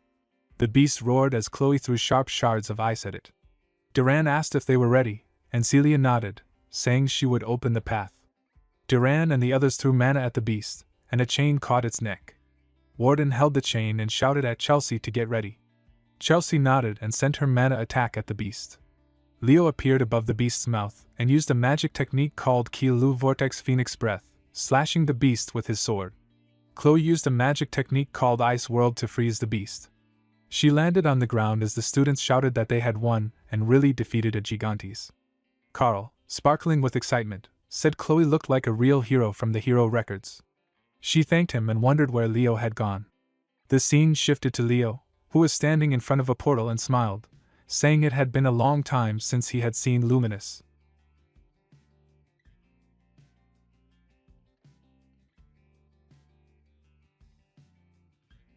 The beast roared as Chloe threw sharp shards of ice at it. Duran asked if they were ready, and Celia nodded, saying she would open the path. Duran and the others threw mana at the beast, and a chain caught its neck. Warden held the chain and shouted at Chelsea to get ready. Chelsea nodded and sent her mana attack at the beast. Leo appeared above the beast's mouth and used a magic technique called Kilu Vortex Phoenix Breath, slashing the beast with his sword. Chloe used a magic technique called Ice World to freeze the beast. She landed on the ground as the students shouted that they had won and really defeated a Gigantes. Carl, sparkling with excitement, said Chloe looked like a real hero from the hero records. She thanked him and wondered where Leo had gone. The scene shifted to Leo, who was standing in front of a portal and smiled, saying it had been a long time since he had seen Luminous.